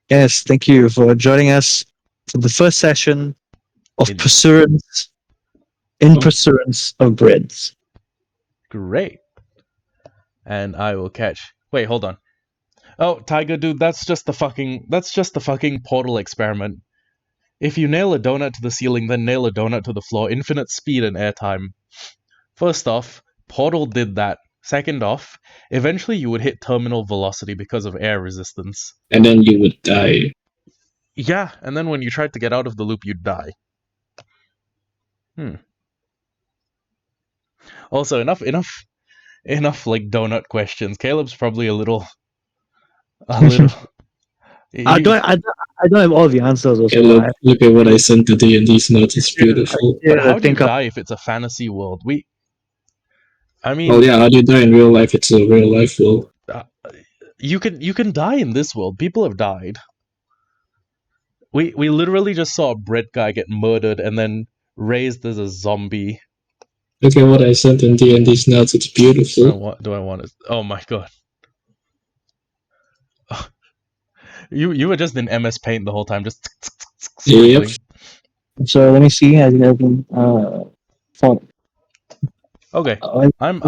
Yes, thank you for joining us for the first session of Pursuance of Breads. Great. And I will catch. Wait, hold on. Oh, Tiger dude, that's just the fucking portal experiment. If you nail a donut to the ceiling, then nail a donut to the floor, infinite speed and airtime. First off, Portal did that. Second off, eventually you would hit terminal velocity because of air resistance. And then you would die. Yeah, and then when you tried to get out of the loop, you'd die. Also, enough like donut questions. Caleb's probably a little. I don't have all the answers. Also, Okay, look at what I sent to D&D's notes. It's beautiful. But how do you die if it's a fantasy world? I mean, well, yeah, how do you die in real life? It's a real life world. You can die in this world. People have died. We literally just saw a bread guy get murdered and then raised as a zombie. Look at what I sent in D&D's notes. It's beautiful. Do I want it? Oh my god. You were just in MS Paint the whole time, just Yep. So let me see. I think I can font. Okay. I'm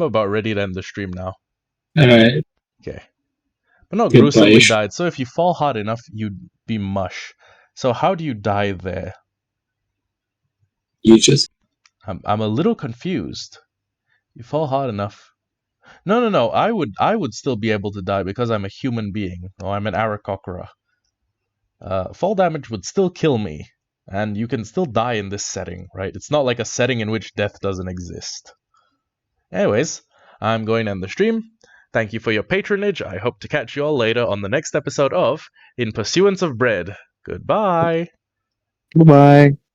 about ready to end the stream now. Alright. Okay. But not gruesomely died, so if you fall hard enough, you'd be mush. So how do you die there? You just I'm a little confused. You fall hard enough. No. I would still be able to die because I'm a human being. Or I'm an Aarakocra. Fall damage would still kill me, and you can still die in this setting, right? It's not like a setting in which death doesn't exist. Anyways, I'm going to end the stream. Thank you for your patronage. I hope to catch you all later on the next episode of In Pursuance of Bread. Goodbye. Goodbye.